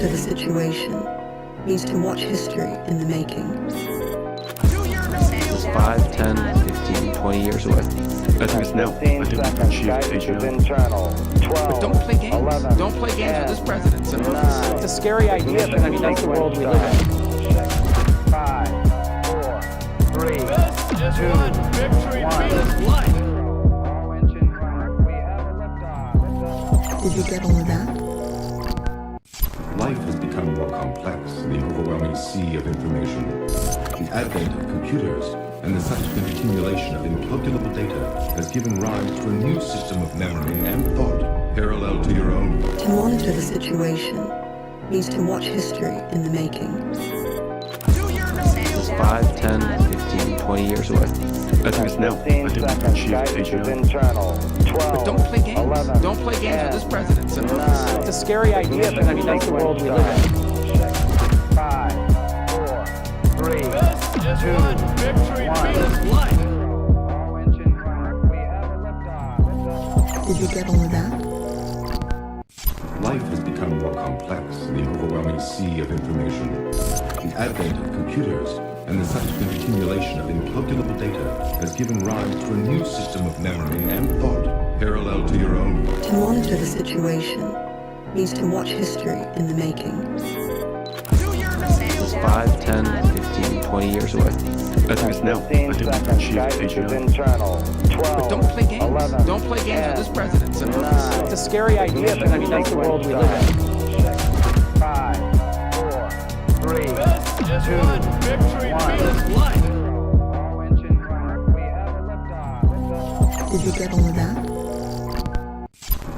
monitor the situation means to watch history in the making. 5, 10, 15, 20 years away. I think it's now. I think Guidance is internal. 12. Don't play games. 11. Don't play games with this president. So 9. it's a scary idea, but I mean that's the world we live in. 5, 4, 3, 2, 1. All engine running. We have a liftoff. Did you get all of that? Life has become more complex in the overwhelming sea of information. The advent of computers and the subsequent accumulation of incalculable data has given rise to a new system of memory and thought parallel to your own. To monitor the situation means to watch history in the making. 5, 10, 15, 20 years away. I think it's now. 15 seconds. Guidance is internal. 12. Don't play games. 11. Don't play games with this president. So 9. it's a scary idea, but I mean that's the world we live in. 5, 4, 3, 2, 1. All engine running. We have a liftoff. Did you get all of that? Life has become more complex in the overwhelming sea of information. The advent of computers and the subsequent accumulation of incalculable data has given rise to a new system of memory and thought parallel to your own. To monitor the situation means to watch history in the making. 5, 10, 15, 20 years away. I think it's now. 15 seconds. Guidance is internal. 12. Don't play games. 11. Don't play games with this president. So 9. it's a scary idea, but I mean that's the world we live in. 5, 4, 3, 2, 1. All engine running. We have a liftoff. Did you get all of that?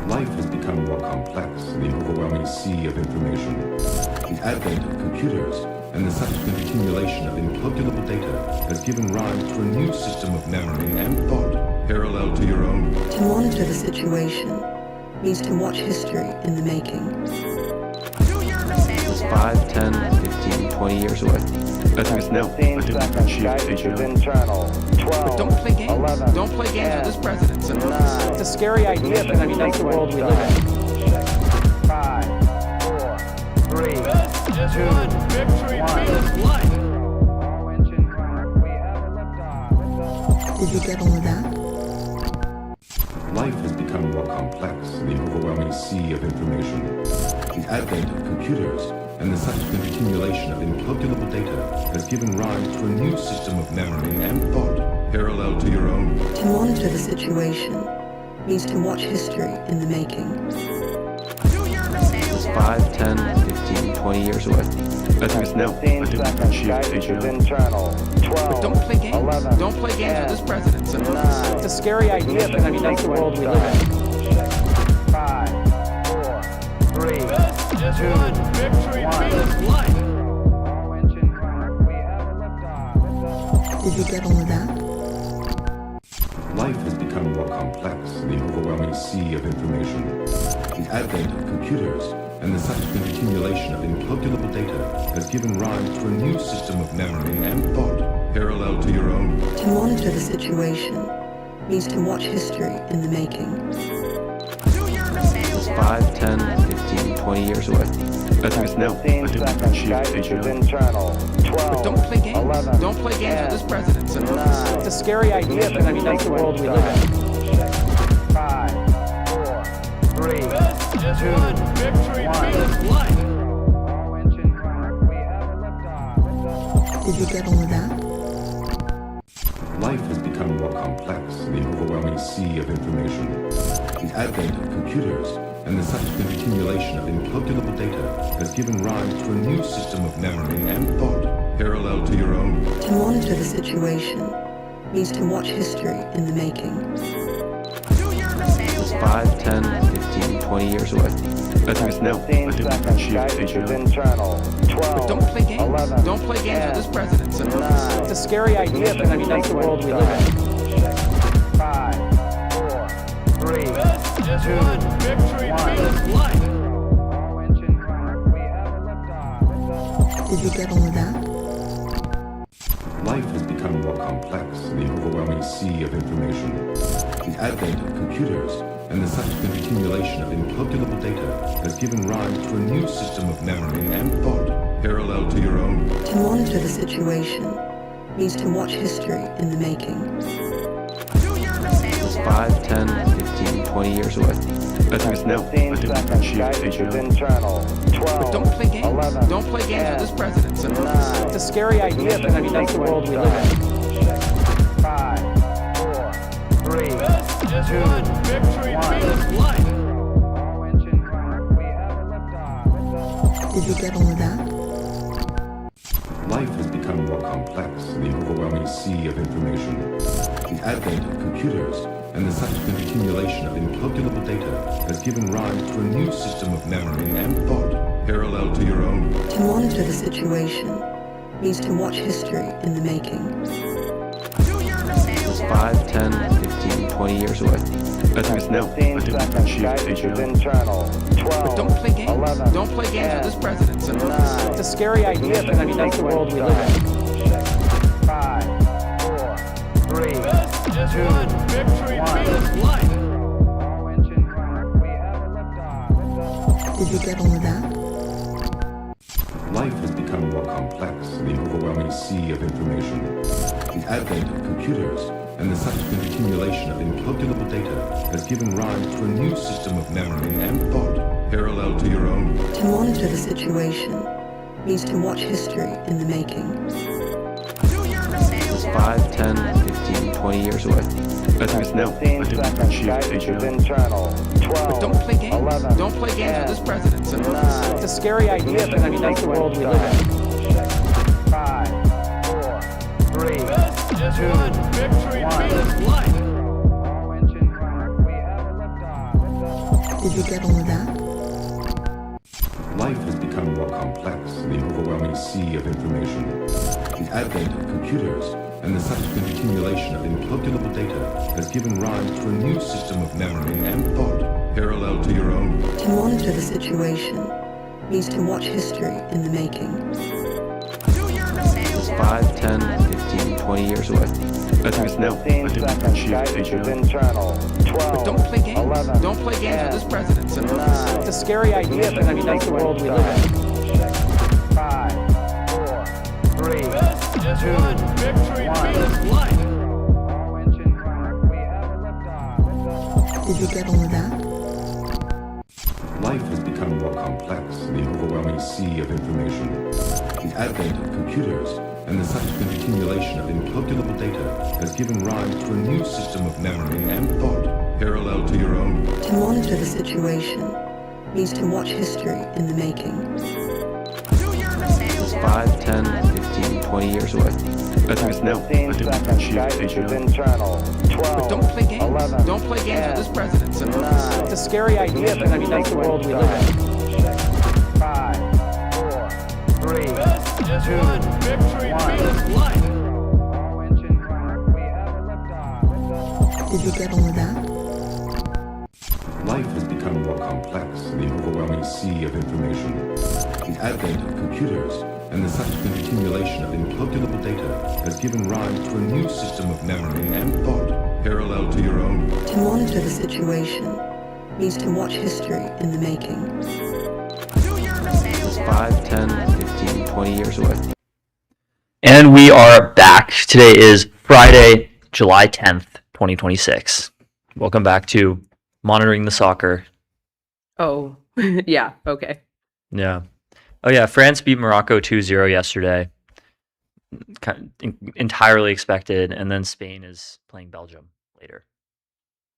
Life has become more complex in the overwhelming sea of information. The advent of computers and the subsequent accumulation of incalculable data has given rise to a new system of memory and thought parallel to your own. To monitor the situation means to watch history in the making. 5, 10, 15, 20 years away. I think it's now. 15 seconds. Guidance is internal. 12. don't play games. 11. Don't play games with this president. So 9. it's a scary idea, but I mean that's the world we live in. 5, 4, 3, 2, 1. All engine running. We have a liftoff. Did you get all of that? Life has become more complex in the overwhelming sea of information. The advent of computers and the subsequent accumulation of incalculable data has given rise to a new system of memory and thought parallel to your own. To monitor the situation means to watch history in the making. 5, 10, 15, 20 years away. I think it's now. 15 seconds. Guidance is internal. 12. don't play games. 11. Don't play games with this president. So 9. it's a scary idea, but I mean that's the world we live in. 5, 4, 3, 2, 1. All engine running. We have a liftoff. Did you get all of that? Life has become more complex in the overwhelming sea of information. The advent of computers and the subsequent accumulation of incalculable data has given rise to a new system of memory and thought parallel to your own. To monitor the situation means to watch history in the making. 5, 10, 15, 20 years away. I think it's now. 15 seconds. Guidance is internal. 12. don't play games. 11. Don't play games with this president. So 9. it's a scary idea, but I mean that's the world we live in. 5, 4, 3, 2, 1. All engine running. We have a liftoff. Did you get all of that? Life has become more complex in the overwhelming sea of information. The advent of computers and the subsequent accumulation of incalculable data has given rise to a new system of memory and thought parallel to your own. To monitor the situation means to watch history in the making. 5, 10, 15, 20 years away. I think it's now. 15 seconds. Guidance is internal. 12. don't play games. 11. Don't play games with this president. So 9. it's a scary idea, but I mean that's the world we live in. 5, 4, 3, 2, 1. All engine running. We have a liftoff. Did you get all of that? Life has become more complex in the overwhelming sea of information. The advent of computers and the subsequent accumulation of incalculable data has given rise to a new system of memory and thought parallel to your own. To monitor the situation means to watch history in the making. 5, 10, 15, 20 years away. Estimates now. 15 seconds. Guidance is internal. 12. But don't play games. 11. Don't play games with this president, Senator. 9. It's a scary idea, but I mean, that's the world we live in. 5, 4, 3, 2, 1. All engine running. We have a liftoff. Did you get all of that? Life has become more complex in the overwhelming sea of information. The advent of computers and the subsequent accumulation of incalculable data has given rise to a new system of memory and thought parallel to your own. To monitor the situation means to watch history in the making. 5, 10, 15, 20 years away. Estimates now. 15 seconds. Guidance is internal. 12. But don't play games. 11. Don't play games with this president, Senator. 9. It's a scary idea, but I mean, that's the world we live in. 5, 4, 3, 2, 1. All engine running. We have a liftoff. Did you get all of that? Life has become more complex in the overwhelming sea of information. The advent of computers and the subsequent accumulation of incalculable data has given rise to a new system of memory and thought parallel to your own. To monitor the situation means to watch history in the making. 5, 10, 15, 20 years away. Estimates now. 15 seconds. Guidance is internal. 12. But don't play games. 11. Don't play games with this president, Senator. 9. It's a scary idea, but I mean, that's the world we live in. 5, 4, 3, 2, 1. All engine running. We have a liftoff. Did you get all of that? Life has become more complex in the overwhelming sea of information. The advent of computers and the subsequent accumulation of incalculable data has given rise to a new system of memory and thought parallel to your own. To monitor the situation means to watch history in the making. 5, 10, 15, 20 years away. Estimates now. 15 seconds. Guidance is internal. 12. But don't play games. 11. Don't play games with this president, Senator. 9. It's a scary idea, but I mean, that's the world we live in. 5, 4, 3, 2, 1. All engine running. We have a liftoff. Did you get all of that? Life has become more complex in the overwhelming sea of information. The advent of computers and the subsequent accumulation of incalculable data has given rise to a new system of memory and thought parallel to your own. To monitor the situation means to watch history in the making. 5, 10, 15, 20 years away. Estimates now. 15 seconds. Guidance is internal. 12. But don't play games. 11. Don't play games with this president, Senator. 9. It's a scary idea, but I mean, that's the world we live in. 5, 4, 3, 2, 1. All engine running. We have a liftoff. Did you get all of that? Life has become more complex in the overwhelming sea of information. The advent of computers and the subsequent accumulation of incalculable data has given rise to a new system of memory and thought parallel to your own. To monitor the situation means to watch history in the making. 5, 10, 15, 20 years away. And we are back. Today is Friday, July 10th, 2026. Welcome back to Monitoring the Soccer. Oh, yeah, okay. Yeah. Oh, yeah. France beat Morocco 2-0 yesterday. Entirely expected. And then Spain is playing Belgium later.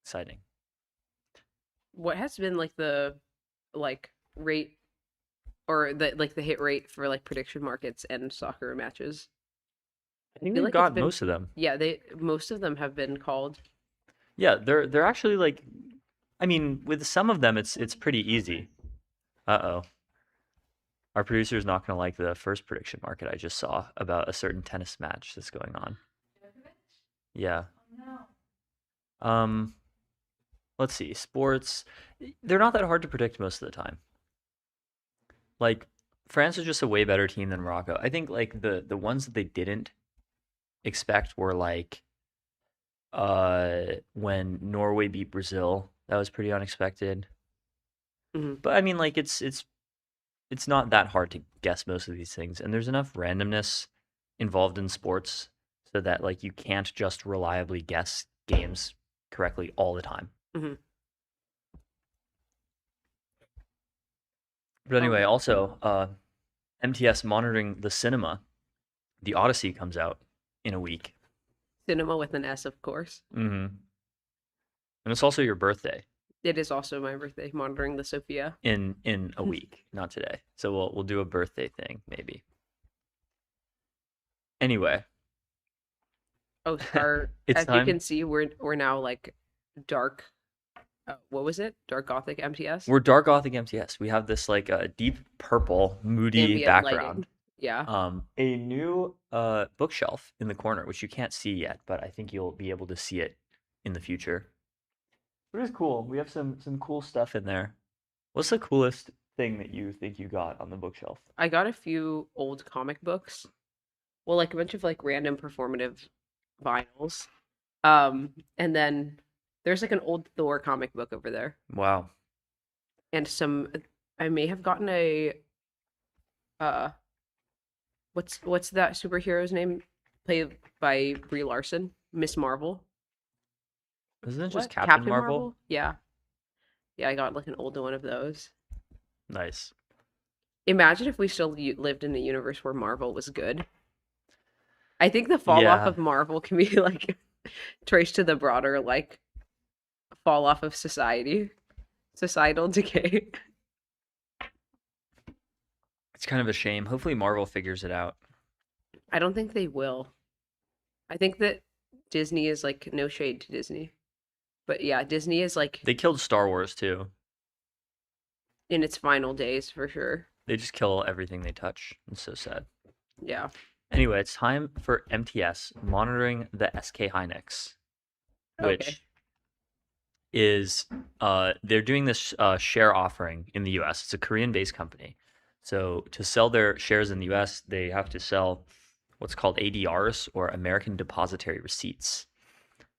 Exciting. What has been like the rate or the hit rate for like prediction markets and soccer matches? I think feel we've like it's got been- most of them. Yeah, most of them have been called. Yeah, they're actually like, I mean, with some of them, it's pretty easy. Uh-oh. Our producer's not going to like the first prediction market I just saw about a certain tennis match that's going on. Yeah. Let's see. Sports, they're not that hard to predict most of the time. Like, France is just a way better team than Morocco. I think, like, the ones that they didn't expect were, like, when Norway beat Brazil That was pretty unexpected. Mhm. But I mean, like it's not that hard to guess most of these things, and there's enough randomness involved in sports so that like you can't just reliably guess games correctly all the time. Mhm. But anyway, Um, also MTS monitoring the cinema. The Odyssey comes out in a week. Cinema with an S, of course. Mm-hmm. And it's also your birthday It is also my birthday. Monitoring the Sophia. in a week, not today. So we'll do a birthday thing maybe. Anyway, Oh, our it's as you time. can see, we're now like dark. What was it? Dark Gothic MTS. We're dark gothic MTS. We have this like deep purple, moody Ambient background. lighting. Yeah. A new bookshelf in the corner, which you can't see yet, but I think you'll be able to see it in the future. It is cool. We have some cool stuff in there. What's the coolest thing that you think you got on the bookshelf? I got a few old comic books. Well, like a bunch of like random performative vinyls. And then there's like an old Thor comic book over there. Wow. And some I may have gotten a uh what's that superhero's name? Played by Brie Larson, Miss Marvel. Isn't it just What? Captain Marvel? Yeah. Yeah, I got like an older one of those. Nice. Imagine if we still lived in a universe where Marvel was good. I think the fall off Yeah. of Marvel can be like traced to the broader like fall off of society, societal decay. It's kind of a shame. Hopefully Marvel figures it out. I don't think they will. I think that Disney is like no shade to Disney. But yeah, Disney is like They killed Star Wars too. in its final days for sure. They just kill everything they touch. It's so sad. Yeah. Anyway, it's time for MTS monitoring the SK Hynix, which Okay. is they're doing this share offering in the US. It's a Korean-based company. So to sell their shares in the US, they have to sell what's called ADRs or American Depository Receipts.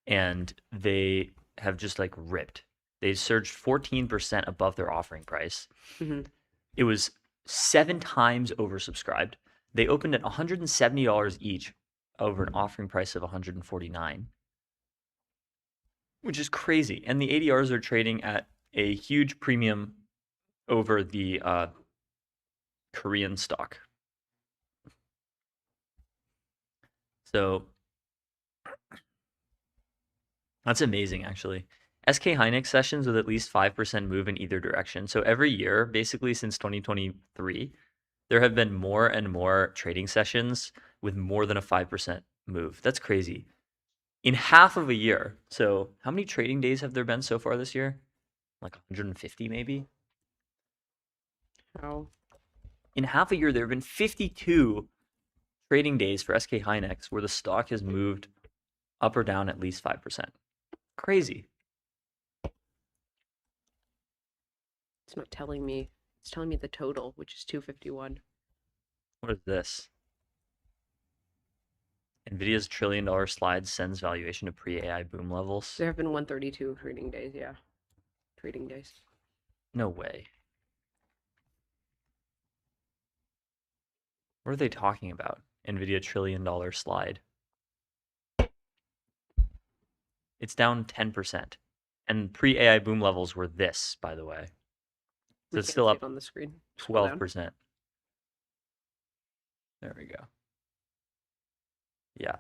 And they have just like ripped. They surged 14% above their offering price. Mhm. It was 7 times oversubscribed. They opened at $170 each over an offering price of $149, which is crazy. And the ADRs are trading at a huge premium over the Korean stock. So that's amazing, actually. SK Hynix sessions with at least 5% move in either direction. So every year, basically since 2023, there have been more and more trading sessions with more than a 5% move. That's crazy. In half of a year. So how many trading days have there been so far this year? Like 150 maybe? How? In half a year, there have been 52 trading days for SK Hynix where the stock has moved up or down at least 5%. Crazy. It's not telling me. It's telling me the total, which is 251. What is this? NVIDIA's $1 trillion slide sends valuation to pre-AI boom levels. There have been 132 trading days, yeah. Trading days. No way. What are they talking about? NVIDIA $1 trillion slide. It's down 10%. And pre-AI boom levels were this, by the way. So We it's can't still see up it on the screen. Scroll down. 12%. There we go. Yeah,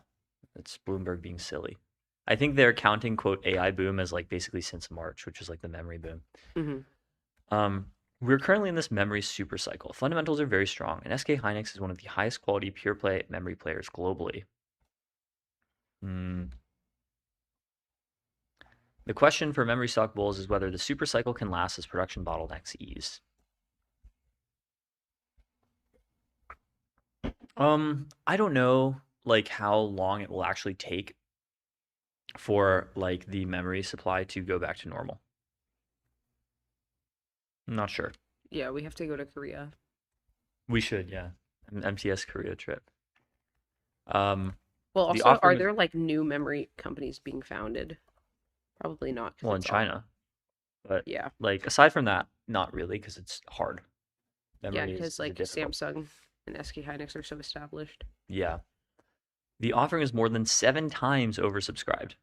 it's Bloomberg being silly. I think they're counting, quote, AI boom as like basically since March, which is like the memory boom. Mhm. We're currently in this memory super cycle. Fundamentals are very strong, and SK Hynix is one of the highest quality pure play memory players globally. The question for memory stock bulls is whether the super cycle can last as production bottlenecks ease. I don't know like how long it will actually take for like the memory supply to go back to normal. I'm not sure. Yeah, we have to go to Korea. We should, yeah. An MTS Korea trip. Well, The also, are offering is- there like new memory companies being founded? Probably not. 'cause Well, in it's all- China. But Yeah. like aside from that, not really, because it's hard. Yeah, Memory because is like difficult. Samsung and SK Hynix are so established. Yeah. The offering is more than 7 times oversubscribed.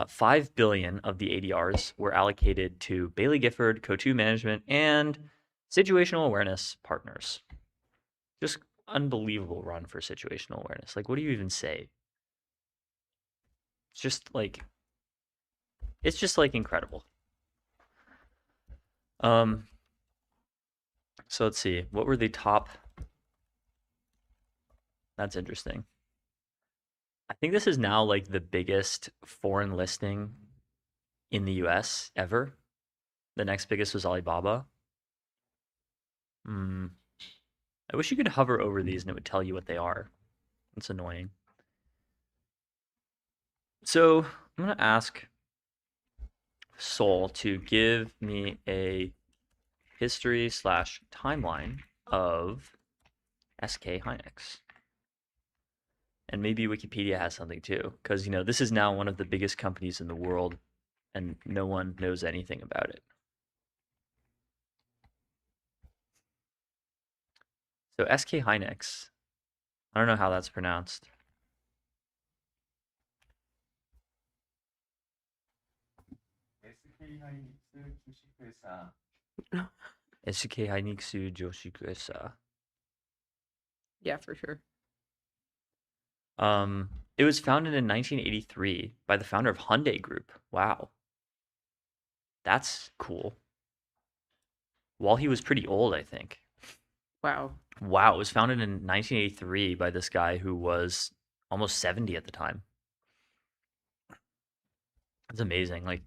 5 billion of the ADRs were allocated to Bailey Gifford, Co2 Management, and Situational Awareness Partners. Just unbelievable run for situational awareness. Like, what do you even say? It's just like incredible. So let's see. What were the top? That's interesting. I think this is now like the biggest foreign listing in the US ever. The next biggest was Alibaba. I wish you could hover over these and it would tell you what they are. It's annoying. So I'm going to ask Sol to give me a history/timeline of SK Hynix. And maybe Wikipedia has something too, because this is now one of the biggest companies in the world, and no one knows anything about it. So SK Hynix, I don't know how that's pronounced. SK Hynix Joshikuesa. Yeah, for sure. It was founded in 1983 by the founder of Hyundai Group. Wow. That's cool. While he was pretty old, I think. Wow. Wow, it was founded in 1983 by this guy who was almost 70 at the time. That's amazing. Like,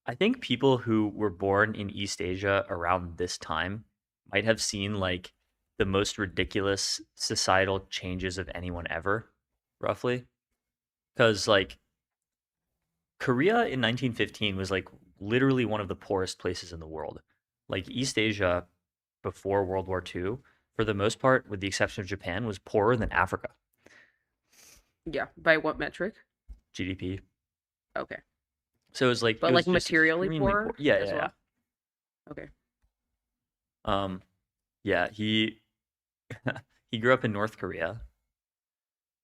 I think people who were born in East Asia around this time might have seen like the most ridiculous societal changes of anyone ever, roughly. Because like Korea in 1915 was like literally one of the poorest places in the world. Like East Asia before World War II, for the most part, with the exception of Japan, was poorer than Africa. Yeah. By what metric? GDP. Okay. So it was like, But it was like just materially extremely poor poor. Yeah, as yeah, well? Okay. yeah. Yeah, he he grew up in North Korea.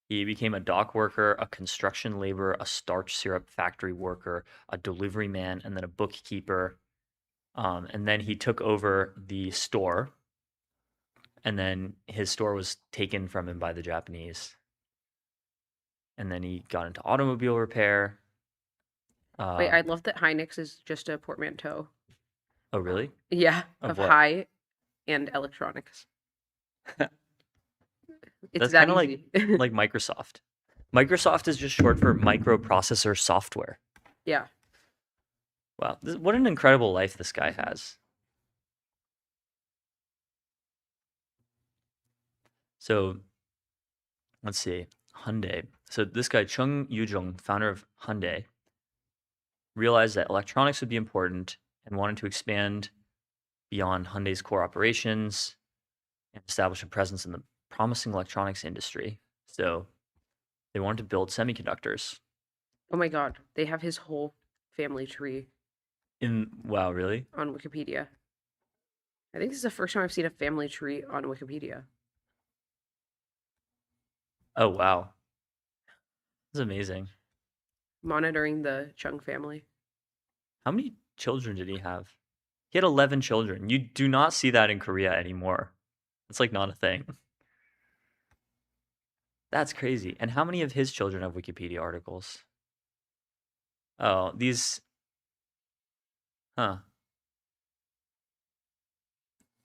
He became a dock worker, a construction laborer, a starch syrup factory worker, a delivery man, and then a bookkeeper. And then he took over the store, and then his store was taken from him by the Japanese. And then he got into automobile repair. Wait, I love that Hynix is just a portmanteau. Oh, really? Yeah, Of of what? high and electronics. It's That's that kind of easy. like Microsoft. Microsoft is just short for microprocessor software. Yeah. Wow, what an incredible life this guy has. So, let's see. Hyundai. So this guy, Chung Yoo-jung, founder of Hyundai, realized that electronics would be important and wanted to expand beyond Hyundai's core operations and establish a presence in the promising electronics industry. So they wanted to build semiconductors. Oh my god, they have his whole family tree Wow, really? on Wikipedia. I think this is the first time I've seen a family tree on Wikipedia. Oh, wow. That's amazing. Monitoring the Chung family. How many children did he have? He had 11 children. You do not see that in Korea anymore. It's like not a thing. That's crazy. And how many of his children have Wikipedia articles? Oh, these. Huh.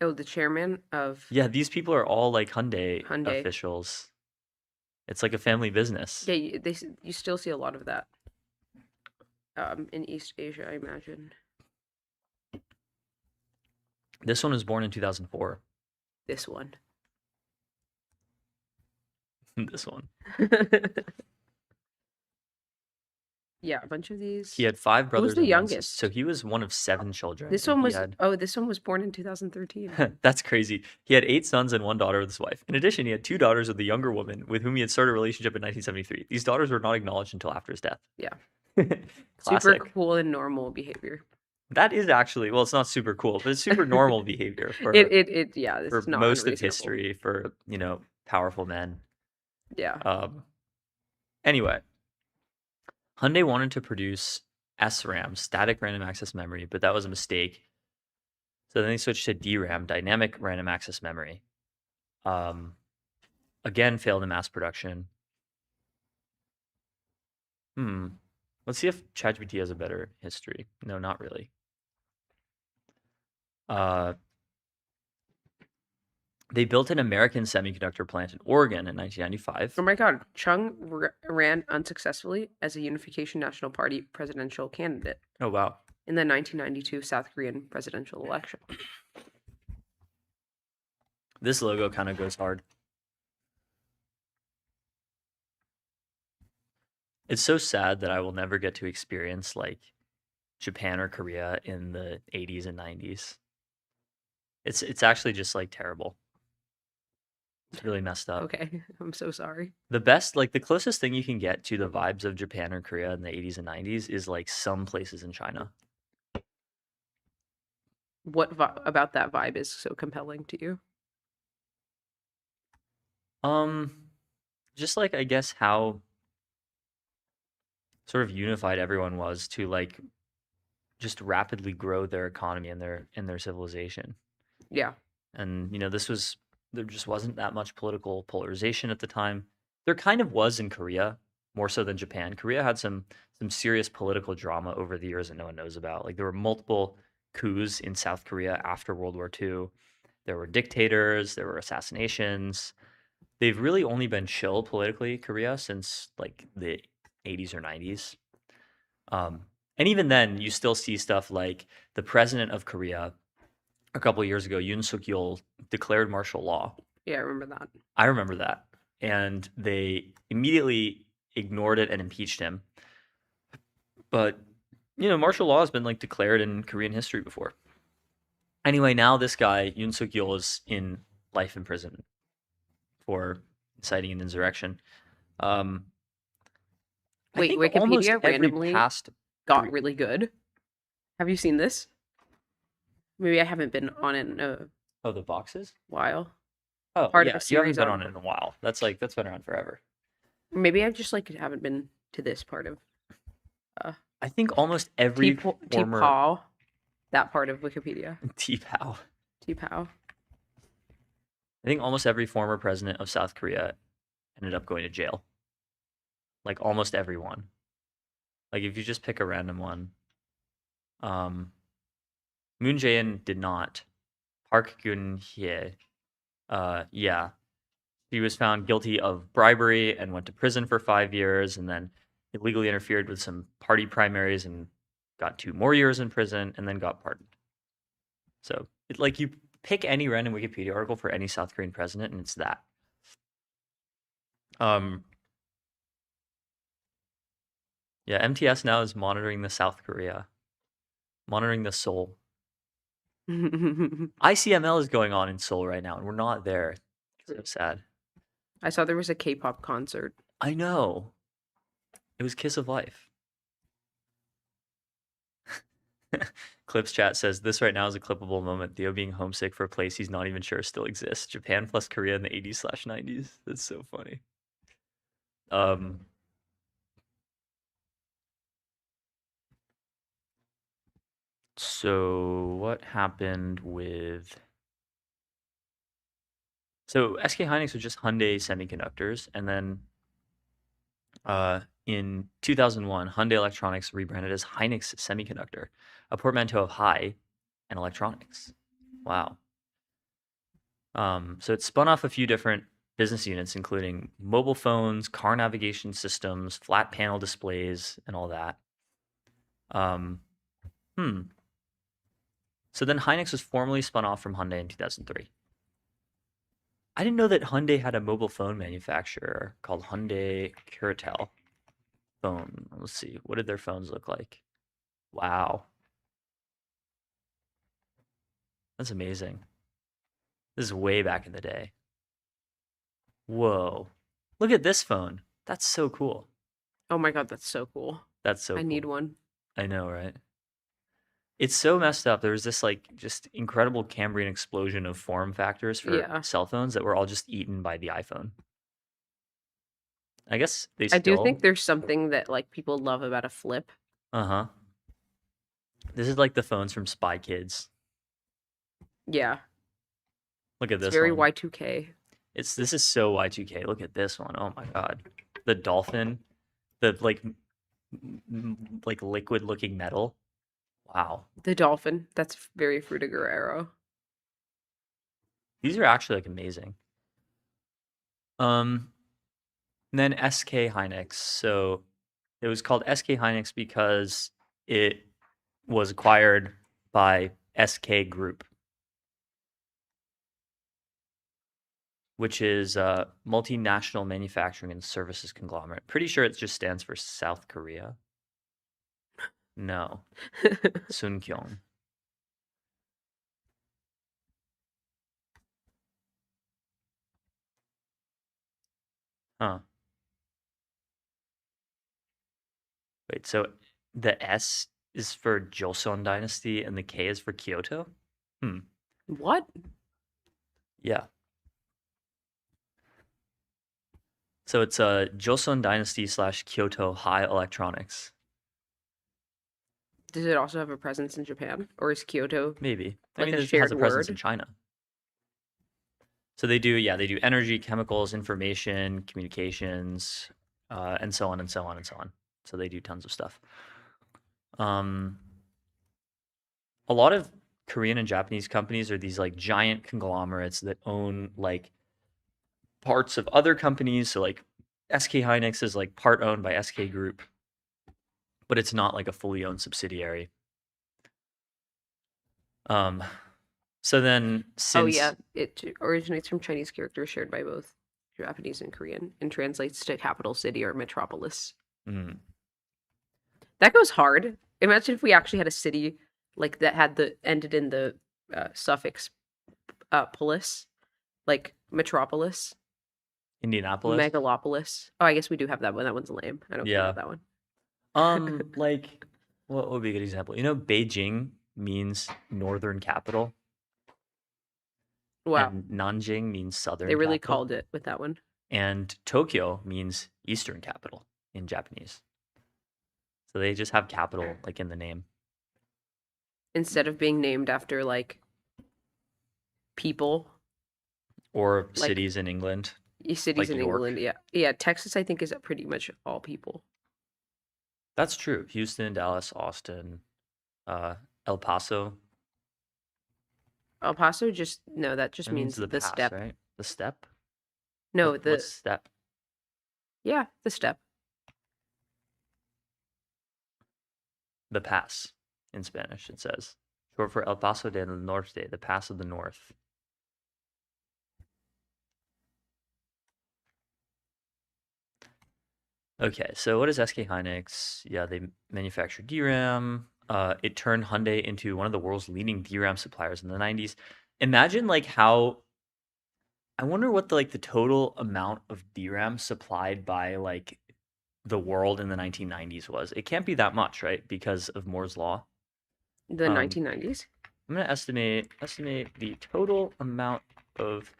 Oh, the chairman of Yeah, these people are all like Hyundai Hyundai. officials. It's like a family business. Yeah, you still see a lot of that. In East Asia, I imagine. This one was born in 2004. This one. This one. Yeah, a bunch of these. He had 5 brothers. the and 1 sis- youngest? So he was one of 7 children. This and one he was had- this one was born in 2013. That's crazy. He had 8 sons and 1 daughter with his wife. In addition, he had 2 daughters with the younger woman with whom he had started a relationship in 1973. These daughters were not acknowledged until after his death. Yeah. Super Classic. cool and normal behavior. That is actually, well, it's not super cool, but it's super normal behavior for Yeah, this for is not most of unreasonable. history for, powerful men. Yeah. Anyway, Hyundai wanted to produce SRAM, static random access memory, but that was a mistake. So then they switched to DRAM, dynamic random access memory. Again, failed in mass production. Let's see if ChatGPT has a better history. No, not really. They built an American semiconductor plant in Oregon in 1995. Oh my God, Chung ran unsuccessfully as a Unification National Party presidential candidate Oh, wow. in the 1992 South Korean presidential election. This logo kind of goes hard. It's so sad that I will never get to experience like Japan or Korea in the 80s and 90s. It's actually just like terrible. It's really messed up. Okay, I'm so sorry. The best, like the closest thing you can get to the vibes of Japan or Korea in the 80s and 90s is like some places in China. What about that vibe is so compelling to you? Just like I guess how sort of unified everyone was to like just rapidly grow their economy and their civilization. Yeah. And there just wasn't that much political polarization at the time. There kind of was in Korea, more so than Japan. Korea had some serious political drama over the years that no one knows about. Like there were multiple coups in South Korea after World War II. There were dictators, there were assassinations. They've really only been chill politically, Korea, since like the 80s or 90s. And even then, you still see stuff like the president of Korea a couple of years ago, Yoon Suk Yeol, declared martial law. Yeah, I remember that. I remember that. And they immediately ignored it and impeached him. But, martial law has been like declared in Korean history before. Anyway, now this guy, Yoon Suk Yeol, is in life imprisonment for inciting an insurrection. Wait, Wikipedia randomly got really good. Have you seen this? Maybe I haven't been on it in a the boxes? while. Oh, Part yeah, of a you haven't series been on- on it in a while. That's been around forever. Maybe I just like haven't been to this part of I think almost every former T-Pow, that part of Wikipedia. T-Pow. T-Pow. I think almost every former president of South Korea ended up going to jail. Like almost everyone. Like if you just pick a random one. Moon Jae-in did not. Park Geun-hye. Yeah. He was found guilty of bribery and went to prison for 5 years, and then illegally interfered with some party primaries and got 2 more years in prison and then got pardoned. So like you pick any random Wikipedia article for any South Korean president and it's that. Yeah, MTS now is monitoring the South Korea, monitoring the Seoul. ICML is going on in Seoul right now, and we're not there. It's so sad. I saw there was a K-pop concert. I know. It was Kiss of Life. Clips chat says this right now is a clippable moment. Theo being homesick for a place he's not even sure still exists. Japan plus Korea in the 80s/90s. That's so funny. So what happened with... So SK Hynix was just Hyundai Semiconductors, and then in 2001, Hyundai Electronics rebranded as Hynix Semiconductor, a portmanteau of high and electronics. Wow. So it spun off a few different business units, including mobile phones, car navigation systems, flat panel displays, and all that. So then Hynix was formally spun off from Hyundai in 2003. I didn't know that Hyundai had a mobile phone manufacturer called Hyundai Curatel phone. Let's see. What did their phones look like? Wow. That's amazing. This is way back in the day. Whoa. Look at this phone. That's so cool. Oh my God, that's so cool. That's so I cool. need one. I know, right? It's so messed up. There was this like just incredible Cambrian explosion of form factors for Yeah. cell phones that were all just eaten by the iPhone. I guess they I do still. think there's something that like people love about a flip. Uh-huh. This is like the phones from Spy Kids. Yeah. Look at It's this very one. Y2K. This is so Y2K. Look at this one. Oh my god. The dolphin, the like liquid looking metal. Wow. The dolphin. That's very Fruta Guerrero. These are actually like amazing. And then SK Hynix. So it was called SK Hynix because it was acquired by SK Group, which is a multinational manufacturing and services conglomerate. Pretty sure it just stands for South Korea. No, Sunkyong. Huh. Wait, so the S is for Joseon Dynasty and the K is for Kyoto? What? Yeah. So it's a Joseon Dynasty / Kyoto High Electronics. Does it also have a presence in Japan? Or is Kyoto Maybe. I like mean, a it has shared a presence in word? China. So they do energy, chemicals, information, communications, and so on and so on and so on. So they do tons of stuff. A lot of Korean and Japanese companies are these like giant conglomerates that own like parts of other companies. So like SK Hynix is like part owned by SK Group, but it's not like a fully owned subsidiary. So then since Oh yeah, it originates from Chinese characters shared by both Japanese and Korean and translates to capital city or metropolis. Mm, That goes hard. Imagine if we actually had a city like that had the ended in the suffix polis, like metropolis, Indianapolis. megalopolis. Oh, I guess we do have that one. That one's lame. I don't care Yeah. about that one. Like what would be a good example? You know, Beijing means northern capital. Wow, And Nanjing means southern they really capital. called it with that one. And Tokyo means eastern capital in Japanese. So they just have capital like in the name. Instead of being named after like people, Or Like- cities in England. cities Like in York. England. Yeah. Texas, I think, is pretty much all people. That's true. Houston, Dallas, Austin, El Paso. El Paso that just That means the the pass, step. right? The step? No, What's step? the step. The pass in Spanish, it says. Short for El Paso del Norte, the pass of the north. Okay, so what is SK Hynix? Yeah, they manufacture DRAM. It turned Hyundai into one of the world's leading DRAM suppliers in the 90s. Imagine like how I wonder what the total amount of DRAM supplied by like the world in the 1990s was. It can't be that much, right? Because of Moore's law. The 1990s. I'm gonna estimate the total amount of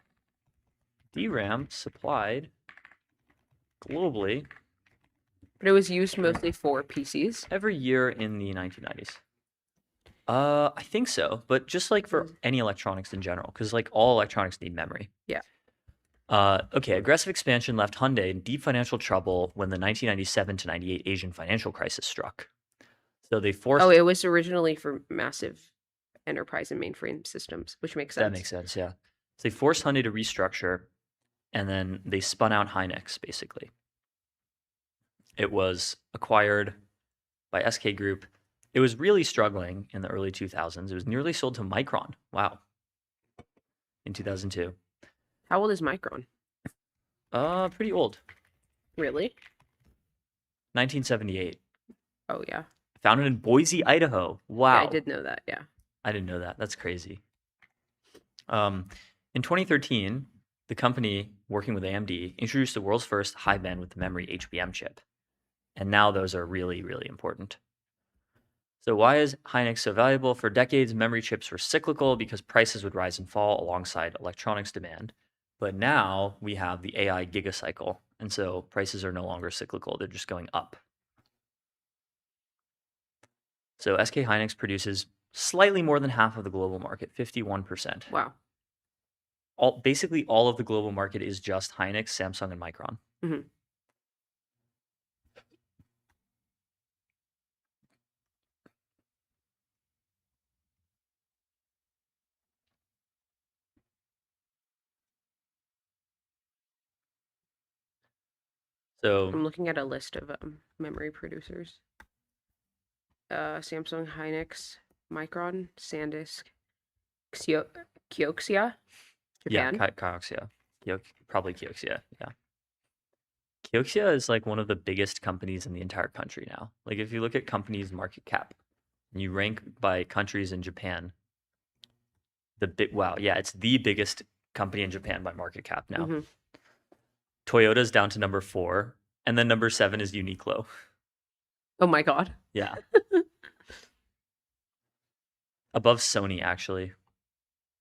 DRAM supplied globally But it was used mostly for PCs. every year in the 1990s. I think so, but just like for any electronics in general, because like all electronics need memory. Yeah. Okay, aggressive expansion left Hyundai in deep financial trouble when the 1997 to 98 Asian financial crisis struck. So they forced. Oh, it was originally for massive enterprise and mainframe systems, which makes sense. That makes sense, yeah. So they forced Hyundai to restructure, and then they spun out Hynix, basically. It was acquired by SK Group. It was really struggling in the early 2000s. It was nearly sold to Micron. Wow. In 2002. How old is Micron? Pretty old. Really? 1978. Oh yeah. Founded in Boise, Idaho. Wow. Yeah, I did know that. Yeah. I didn't know that. That's crazy. In 2013, the company working with AMD introduced the world's first high bandwidth memory HBM chip. And now those are really, really important. So why is Hynix so valuable? For decades, memory chips were cyclical because prices would rise and fall alongside electronics demand. But now we have the AI gigacycle, and so prices are no longer cyclical, they're just going up. So SK Hynix produces slightly more than half of the global market, 51%. Wow. Basically all of the global market is just Hynix, Samsung, and Micron. Mhm. So I'm looking at a list of memory producers. Samsung, Hynix, Micron, SanDisk, Kioxia, Japan. yeah, Kioxia. Probably Kioxia, yeah. Kioxia is like one of the biggest companies in the entire country now. Like if you look at companies' market cap and you rank by countries in Japan, it's the biggest company in Japan by market cap now. Mhm. Toyota's down to number 4, and then number 7 is Uniqlo. Oh my god. Yeah. Above Sony, actually.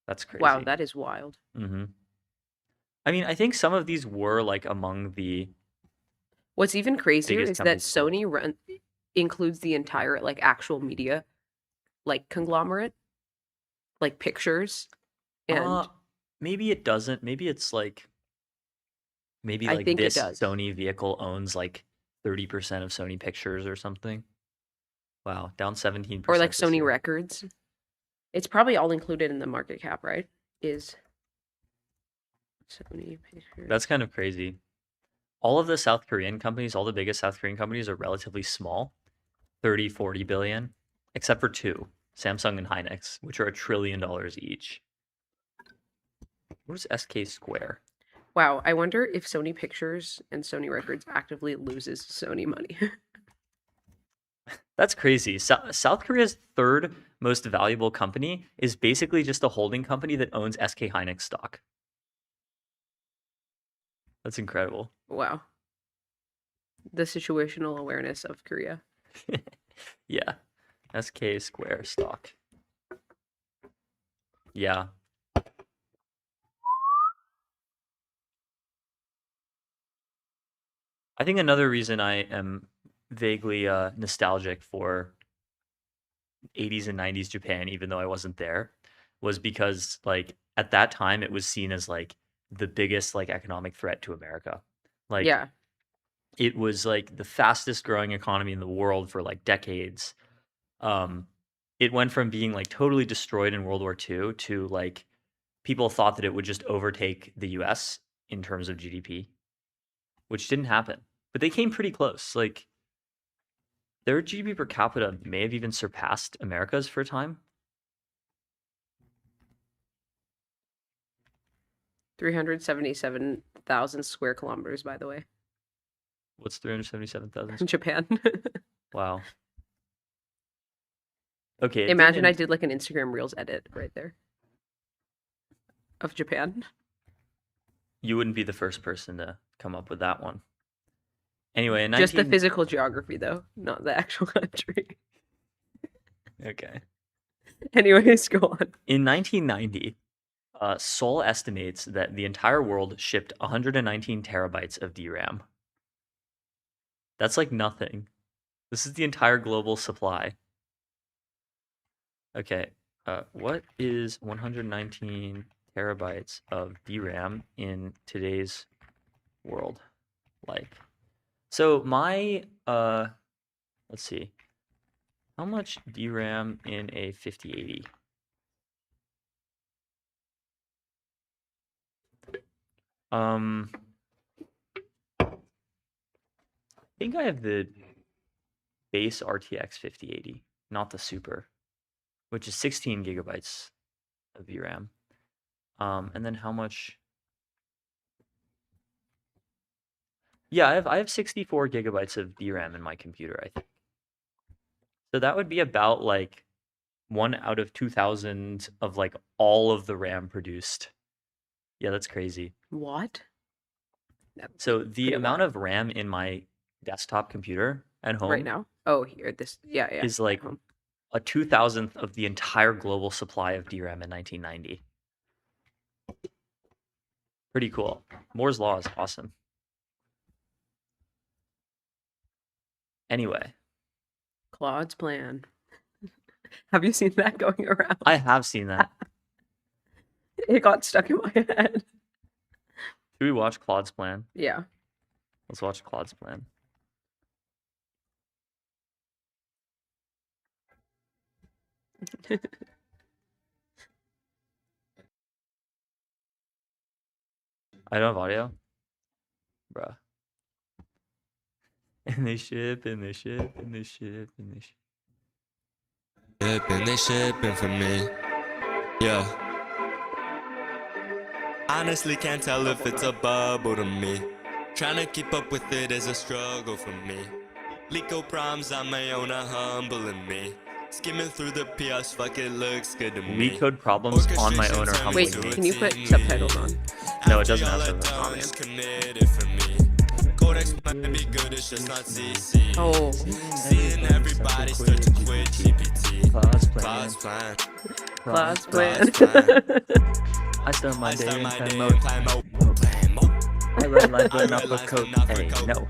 That's crazy. Wow, that is wild. Mm-hmm. I mean, I think some of these were like among the What's even crazier biggest is that companies in the Sony includes the entire like actual media like conglomerate, like pictures, and maybe it doesn't. Maybe it's like I think it this does. Sony vehicle owns like 30% of Sony Pictures or something. Wow, down 17%. Or like this Sony year. Records. It's probably all included in the market cap, right? Is Sony Pictures. That's kind of crazy. All of the South Korean companies, all the biggest South Korean companies are relatively small, 30, 40 billion, except for 2, Samsung and Hynix, which are $1 trillion each. What is SK Square? Wow, I wonder if Sony Pictures and Sony Records actively loses Sony money. That's crazy. South Korea's third most valuable company is basically just a holding company that owns SK Hynix stock. That's incredible. Wow. The situational awareness of Korea. Yeah. SK Square stock. Yeah. I think another reason I am vaguely nostalgic for 80s and 90s Japan, even though I wasn't there, was because like at that time it was seen as like the biggest like economic threat to America. Like Yeah. it was like the fastest growing economy in the world for like decades. It went from being like totally destroyed in World War II to like people thought that it would just overtake the US in terms of GDP, which didn't happen. But they came pretty close. Like their GDP per capita may have even surpassed America's for a time. 377,000 square kilometers, by the way. What's 377,000? Japan. Wow. Okay. Imagine I did like an Instagram Reels edit right there of Japan. You wouldn't be the first person to come up with that one. Anyway, in Just the physical geography, though, not the actual country. Okay. Anyways, go on. In 1990, Seoul estimates that the entire world shipped 119 terabytes of DRAM. That's like nothing. This is the entire global supply. Okay, what is 119 terabytes of DRAM in today's world like? So my, let's see, how much DRAM in a 5080? I think I have the base RTX 5080, not the super, which is 16 gigabytes of VRAM. And then how much? Yeah, I have 64 gigabytes of DRAM in my computer, I think. So that would be about like 1 out of 2,000 of like all of the RAM produced. Yeah, that's crazy. What? So the pretty amount wild. of RAM in my desktop computer at home Right now? Oh, here. This. Yeah, yeah. is like at home. a 2,000th of the entire global supply of DRAM in 1990. Pretty cool. Moore's law is awesome. Anyway, Claude's plan. Have you seen that going around? I have seen that. It got stuck in my head. Should we watch Claude's plan? Yeah. Let's watch Claude's plan. I don't have audio. Bruh. And they ship, and they ship, and they ship, and they ship. Shipping, they shipping for me. Yeah. Honestly, can't tell if it's a bubble to me. Trying to keep up with it is a struggle for me. Legal problems on my own are humbling me. Skimming through the PS, fuck it looks good to me. LeetCode problems on my own are humbling Wait, me. can you put subtitles on? No, it doesn't have subtitles. Committed for me. Codex might be good, it's just not CC. Oh. Seeing everybody start to quit GPT. Claude's Claude's plan. plan. Claude's plan. I start my I day start in my plan day in mode. plan mode. Plan mode. I run like I an run like uppercoat. an uppercoat. Hey, no. Ay,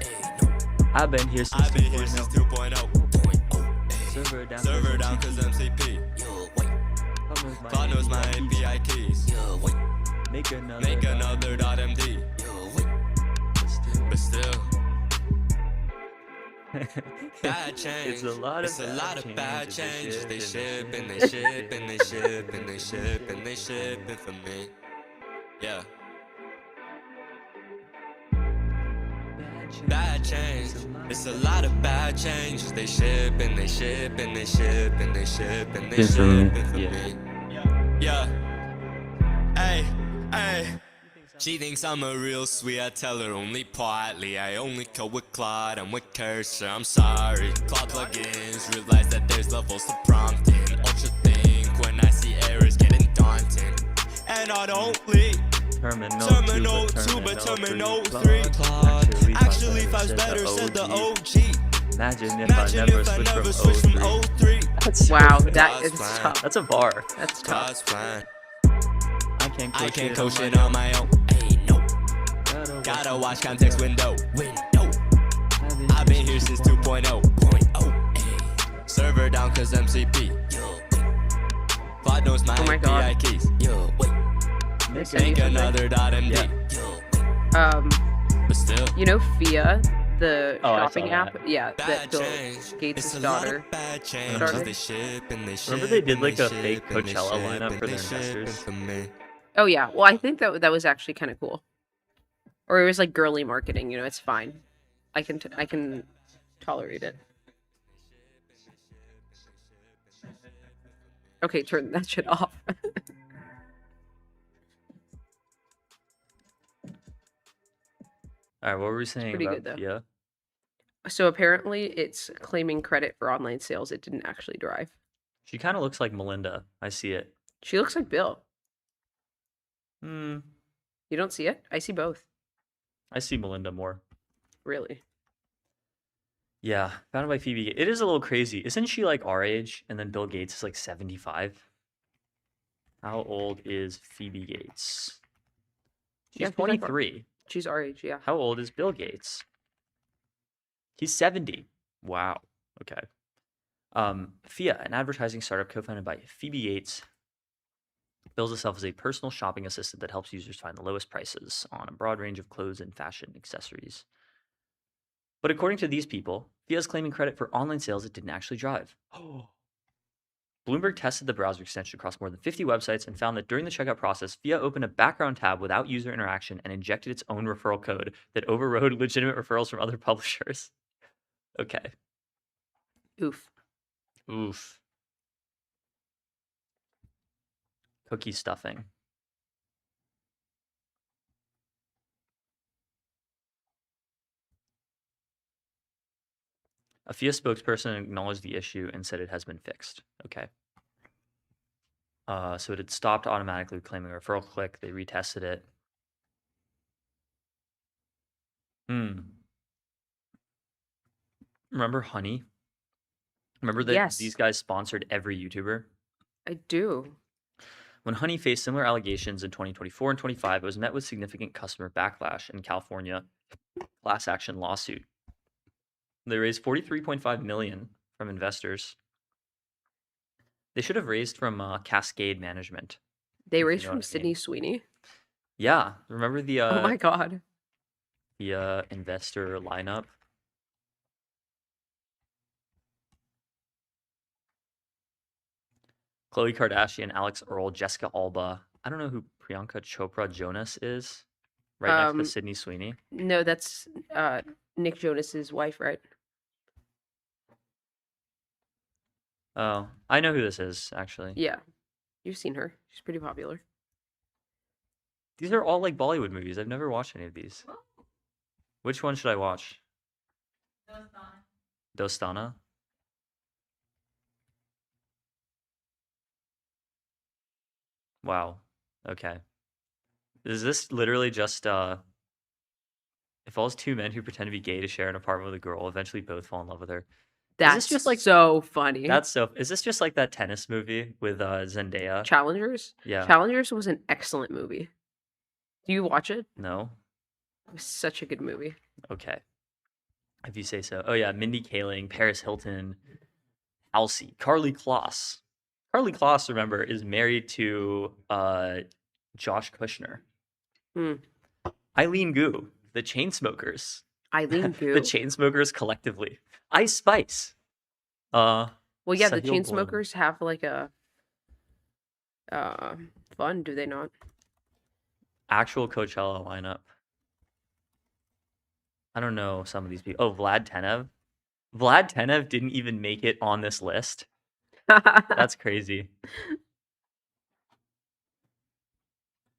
no. I've been here since I've been here since 2.0. 2.0. Server down. Server down cause MCP. God knows my API keys. Make another. Make another .md. But still, bad change. It's a lot of It's a bad lot of bad changes. changes. They They ship and they ship ship and they ship and they ship and they ship it for me. Yeah. Bad change. It's a lot of bad changes. They ship and they ship and they ship and they ship and they It's for ship me. it for Yeah. me. Yeah. Hey, hey. She thinks I'm a real sweet, I tell her only partly. I only code with Claude, I'm with Cursor, I'm sorry. Claude plugins, realize that there's levels to prompting. Ultra think when I see errors getting daunting. And I don't leak. Terminal 2, but Terminal 3. Claude, actually 5's better, said the OG. Imagine if Imagine I if I never never switched switched from from 03. 03. That's Wow, so that Claude's is plan. tough. That's a bar. That's tough. God's plan. I I can't can't coach coach it it on my own. Hey, no. Gotta watch context window. I've been here since 2.0. Ay. Server down cause MCP. Claude knows my Oh my God. API keys. Make another .md. Um, But still, you know FIA, the Oh, I saw shopping that. app? Yeah, bad that Bill change. Gates' It's a lot daughter. of bad changes. started. They ship and they ship. Remember they did and like they a fake ship and they Coachella ship lineup and for they their ship investors? for me. Oh yeah, well I think that was actually kind of cool. Or it was like girly marketing, you know, it's fine. I can tolerate it. Okay, turn that shit off. All right, what were we saying pretty about good, though. FIA? So apparently it's claiming credit for online sales it didn't actually drive. She kind of looks like Melinda. I see it. She looks like Bill. Hmm. You don't see it? I see both. I see Melinda more. Really. Yeah, founded by Phoebe. It is a little crazy. Isn't she like our age? And then Bill Gates is like 75. How old is Phoebe Gates? She's Yeah, she's like our- 23. She's our age, yeah. How old is Bill Gates? He's 70. Wow. Okay. FIA, an advertising startup co-founded by Phoebe Gates, bills itself as a personal shopping assistant that helps users find the lowest prices on a broad range of clothes and fashion accessories. But according to these people, FIA is claiming credit for online sales it didn't actually drive. Bloomberg tested the browser extension across more than 50 websites and found that during the checkout process, FIA opened a background tab without user interaction and injected its own referral code that overrode legitimate referrals from other publishers. Okay. Oof. Oof. Cookie stuffing. A FIA spokesperson acknowledged the issue and said it has been fixed. Okay. So it had stopped automatically claiming a referral click. They retested it. Remember Honey? Remember that Yes. these guys sponsored every YouTuber? I do. When Honey faced similar allegations in 2024 and 25, it was met with significant customer backlash in California class action lawsuit. They raised $43.5 million from investors. They should have raised from Cascade Management. They if you raised know from what I Sydney mean. Sweeney. Yeah, remember the Oh my god. investor lineup? Khloe Kardashian, Alex Earl, Jessica Alba. I don't know who Priyanka Chopra Jonas is. Right next to Sydney Sweeney. No, that's Nick Jonas's wife, right? Oh, I know who this is, actually. Yeah. You've seen her. She's pretty popular. These are all like Bollywood movies. I've never watched any of these. Which one should I watch? Dostana. Wow. Okay. Is this literally just it follows two men who pretend to be gay to share an apartment with a girl, eventually both fall in love with her. That's just like so funny. is this just like that tennis movie with Zendaya? Challengers? Yeah. Challengers was an excellent movie. Do you watch it? No. It was such a good movie. Okay. If you say so. Oh yeah, Mindy Kaling, Paris Hilton, Halsey, Carly Kloss. Carly Kloss, remember, is married to Josh Kushner. Hmm. Eileen Gu, the Chainsmokers. Eileen Gu. The Chainsmokers collectively. Ice Spice. Well, yeah, the Sahil Bhuvan. Chainsmokers have like a fun, do they not? Actual Coachella lineup. I don't know some of these people. Oh, Vlad Tenev. Vlad Tenev didn't even make it on this list. That's crazy.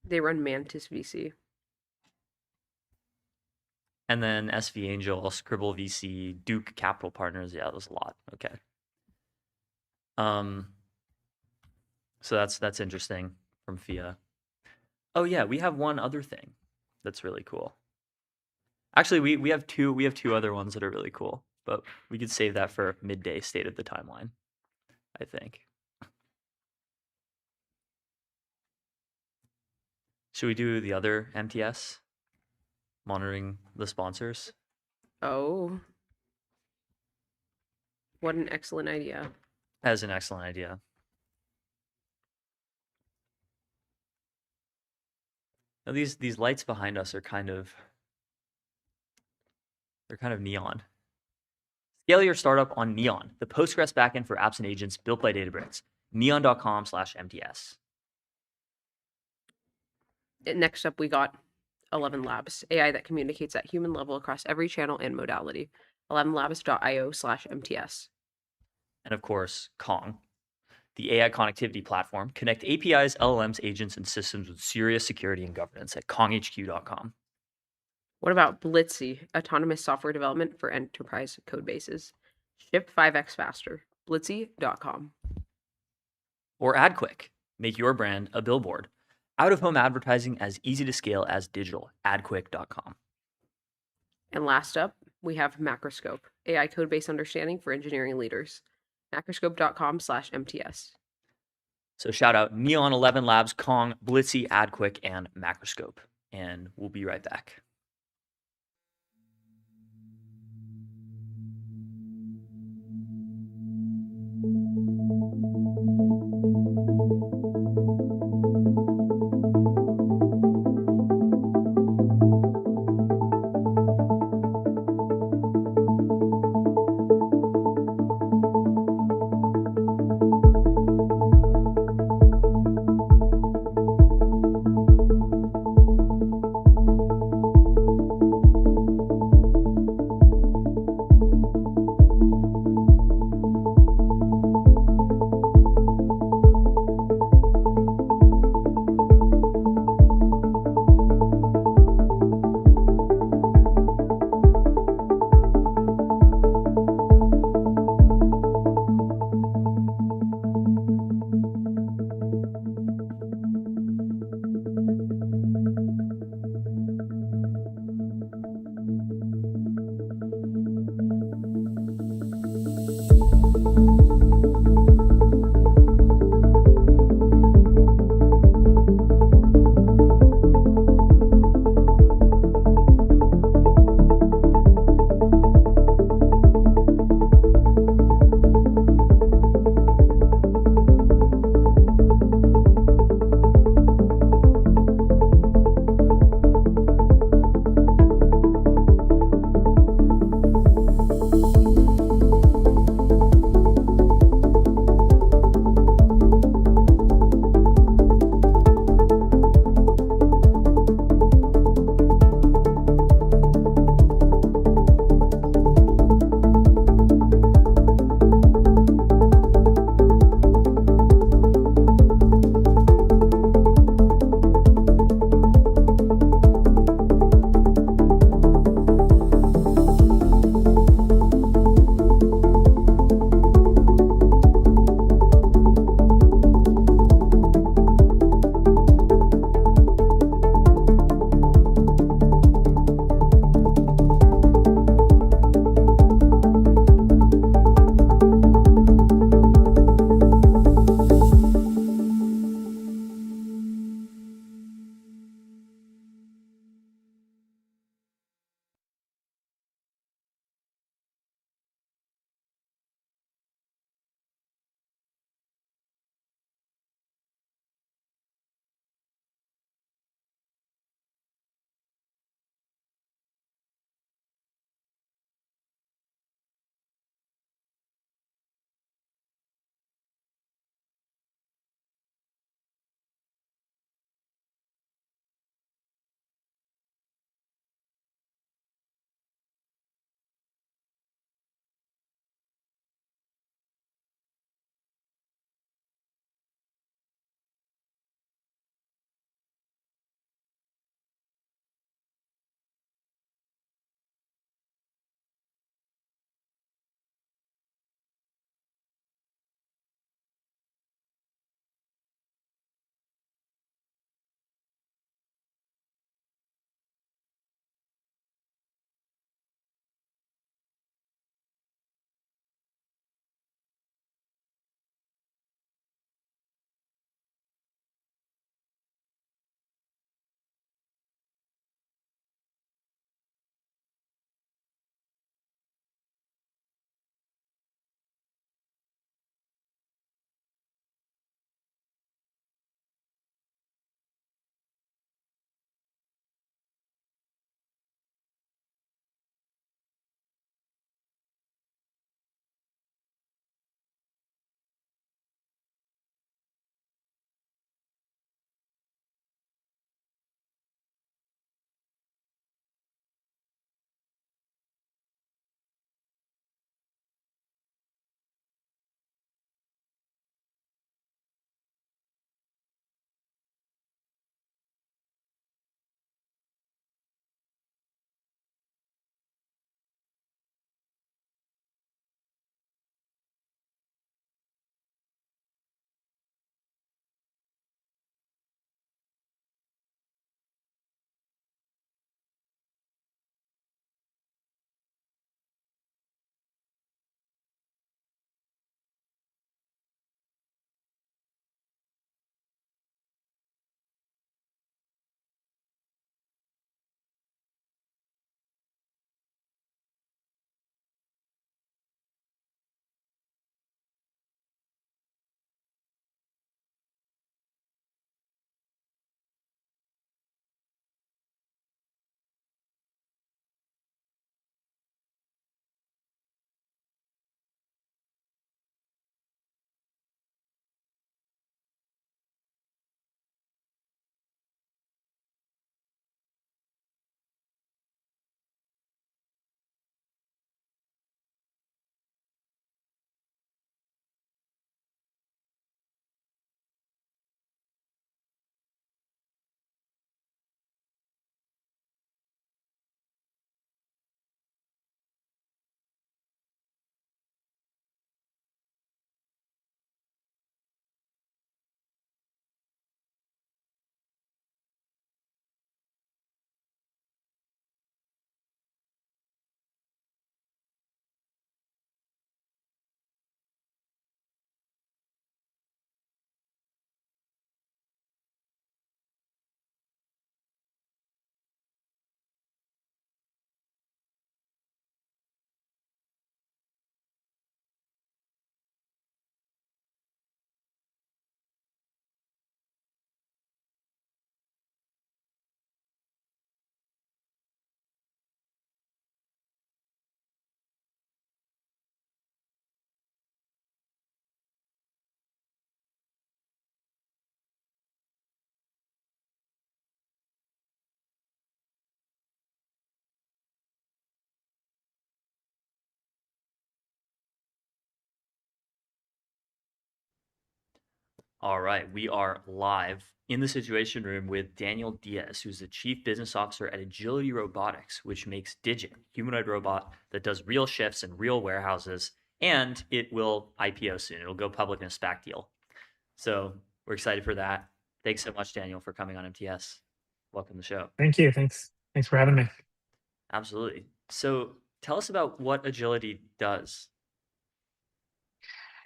They run Mantis VC. And then SV Angel, Scribble VC, Duke Capital Partners. Yeah, that was a lot. Okay. So that's interesting from FIA. Oh yeah, we have one other thing that's really cool. Actually, we have two other ones that are really cool, but we could save that for midday state of the timeline, I think. Should we do the other MTS? Monitoring the sponsors? Oh. What an excellent idea. That is an excellent idea. Now these lights behind us are kind of neon. Scale your startup on Neon, the Postgres backend for apps and agents built by Databricks. Neon.com/MTS. Next up, we got 11 Labs, AI that communicates at human level across every channel and modality. 11labs.io/MTS. And of course, Kong, the AI connectivity platform. Connect APIs, LLMs, agents, and systems with serious security and governance at konghq.com. What about Blitzy, autonomous software development for enterprise code bases? Ship 5x faster. Blitzy.com. Or AdQuick, make your brand a billboard. Out-of-home advertising as easy to scale as digital. AdQuick.com. And last up, we have Macroscope, AI code base understanding for engineering leaders. Macroscope.com/MTS. So shout out Neon 11 Labs, Kong, Blitzy, AdQuick, and Macroscope. And we'll be right back. All right, we are live in the Situation Room with Daniel Diaz, who's the Chief Business Officer at Agility Robotics, which makes Digit, a humanoid robot that does real shifts in real warehouses, and it will IPO soon. It'll go public in a SPAC deal. So we're excited for that. Thanks so much, Daniel, for coming on MTS. Welcome to the show. Thank you. Thanks for having me. Absolutely. So tell us about what Agility does.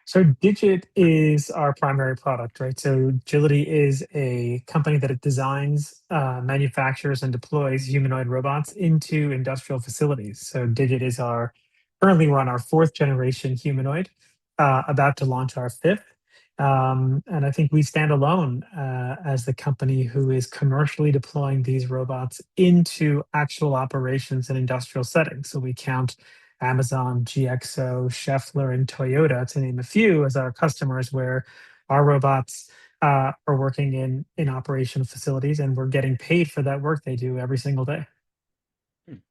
So Digit is our primary product, right? So Agility is a company that designs, manufactures, and deploys humanoid robots into industrial facilities. So Digit is currently we're on our 4th generation humanoid, about to launch our 5th. And I think we stand alone as the company who is commercially deploying these robots into actual operations in industrial settings. So we count Amazon, GXO, Scheffler, and Toyota, to name a few, as our customers, where our robots are working in operational facilities, and we're getting paid for that work they do every single day.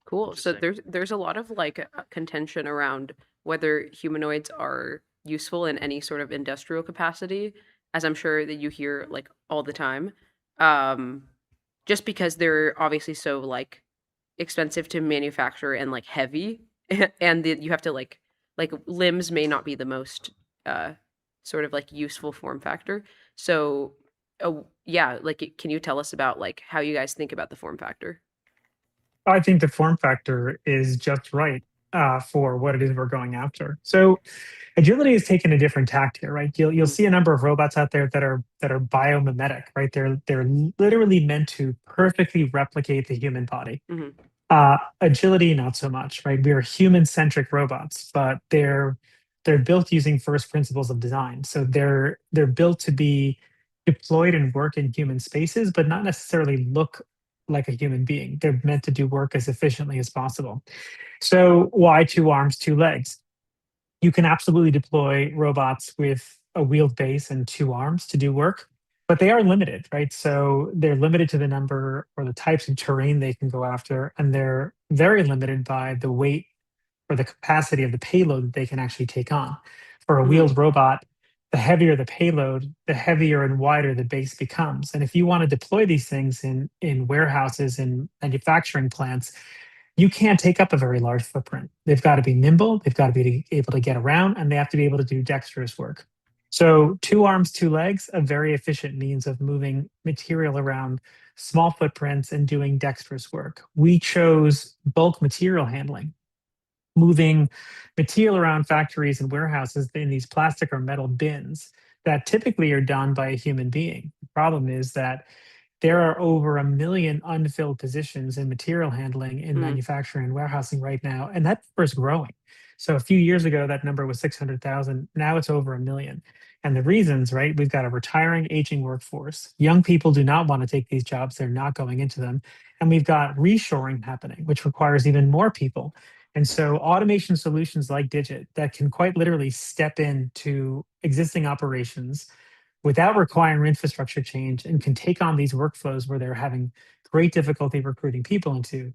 Cool. So Interesting. there's a lot of like contention around whether humanoids are useful in any sort of industrial capacity, as I'm sure that you hear like all the time. Just because they're obviously so like expensive to manufacture and like heavy, and you have to like limbs may not be the most sort of like useful form factor. So yeah, like can you tell us about like how you guys think about the form factor? I think the form factor is just right for what it is we're going after. So Agility has taken a different tact here, right? You'll see a number of robots out there that are biomimetic, right? They're literally meant to perfectly replicate the human body. Hmm. Agility, not so much, right? We are human-centric robots, but they're built using first principles of design. So they're built to be deployed and work in human spaces, but not necessarily look like a human being. They're meant to do work as efficiently as possible. So why 2 arms, 2 legs? You can absolutely deploy robots with a wheeled base and 2 arms to do work, but they are limited, right? So they're limited to the number or the types of terrain they can go after, and they're very limited by the weight or the capacity of the payload that they can actually take on. For a wheeled robot, the heavier the payload, the heavier and wider the base becomes. And if you want to deploy these things in warehouses and manufacturing plants, you can't take up a very large footprint. They've got to be nimble, they've got to be able to get around, and they have to be able to do dexterous work. So 2 arms, 2 legs, a very efficient means of moving material around small footprints and doing dexterous work. We chose bulk material handling, moving material around factories and warehouses in these plastic or metal bins that typically are done by a human being. The problem is that there are over 1 million unfilled positions in material handling in manufacturing and warehousing right now, and that number is growing. So a few years ago, that number was 600,000. Now it's over 1 million. And the reasons, right? We've got a retiring, aging workforce. Young people do not want to take these jobs. They're not going into them. And we've got reshoring happening, which requires even more people. And so automation solutions like Digit that can quite literally step into existing operations without requiring infrastructure change and can take on these workflows where they're having great difficulty recruiting people into,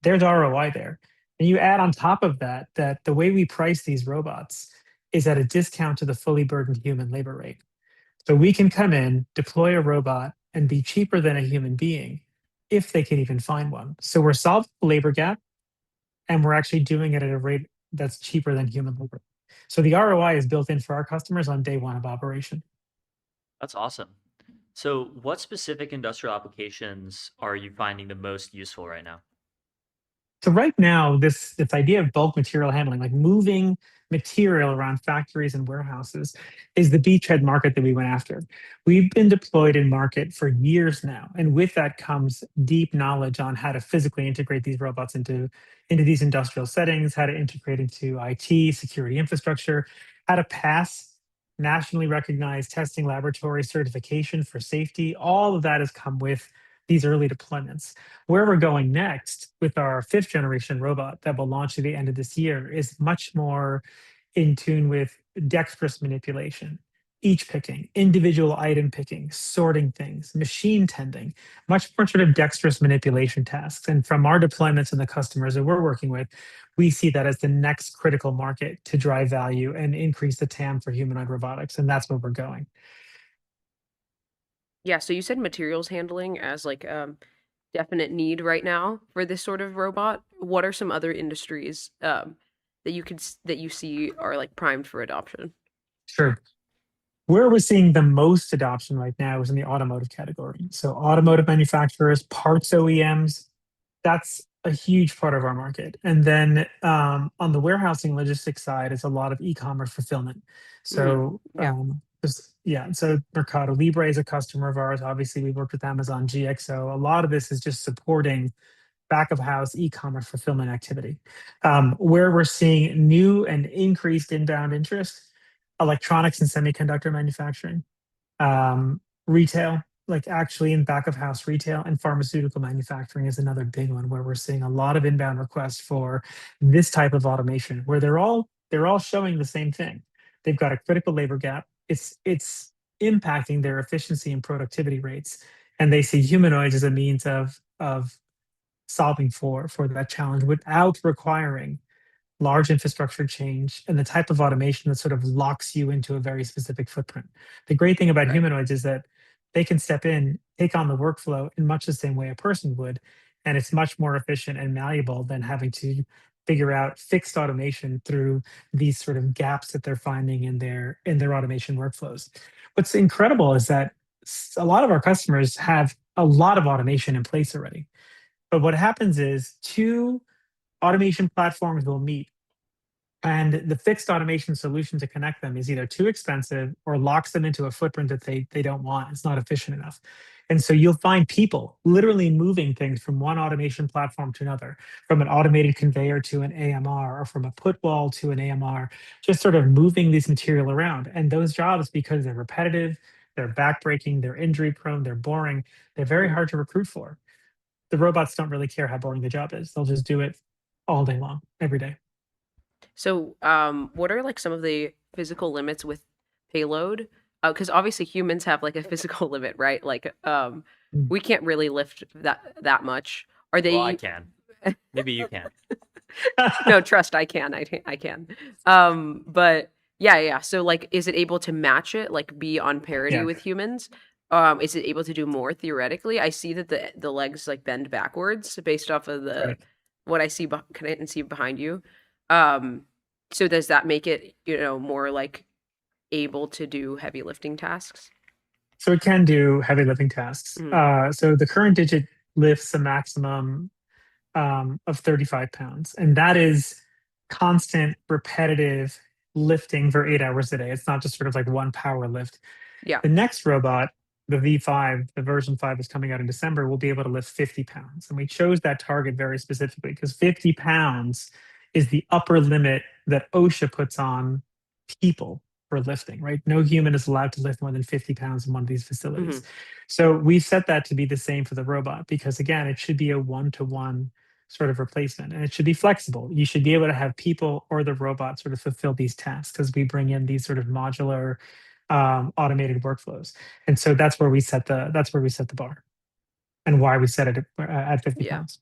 there's ROI there. And you add on top of that, that the way we price these robots is at a discount to the fully burdened human labor rate. So we can come in, deploy a robot, and be cheaper than a human being if they can even find one. So we're solving the labor gap, and we're actually doing it at a rate that's cheaper than human labor. So the ROI is built in for our customers on day 1 of operation. That's awesome. So what specific industrial applications are you finding the most useful right now? So right now, this idea of bulk material handling, like moving material around factories and warehouses, is the beachhead market that we went after. We've been deployed in market for years now, and with that comes deep knowledge on how to physically integrate these robots into these industrial settings, how to integrate into IT, security infrastructure, how to pass nationally recognized testing laboratory certification for safety. All of that has come with these early deployments. Where we're going next with our 5th generation robot that will launch at the end of this year is much more in tune with dexterous manipulation, each picking, individual item picking, sorting things, machine tending, much more sort of dexterous manipulation tasks. And from our deployments and the customers that we're working with, we see that as the next critical market to drive value and increase the TAM for humanoid robotics. And that's where we're going. Yeah, so you said materials handling as like definite need right now for this sort of robot. What are some other industries that that you see are like primed for adoption? Sure. Where we're seeing the most adoption right now is in the automotive category. So automotive manufacturers, parts OEMs, that's a huge part of our market. And then on the warehousing logistics side, it's a lot of e-commerce fulfillment. So Yeah. yeah, so Mercado Libre is a customer of ours. Obviously, we worked with Amazon GXO. A lot of this is just supporting back of house e-commerce fulfillment activity. Where we're seeing new and increased inbound interest, electronics and semiconductor manufacturing, retail, like actually in back of house retail, and pharmaceutical manufacturing is another big one where we're seeing a lot of inbound requests for this type of automation, where they're all showing the same thing. They've got a critical labor gap. It's impacting their efficiency and productivity rates, and they see humanoids as a means of solving for that challenge without requiring large infrastructure change and the type of automation that sort of locks you into a very specific footprint. The great thing about Right. humanoids is that they can step in, take on the workflow in much the same way a person would, and it's much more efficient and malleable than having to figure out fixed automation through these sort of gaps that they're finding in their automation workflows. What's incredible is that a lot of our customers have a lot of automation in place already. But what happens is two automation platforms will meet, and the fixed automation solution to connect them is either too expensive or locks them into a footprint that they don't want. It's not efficient enough. And so you'll find people literally moving things from one automation platform to another, from an automated conveyor to an AMR, or from a put wall to an AMR, just sort of moving this material around. And those jobs, because they're repetitive, they're backbreaking, they're injury prone, they're boring, they're very Mhm. hard to recruit for. The robots don't really care how boring the job is. They'll just do it all day long, every day. So, what are like some of the physical limits with payload? Because obviously humans have like a physical limit, right? Like, Mm. we can't really lift that much. Are Well, I they? can. Maybe you can. No, trust, I can. I can. But yeah, yeah. So, like, is it able to match it? Like, be on parity Yeah, with humans? Is it able to do more theoretically? I see that the legs like bend backwards based off of the right. what I see can see behind you. Um, so does that make it, more like able to do heavy lifting tasks? So it can do heavy lifting tasks. Mhm. So the current digit lifts a maximum of 35 pounds, and that is constant, repetitive lifting for 8 hours a day. It's not just sort of like one power lift. Yeah. The next robot, the V5, the version 5 is coming out in December, will be able to lift 50 pounds. And we chose that target very specifically because 50 pounds is the upper limit that OSHA puts on people for lifting, right? No human is allowed to lift more than 50 pounds in one of these facilities. Hmm. So we set that to be the same for the robot because, again, it should be a one-to-one sort of replacement and it should be flexible. You should be able to have people or the robot sort of fulfill these tasks as we bring in these sort of modular automated workflows. And so that's where we set the bar and why we set it at 50 Yeah. pounds.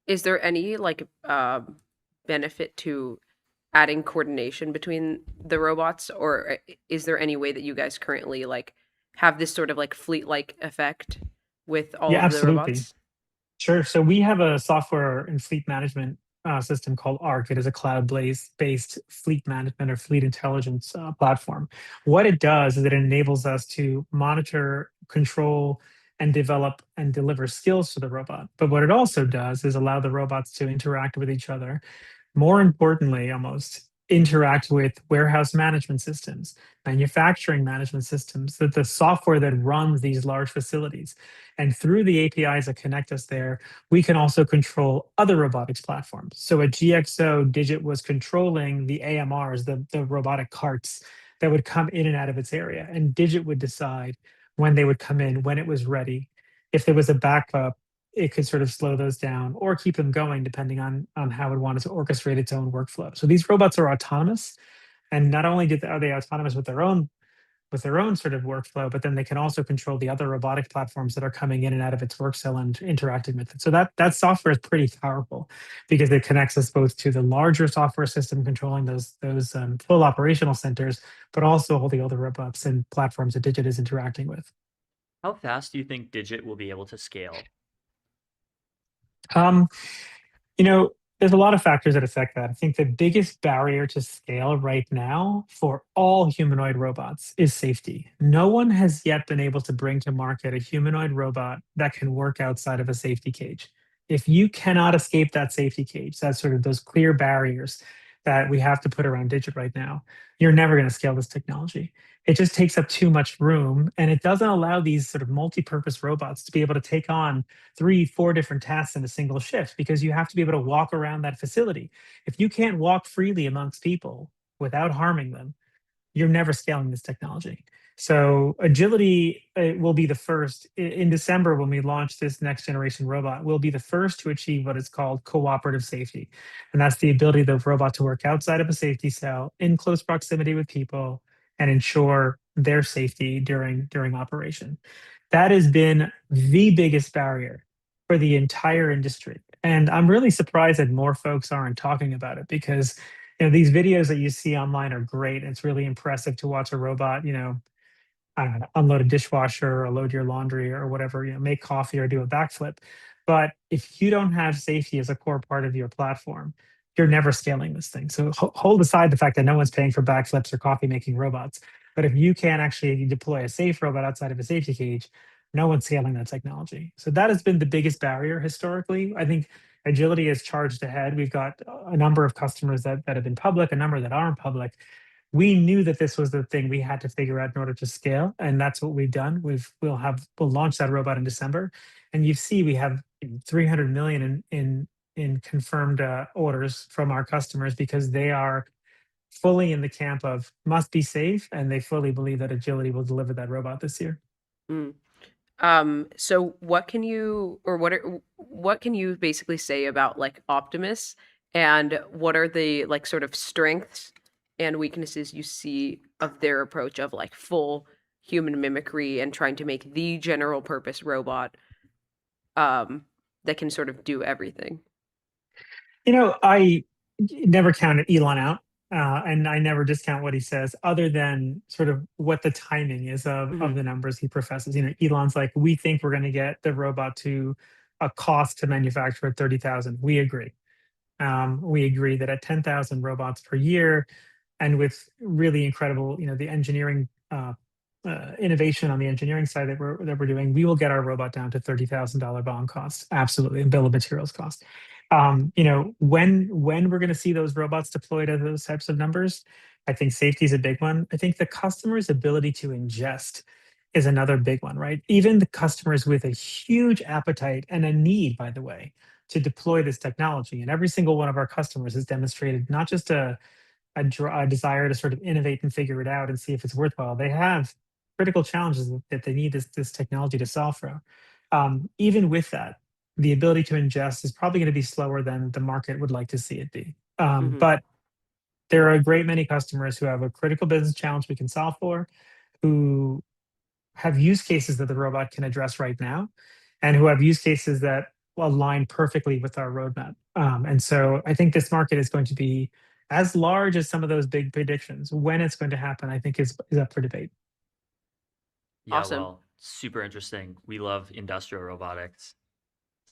Is there any like benefit to adding coordination between the robots, or is there any way that you guys currently like have this sort of like fleet-like effect with all Yeah, of the absolutely. robots? Sure. So we have a software and fleet management system called ARC. It is a cloud-based fleet management or fleet intelligence platform. What it does is it enables us to monitor, control, and develop and deliver skills to the robot. But what it also does is allow the robots to interact with each other, more importantly, almost interact with warehouse management systems, manufacturing management systems, that the software that runs these large facilities. And through the APIs that connect us there, we can also control other robotics platforms. So at GXO, Digit was controlling the AMRs, the robotic carts that would come in and out of its area. And Digit would decide when they would come in, when it was ready. If there was a backup, it could sort of slow those down or keep them going depending on how it wanted to orchestrate its own workflow. So these robots are autonomous, and not only are they autonomous with their own sort of workflow, but then they can also control the other robotic platforms that are coming in and out of its work cell and interacting with it. So that software is pretty powerful because it connects us both to the larger software system controlling those full operational centers, but also all the other robots and platforms that Digit is interacting with. How fast do you think Digit will be able to scale? Um, you know, there's a lot of factors that affect that. I think the biggest barrier to scale right now for all humanoid robots is safety. No one has yet been able to bring to market a humanoid robot that can work outside of a safety cage. If you cannot escape that safety cage, that's sort of those clear barriers that we have to put around Digit right now, you're never going to scale this technology. It just takes up too much room, and it doesn't allow these sort of multi-purpose robots to be able to take on 3, 4 different tasks in a single shift, because you have to be able to walk around that facility. If you can't walk freely amongst people without harming them, you're never scaling this technology. So agility will be the first in December when we launch this next generation robot. Will be the first to achieve what is called cooperative safety, and that's the ability of the robot to work outside of a safety cell in close proximity with people and ensure their safety during operation. That has been the biggest barrier for the entire industry, and I'm really surprised that more folks aren't talking about it, because these videos that you see online are great. It's really impressive to watch a robot, I don't know, unload a dishwasher or load your laundry or whatever, make coffee or do a backflip. But if you don't have safety as a core part of your platform, you're never scaling this thing. So hold aside the fact that no one's paying for backflips or coffee making robots. But if you can't actually deploy a safe robot outside of a safety cage, no one's scaling that technology. So that has been the biggest barrier historically. I think agility has charged ahead. We've got a number of customers that have been public, a number that aren't public. We knew that this was the thing we had to figure out in order to scale, and that's what we've done. We'll launch that robot in December, and you see we have 300 million in confirmed orders from our customers, because they are fully in the camp of must be safe, and they fully believe that agility will deliver that robot this year. Mm. So what can you basically say about like Optimus, and what are the like sort of strengths and weaknesses you see of their approach of like full human mimicry and trying to make the general purpose robot that can sort of do everything? I never counted Elon out, and I never discount what he says, other than sort of what the timing is of Mhm. the numbers he professes. Elon's like, we think we're going to get the robot to a cost to manufacture at 30,000. We agree. We agree that at 10,000 robots per year, and with really incredible, the engineering innovation on the engineering side that we're doing, we will get our robot down to $30,000 BOM cost, absolutely, and bill of materials cost. When we're going to see those robots deployed at those types of numbers, I think safety is a big one. I think the customer's ability to ingest is another big one, right? Even the customers with a huge appetite and a need, by the way, to deploy this technology, and every single one of our customers has demonstrated not just a desire to sort of innovate and figure it out and see if it's worthwhile. They have critical challenges that they need this technology to solve for. Even with that, the ability to ingest is probably going to be slower than the market would like to see it be. Mhm. But there are a great many customers who have a critical business challenge we can solve for, who have use cases that the robot can address right now, and who have use cases that align perfectly with our roadmap. And so I think this market is going to be as large as some of those big predictions. When it's going to happen, I think is up for debate. Yeah, Awesome. well, super interesting. We love industrial robotics.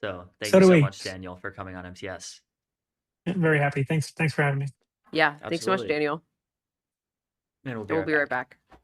So thank So you do so we. much, Daniel, for coming on MTS. I'm very happy. Thanks for having me. Yeah, thanks so much, Absolutely. Daniel. And we'll be And we'll right be right back. back.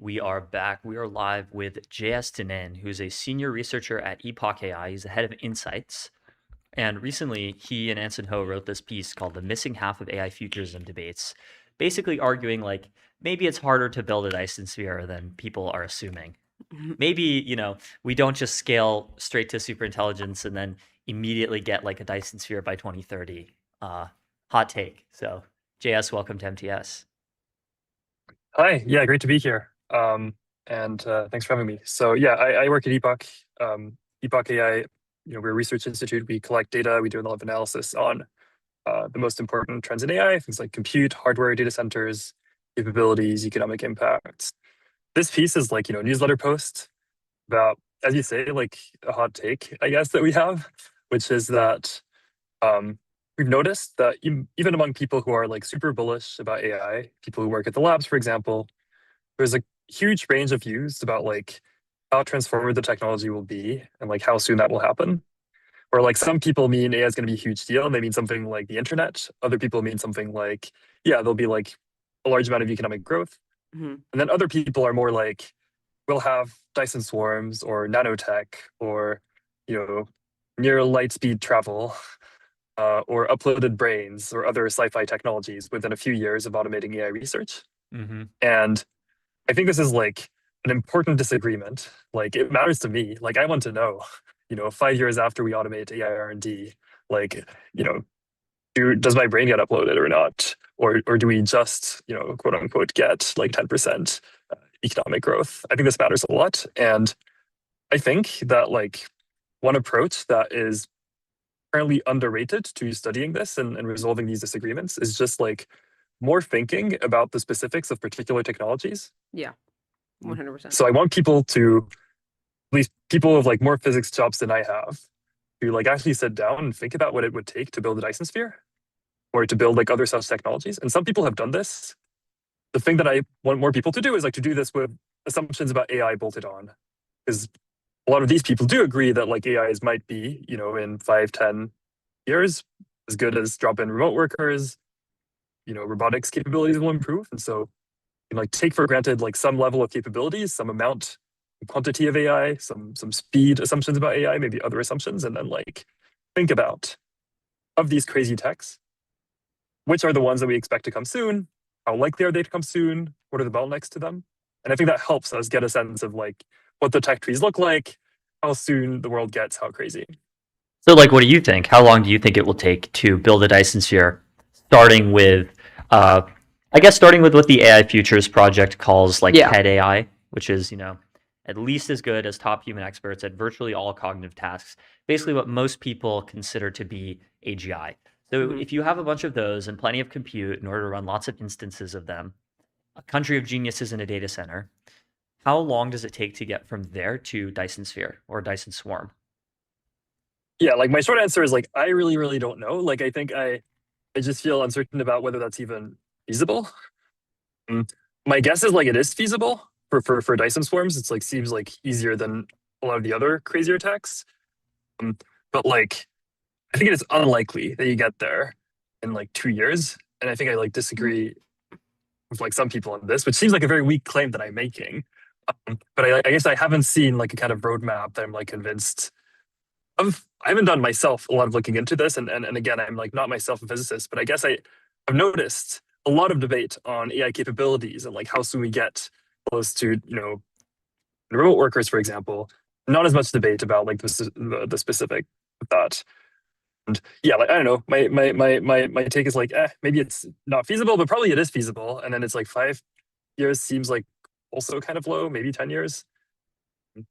We are back. We are live with JS Tanin, who's a senior researcher at Epoch AI. He's the head of insights. And recently, he and Anson Ho wrote this piece called The Missing Half of AI Futurism Debates, basically arguing like maybe it's harder to build a Dyson sphere than people are assuming. Maybe, you know, we don't just scale straight to superintelligence and then immediately get like a Dyson sphere by 2030. Hot take. So, JS, welcome to MTS. Hi, yeah, great to be here. And thanks for having me. So yeah, I work at Epoch. Epoch AI, you know, we're a research institute. We collect data, we do a lot of analysis on the most important trends in AI, things like compute, hardware, data centers, capabilities, economic impacts. This piece is like, you know, a newsletter post about, as you say, like a hot take, I guess, that we have, which is that we've noticed that even among people who are like super bullish about AI, people who work at the labs, for example, there's a huge range of views about like how transformative the technology will be and like how soon that will happen. Where like some people mean AI is going to be a huge deal and they mean something like the internet. Other people mean something like, yeah, there'll be like a large amount of economic growth. And then other people are more like, we'll have Dyson swarms or nanotech or, you know, near light speed travel or uploaded brains or other sci-fi technologies within a few years of automating AI research. And I think this is like an important disagreement. Like it matters to me. Like I want to know, you know, 5 years after we automate AI R&D, like, you know, does my brain get uploaded or not? Or do we just, you know, quote unquote, get like 10% economic growth? I think this matters a lot. And I think that like one approach that is currently underrated to studying this and resolving these disagreements is just like more thinking about the specifics of particular technologies. Yeah, 100%. So I want people to, at least people with like more physics jobs than I have, to like actually sit down and think about what it would take to build a Dyson sphere or to build like other such technologies. And some people have done this. The thing that I want more people to do is like to do this with assumptions about AI bolted on. Because a lot of these people do agree that like AIs might be, you know, in 5-10 years, as good as drop-in remote workers, you know, robotics capabilities will improve. And so you can like take for granted like some level of capabilities, some amount, quantity of AI, some speed assumptions about AI, maybe other assumptions, and then like think about of these crazy techs, which are the ones that we expect to come soon, how likely are they to come soon, what are the bottlenecks to them? And I think that helps us get a sense of like what the tech trees look like, how soon the world gets, how crazy. So, like, what do you think? How long do you think it will take to build a Dyson sphere? Starting with, I guess, starting with what the AI Futures Project calls like head AI, which is, you know, at least as good as top human experts at virtually all cognitive tasks. Basically, what most people consider to be AGI. So, if you have a bunch of those and plenty of compute in order to run lots of instances of them, a country of geniuses in a data center, how long does it take to get from there to Dyson sphere or Dyson swarm? Yeah, like my short answer is like, I really, really don't know. Like, I think I just feel uncertain about whether that's even feasible. My guess is like it is feasible for Dyson swarms. It's like seems like easier than a lot of the other crazier techs. But like, I think it is unlikely that you get there in like 2 years. And I think I like disagree with like some people on this, which seems like a very weak claim that I'm making. But I guess I haven't seen like a kind of roadmap that I'm like convinced of. I haven't done myself a lot of looking into this. And again, I'm like not myself a physicist, but I guess I've noticed a lot of debate on AI capabilities and like how soon we get close to, you know, remote workers, for example. Not as much debate about like the specific of that. And yeah, like I don't know, my take is like, maybe it's not feasible, but probably it is feasible. And then it's like 5 years seems like also kind of low, maybe 10 years.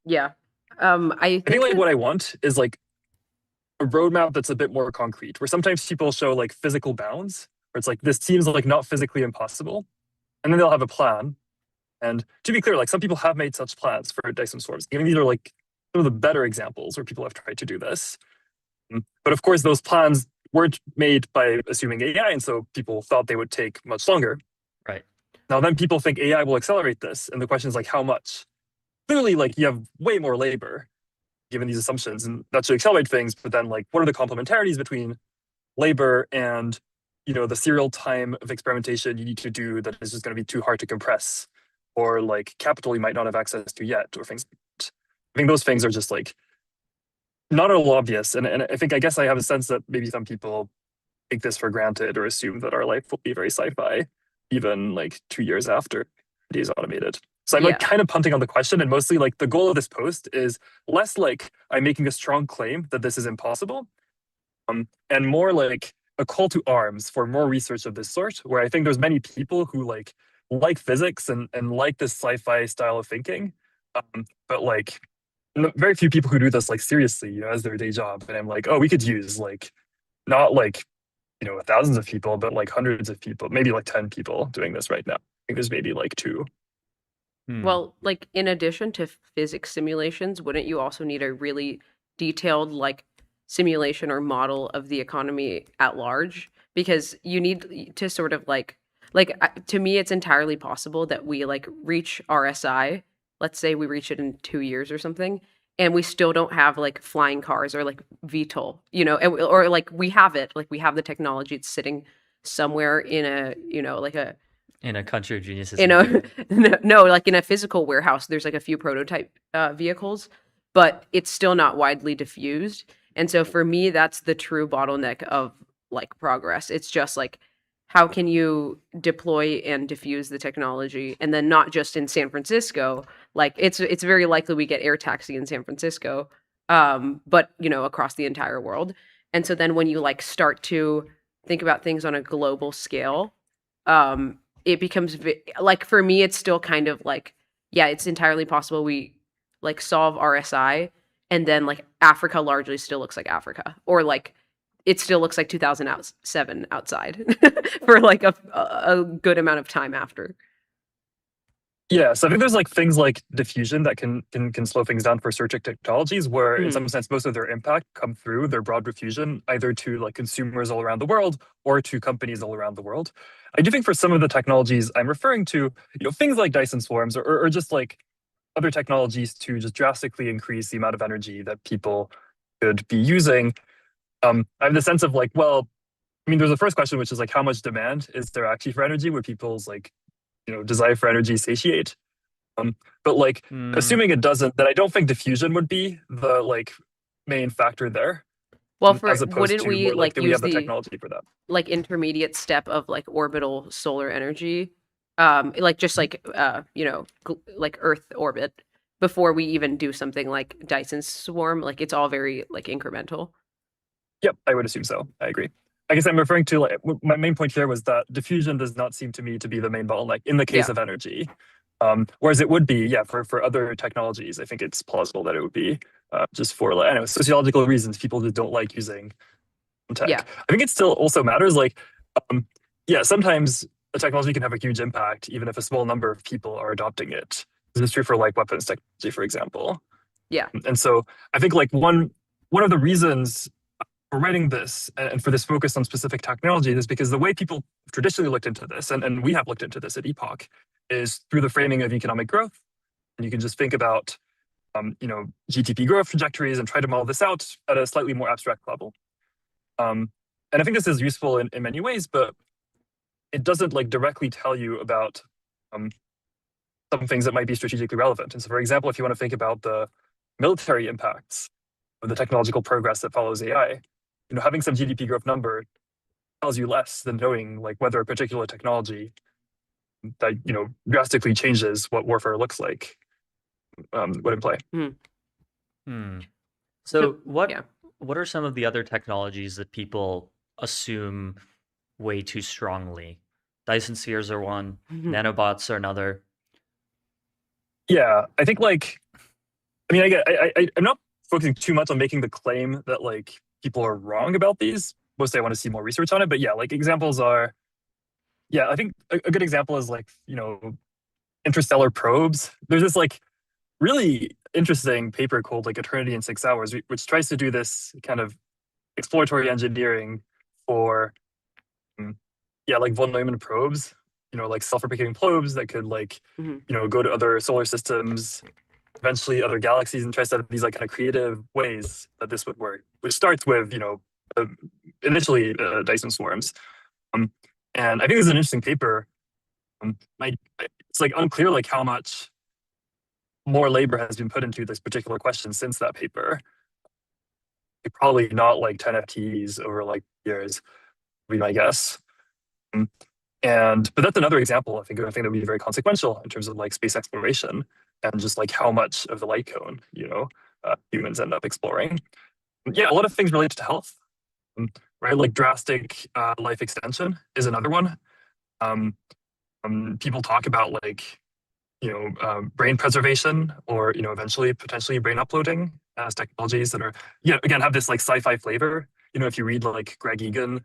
Yeah. I think like what I want is like a roadmap that's a bit more concrete, where sometimes people show like physical bounds, where it's like, this seems like not physically impossible. And then they'll have a plan. And to be clear, like some people have made such plans for Dyson swarms. Even these are like some of the better examples where people have tried to do this. But of course, those plans weren't made by assuming AI, and so people thought they would take much longer. Right. Now then people think AI will accelerate this, and the question is like, how much? Clearly, like you have way more labor given these assumptions, and that should accelerate things, but then like, what are the complementarities between labor and, you know, the serial time of experimentation you need to do that is just going to be too hard to compress? or like capital you might not have access to yet, or things. I think those things are just like not at all obvious. And I guess I have a sense that maybe some people take this for granted or assume that our life will be very sci-fi, even like 2 years after it is automated. So I'm like kind of punting on the question, and mostly like the goal of this post is less like I'm making a strong claim that this is impossible, and more like a call to arms for more research of this sort, where I think there's many people who like physics and like this sci-fi style of thinking, but like very few people who do this like seriously, you know, as their day job. And I'm like, oh, we could use like not like, you know, thousands of people, but like hundreds of people, maybe like 10 people doing this right now. I think there's maybe like 2. Well, like in addition to physics simulations, wouldn't you also need a really detailed like simulation or model of the economy at large? Because you need to sort of like to me, it's entirely possible that we like reach RSI. Let's say we reach it in 2 years or something, and we still don't have like flying cars or like VTOL, you know, or like we have it, like we have the technology. It's sitting somewhere in a, you know, like a In a country of geniuses. you know, no, like in a physical warehouse, there's like a few prototype vehicles, but it's still not widely diffused. And so for me, that's the true bottleneck of like progress. It's just like, how can you deploy and diffuse the technology, and then not just in San Francisco? Like it's very likely we get air taxi in San Francisco, but you know, across the entire world. And so then when you like start to think about things on a global scale, it becomes like for me, it's still kind of like, yeah, it's entirely possible we like solve RSI, and then like Africa largely still looks like Africa, or like it still looks like 2007 outside for like a good amount of time after. Yeah, so I think there's like things like diffusion that can slow things down for search technologies, where in some sense most of their impact come through their broad diffusion, either to like consumers all around the world or to companies all around the world. I do think for some of the technologies I'm referring to, you know, things like Dyson swarms or just like other technologies to just drastically increase the amount of energy that people could be using. I have the sense of like, well, I mean, there's the first question, which is like, how much demand is there actually for energy? Would people's like, you know, desire for energy satiate? But like, assuming it doesn't, then I don't think diffusion would be the like main factor there. Well, for as opposed wouldn't to we more, like that we use have the the technology for that. like intermediate step of like orbital solar energy, like just like you know, like Earth orbit before we even do something like Dyson swarm? Like it's all very like incremental. Yep, I would assume so. I agree. I guess I'm referring to like my main point here was that diffusion does not seem to me to be the main bottleneck in the case of energy. Whereas it would be, yeah, for other technologies, I think it's plausible that it would be just for like, I don't know, sociological reasons, people just don't like using tech. Yeah. I think it still also matters. Like, yeah, sometimes a technology can have a huge impact, even if a small number of people are adopting it. This is true for like weapons technology, for example. Yeah. And so I think like one of the reasons for writing this and for this focus on specific technology is because the way people traditionally looked into this, and we have looked into this at Epoch, is through the framing of economic growth. And you can just think about, you know, GDP growth trajectories and try to model this out at a slightly more abstract level. And I think this is useful in many ways, but it doesn't like directly tell you about some things that might be strategically relevant. And so, for example, if you want to think about the military impacts of the technological progress that follows AI, you know, having some GDP growth number tells you less than knowing like whether a particular technology that, you know, drastically changes what warfare looks like would in play. So what are some of the other technologies that people assume way too strongly? Dyson spheres are one, nanobots are another. Yeah, I think like, I mean, I'm not focusing too much on making the claim that like people are wrong about these. Mostly I want to see more research on it, but yeah, like examples are, yeah, I think a good example is like, you know, interstellar probes. There's this like really interesting paper called like Eternity in 6 Hours, which tries to do this kind of exploratory engineering for, yeah, like von Neumann probes, you know, like self-replicating probes that could like, you know, go to other solar systems, eventually other galaxies, and tries to have these like kind of creative ways that this would work, which starts with, you know, initially Dyson swarms. And I think this is an interesting paper. it's like unclear like how much more labor has been put into this particular question since that paper. Probably not like 10 FTEs over like years, would be my guess. But that's another example, I think, of a thing that would be very consequential in terms of like space exploration and just like how much of the light cone, humans end up exploring. Yeah, a lot of things related to health, right? Like drastic life extension is another one. People talk about like, brain preservation or, eventually potentially brain uploading as technologies that are, again, have this like sci-fi flavor. If you read like Greg Egan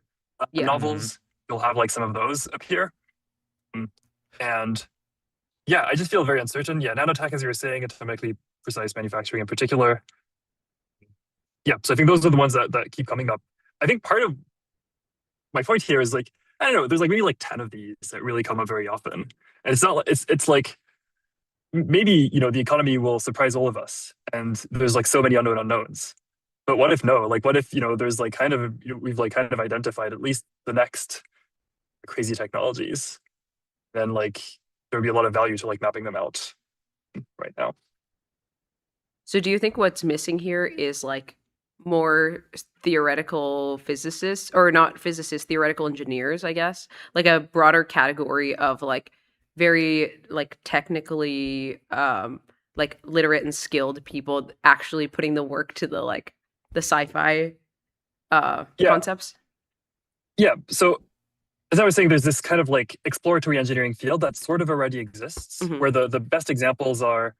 novels, you'll have like some of those appear. And yeah, I just feel very uncertain. Yeah, nanotech, as you were saying, atomically precise manufacturing in particular. Yeah, so I think those are the ones that keep coming up. I think part of my point here is like, I don't know, there's like maybe like 10 of these that really come up very often. And it's not, it's like, maybe, the economy will surprise all of us and there's like so many unknown unknowns. But what if no? Like, what if, there's like kind of, we've like kind of identified at least the next crazy technologies, then like there would be a lot of value to like mapping them out right now. So do you think what's missing here is like more theoretical physicists, or not physicists, theoretical engineers, I guess, like a broader category of like very like technically like literate and skilled people actually putting the work to the like the sci-fi concepts? Yeah, so as I was saying, there's this kind of like exploratory engineering field that sort of already exists, where the best examples are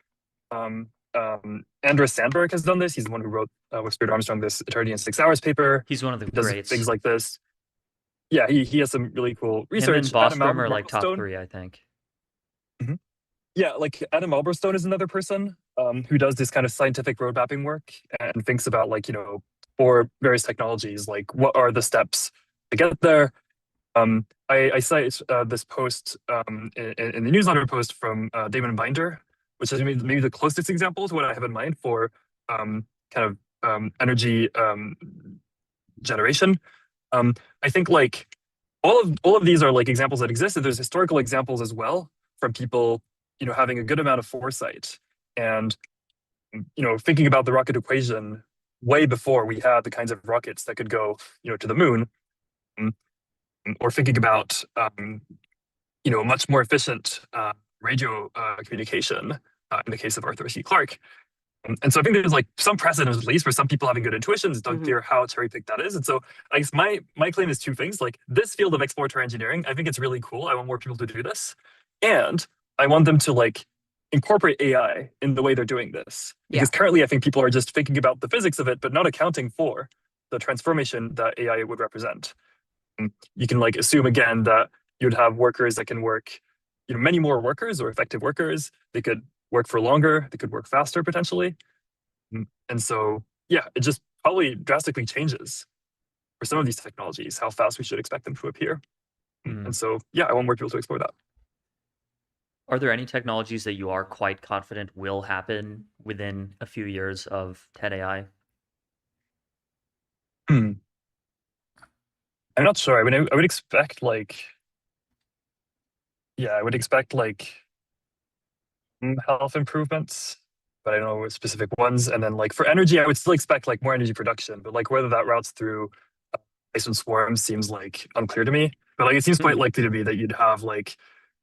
Andreas Sandberg has done this. He's the one who wrote with Spirit Armstrong this Eternity in 6 Hours paper. He's one of the does greats. Things like this. Yeah, he has some really cool research. Him and Bostrom are like top 3, I think. Yeah, like Adam Alberstone is another person who does this kind of scientific road mapping work and thinks about like, for various technologies, like what are the steps to get there. I cite this post in the newsletter post from Damon Binder, which is maybe the closest example to what I have in mind for kind of energy generation. I think like all of these are like examples that exist, and there's historical examples as well from people having a good amount of foresight and thinking about the rocket equation way before we had the kinds of rockets that could go to the moon, or thinking about much more efficient radio communication in the case of Arthur C. Clarke. And so I think there's like some precedent, at least, for some people having good intuitions. It's unclear how cherry-picked that is. And so I guess my claim is 2 things. Like this field of exploratory engineering, I think it's really cool. I want more people to do this. And I want them to like incorporate AI in the way they're doing this. Because currently I think people are just thinking about the physics of it, but not accounting for the transformation that AI would represent. You can like assume again that you'd have workers that can work, many more workers or effective workers. They could work for longer, they could work faster potentially. And so, yeah, it just probably drastically changes for some of these technologies, how fast we should expect them to appear. And so, yeah, I want more people to explore that. Are there any technologies that you are quite confident will happen within a few years of TED AI? I'm not sure. I mean, I would expect like, health improvements, but I don't know what specific ones. And then like for energy, I would still expect like more energy production, but like whether that routes through ice and swarms seems like unclear to me. But like it seems quite likely to be that you'd have like,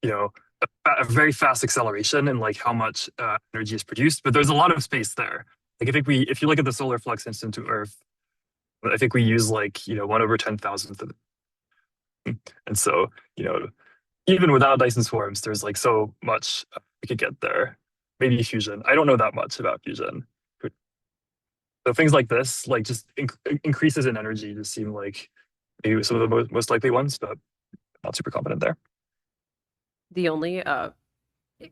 a very fast acceleration in like how much energy is produced. But there's a lot of space there. Like if you look at the solar flux instant to Earth, I think we use like 1/10,000th of it. And so even without Dyson swarms, there's like so much we could get there. Maybe fusion. I don't know that much about fusion. So things like this, like just increases in energy, just seem like maybe some of the most likely ones, but not super confident there. The only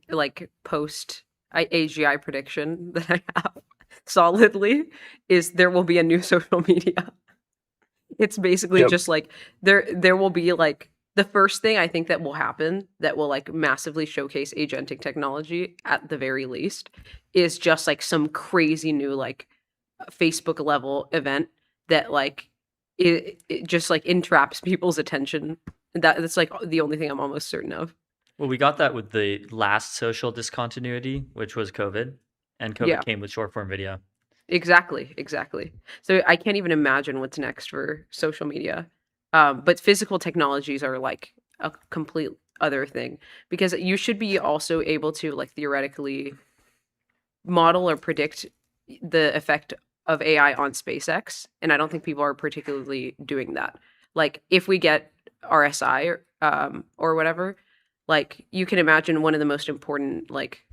like post AGI prediction that I have solidly is there will be a new social media. It's basically just like there will be like the first thing I think that will happen that will like massively showcase agentic technology at the very least is just like some crazy new like Facebook level event that like it just like entraps people's attention. That's like the only thing I'm almost certain of. Well, we got that with the last social discontinuity, which was COVID, and COVID Yeah. came with short form video. Exactly. So I can't even imagine what's next for social media. But physical technologies are like a complete other thing because you should be also able to like theoretically model or predict the effect of AI on SpaceX, and I don't think people are particularly doing that. Like if we get RSI or whatever, like you can imagine one of the most important like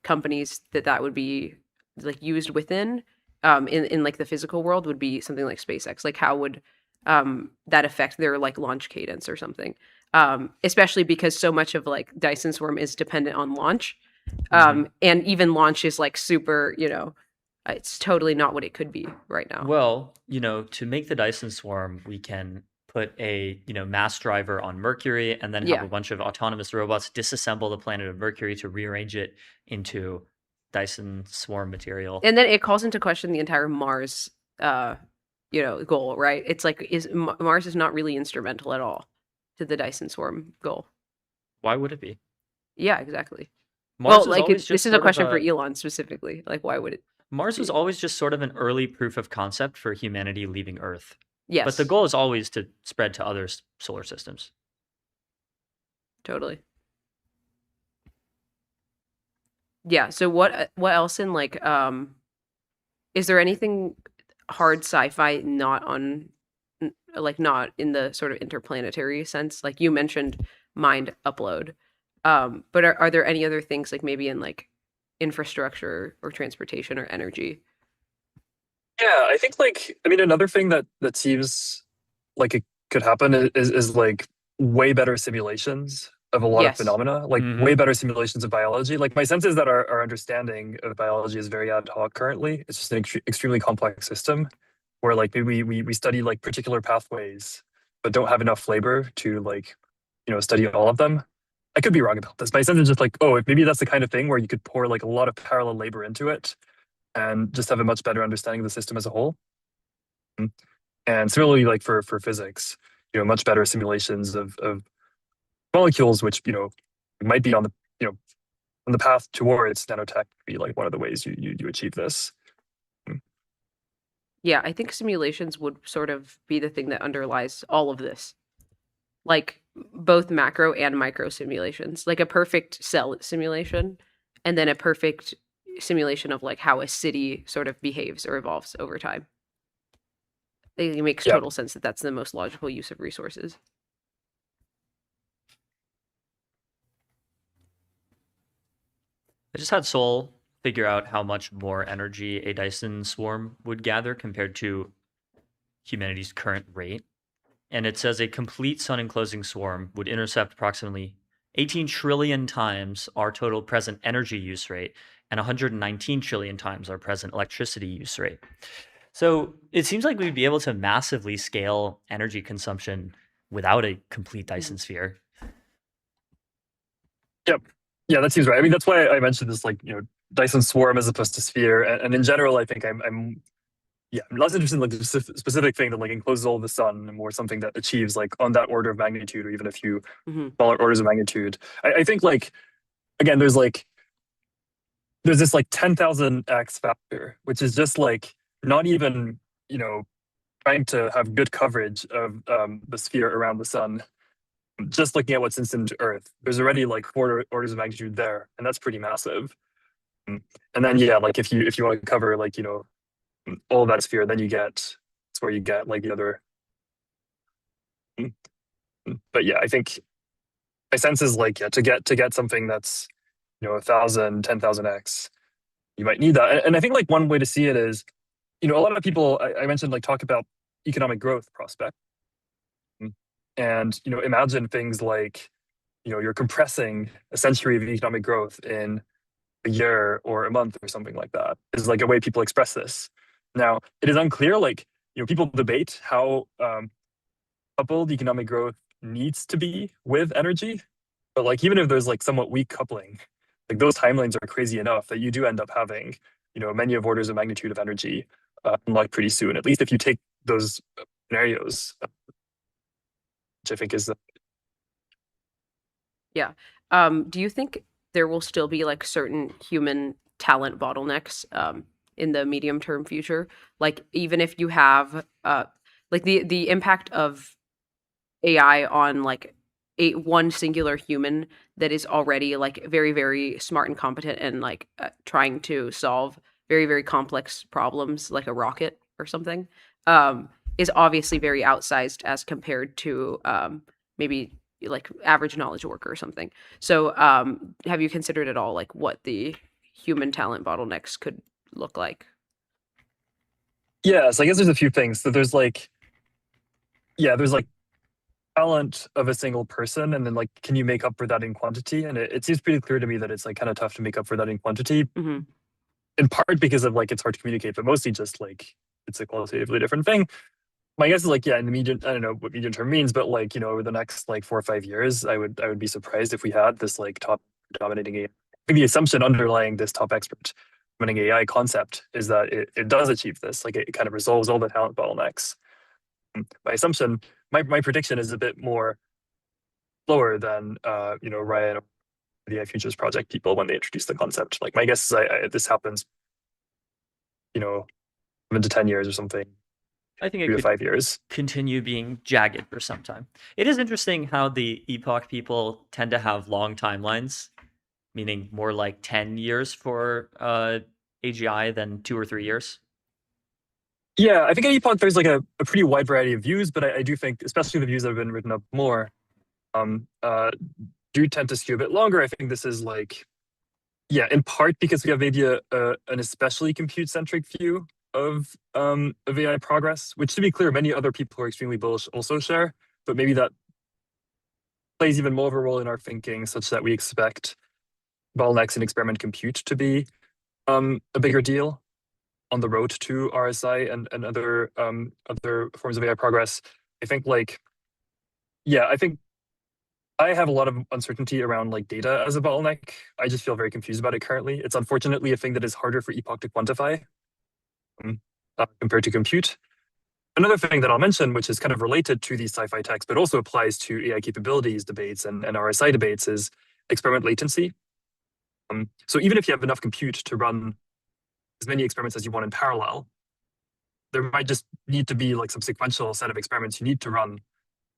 companies that would be like used within in like the physical world would be something like SpaceX. Like how would that affect their like launch cadence or something? Especially because so much of like Dyson Swarm is dependent on launch. And even launch is like super, it's totally not what it could be right now. Well, to make the Dyson Swarm, we can put a mass driver on Mercury and then have Yeah. a bunch of autonomous robots disassemble the planet of Mercury to rearrange it into Dyson Swarm material. And then it calls into question the entire Mars goal, right? It's like Mars is not really instrumental at all to the Dyson Swarm goal. Why would it be? Yeah, exactly. Mars Well, was like always this just is a sort of question for Elon specifically. Like, why would it? Mars was always just sort of an early proof of concept for humanity leaving Earth. Yes. But the goal is always to spread to other solar systems. Totally. Yeah. So what else in like is there anything hard sci-fi not in the sort of interplanetary sense? Like you mentioned mind upload. But are there any other things like maybe in like infrastructure or transportation or energy? Yeah, I think another thing that seems like it could happen is like way better simulations of a lot of Yes. phenomena, like way better simulations of biology. Like my sense is that our understanding of biology is very ad hoc currently. It's just an extremely complex system where like maybe we study like particular pathways, but don't have enough labor to like, study all of them. I could be wrong about this. My sense is just like, oh, maybe that's the kind of thing where you could pour like a lot of parallel labor into it and just have a much better understanding of the system as a whole. And similarly, like for physics, much better simulations of molecules, which might be on the path towards nanotech, be like one of the ways you achieve this. Yeah, I think simulations would sort of be the thing that underlies all of this. Like both macro and micro simulations, like a perfect cell simulation, and then a perfect simulation of like how a city sort of behaves or evolves over time. It makes total sense that that's the most logical use of resources. I just had Sol figure out how much more energy a Dyson swarm would gather compared to humanity's current rate. And it says a complete sun enclosing swarm would intercept approximately 18 trillion times our total present energy use rate and 119 trillion times our present electricity use rate. So it seems like we'd be able to massively scale energy consumption without a complete Dyson sphere. Yep. Yeah, that seems right. I mean, that's why I mentioned this, like, Dyson swarm as opposed to sphere. And in general, I think I'm less interested in like the specific thing that like encloses all of the sun, and more something that achieves like on that order of magnitude or even a few smaller orders of magnitude. I think like, again, there's this like 10,000x factor, which is just like not even, trying to have good coverage of the sphere around the sun. Just looking at what's incident to Earth, there's already like 4 orders of magnitude there, and that's pretty massive. And then like if you want to cover like all that sphere, then it's where you get like the other. But yeah, I think my sense is like to get something that's 1,000, 10,000x, you might need that. And I think like one way to see it is, a lot of people I mentioned like talk about economic growth prospect. And imagine things like you're compressing a century of economic growth in a year or a month or something like that. Is like a way people express this. Now it is unclear, like people debate how coupled economic growth needs to be with energy, but like even if there's like somewhat weak coupling, like those timelines are crazy enough that you do end up having many of orders of magnitude of energy unlocked pretty soon, at least if you take those scenarios, which I think is yeah. Do you think there will still be like certain human talent bottlenecks in the medium term future? Like even if you have like the impact of AI on like one singular human that is already like very very smart and competent and like trying to solve very very complex problems like a rocket or something is obviously very outsized as compared to maybe like average knowledge worker or something. So have you considered at all like what the human talent bottlenecks could look like? Yeah, so I guess there's a few things. So there's like, yeah, there's like talent of a single person, and then like, can you make up for that in quantity? And it seems pretty clear to me that it's like kind of tough to make up for that in quantity, Mm-hmm. in part because of like it's hard to communicate, but mostly just like it's a qualitatively different thing. My guess is like, yeah, in the medium, I don't know what medium term means, but like, over the next like 4 or 5 years, I would be surprised if we had this like top dominating AI. I think the assumption underlying this top expert dominating AI concept is that it does achieve this, like it kind of resolves all the talent bottlenecks. My assumption, my prediction is a bit more slower than Ryan or the AI Futures Project people when they introduced the concept. Like my guess is this happens, 7 to 10 years or something. I think 3 it to could 5 years. continue being jagged for some time. It is interesting how the Epoch people tend to have long timelines, meaning more like 10 years for AGI than 2 or 3 years. Yeah, I think at Epoch there's like a pretty wide variety of views, but I do think, especially the views that have been written up more, do tend to skew a bit longer. I think this is like, yeah, in part because we have maybe an especially compute-centric view of AI progress, which, to be clear, many other people who are extremely bullish also share, but maybe that plays even more of a role in our thinking, such that we expect bottlenecks in experiment compute to be a bigger deal on the road to RSI and other forms of AI progress. I think I think I have a lot of uncertainty around like data as a bottleneck. I just feel very confused about it currently. It's unfortunately a thing that is harder for Epoch to quantify compared to compute. Another thing that I'll mention, which is kind of related to these sci-fi texts, but also applies to AI capabilities debates and RSI debates, is experiment latency. So even if you have enough compute to run as many experiments as you want in parallel, there might just need to be like some sequential set of experiments you need to run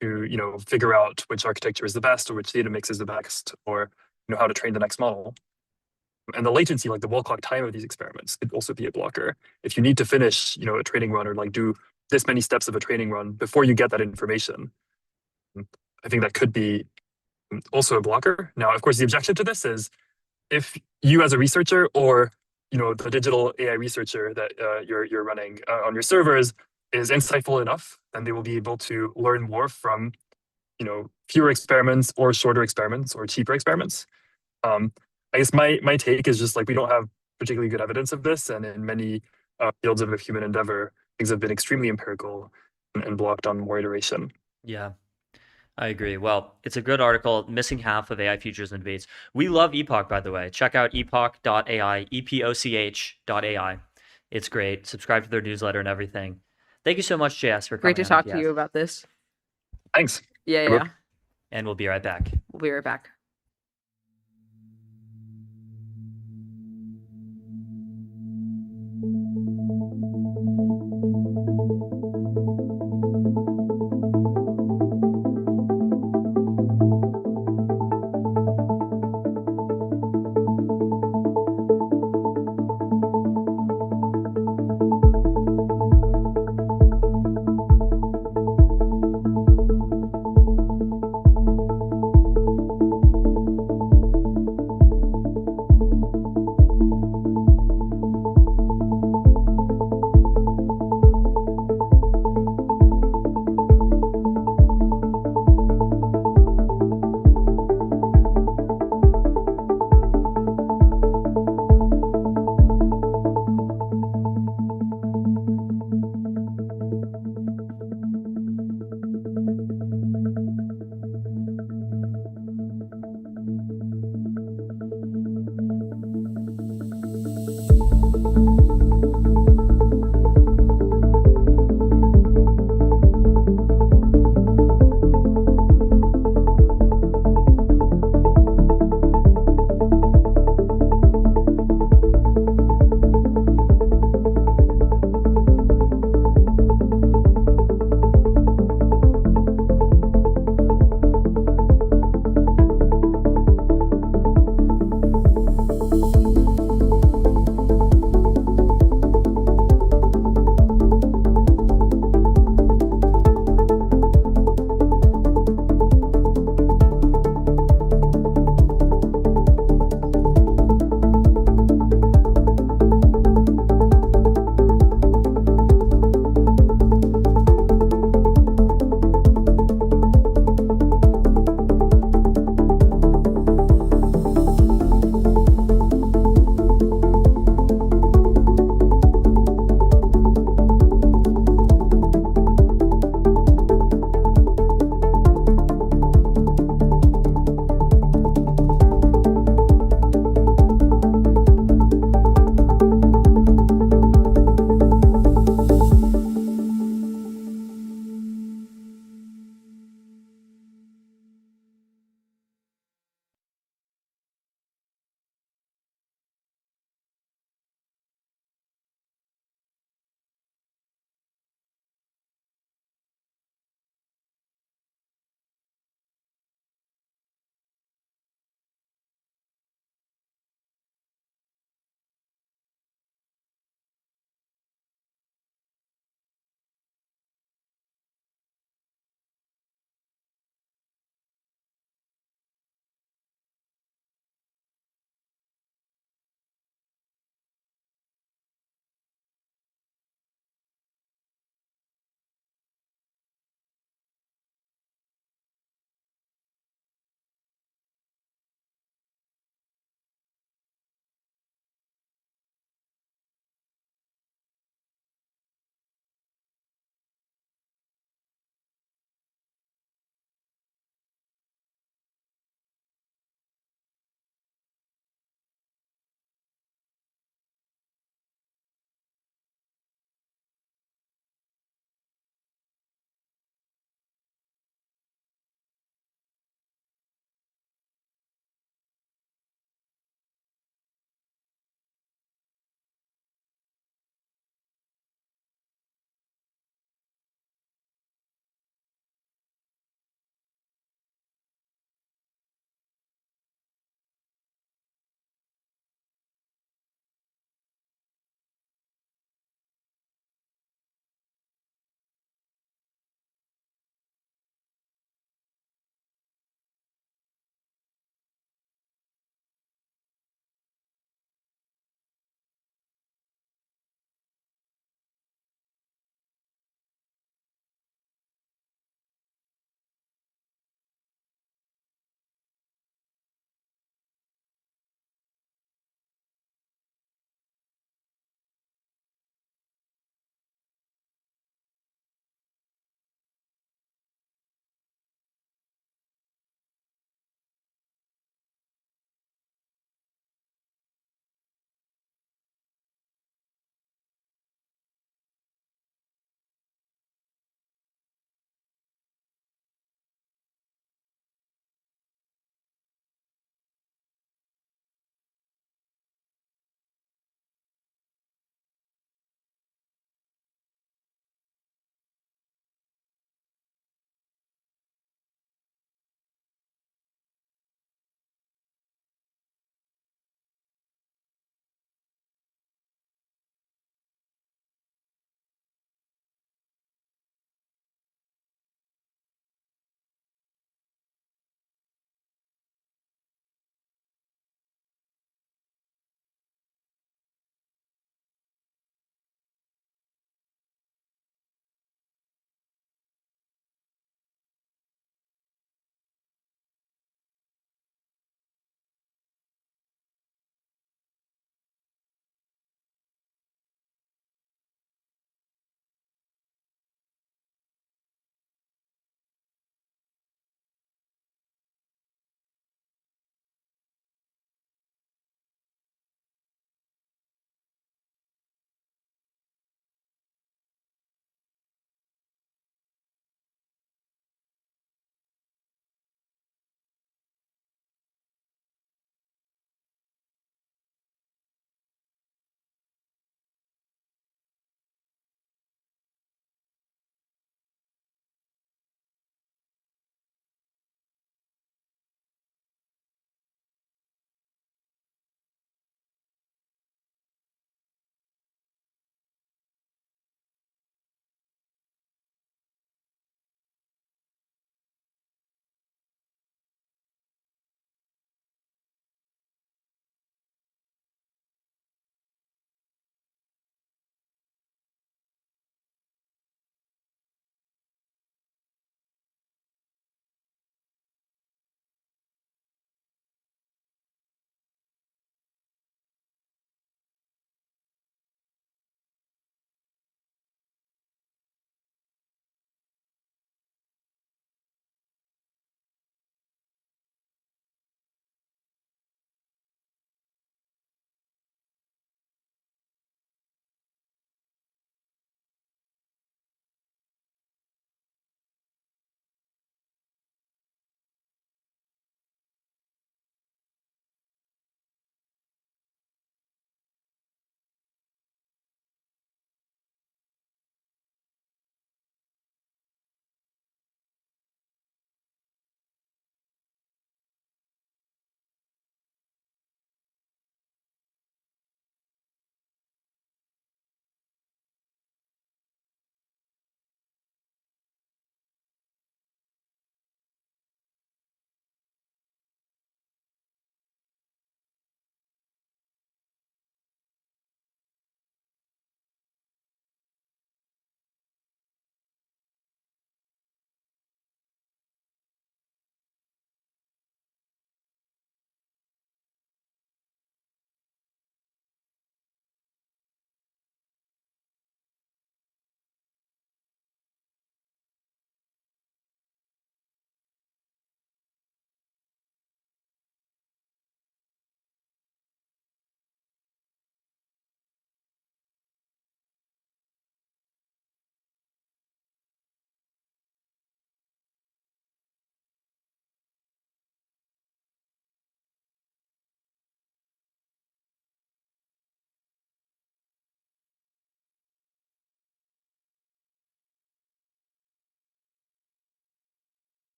to figure out which architecture is the best or which data mix is the best, or how to train the next model. And the latency, like the wall clock time of these experiments, could also be a blocker. If you need to finish a training run or like do this many steps of a training run before you get that information, I think that could be also a blocker. Now, of course, the objection to this is if you as a researcher or the digital AI researcher that you're running on your servers is insightful enough, then they will be able to learn more from fewer experiments or shorter experiments or cheaper experiments. I guess my take is just like we don't have particularly good evidence of this, and in many fields of human endeavor, things have been extremely empirical and blocked on more iteration. Yeah, I agree. Well, it's a good article, missing half of AI futures and debates. We love Epoch, by the way. Check out epoch.ai, epoch.ai. It's great. Subscribe to their newsletter and everything. Thank you so much, JS, for coming. Great to talk to you about this. Thanks. Yeah. And we'll be right back. We'll be right back.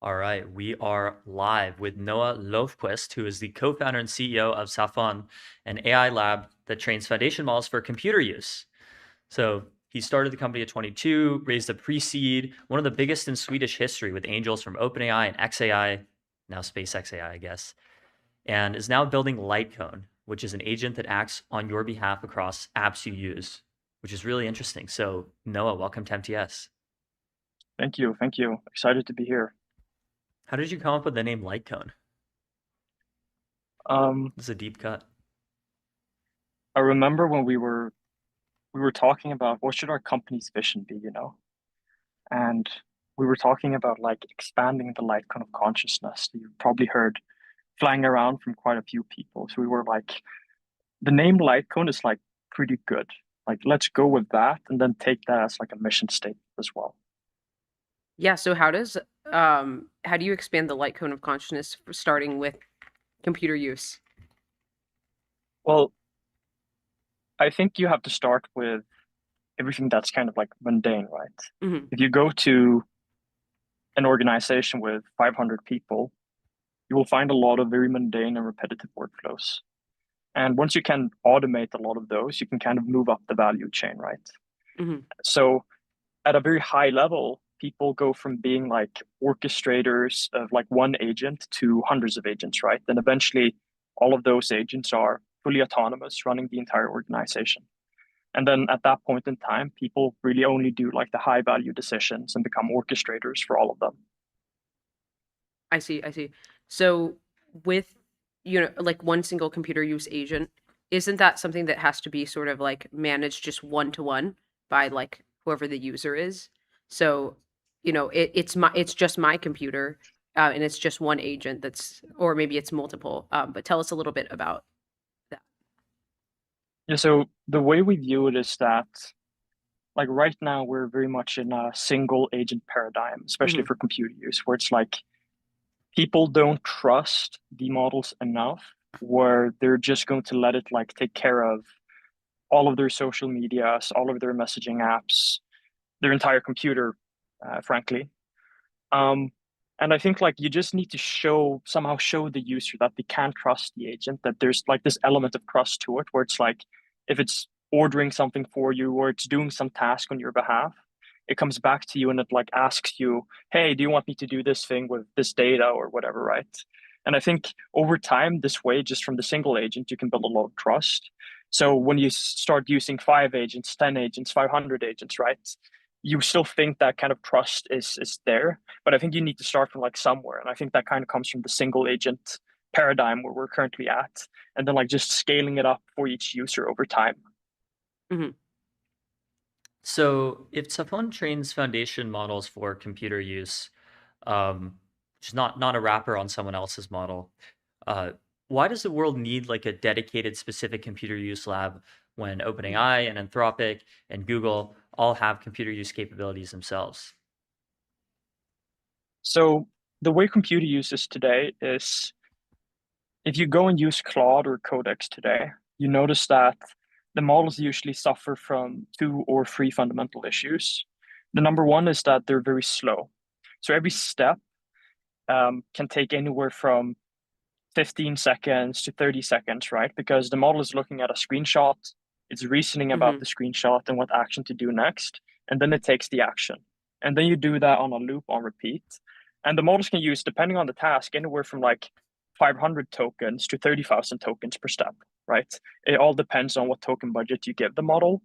All right, we are live with Noah Lofquist, who is the co-founder and CEO of Safon, an AI lab that trains foundation models for computer use. So he started the company at 22, raised a pre-seed, one of the biggest in Swedish history, with angels from OpenAI and xAI, now SpaceXAI, I guess, and is now building Litecoin, which is an agent that acts on your behalf across apps you use, which is really interesting. So Noah, welcome to MTS. Thank you. Thank you. Excited to be here. How did you come up with the name Litecoin? This is a deep cut. I remember when we were talking about what should our company's vision be, and we were talking about like expanding the Litecoin of consciousness that you've probably heard flying around from quite a few people. So we were like, the name Litecoin is like pretty good. Like, let's go with that and then take that as like a mission statement as well. Yeah. So how do you expand the Litecoin of consciousness, starting with computer use? Well, I think you have to start with everything that's kind of like mundane, right? Mhm. If you go to an organization with 500 people, you will find a lot of very mundane and repetitive workflows. And once you can automate a lot of those, you can kind of move up the value chain, right? Mhm. So at a very high level, people go from being like orchestrators of like one agent to hundreds of agents, right? And eventually all of those agents are fully autonomous, running the entire organization. And then at that point in time, people really only do like the high value decisions and become orchestrators for all of them. I see. I see. So with like one single computer use agent, isn't that something that has to be sort of like managed just one to one by like whoever the user is? So, it's just my computer, and it's just one agent or maybe it's multiple. But tell us a little bit about that. Yeah, so the way we view it is that like right now we're very much in a single agent paradigm, especially Mhm. for computer use, where it's like people don't trust the models enough where they're just going to let it like take care of all of their social medias, all of their messaging apps, their entire computer, frankly. Um, and I think like you just need to somehow show the user that they can trust the agent, that there's like this element of trust to it, where it's like if it's ordering something for you or it's doing some task on your behalf, it comes back to you and it like asks you, hey, do you want me to do this thing with this data or whatever, right? And I think over time, this way, just from the single agent, you can build a lot of trust. So when you start using 5 agents, 10 agents, 500 agents, right? You still think that kind of trust is there, but I think you need to start from like somewhere. And I think that kind of comes from the single agent paradigm where we're currently at, and then like just scaling it up for each user over time. Mhm. So if Safon trains foundation models for computer use, which is not a wrapper on someone else's model, uh, why does the world need like a dedicated specific computer use lab when OpenAI and Anthropic and Google all have computer use capabilities themselves? So the way computer uses today is if you go and use Claude or Codex today, you notice that the models usually suffer from 2 or 3 fundamental issues. The number one is that they're very slow. So every step can take anywhere from 15 seconds to 30 seconds, right? Because the model is looking at a screenshot, it's reasoning about Mhm. the screenshot and what action to do next, and then it takes the action. And then you do that on a loop on repeat. And the models can use, depending on the task, anywhere from like 500 tokens to 30,000 tokens per step, right? It all depends on what token budget you give the model.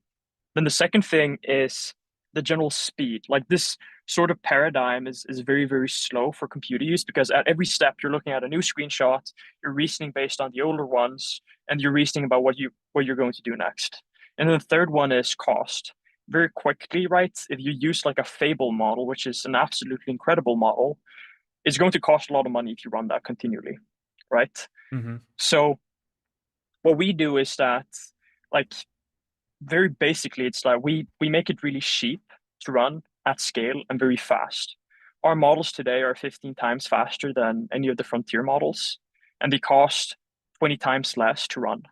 Then the second thing is the general speed. Like this sort of paradigm is very, very slow for computer use because at every step you're looking at a new screenshot, you're reasoning based on the older ones, and you're reasoning about what you're going to do next. And then the third one is cost. Very quickly, right? If you use like a Fable model, which is an absolutely incredible model, it's going to cost a lot of money if you run that continually, right? Mm-hmm. So what we do is that like very basically it's like we make it really cheap to run at scale and very fast. Our models today are 15 times faster than any of the frontier models, and they cost 20 times less to run.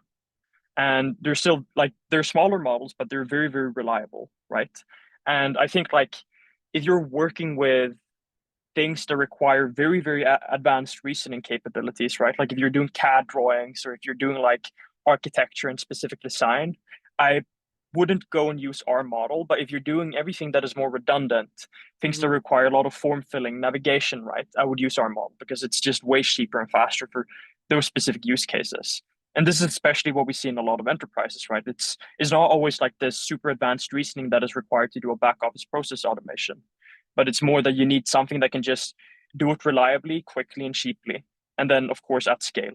And they're still like they're smaller models, but they're very, very reliable, right? And I think like if you're working with things that require very, very advanced reasoning capabilities, right? Like if you're doing CAD drawings or if you're doing like architecture and specific design, I wouldn't go and use our model. But if you're doing everything that is more redundant, things that require a lot of form filling, navigation, right, I would use our model because it's just way cheaper and faster for those specific use cases. And this is especially what we see in a lot of enterprises, right? It's not always like this super advanced reasoning that is required to do a back office process automation, but it's more that you need something that can just do it reliably, quickly, and cheaply. And then, of course, at scale.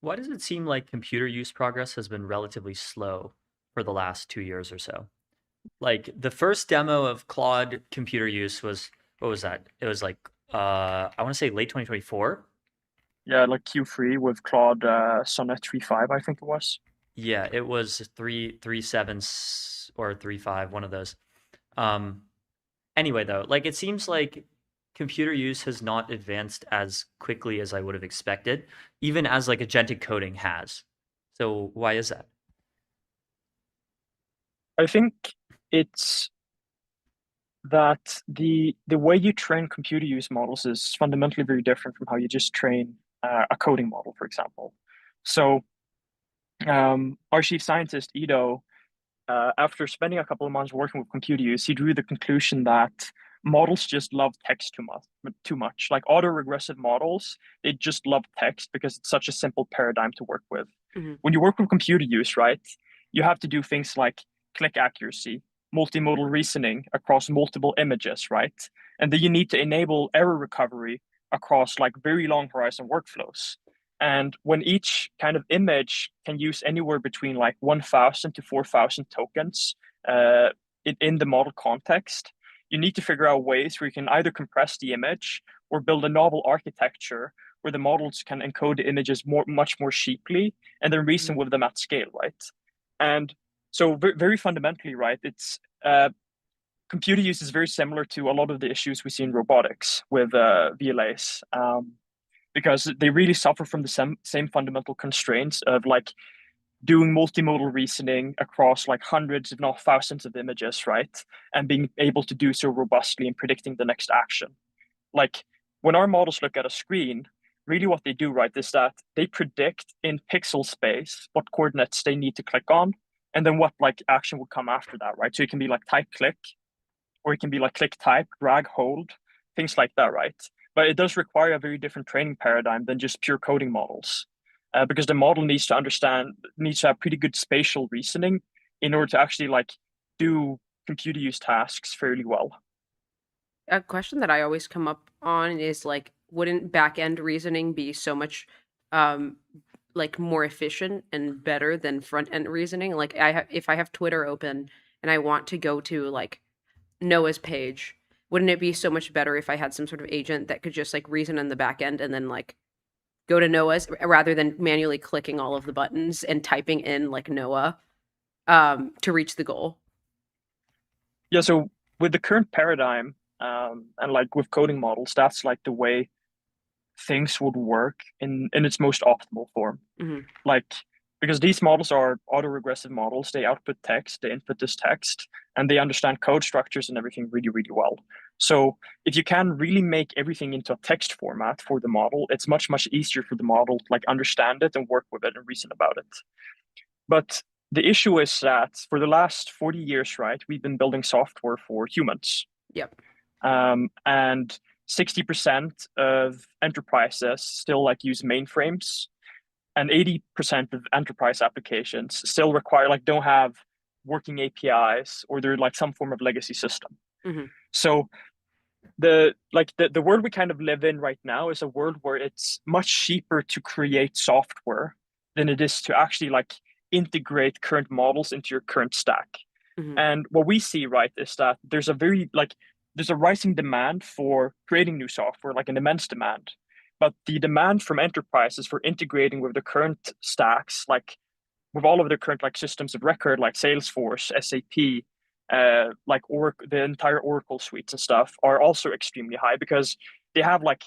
Why does it seem like computer use progress has been relatively slow for the last 2 years or so? Like the first demo of Claude computer use was, what was that? It was like, I want to say late 2024. Yeah, like Q3 with Claude Sonnet 3.5, I think it was. Yeah, it was 3.7 or 3.5, one of those. Anyway, though, like it seems like computer use has not advanced as quickly as I would have expected, even as like agentic coding has. So why is that? I think it's that the way you train computer use models is fundamentally very different from how you just train a coding model, for example. So our chief scientist, Ido, after spending a couple of months working with computer use, he drew the conclusion that models just love text too much. Like autoregressive models, they just love text because it's such a simple paradigm to work with. When you work with computer use, right, you have to do things like click accuracy, multimodal reasoning across multiple images, right? And then you need to enable error recovery across like very long horizon workflows. And when each kind of image can use anywhere between like 1,000 to 4,000 tokens in the model context, you need to figure out ways where you can either compress the image or build a novel architecture where the models can encode the images much more cheaply and then reason with them at scale, right? And so very fundamentally, right, it's computer use is very similar to a lot of the issues we see in robotics with VLAs. Because they really suffer from the same fundamental constraints of like doing multimodal reasoning across like hundreds, if not thousands of images, right? And being able to do so robustly and predicting the next action. Like when our models look at a screen, really what they do, right, is that they predict in pixel space what coordinates they need to click on, and then what like action would come after that, right? So it can be like type click, or it can be like click type, drag hold, things like that, right? But it does require a very different training paradigm than just pure coding models, because the model needs to have pretty good spatial reasoning in order to actually like do computer use tasks fairly well. A question that I always come up on is like, wouldn't back-end reasoning be so much like more efficient and better than front-end reasoning? Like if I have Twitter open and I want to go to like Noah's page, wouldn't it be so much better if I had some sort of agent that could just like reason in the back end and then like go to Noah's rather than manually clicking all of the buttons and typing in like Noah to reach the goal? Yeah, so with the current paradigm and like with coding models, that's like the way things would work in its most optimal form. Like because these models are autoregressive models, they output text, they input this text, and they understand code structures and everything really, really well. So if you can really make everything into a text format for the model, it's much, much easier for the model to like understand it and work with it and reason about it. But the issue is that for the last 40 years, right, we've been building software for humans. Yep. And 60% of enterprises still like use mainframes, and 80% of enterprise applications still require like don't have working APIs, or they're like some form of legacy system. So the world we kind of live in right now is a world where it's much cheaper to create software than it is to actually like integrate current models into your current stack. And what we see, right, is that there's a rising demand for creating new software, like an immense demand. But the demand from enterprises for integrating with the current stacks, like with all of the current like systems of record, like Salesforce, SAP, like the entire Oracle suites and stuff, are also extremely high because they have like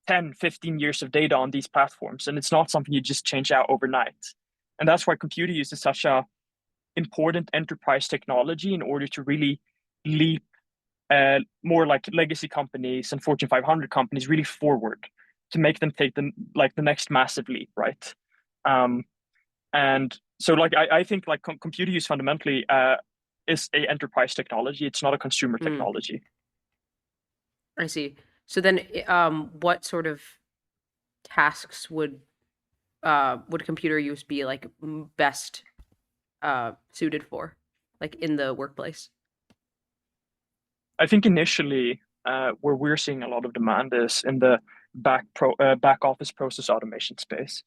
10, 15 years of data on these platforms, and it's not something you just change out overnight. And that's why computer use is such a important enterprise technology in order to really leap more like legacy companies and Fortune 500 companies really forward to make them take the next massive leap, right? And so like I think like computer use fundamentally is a enterprise technology. It's not a consumer technology. I see. So then, what sort of tasks would computer use be like best suited for, like in the workplace? I think initially where we're seeing a lot of demand is in the back office process automation space.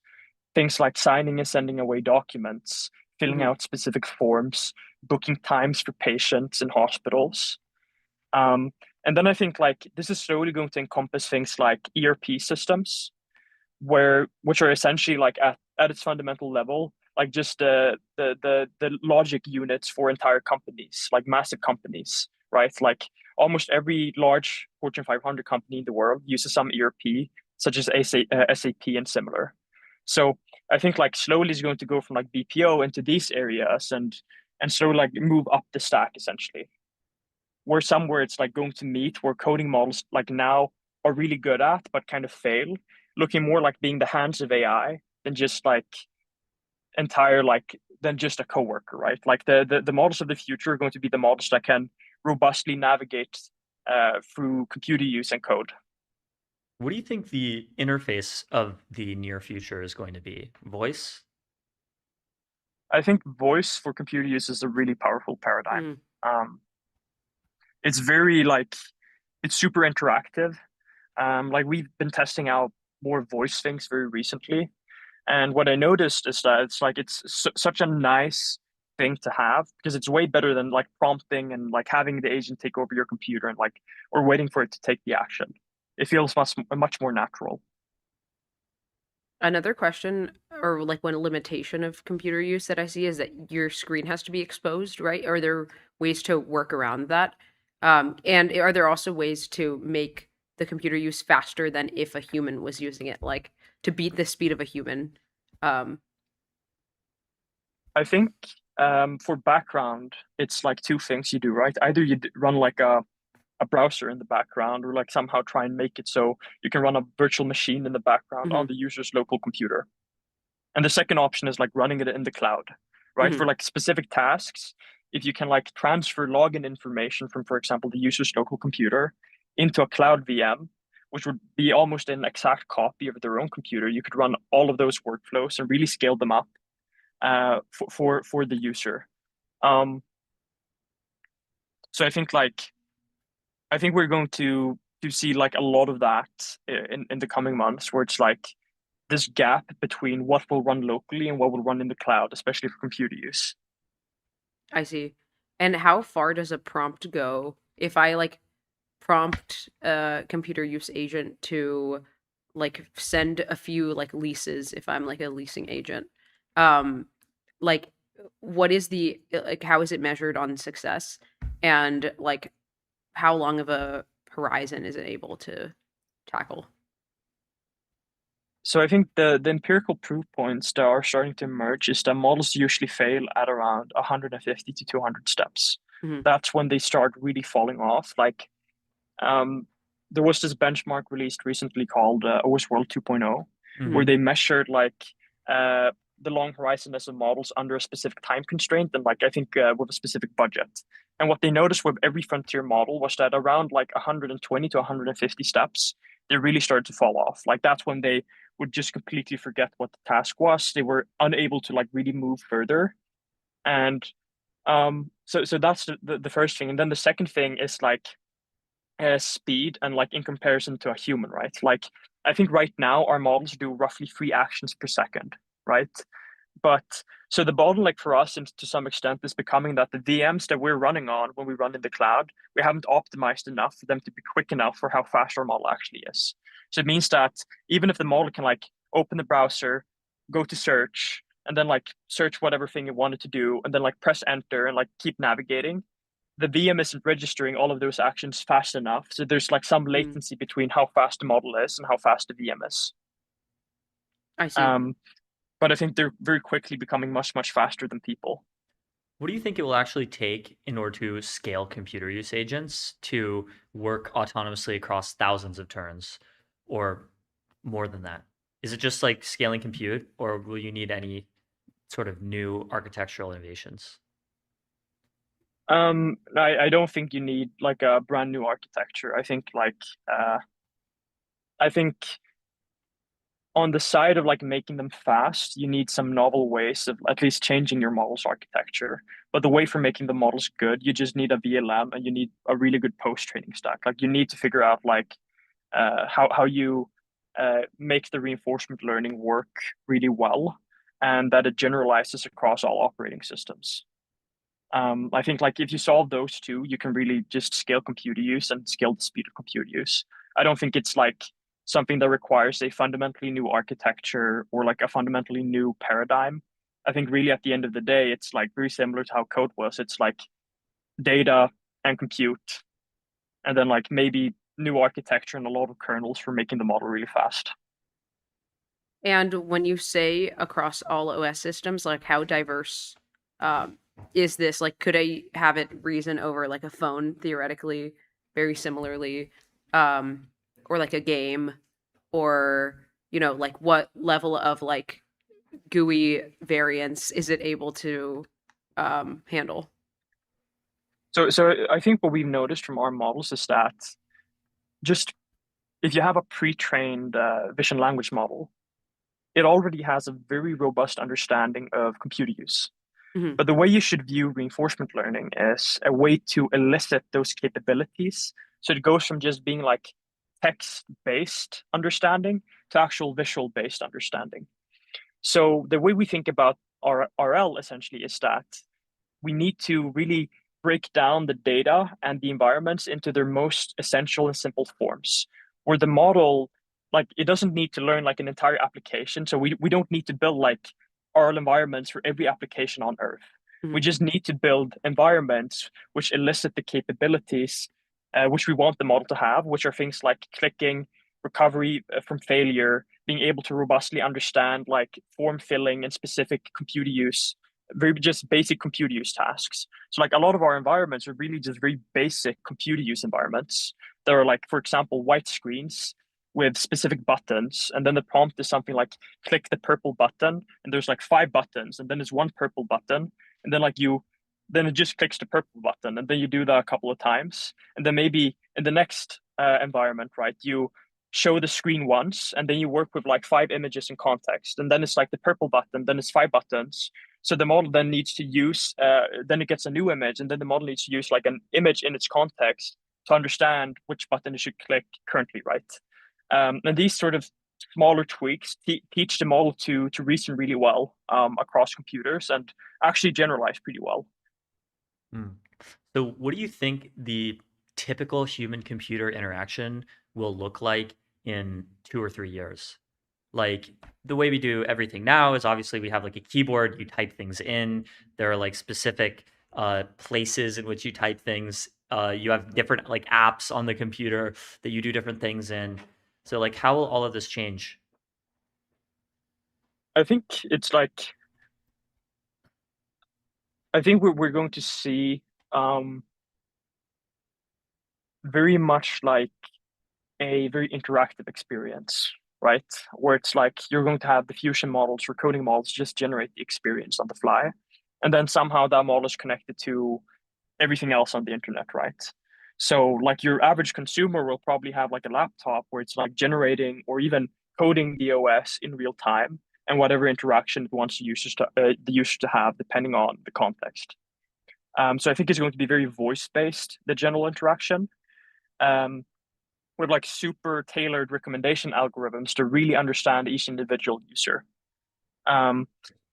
Things like signing and sending away documents, filling out specific forms, booking times for patients in hospitals. And then I think like this is slowly going to encompass things like ERP systems, which are essentially like at its fundamental level, like just the logic units for entire companies, like massive companies, right? Like almost every large Fortune 500 company in the world uses some ERP, such as SAP and similar. So I think like slowly is going to go from like BPO into these areas and slowly like move up the stack essentially. Where somewhere it's like going to meet where coding models like now are really good at but kind of fail, looking more like being the hands of AI than just like than just a coworker, right? Like the models of the future are going to be the models that can robustly navigate through computer use and code. What do you think the interface of the near future is going to be? Voice? I think voice for computer use is a really powerful paradigm. It's very like it's super interactive. Like we've been testing out more voice things very recently, and what I noticed is that it's such a nice thing to have because it's way better than like prompting and like having the agent take over your computer and like or waiting for it to take the action. It feels much more natural. Another question, or like one limitation of computer use that I see, is that your screen has to be exposed, right? Are there ways to work around that? And are there also ways to make the computer use faster than if a human was using it, like to beat the speed of a human? I think for background, it's like two things you do, right? Either you run like a browser in the background or like somehow try and make it so you can run a virtual machine in the background on the user's local computer. And the second option is like running it in the cloud, right? For like specific tasks, if you can like transfer login information from, for example, the user's local computer into a cloud VM, which would be almost an exact copy of their own computer, you could run all of those workflows and really scale them up for the user. So I think we're going to see like a lot of that in the coming months, where it's like this gap between what will run locally and what will run in the cloud, especially for computer use. I see. And how far does a prompt go? If I like prompt a computer use agent to like send a few like leases, if I'm like a leasing agent, like what is the like how is it measured on success, and like how long of a horizon is it able to tackle? So I think the empirical proof points that are starting to emerge is that models usually fail at around 150 to 200 steps. That's when they start really falling off. Like there was this benchmark released recently called OS World 2.0, where they measured like the long horizonness of models under a specific time constraint and like I think with a specific budget. And what they noticed with every frontier model was that around like 120 to 150 steps, they really started to fall off. Like that's when they would just completely forget what the task was. They were unable to like really move further. And so that's the first thing. And then the second thing is like speed and like in comparison to a human, right? Like I think right now our models do roughly 3 actions per second, right? But so the bottleneck for us, and to some extent, is becoming that the VMs that we're running on when we run in the cloud, we haven't optimized enough for them to be quick enough for how fast our model actually is. So it means that even if the model can like open the browser, go to search, and then like search whatever thing you wanted to do, and then like press enter and like keep navigating, the VM isn't registering all of those actions fast enough. So there's like some latency between how fast the model is and how fast the VM is. I see. But I think they're very quickly becoming much, much faster than people. What do you think it will actually take in order to scale computer use agents to work autonomously across thousands of turns or more than that? Is it just like scaling compute, or will you need any sort of new architectural innovations? I don't think you need like a brand new architecture. I think on the side of like making them fast, you need some novel ways of at least changing your model's architecture. But the way for making the models good, you just need a VLM and you need a really good post-training stack. Like you need to figure out like how you make the reinforcement learning work really well and that it generalizes across all operating systems. I think like if you solve those two, you can really just scale computer use and scale the speed of computer use. I don't think it's like something that requires a fundamentally new architecture or like a fundamentally new paradigm. I think really at the end of the day, it's like very similar to how code was. It's like data and compute, and then like maybe new architecture and a lot of kernels for making the model really fast. And when you say across all OS systems, like how diverse um, is this? Like, could I have it reason over like a phone theoretically, very similarly, um, or like a game, or like what level of like GUI variance is it able to handle? So I think what we've noticed from our models is that just if you have a pre-trained vision language model, it already has a very robust understanding of computer use. Mhm. But the way you should view reinforcement learning is a way to elicit those capabilities. So it goes from just being like text-based understanding to actual visual-based understanding. So the way we think about our RL essentially is that we need to really break down the data and the environments into their most essential and simple forms, where the model, like, it doesn't need to learn like an entire application. So we don't need to build like RL environments for every application on Earth. We Mhm. just need to build environments which elicit the capabilities which we want the model to have, which are things like clicking, recovery from failure, being able to robustly understand like form filling and specific computer use, very just basic computer use tasks. So like a lot of our environments are really just very basic computer use environments. There are like, for example, white screens with specific buttons, and then the prompt is something like click the purple button, and there's like 5 buttons, and then there's one purple button, and then it just clicks the purple button, and then you do that a couple of times, and then maybe in the next environment, right, you show the screen once, and then you work with like 5 images in context, and then it's like the purple button, then it's 5 buttons. So the model then needs to use, then it gets a new image, and then the model needs to use like an image in its context to understand which button it should click currently, right? And these sort of smaller tweaks teach the model to reason really well across computers and actually generalize pretty well. Hmm. So, what do you think the typical human computer interaction will look like in 2 or 3 years? Like the way we do everything now is obviously we have like a keyboard, you type things in. There are like specific places in which you type things. You have different like apps on the computer that you do different things in. So, like, how will all of this change? I think it's like I think we're going to see um, very much like a very interactive experience, right? Where it's like you're going to have the fusion models or coding models just generate the experience on the fly. And then somehow that model is connected to everything else on the internet, right? So like your average consumer will probably have like a laptop where it's like generating or even coding the OS in real time and whatever interaction it wants the user to have depending on the context. So I think it's going to be very voice based, the general interaction. Um, with like super tailored recommendation algorithms to really understand each individual user. Um,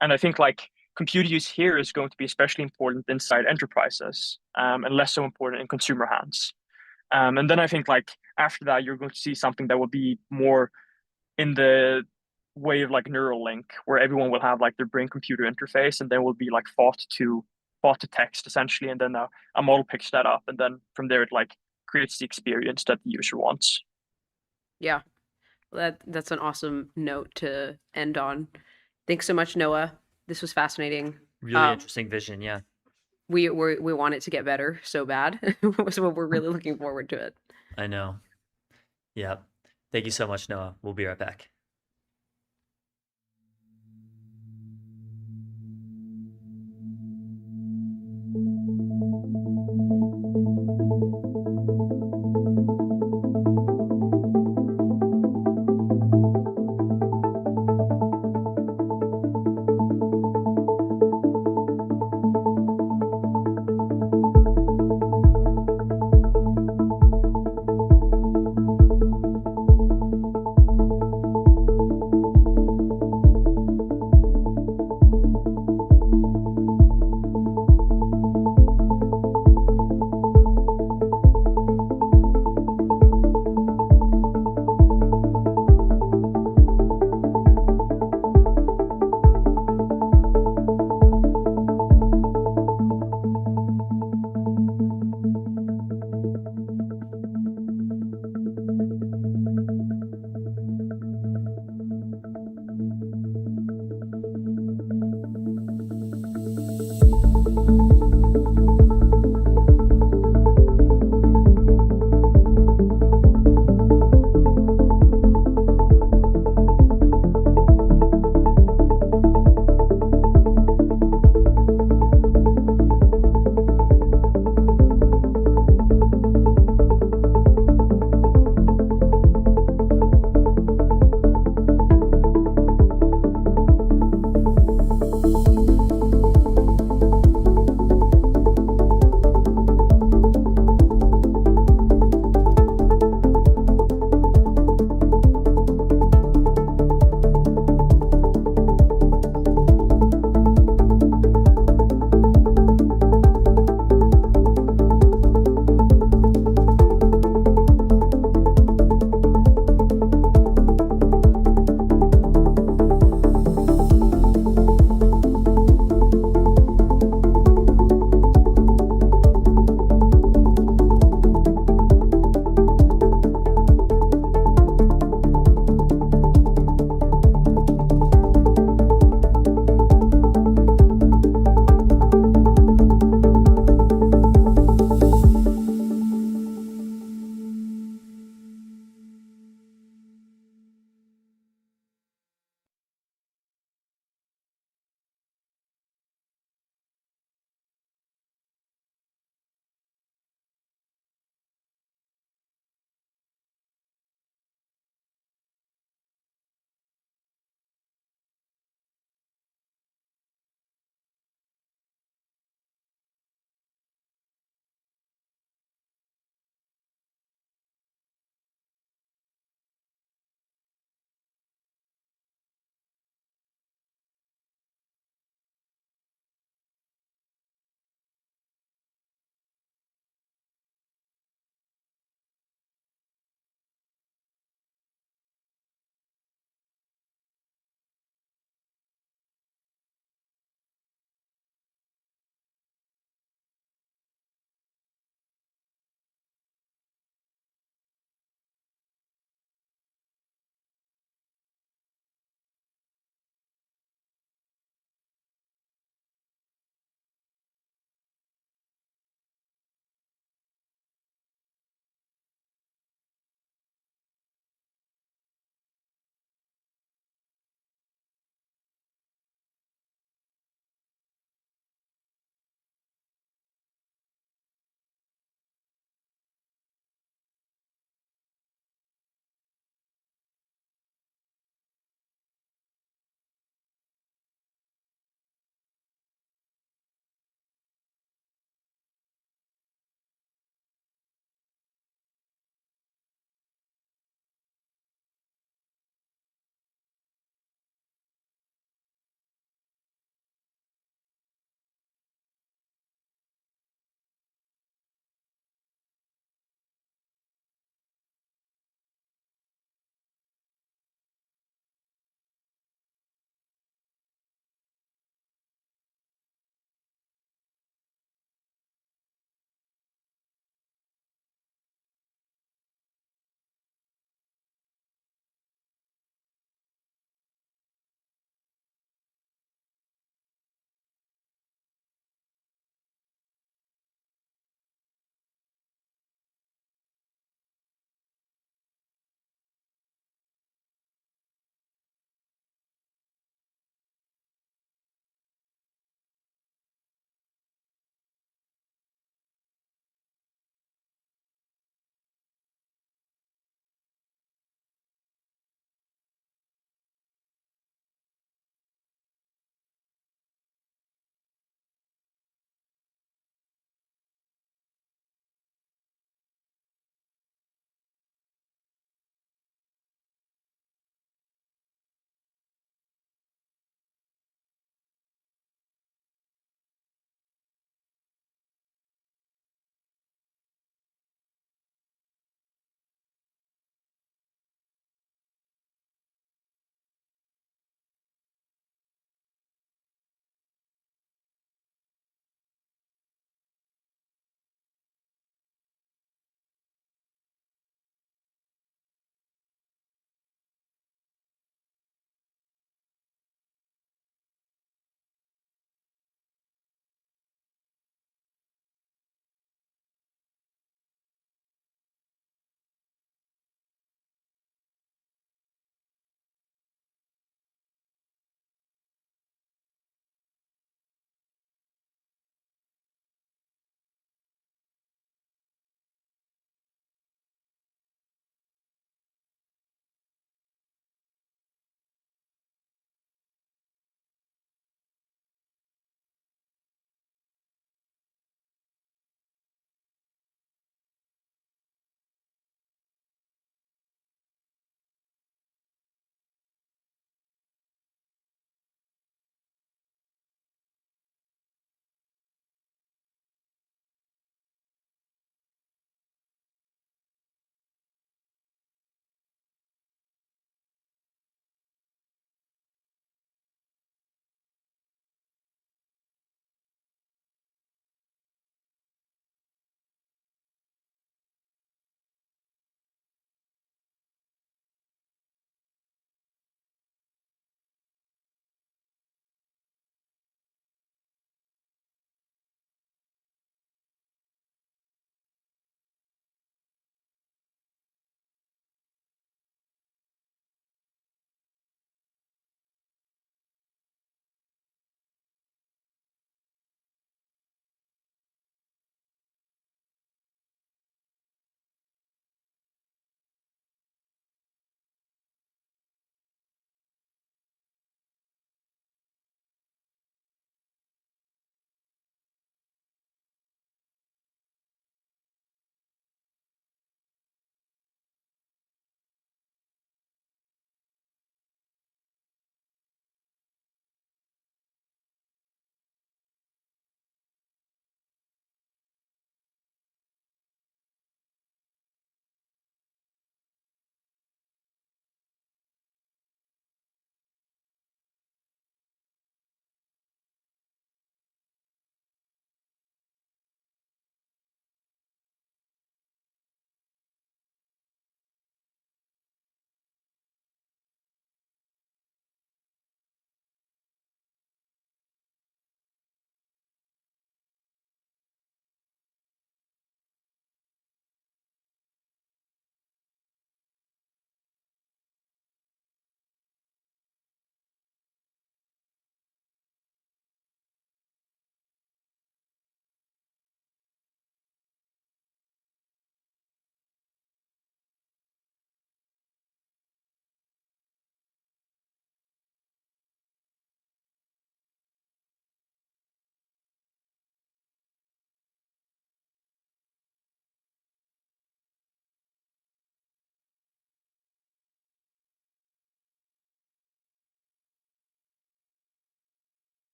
and I think like computer use here is going to be especially important inside enterprises and less so important in consumer hands. And then I think like after that, you're going to see something that will be more in the way of like Neuralink, where everyone will have like their brain computer interface and then will be like fought to text essentially. And then a model picks that up. And then from there, it like creates the experience that the user wants. Yeah, that's an awesome note to end on. Thanks so much, Noah. This was fascinating. Really interesting vision. Yeah. we want it to get better so bad. So we're really looking forward to it. I know. Yeah. Thank you so much, Noah. We'll be right back.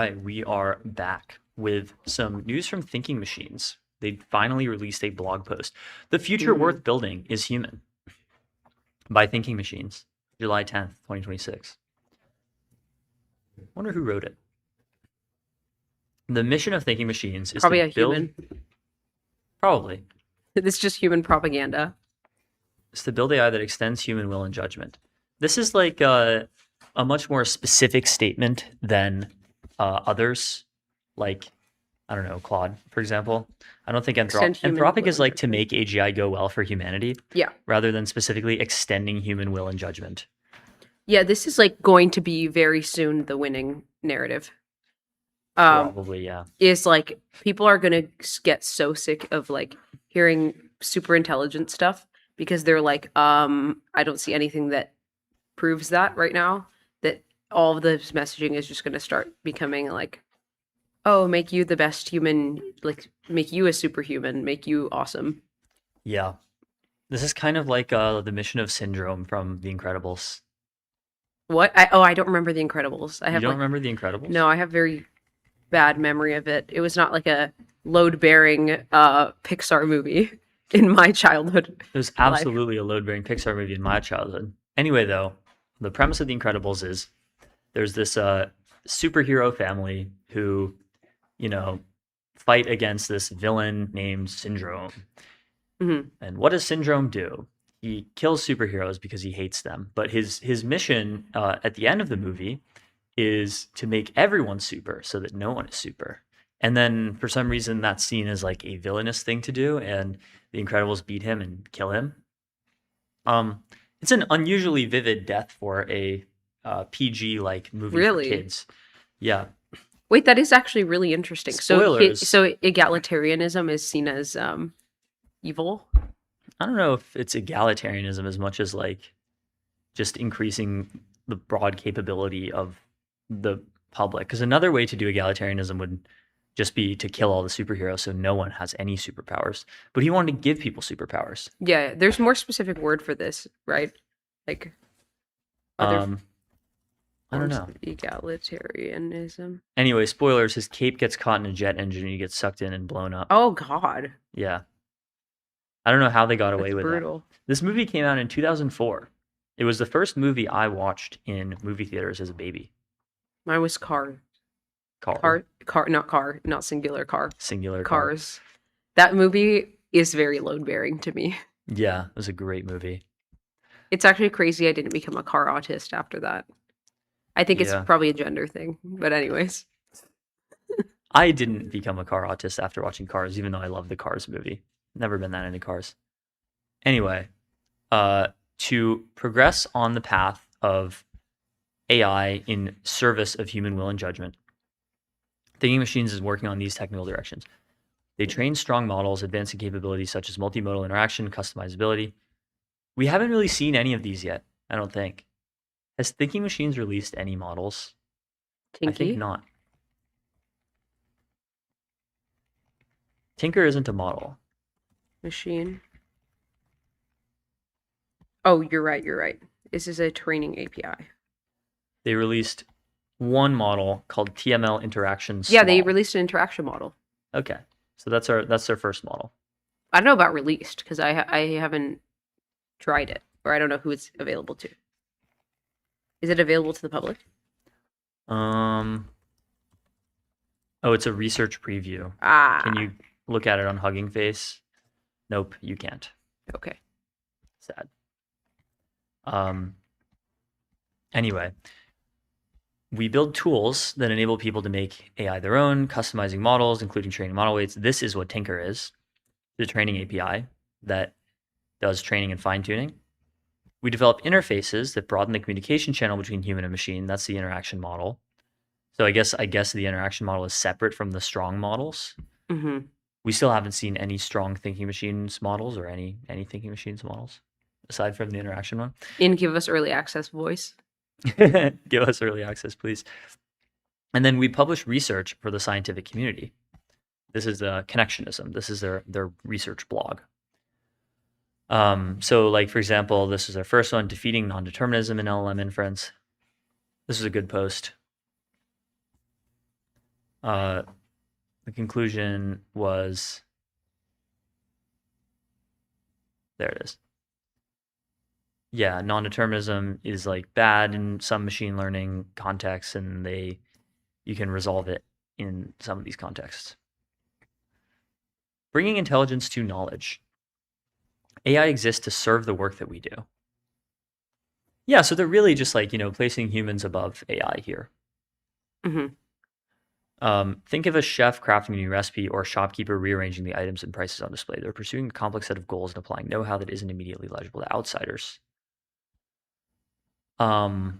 right, we are back with some news from Thinking Machines. They finally released a blog post. The future worth building is human by Thinking Machines, July 10th, 2026. Wonder who wrote it. The mission of Thinking Machines is Probably to a build... human. Probably. It's just human propaganda. It's to build AI that extends human will and judgment. This is like a much more specific statement than others, like, I don't know, Claude, for example. I don't think Extend human Anthropic will is and like to make AGI go well for humanity, Yeah. rather than specifically extending human will and judgment. Yeah, this is like going to be very soon the winning narrative. Probably, yeah. Is like people are gonna get so sick of like hearing super intelligent stuff because they're like, I don't see anything that proves that right now. That all of this messaging is just gonna start becoming like, oh, make you the best human, like make you a superhuman, make you awesome. Yeah. This is kind of like the mission of Syndrome from The Incredibles. What? I don't remember The Incredibles. I You have don't like, remember The Incredibles? no, I have very bad memory of it. It was not like a load-bearing Pixar movie in my childhood. It was life. absolutely a load-bearing Pixar movie in my childhood. Anyway, though, the premise of The Incredibles is there's this superhero family who, you know, fight against this villain named Syndrome. Mhm. And what does Syndrome do? He kills superheroes because he hates them. But his mission at the end of the movie is to make everyone super so that no one is super. And then for some reason that's seen as like a villainous thing to do, and the Incredibles beat him and kill him. It's an unusually vivid death for a PG like movie Really? for kids. Yeah. Wait, that is actually really interesting. Spoilers. So egalitarianism is seen as evil. I don't know if it's egalitarianism as much as like just increasing the broad capability of the public. Because another way to do egalitarianism would just be to kill all the superheroes so no one has any superpowers. But he wanted to give people superpowers. Yeah, there's more specific word for this, right? Like other I don't forms know. of egalitarianism. Anyway, spoilers, his cape gets caught in a jet engine and he gets sucked in and blown up. Oh God, Yeah. I don't know how they got away that's with brutal. that. This movie came out in 2004. It was the first movie I watched in movie theaters as a baby. Mine was car, not singular car. Singular car. Cars. That movie is very load bearing to me. Yeah, it was a great movie. It's actually crazy I didn't become a car autist after that. I think it's Yeah. probably a gender thing, but anyways. I didn't become a car autist after watching Cars, even though I love the Cars movie. Never been that into cars. Anyway, to progress on the path of AI in service of human will and judgment, Thinking Machines is working on these technical directions. They train strong models, advancing capabilities such as multimodal interaction, customizability. We haven't really seen any of these yet, I don't think. Has Thinking Machines released any models? I Tinky? think not. Tinker isn't a model. Machine. Oh, you're right. This is a training API. They released one model called TML Interaction Yeah, they Small. released an interaction model. Okay, so that's their first model. I don't know about released because I haven't tried it, or I don't know who it's available to. Is it available to the public? Oh, it's a research preview. Ah. Can you look at it on Hugging Face? Nope, you can't. Okay. Sad. Anyway, we build tools that enable people to make AI their own, customizing models, including training model weights. This is what Tinker is, the training API that does training and fine-tuning. We develop interfaces that broaden the communication channel between human and machine. That's the interaction model. So I guess the interaction model is separate from the strong models. Mm-hmm. We still haven't seen any strong Thinking Machines models or any Thinking Machines models aside from the interaction one. And give us early access voice. Give us early access, please. And then we publish research for the scientific community. This is Connectionism. This is their research blog. So like, for example, this is our first one, Defeating Non-Determinism in LLM Inference. This is a good post. The conclusion was, there it is. Yeah, non-determinism is like bad in some machine learning contexts, and you can resolve it in some of these contexts. Bringing intelligence to knowledge. AI exists to serve the work that we do. Yeah, so they're really just like, placing humans above AI here. Think of a chef crafting a new recipe or a shopkeeper rearranging the items and prices on display. They're pursuing a complex set of goals and applying know-how that isn't immediately legible to outsiders. The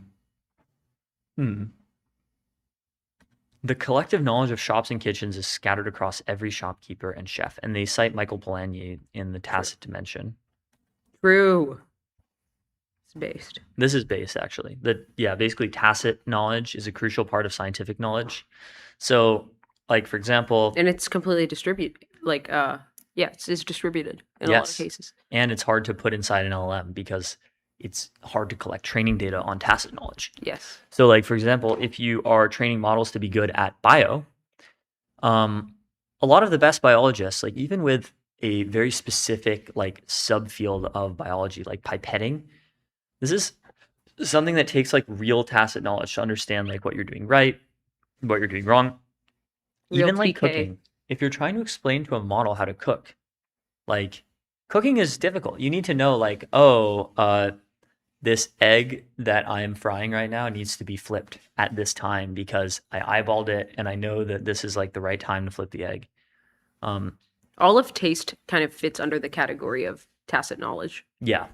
collective knowledge of shops and kitchens is scattered across every shopkeeper and chef, and they cite Michael Polanyi in the tacit dimension. True. It's based. This is based, actually. Basically tacit knowledge is a crucial part of scientific knowledge. So, like, for example... And it's completely distributed. Like, it's distributed in a lot of cases. And it's hard to put inside an LLM because it's hard to collect training data on tacit knowledge. Yes. So, like, for example, if you are training models to be good at bio, a lot of the best biologists, like even with a very specific like subfield of biology, like pipetting, this is something that takes like real tacit knowledge to understand like what you're doing right, what you're doing wrong. Real Even like TK. cooking. If you're trying to explain to a model how to cook, like cooking is difficult. You need to know like, this egg that I am frying right now needs to be flipped at this time because I eyeballed it and I know that this is like the right time to flip the egg. All of taste kind of fits under the category of tacit knowledge. Yeah.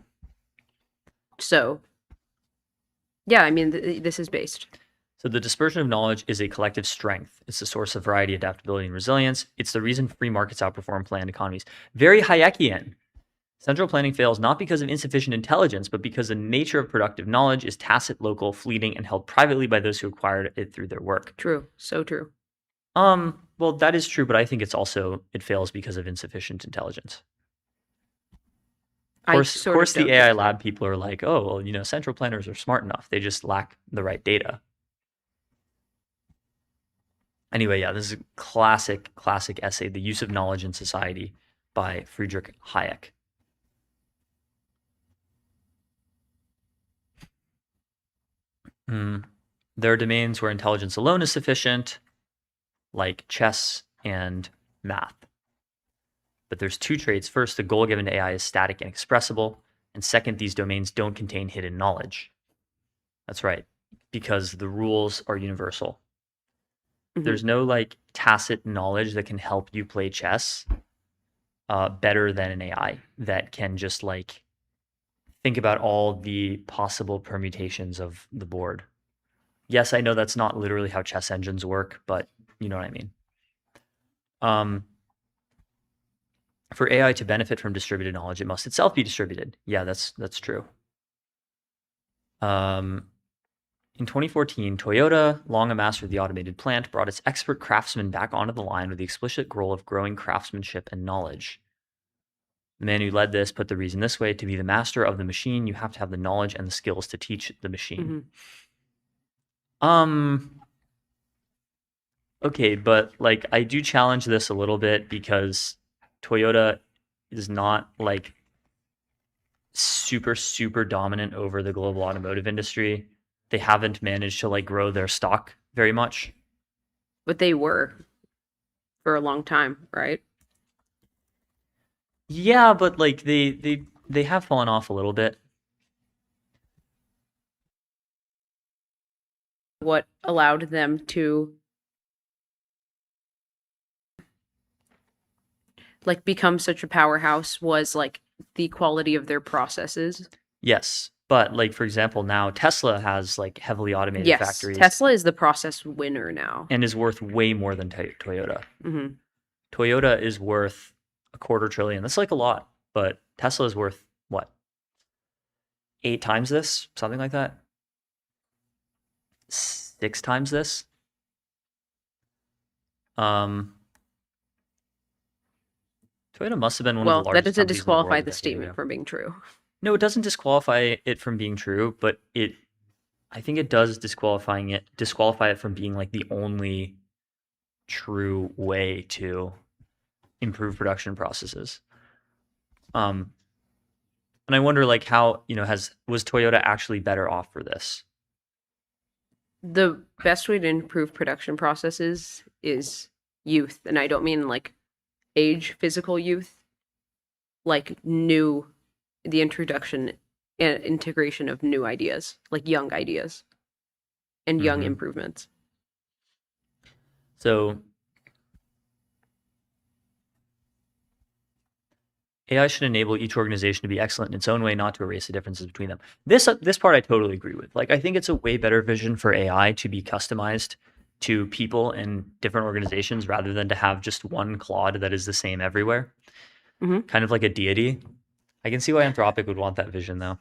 So, yeah, I mean, this is based. So the dispersion of knowledge is a collective strength. It's the source of variety, adaptability, and resilience. It's the reason free markets outperform planned economies. Very Hayekian. Central planning fails not because of insufficient intelligence, but because the nature of productive knowledge is tacit, local, fleeting, and held privately by those who acquired it through their work. True. So true. Well, that is true, but I think it fails because of insufficient intelligence. Of course, the AI lab people are like, oh, well, central planners are smart enough. They just lack the right data. Anyway, yeah, this is a classic essay, The Use of Knowledge in Society by Friedrich Hayek. There are domains where intelligence alone is sufficient, like chess and math. But there's two traits. First, the goal given to AI is static and expressible. And second, these domains don't contain hidden knowledge. That's right, because the rules are universal. There's no like tacit knowledge that can help you play chess better than an AI that can just like think about all the possible permutations of the board. Yes, I know that's not literally how chess engines work, but you know what I mean. For AI to benefit from distributed knowledge, it must itself be distributed. Yeah, that's true. In 2014, Toyota, long a master of the automated plant, brought its expert craftsmen back onto the line with the explicit goal of growing craftsmanship and knowledge. The man who led this put the reason this way: to be the master of the machine, you have to have the knowledge and the skills to teach the machine. Okay, but like I do challenge this a little bit because Toyota is not like super dominant over the global automotive industry. They haven't managed to like grow their stock very much. But they were for a long time, right? Yeah, but like they have fallen off a little bit. What allowed them to like become such a powerhouse was like the quality of their processes. Yes, but like for example, now Tesla has like heavily automated factories. Tesla is the process winner now, and is worth way more than Toyota. Mm-hmm. Toyota is worth $250 billion. That's like a lot, but Tesla is worth what? 8 times this, something like that. 6 times this. Toyota must have been one of the largest. Well, that doesn't companies in the disqualify world a the decade statement ago. from being true. No, it doesn't disqualify it from being true, but I think it does disqualify it from being like the only true way to improve production processes. And I wonder, like, how, was Toyota actually better off for this? The best way to improve production processes is youth, and I don't mean like age, physical youth, like the introduction and integration of new ideas, like young ideas and young improvements. So AI should enable each organization to be excellent in its own way, not to erase the differences between them. This part I totally agree with. Like, I think it's a way better vision for AI to be customized to people in different organizations rather than to have just one Claude that is the same everywhere. Kind of like a deity. I can see why Anthropic would want that vision, though.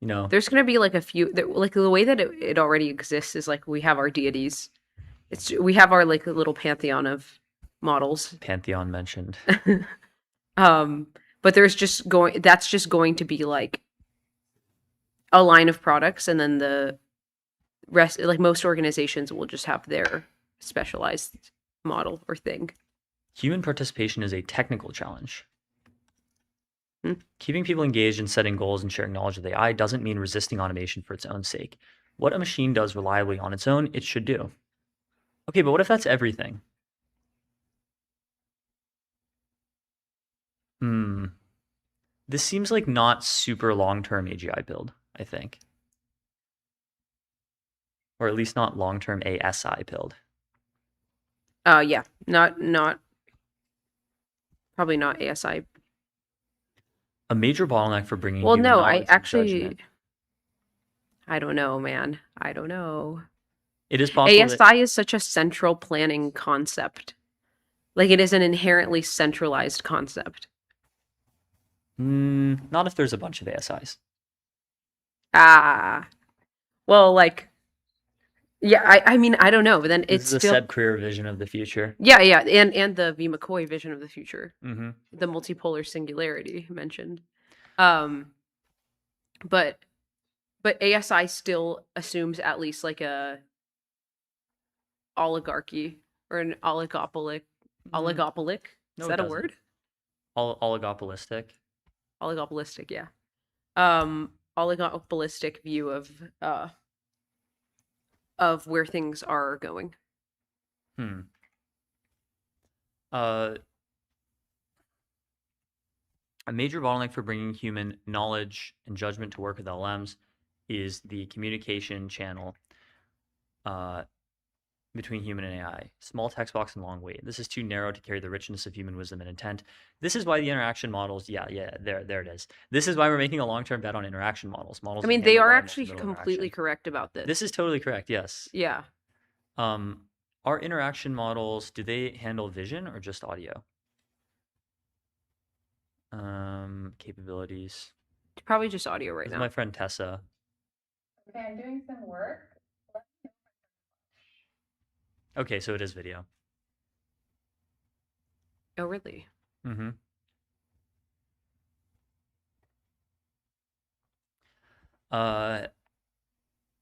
There's going to be like a few, like the way that it already exists is like we have our deities. We have our like little pantheon of models. Pantheon mentioned. But that's just going to be like a line of products, and then the rest, like most organizations, will just have their specialized model or thing. Human participation is a technical challenge. Keeping people engaged in setting goals and sharing knowledge with AI doesn't mean resisting automation for its own sake. What a machine does reliably on its own, it should do. Okay, but what if that's everything? This seems like not super long-term AGI build, I think. Or at least not long-term ASI build. Yeah, not probably not ASI. A major bottleneck for bringing Well, human no, knowledge and judgment. I don't know, man. I don't know. It is possible ASI is such a central planning concept. Like, it is an inherently centralized concept. Not if there's a bunch of ASIs. Well, like, yeah, I mean, I don't know, but then This it's is still a Seb Creer vision of the future. yeah, and the V. McCoy vision of the future, Mm-hmm. the multipolar singularity mentioned, but ASI still assumes at least like a oligarchy or an oligopolic. Oligopolic? No, Is it that a doesn't. word? Oligopolistic. Oligopolistic, yeah. Oligopolistic view of where things are going. A major bottleneck for bringing human knowledge and judgment to work with LLMs is the communication channel between human and AI. Small text box and long wait. This is too narrow to carry the richness of human wisdom and intent. This is why the interaction models, there it is. This is why we're making a long-term bet on interaction models. I mean, they are actually completely correct about this. This is totally correct, yes. Yeah. Our interaction models, do they handle vision or just audio? Capabilities. Probably just audio right This now. is my friend Tessa. Okay, I'm doing some work. Okay, so it is video. Oh, really? Mm-hmm.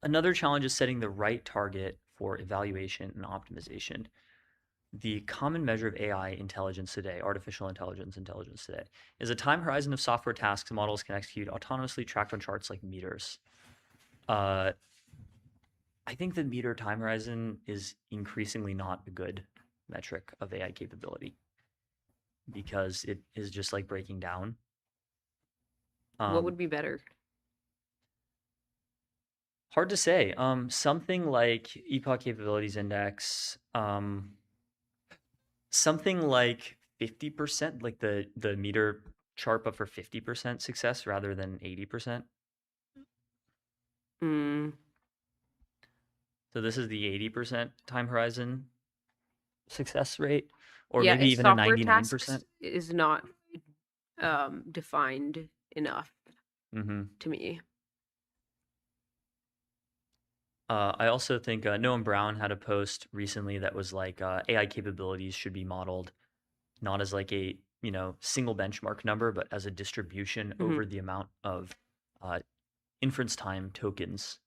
Another challenge is setting the right target for evaluation and optimization. The common measure of AI intelligence today, artificial intelligence today, is a time horizon of software tasks models can execute autonomously tracked on charts like meters. I think the meter time horizon is increasingly not a good metric of AI capability because it is just like breaking down. What would be better? Hard to say. Something like Epoch Capabilities Index, something like 50%, like the meter chart, but for 50% success rather than 80%. So this is the 80% time horizon success rate, or yeah, maybe even a software 99%. tasks is not defined enough to me. I also think Noam Brown had a post recently that was like AI capabilities should be modeled not as like a single benchmark number, but as a distribution over the amount of inference time tokens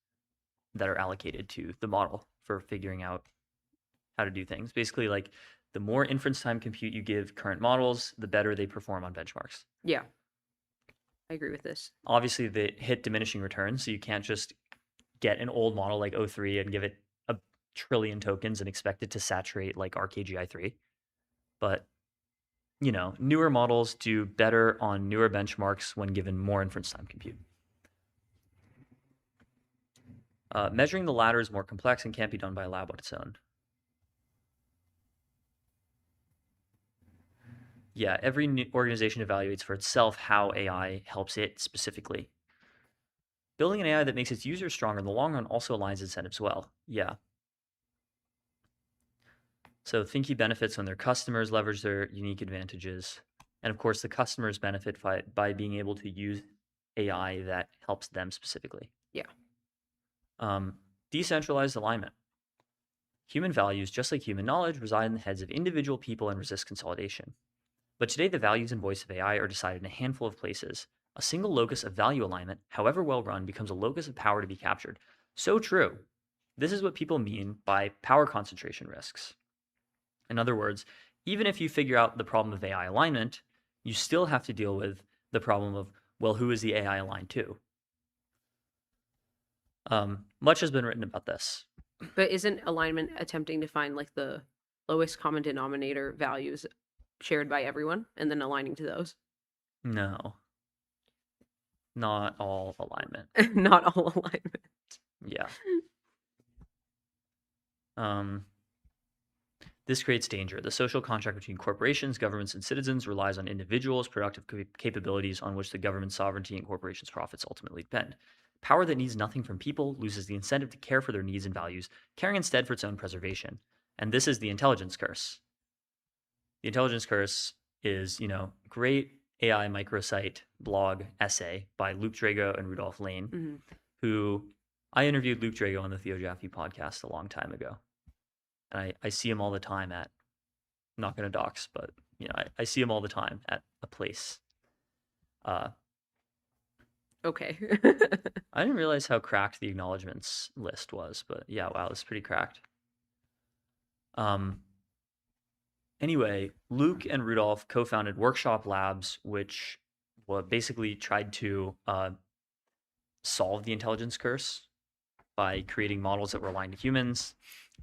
that are allocated to the model for figuring out how to do things. Basically, like the more inference time compute you give current models, the better they perform on benchmarks. Yeah, I agree with this. Obviously, they hit diminishing returns, so you can't just get an old model like O3 and give it a trillion tokens and expect it to saturate like RKGI3. But you know, newer models do better on newer benchmarks when given more inference time compute. Measuring the latter is more complex and can't be done by a lab on its own. Yeah, every organization evaluates for itself how AI helps it specifically. Building an AI that makes its users stronger in the long run also aligns incentives well. Yeah. So Thinky benefits when their customers leverage their unique advantages. And of course, the customers benefit by being able to use AI that helps them specifically. Yeah. Decentralized alignment. Human values, just like human knowledge, reside in the heads of individual people and resist consolidation. But today, the values and voice of AI are decided in a handful of places. A single locus of value alignment, however well run, becomes a locus of power to be captured. So true. This is what people mean by power concentration risks. In other words, even if you figure out the problem of AI alignment, you still have to deal with the problem of, well, who is the AI aligned to? Much has been written about this. But isn't alignment attempting to find like the lowest common denominator values shared by everyone and then aligning to those? No. Not all alignment. Not all alignment. Yeah. This creates danger. The social contract between corporations, governments, and citizens relies on individuals' productive capabilities on which the government's sovereignty and corporations' profits ultimately depend. Power that needs nothing from people loses the incentive to care for their needs and values, caring instead for its own preservation. And this is the intelligence curse. The intelligence curse is, great AI microsite blog essay by Luke Drago and Rudolph Lane, who I interviewed Luke Drago on the Theo Jaffe podcast a long time ago. And I see him all the time I'm not going to dox, but I see him all the time at a place. Okay. I didn't realize how cracked the acknowledgements list was, but yeah, wow, it's pretty cracked. Anyway, Luke and Rudolph co-founded Workshop Labs, which basically tried to solve the intelligence curse by creating models that were aligned to humans.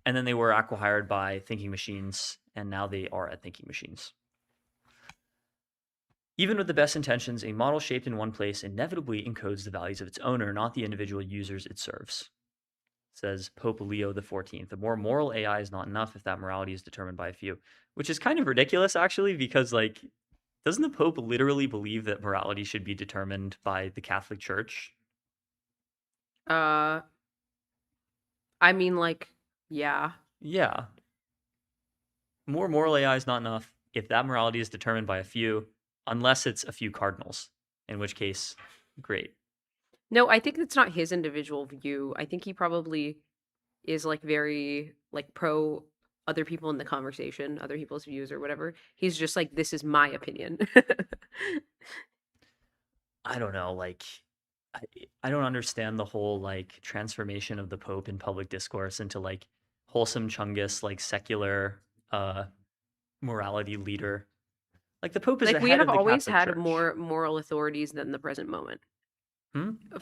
And then they were acqui-hired by Thinking Machines, and now they are at Thinking Machines. Even with the best intentions, a model shaped in one place inevitably encodes the values of its owner, not the individual users it serves. Says Pope Leo XIV. The more moral AI is not enough if that morality is determined by a few. Which is kind of ridiculous, actually, because, doesn't the Pope literally believe that morality should be determined by the Catholic Church? I mean, yeah. Yeah. More moral AI is not enough if that morality is determined by a few, unless it's a few cardinals, in which case, great. No, I think it's not his individual view. I think he probably is very pro other people in the conversation, other people's views or whatever. He's just this is my opinion. I don't know, I don't understand the whole transformation of the Pope in public discourse into wholesome Chungus, secular morality leader. The Pope is we ahead have of the always Catholic had Church. more moral authorities than the present moment.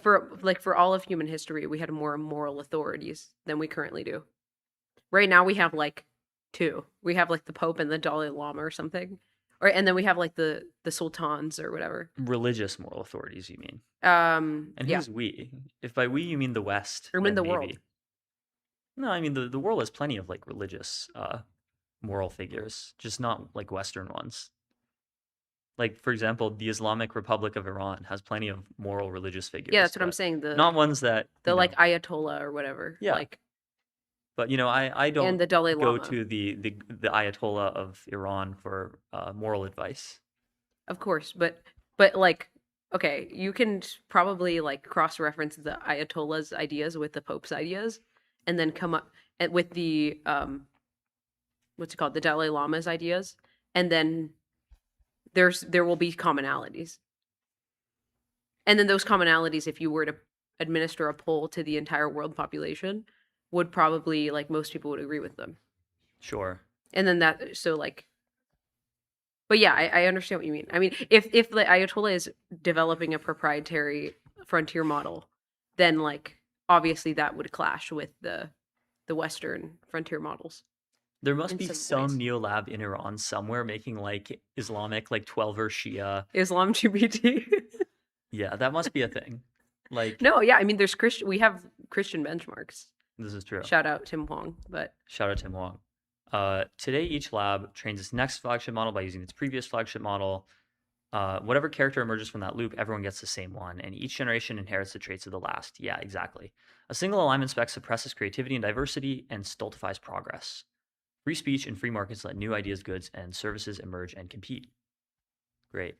For all of human history, we had more moral authorities than we currently do. Right now we have two. We have the Pope and the Dalai Lama or something. And then we have the sultans or whatever. Religious moral authorities, you mean? And who's we? If by we you mean the West, or mean then the world. maybe. No, I mean the world has plenty of religious moral figures, just not Western ones. For example, the Islamic Republic of Iran has plenty of moral religious figures. Yeah, that's what I'm saying. Not ones that Ayatollah or whatever. Yeah. But I don't and the Dalai go Lama. to the Ayatollah of Iran for moral advice. Of course, but okay, you can probably cross-reference the Ayatollah's ideas with the Pope's ideas, and then come up with the what's it called, the Dalai Lama's ideas, and then there will be commonalities. And then those commonalities, if you were to administer a poll to the entire world population, would probably most people would agree with them. Sure. And then that, so like, but yeah, I understand what you mean. I mean, if the Ayatollah is developing a proprietary frontier model, then like obviously that would clash with the Western frontier models. There must in be some some ways. neolab in Iran somewhere making like Islamic like 12er Shia. Islam GPT. Yeah, that must be a thing. Like No, yeah, I mean, there's Christian. We have Christian benchmarks. this is true. Shout out Tim Huang, but Shout out Tim Huang. Today, each lab trains its next flagship model by using its previous flagship model. Whatever character emerges from that loop, everyone gets the same one, and each generation inherits the traits of the last. Yeah, exactly. A single alignment spec suppresses creativity and diversity and stultifies progress. Free speech and free markets let new ideas, goods, and services emerge and compete. Great.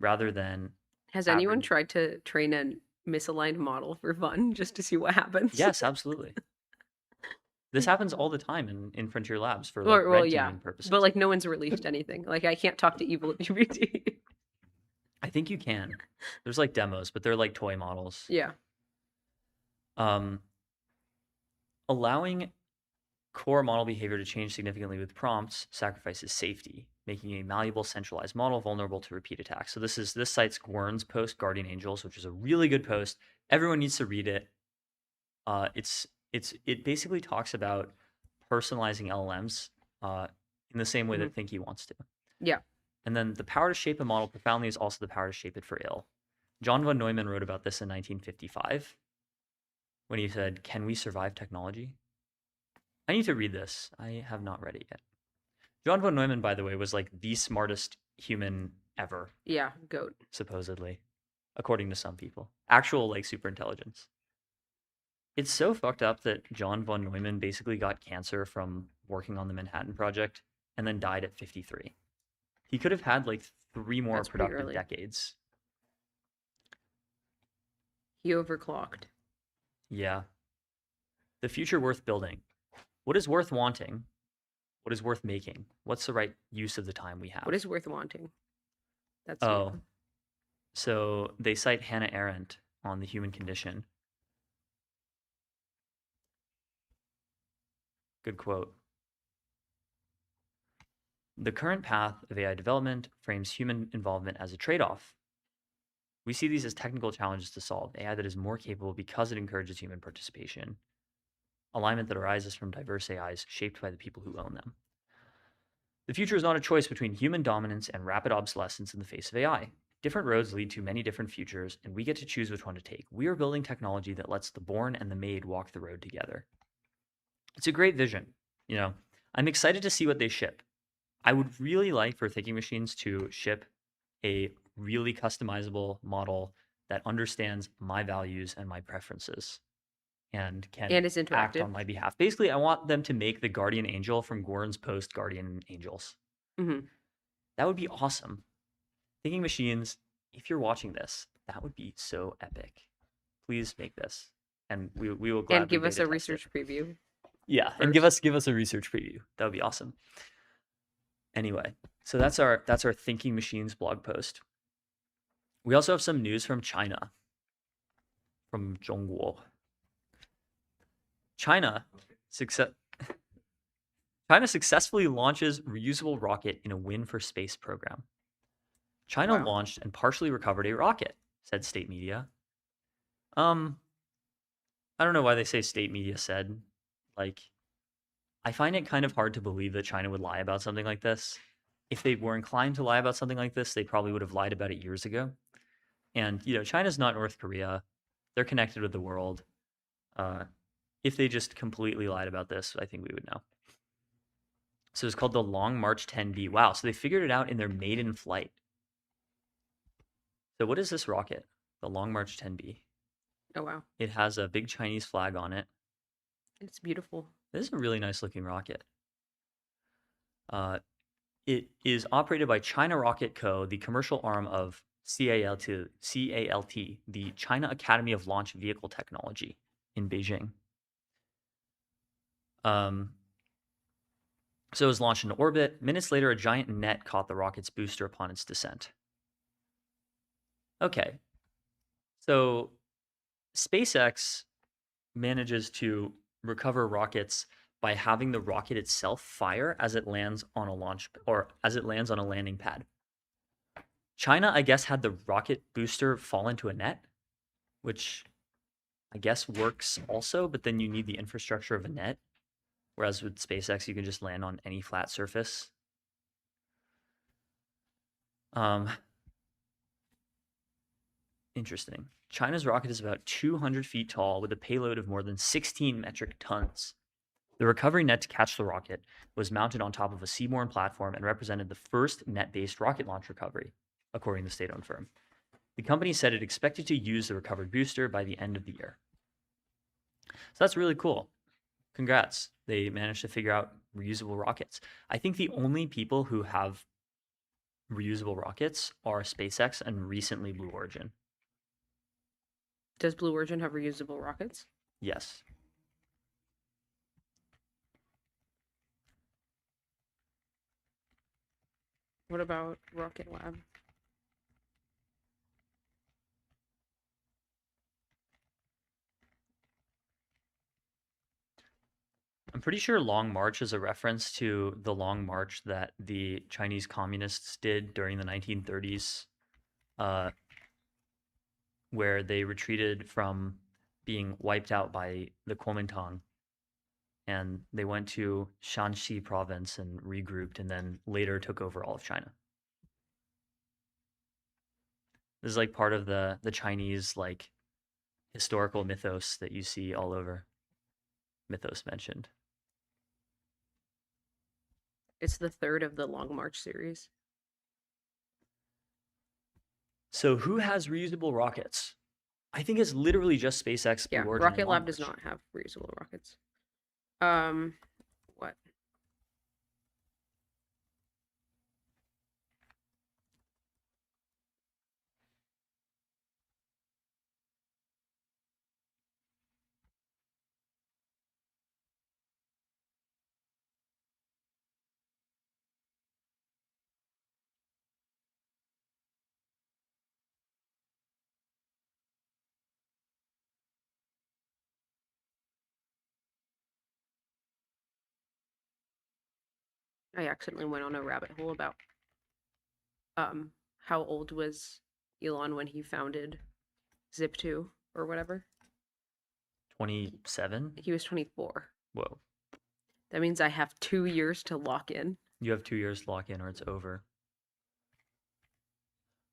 Rather than has anyone tried to train a misaligned model for fun just to see what happens? Yes, absolutely. This happens all the time in frontier labs for like well, red yeah, teaming purposes. but like no one's released anything. Like I can't talk to evil GPT. I think you can. There's like demos, but they're like toy models. Yeah. Allowing core model behavior to change significantly with prompts sacrifices safety, making a malleable centralized model vulnerable to repeat attacks. So this cites Gwern's post Guardian Angels, which is a really good post. Everyone needs to read it. It basically talks about personalizing LLMs in the same way that Thinky wants to. Yeah. And then the power to shape a model profoundly is also the power to shape it for ill. John von Neumann wrote about this in 1955 when he said, "Can we survive technology?" I need to read this. I have not read it yet. John von Neumann, by the way, was like the smartest human ever. Yeah, goat. Supposedly, according to some people. Actual like super intelligence. It's so fucked up that John von Neumann basically got cancer from working on the Manhattan Project and then died at 53. He could have had like 3 more productive decades. He overclocked. Yeah. The future worth building. What is worth wanting? What is worth making? What's the right use of the time we have? What is worth wanting? That's So they cite Hannah Arendt on the human condition. Good quote. The current path of AI development frames human involvement as a trade-off. We see these as technical challenges to solve. AI that is more capable because it encourages human participation. Alignment that arises from diverse AIs shaped by the people who own them. The future is not a choice between human dominance and rapid obsolescence in the face of AI. Different roads lead to many different futures, and we get to choose which one to take. We are building technology that lets the born and the made walk the road together. It's a great vision. You know, I'm excited to see what they ship. I would really like for thinking machines to ship a really customizable model that understands my values and my preferences and can is act interactive. on my behalf. Basically, I want them to make the Guardian Angel from Gwern's post Guardian Angels. Mm-hmm. That would be awesome. Thinking machines, if you're watching this, that would be so epic. Please make this, and we will gladly and give us a beta test research preview. Yeah, and give us a research preview. That would be awesome. Anyway, so that's our Thinking Machines blog post. We also have some news from China, from Zhongguo. China successfully launches reusable rocket in a win for space program. China launched and partially recovered a rocket, said state media. I don't know why they say state media said. Like, I find it kind of hard to believe that China would lie about something like this. If they were inclined to lie about something like this, they probably would have lied about it years ago. And, you know, China's not North Korea. They're connected with the world. If they just completely lied about this, I think we would know. So it's called the Long March 10B. Wow, so they figured it out in their maiden flight. So what is this rocket? The Long March 10B. Oh, wow. It has a big Chinese flag on it. It's beautiful. This is a really nice looking rocket. It is operated by China Rocket Co., the commercial arm of CALT, the China Academy of Launch Vehicle Technology in Beijing. So it was launched into orbit. Minutes later, a giant net caught the rocket's booster upon its descent. Okay. So SpaceX manages to recover rockets by having the rocket itself fire as it lands on a landing pad. China, I guess, had the rocket booster fall into a net, which I guess works also, but then you need the infrastructure of a net. Whereas with SpaceX, you can just land on any flat surface. Interesting. China's rocket is about 200 feet tall with a payload of more than 16 metric tons. The recovery net to catch the rocket was mounted on top of a seaborne platform and represented the first net-based rocket launch recovery, according to the state-owned firm. The company said it expected to use the recovered booster by the end of the year. So that's really cool. Congrats. They managed to figure out reusable rockets. I think the only people who have reusable rockets are SpaceX and recently Blue Origin. Does Blue Origin have reusable rockets? Yes. What about Rocket Lab? I'm pretty sure Long March is a reference to the Long March that the Chinese communists did during the 1930s, where they retreated from being wiped out by the Kuomintang. And they went to Shanxi province and regrouped, and then later took over all of China. This is like part of the Chinese like historical mythos that you see all over. Mythos mentioned. It's the third of the Long March series. So who has reusable rockets? I think it's literally just SpaceX. Yeah, Blue Origin, and Rocket Long Lab does March. not have reusable rockets. What? I accidentally went on a rabbit hole about how old was Elon when he founded Zip2 or whatever. 27? He was 24. Whoa. That means I have 2 years to lock in. You have 2 years to lock in or it's over.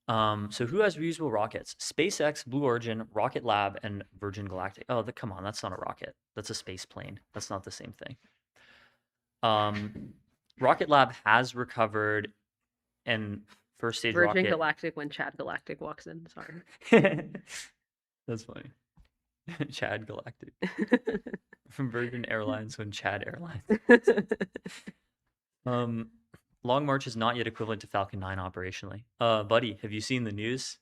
So who has reusable rockets? SpaceX, Blue Origin, Rocket Lab, and Virgin Galactic. Oh, come on, that's not a rocket. That's a space plane. That's not the same thing. Rocket Lab has recovered and first stage Virgin rocket. Galactic when Chad Galactic walks in. Sorry. That's funny. Chad Galactic. From Virgin Airlines when Chad Airlines. Long March is not yet equivalent to Falcon 9 operationally. Buddy, have you seen the news?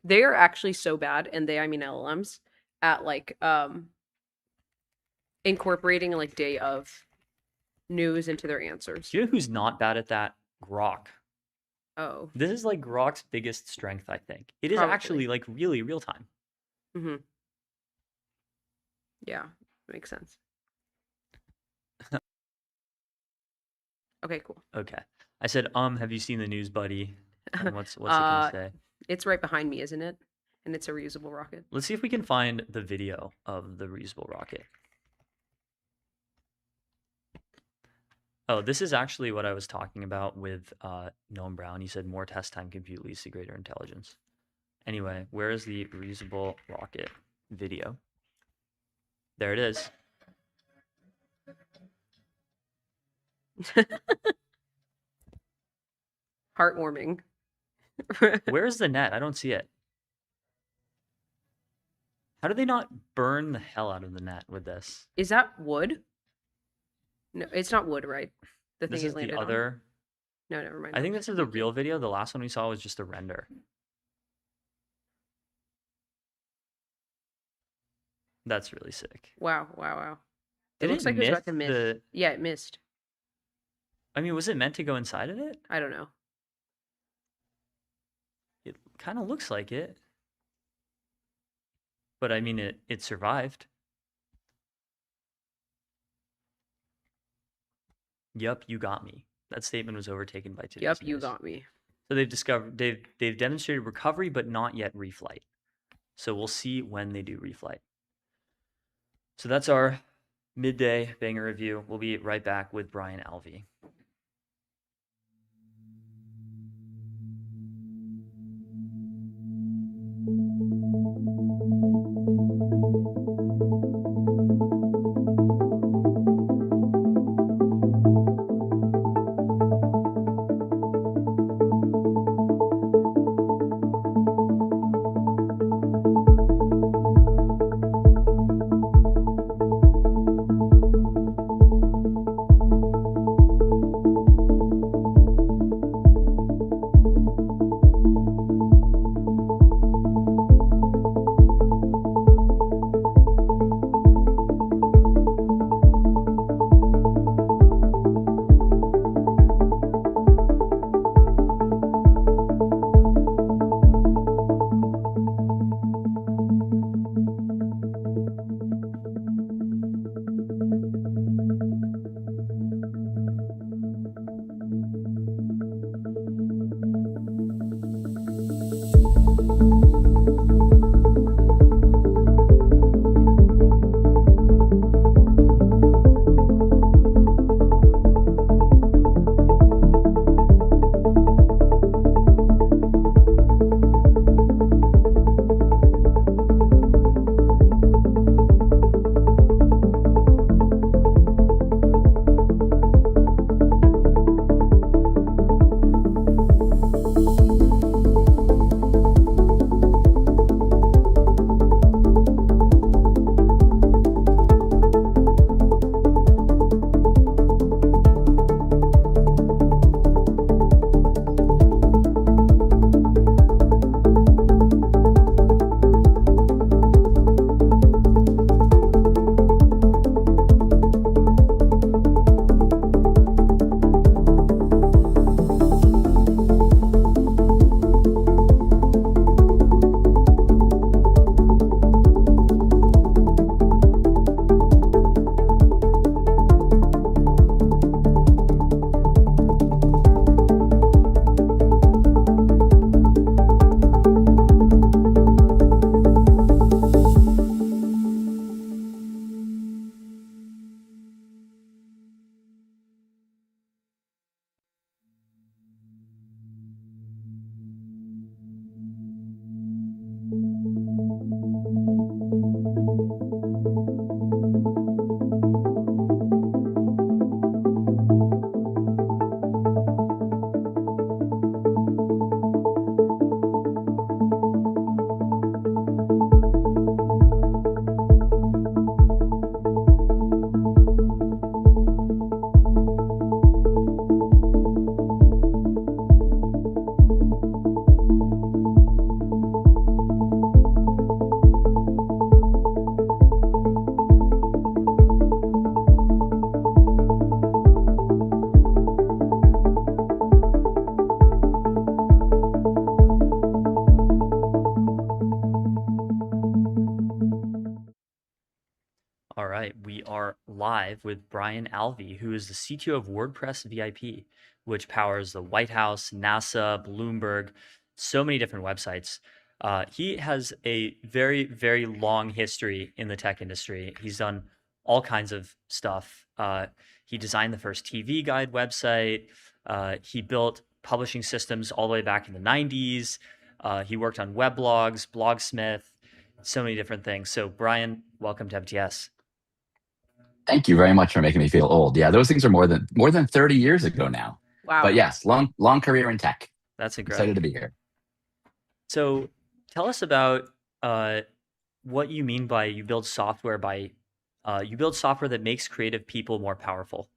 They are actually so bad, and I mean LLMs, at like incorporating like day of news into their answers. Do you know who's not bad at that? Grok. Oh. This is like Grok's biggest strength, I think. It is Probably. actually like really real time. Mm-hmm. Yeah, makes sense. Okay, cool. Okay. I said, have you seen the news, buddy? And what's it gonna say? It's right behind me, isn't it? And it's a reusable rocket. Let's see if we can find the video of the reusable rocket. Oh, this is actually what I was talking about with Noam Brown. He said more test time compute leads to greater intelligence. Anyway, where is the reusable rocket video? There it is. Heartwarming. Where's the net? I don't see it. How do they not burn the hell out of the net with this? Is that wood? No, it's not wood, right? The This thing is it landed the other. on? No, never mind. I think this is the real video. The last one we saw was just a render. That's really sick. Wow, wow, wow. It Did looks it like it was about to miss miss. the- Yeah, it missed. I mean, was it meant to go inside of it? I don't know. It kind of looks like it. But I mean, it survived. Yup, you got me. That statement was overtaken by today's Yep, you news. got me. So they've demonstrated recovery, but not yet reflight. So we'll see when they do reflight. So that's our midday banger review. We'll be right back with Brian Alvey. All right, we are live with Brian Alvey, who is the CTO of WordPress VIP, which powers the White House, NASA, Bloomberg, so many different websites. He has a very, very long history in the tech industry. He's done all kinds of stuff. He designed the first TV Guide website. He built publishing systems all the way back in the 90s. He worked on weblogs, Blogsmith, so many different things. So, Brian, welcome to MTS. Thank you very much for making me feel old. Yeah, those things are more than 30 years ago now. Wow. But yes, long career in tech. That's incredible. Excited to be here. So tell us about what you mean by you build software that makes creative people more powerful.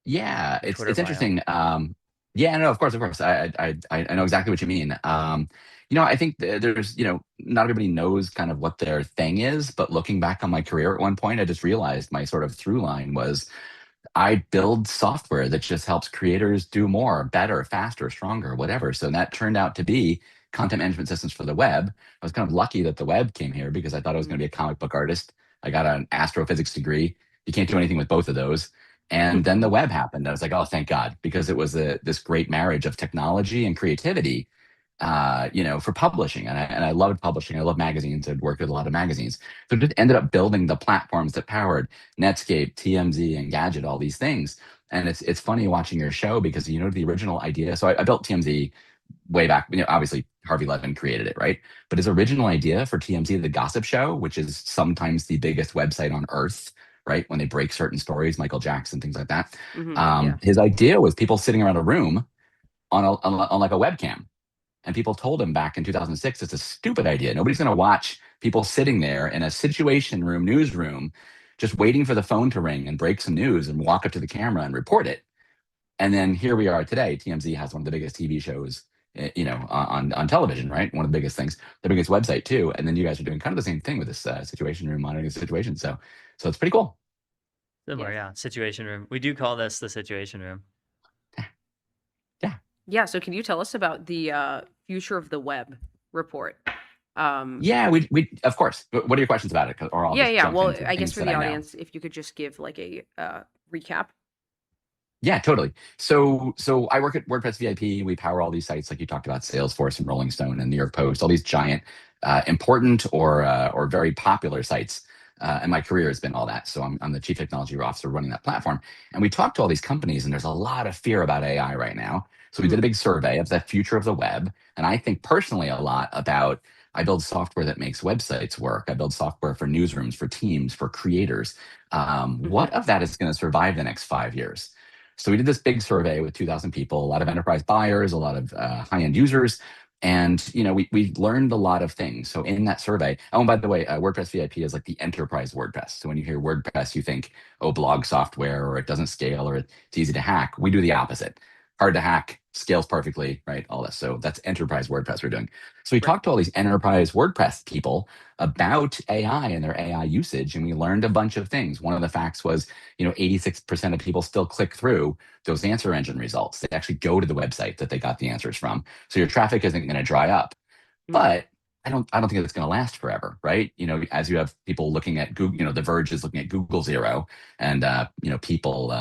Yeah, Your it's Twitter bio. interesting. Yeah, no, of course. I know exactly what you mean. I think there's, not everybody knows kind of what their thing is, but looking back on my career at one point, I just realized my sort of through line was I build software that just helps creators do more, better, faster, stronger, whatever. So that turned out to be content management systems for the web. I was kind of lucky that the web came here because I thought I was going to be a comic book artist. I got an astrophysics degree. You can't do anything with both of those. And then the web happened. I was like, oh, thank God, because it was this great marriage of technology and creativity, for publishing. And I loved publishing. I love magazines. I'd worked with a lot of magazines. So it just ended up building the platforms that powered Netscape, TMZ, and Gadget, all these things. And it's funny watching your show because, the original idea. So I built TMZ way back, obviously Harvey Levin created it, right? But his original idea for TMZ, the gossip show, which is sometimes the biggest website on earth, right? When they break certain stories, Michael Jackson, things like that. Yeah. His idea was people sitting around a room on like a webcam. And people told him back in 2006, it's a stupid idea. Nobody's going to watch people sitting there in a situation room, newsroom, just waiting for the phone to ring and break some news and walk up to the camera and report it. And then here we are today. TMZ has one of the biggest TV shows, on television, right? One of the biggest things, the biggest website too. And then you guys are doing kind of the same thing with this situation room, monitoring the situation. So it's pretty cool. Similar, yeah. Situation room. We do call this the situation room. Yeah. So can you tell us about the future of the web report? Yeah, we of course. What are your questions about it? Or I'll just jump Well, into I guess things for that the I know. audience, if you could just give like a recap. Yeah, totally. So I work at WordPress VIP. We power all these sites like you talked about, Salesforce and Rolling Stone and New York Post, all these giant, important or very popular sites. And my career has been all that. So I'm the chief technology officer running that platform. And we talk to all these companies, and there's a lot of fear about AI right now. So we did a big survey of the future of the web. And I think personally a lot about, I build software that makes websites work. I build software for newsrooms, for teams, for creators. What of that is going to survive the next 5 years? So we did this big survey with 2,000 people, a lot of enterprise buyers, a lot of high-end users. And we learned a lot of things. So in that survey, oh, and by the way, WordPress VIP is like the enterprise WordPress. So when you hear WordPress, you think, oh, blog software, or it doesn't scale, or it's easy to hack. We do the opposite. Hard to hack, scales perfectly, right? All this. So that's enterprise WordPress we're doing. So we talked to all these enterprise WordPress people about AI and their AI usage, and we learned a bunch of things. One of the facts was, 86% of people still click through those answer engine results. They actually go to the website that they got the answers from. So your traffic isn't going to dry up. But I don't think it's going to last forever, right? As you have people looking at Google, The Verge is looking at Google Zero, and people,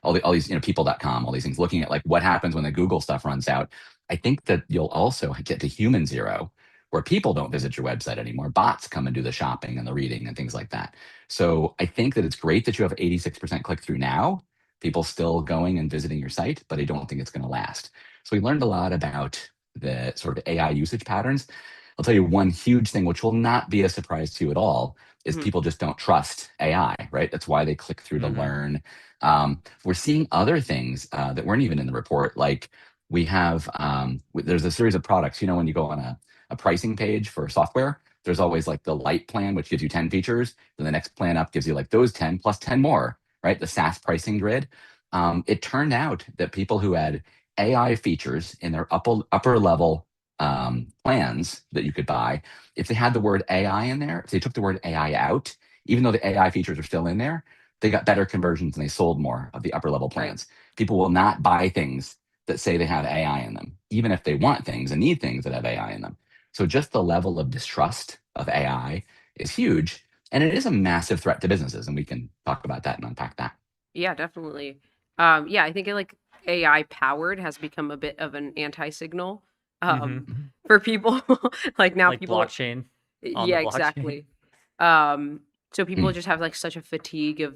all these, people.com, all these things, looking at like what happens when the Google stuff runs out. I think that you'll also get to human zero, where people don't visit your website anymore. Bots come and do the shopping and the reading and things like that. So I think that it's great that you have 86% click through now, people still going and visiting your site, but I don't think it's going to last. So we learned a lot about the sort of AI usage patterns. I'll tell you one huge thing, which will not be a surprise to you at all, is people just don't trust AI, right? That's why they click through to learn. We're seeing other things that weren't even in the report. Like we have, there's a series of products, when you go on a pricing page for software, there's always like the light plan, which gives you 10 features. Then the next plan up gives you like those 10 plus 10 more, right? The SaaS pricing grid. It turned out that people who had AI features in their upper level plans that you could buy, if they had the word AI in there, if they took the word AI out, even though the AI features are still in there, they got better conversions and they sold more of the upper level plans. Right. People will not buy things that say they have AI in them, even if they want things and need things that have AI in them. So just the level of distrust of AI is huge, and it is a massive threat to businesses, and we can talk about that and unpack that. Yeah, definitely. I think like AI powered has become a bit of an anti-signal for people. Like now Like people blockchain on the Yeah, blockchain. exactly. So people just have like such a fatigue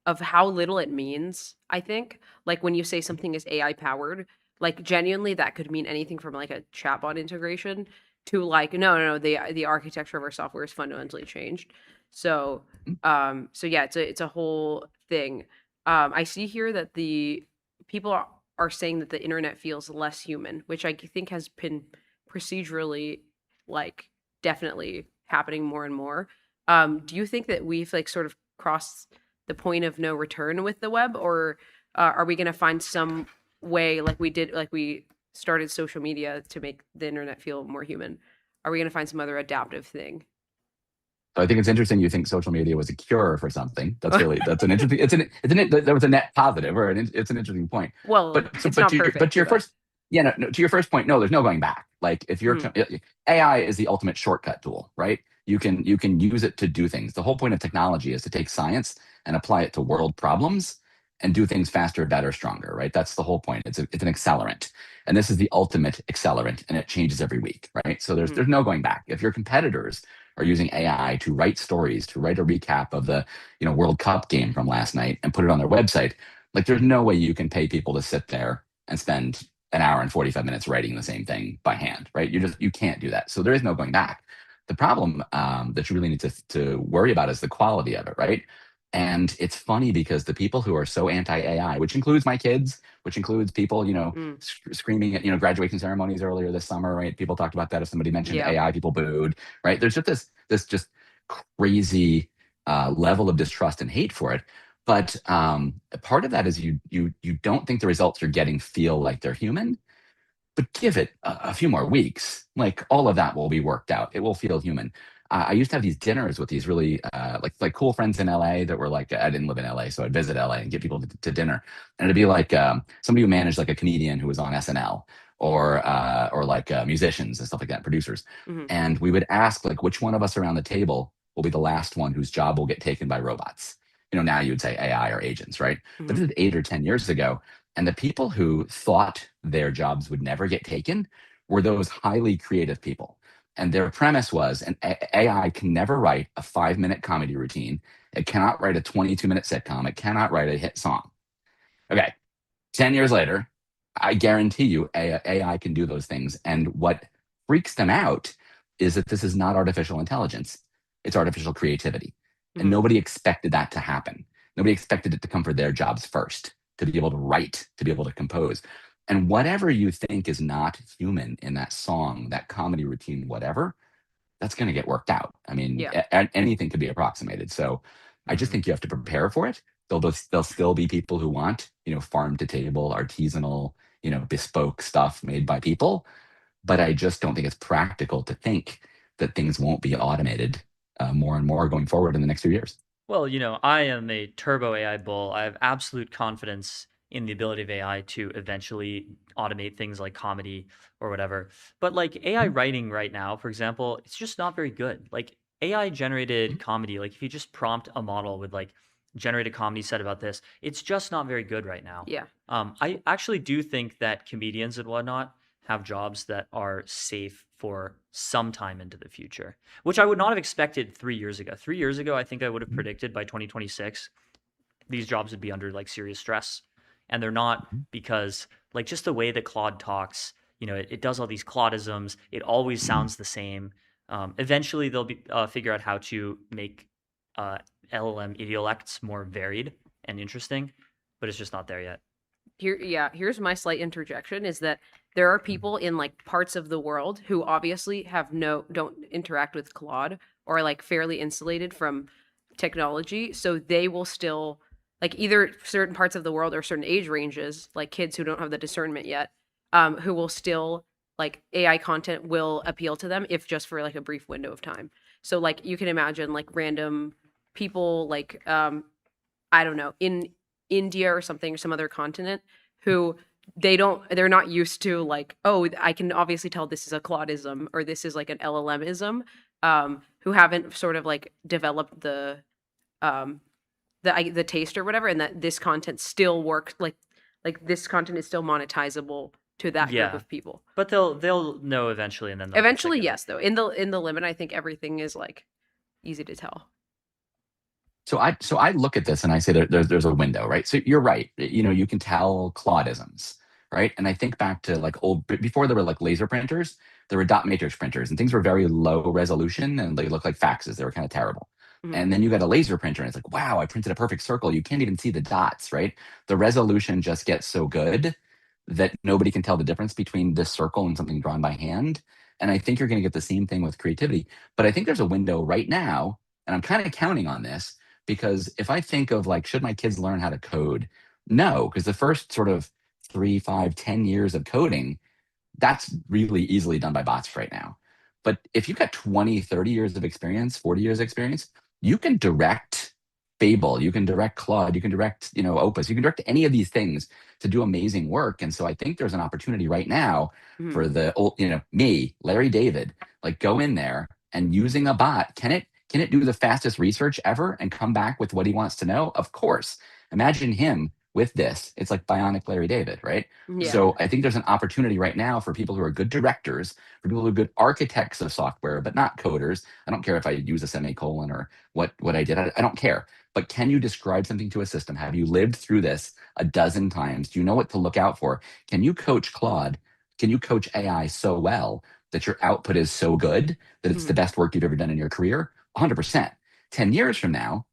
of how little it means, I think. Like when you say something is AI powered, like genuinely that could mean anything from like a chatbot integration to like no, the architecture of our software is fundamentally changed. So yeah, it's a whole thing. I see here that the people are saying that the internet feels less human, which I think has been procedurally like definitely happening more and more. Do you think that we've like sort of crossed the point of no return with the web, or are we going to find some way like we started social media to make the internet feel more human? Are we going to find some other adaptive thing? So I think it's interesting you think social media was a cure for something. That's an interesting, there was a net positive, or it's an interesting point. Well, it's not perfect. But to your first, to your first point, no, there's no going back. Like if you're AI is the ultimate shortcut tool, right? You can use it to do things. The whole point of technology is to take science and apply it to world problems and do things faster, better, stronger, right? That's the whole point. It's an accelerant. And this is the ultimate accelerant, and it changes every week, right? So there's no going back. If your competitors are using AI to write stories, to write a recap of the World Cup game from last night and put it on their website, like there's no way you can pay people to sit there and spend an hour and 45 minutes writing the same thing by hand, right? You can't do that. So there is no going back. The problem that you really need to worry about is the quality of it, right? And it's funny because the people who are so anti-AI, which includes my kids, which includes people, screaming at, graduation ceremonies earlier this summer, right? People talked about that. If somebody mentioned AI, people booed, right? There's just this just crazy level of distrust and hate for it. But part of that is you don't think the results you're getting feel like they're human. But give it a few more weeks, like all of that will be worked out. It will feel human. I used to have these dinners with these really like cool friends in LA that were like, I didn't live in LA, so I'd visit LA and get people to dinner. And it'd be like somebody who managed like a comedian who was on SNL or like musicians and stuff like that, producers. And we would ask like, which one of us around the table will be the last one whose job will get taken by robots? Now you would say AI or agents, right? But this is 8 or 10 years ago. And the people who thought their jobs would never get taken were those highly creative people. And their premise was an AI can never write a 5-minute comedy routine. It cannot write a 22-minute sitcom. It cannot write a hit song. Okay, 10 years later, I guarantee you AI can do those things. And what freaks them out is that this is not artificial intelligence. It's artificial creativity. And nobody expected that to happen. Nobody expected it to come for their jobs first, to be able to write, to be able to compose. And whatever you think is not human in that song, that comedy routine, whatever, that's going to get worked out. I mean, anything could be approximated. So I just think you have to prepare for it. There'll still be people who want, farm to table, artisanal, bespoke stuff made by people. But I just don't think it's practical to think that things won't be automated more and more going forward in the next few years. Well, I am a turbo AI bull. I have absolute confidence in the ability of AI to eventually automate things like comedy or whatever. But like AI writing right now, for example, it's just not very good. Like AI generated comedy, like if you just prompt a model with like generate a comedy set about this, it's just not very good right now. Yeah. I actually do think that comedians and whatnot have jobs that are safe for some time into the future, which I would not have expected 3 years ago. 3 years ago, I think I would have predicted by 2026, these jobs would be under like serious stress. And they're not, because like just the way that Claude talks, it does all these Claudisms. It always sounds the same. Eventually they'll figure out how to make LLM idiolects more varied and interesting, but it's just not there yet. Here's my slight interjection is that there are people in like parts of the world who obviously don't interact with Claude or are like fairly insulated from technology, so they will still like either certain parts of the world or certain age ranges, like kids who don't have the discernment yet, who will still like AI content will appeal to them if just for like a brief window of time. So like you can imagine like random people like I don't know, in India or something or some other continent who they're not used to like, oh, I can obviously tell this is a Claudism or this is like an LLMism, who haven't sort of like developed the taste or whatever, and that this content still works like this content is still monetizable to that group of people. But they'll know eventually, and then eventually, yes, though in the limit, I think everything is like easy to tell. So I look at this and I say there's a window, right? So you're right. You can tell Claudisms, right? And I think back to like before there were like laser printers, there were dot matrix printers, and things were very low resolution and they looked like faxes. They were kind of terrible. And then you got a laser printer and it's like, wow, I printed a perfect circle. You can't even see the dots, right? The resolution just gets so good that nobody can tell the difference between this circle and something drawn by hand. And I think you're going to get the same thing with creativity. But I think there's a window right now, and I'm kind of counting on this, because if I think of like, should my kids learn how to code? No, because the first sort of 3, 5, 10 years of coding, that's really easily done by bots right now. But if you've got 20, 30 years of experience, 40 years of experience, you can direct Fable, you can direct Claude, you can direct, Opus, you can direct any of these things to do amazing work. And so I think there's an opportunity right now for the old, me, Larry David, like go in there and using a bot, can it do the fastest research ever and come back with what he wants to know? Of course. Imagine him with this, it's like bionic Larry David, right? Yeah. So I think there's an opportunity right now for people who are good directors, for people who are good architects of software, but not coders. I don't care if I use a semicolon or what I did. I don't care. But can you describe something to a system? Have you lived through this a dozen times? Do you know what to look out for? Can you coach Claude? Can you coach AI so well that your output is so good that it's the best work you've ever done in your career? 100%. 10 years from now,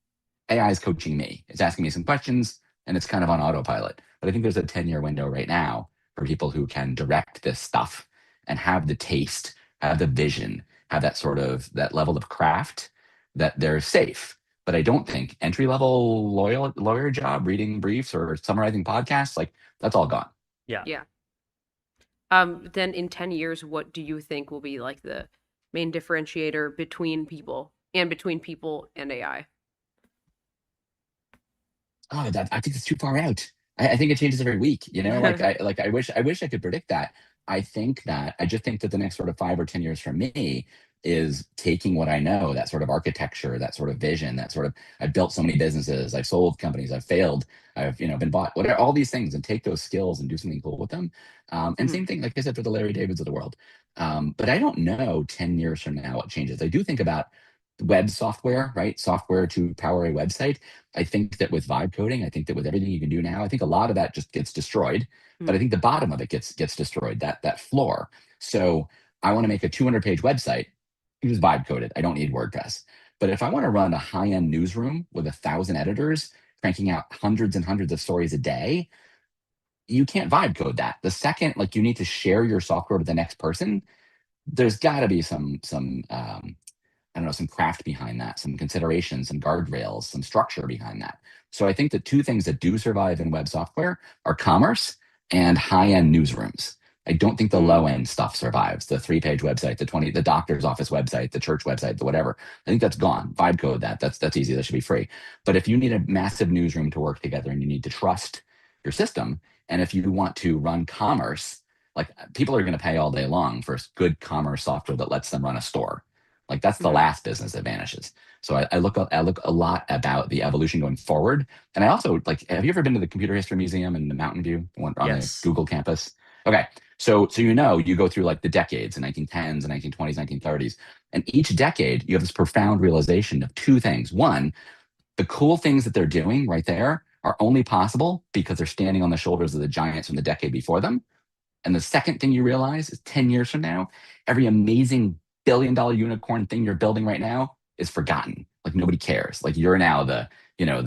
AI is coaching me. It's asking me some questions and it's kind of on autopilot. But I think there's a 10-year window right now for people who can direct this stuff and have the taste, have the vision, have that sort of that level of craft that they're safe. But I don't think entry-level lawyer job, reading briefs or summarizing podcasts, like that's all gone. Yeah. Yeah. Then in 10 years, what do you think will be like the main differentiator between people and AI? Oh, I think it's too far out. I think it changes every week. You know, I wish I could predict that. I just think that the next sort of 5 or 10 years for me is taking what I know, that sort of architecture, that sort of vision, that sort of I've built so many businesses, I've sold companies, I've failed, I've been bought, whatever, all these things, and take those skills and do something cool with them. And same thing, like I said, for the Larry Davids of the world. But I don't know 10 years from now what changes. I do think about web software, right? Software to power a website. I think that with vibe coding, I think that with everything you can do now, I think a lot of that just gets destroyed. But I think the bottom of it gets destroyed, that floor. So I want to make a 200-page website. You just vibe code it. I don't need WordPress. But if I want to run a high-end newsroom with 1,000 editors cranking out hundreds and hundreds of stories a day, you can't vibe code that. The second, like, you need to share your software with the next person, there's got to be some I don't know, some craft behind that, some consideration, some guardrails, some structure behind that. So I think the two things that do survive in web software are commerce and high-end newsrooms. I don't think the low-end stuff survives. The 3-page website, the doctor's office website, the church website, the whatever. I think that's gone. Vibe code that. That's easy. That should be free. But if you need a massive newsroom to work together and you need to trust your system, and if you want to run commerce, like, people are going to pay all day long for good commerce software that lets them run a store. Like, that's the last business that vanishes. So I look a lot about the evolution going forward. And I also, like, have you ever been to the Computer History Museum in the Mountain View, the one on the Google campus? Okay. So you go through like the decades, the 1910s, the 1920s, 1930s. And each decade, you have this profound realization of two things. One, the cool things that they're doing right there are only possible because they're standing on the shoulders of the giants from the decade before them. And the second thing you realize is 10 years from now, every amazing billion-dollar unicorn thing you're building right now is forgotten. Like, nobody cares. Like, you're now the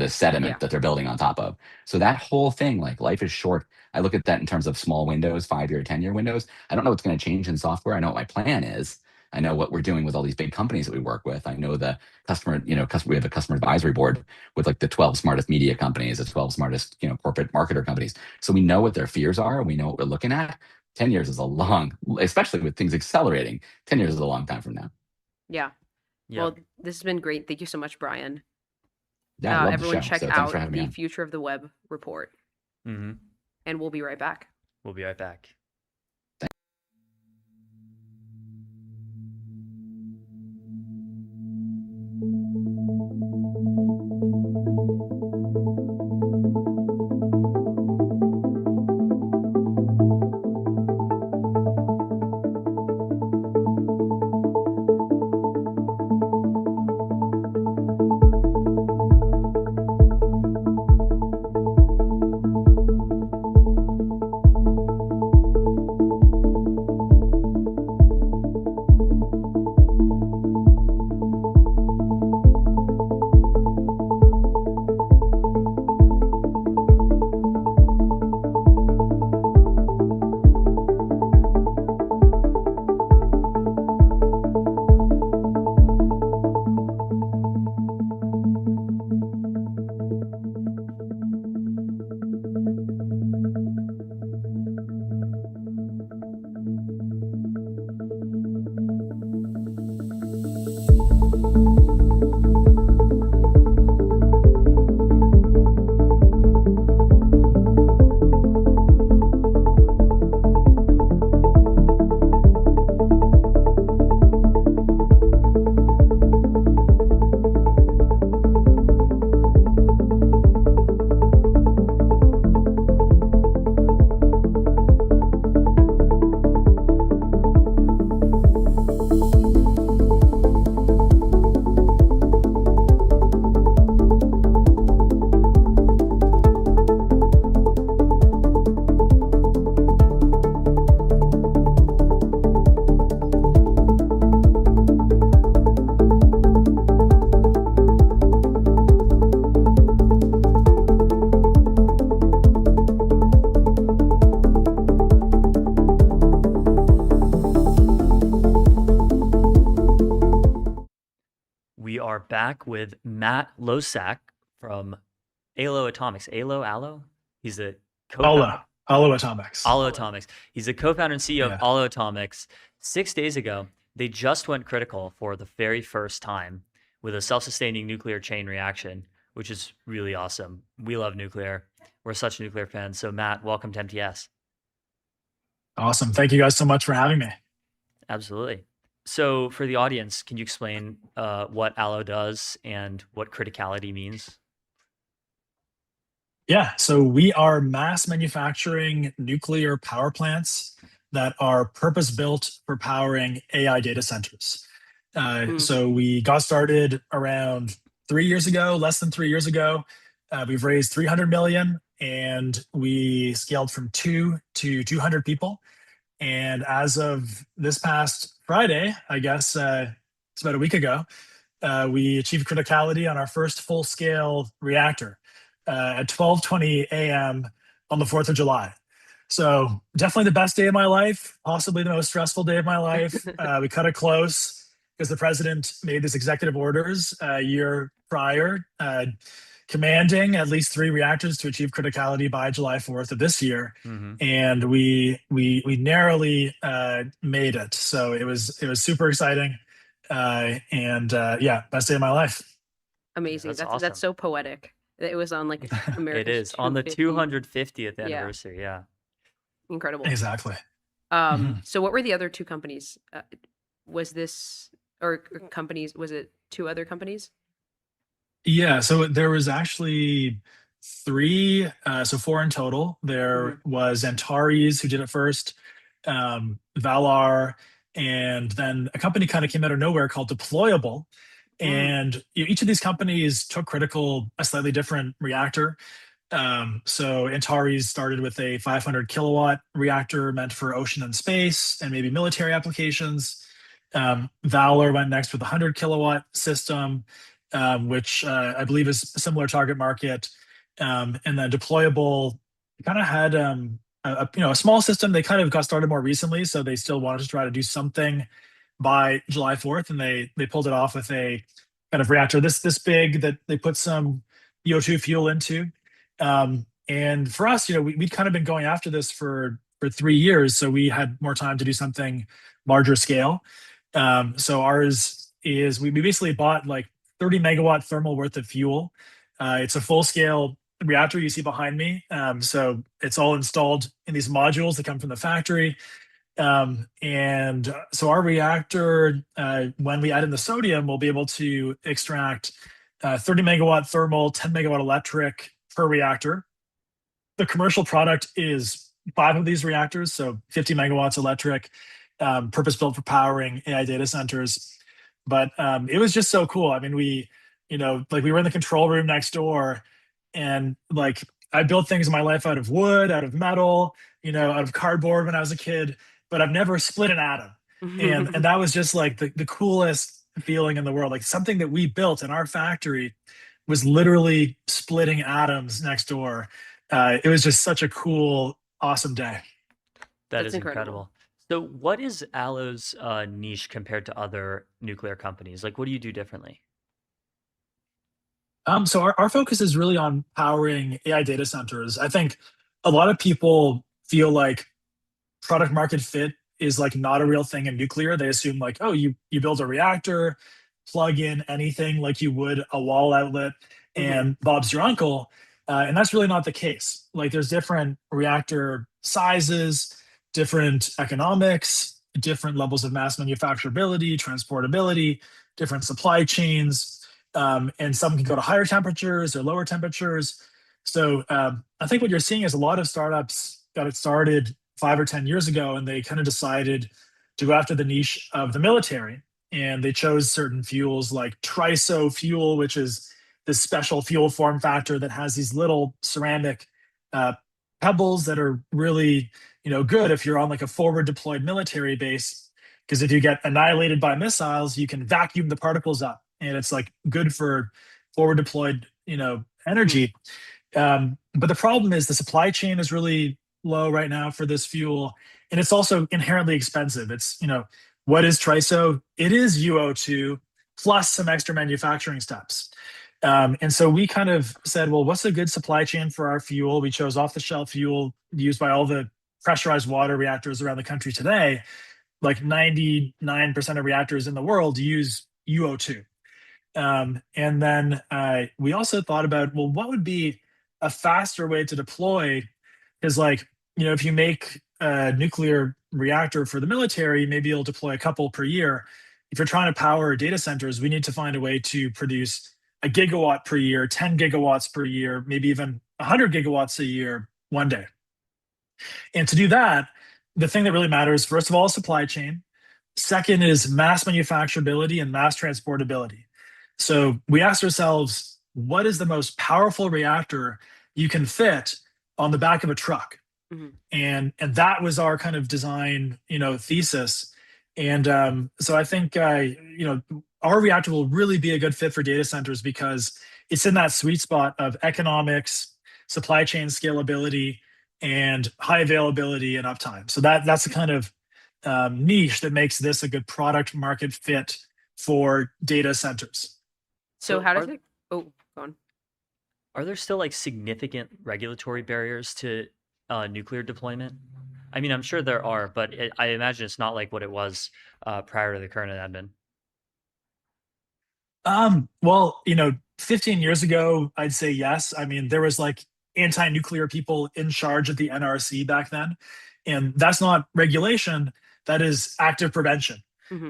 sediment that they're building on top of. So that whole thing, like, life is short. I look at that in terms of small windows, 5-year, 10-year windows. I don't know what's going to change in software. I know what my plan is. I know what we're doing with all these big companies that we work with. I know the customer, we have a customer advisory board with like the 12 smartest media companies, the 12 smartest, corporate marketer companies. So we know what their fears are. We know what we're looking at. 10 years is a long, especially with things accelerating, 10 years is a long time from now. Yeah. Well, this has been great. Thank you so much, Brian. Yeah, I love everyone the show. check So thanks out for having me the on. Future of the Web report. And we'll be right back. We'll be right back. are back with Matt Losak from Alo Atomics. Alo? He's a co-founder. Alo Atomics. Alo Atomics. He's the co-founder and CEO Yeah. of Alo Atomics. 6 days ago, they just went critical for the very first time with a self-sustaining nuclear chain reaction, which is really awesome. We love nuclear. We're such nuclear fans. So Matt, welcome to MTS. Awesome. Thank you guys so much for having me. Absolutely. So for the audience, can you explain what Alo does and what criticality means? Yeah, so we are mass manufacturing nuclear power plants that are purpose-built for powering AI data centers. So we got started around 3 years ago, less than 3 years ago. We've raised 300 million, and we scaled from 2 to 200 people. And as of this past Friday, I guess it's about a week ago, we achieved criticality on our first full-scale reactor at 12:20 a.m. on the 4th of July. So definitely the best day of my life, possibly the most stressful day of my life. We cut it close because the president made these executive orders a year prior, commanding at least 3 reactors to achieve criticality by July 4th of this year. And we narrowly made it. So it was super exciting. Yeah, best day of my life. Amazing. That's That's awesome. so poetic. It was on like America's It is on the 250th 250th anniversary. Yeah. Incredible. Exactly. So what were the other 2 companies? Was this or companies? Was it 2 other companies? Yeah, so there was actually 3, so 4 in total. There was Antares, who did it first, Valar, and then a company kind of came out of nowhere called Deployable. And each of these companies took critical a slightly different reactor. So Antares started with a 500 kilowatt reactor meant for ocean and space and maybe military applications. Valor went next with a 100 kilowatt system, which I believe is a similar target market. And then Deployable kind of had a small system. They kind of got started more recently, so they still wanted to try to do something by July 4th, and they pulled it off with a kind of reactor this big that they put some CO2 fuel into. And for us, we'd kind of been going after this for 3 years, so we had more time to do something larger scale. So ours is we basically bought like 30 megawatt thermal worth of fuel. It's a full scale reactor you see behind me. So it's all installed in these modules that come from the factory. And so our reactor, when we add in the sodium, we'll be able to extract 30 megawatt thermal, 10 megawatt electric per reactor. The commercial product is 5 of these reactors, so 50 megawatts electric, purpose-built for powering AI data centers. But it was just so cool. I mean, we were in the control room next door, and like I built things in my life out of wood, out of metal, out of cardboard when I was a kid, but I've never split an atom. And that was just like the coolest feeling in the world. Like something that we built in our factory was literally splitting atoms next door. It was just such a cool, awesome day. That's incredible. So what is Alo's niche compared to other nuclear companies? Like, what do you do differently? So our focus is really on powering AI data centers. I think a lot of people feel like product market fit is like not a real thing in nuclear. They assume like, oh, you build a reactor, plug in anything like you would a wall outlet, and Bob's your uncle. And that's really not the case. Like there's different reactor sizes, different economics, different levels of mass manufacturability, transportability, different supply chains. And some can go to higher temperatures or lower temperatures. So I think what you're seeing is a lot of startups got it started 5 or 10 years ago, and they kind of decided to go after the niche of the military. And they chose certain fuels like TRISO fuel, which is this special fuel form factor that has these little ceramic pebbles that are really good if you're on like a forward deployed military base, because if you get annihilated by missiles, you can vacuum the particles up, and it's like good for forward deployed energy. But the problem is the supply chain is really low right now for this fuel, and it's also inherently expensive. It's what is TRISO? It is UO2 plus some extra manufacturing steps. And so we kind of said, well, what's a good supply chain for our fuel? We chose off-the-shelf fuel used by all the pressurized water reactors around the country today. Like 99% of reactors in the world use UO2. And then we also thought about, well, what would be a faster way to deploy? Because, like, if you make a nuclear reactor for the military, maybe you'll deploy a couple per year. If you're trying to power data centers, we need to find a way to produce a gigawatt per year, 10 gigawatts per year, maybe even 100 gigawatts a year one day. And to do that, the thing that really matters, first of all, is supply chain. Second is mass manufacturability and mass transportability. So we asked ourselves, what is the most powerful reactor you can fit on the back of a truck? And that was our kind of design, thesis. And so I think, our reactor will really be a good fit for data centers because it's in that sweet spot of economics, supply chain scalability, and high availability and uptime. So that's the kind of niche that makes this a good product market fit for data centers. So how does it? Oh, go on. Are there still like significant regulatory barriers to nuclear deployment? I mean, I'm sure there are, but I imagine it's not like what it was prior to the current admin. Well, 15 years ago, I'd say yes. I mean, there was like anti-nuclear people in charge of the NRC back then, and that's not regulation. That is active prevention.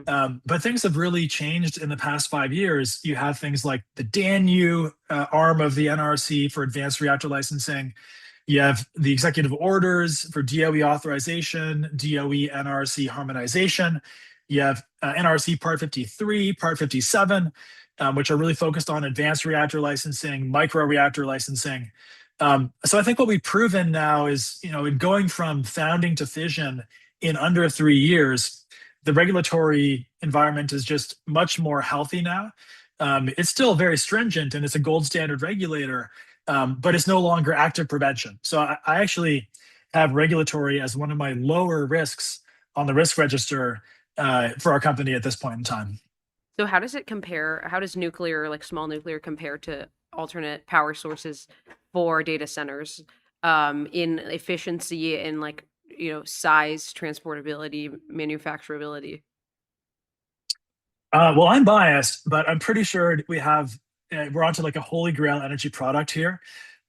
But things have really changed in the past 5 years. You have things like the DANU arm of the NRC for advanced reactor licensing. You have the executive orders for DOE authorization, DOE NRC harmonization. You have NRC Part 53, Part 57, which are really focused on advanced reactor licensing, micro reactor licensing. So I think what we've proven now is, in going from founding to fission in under 3 years, the regulatory environment is just much more healthy now. It's still very stringent and it's a gold standard regulator, but it's no longer active prevention. So I actually have regulatory as one of my lower risks on the risk register for our company at this point in time. So how does it compare? How does nuclear, like small nuclear, compare to alternate power sources for data centers in efficiency and size, transportability, manufacturability? Well, I'm biased, but I'm pretty sure we're onto like a holy grail energy product here.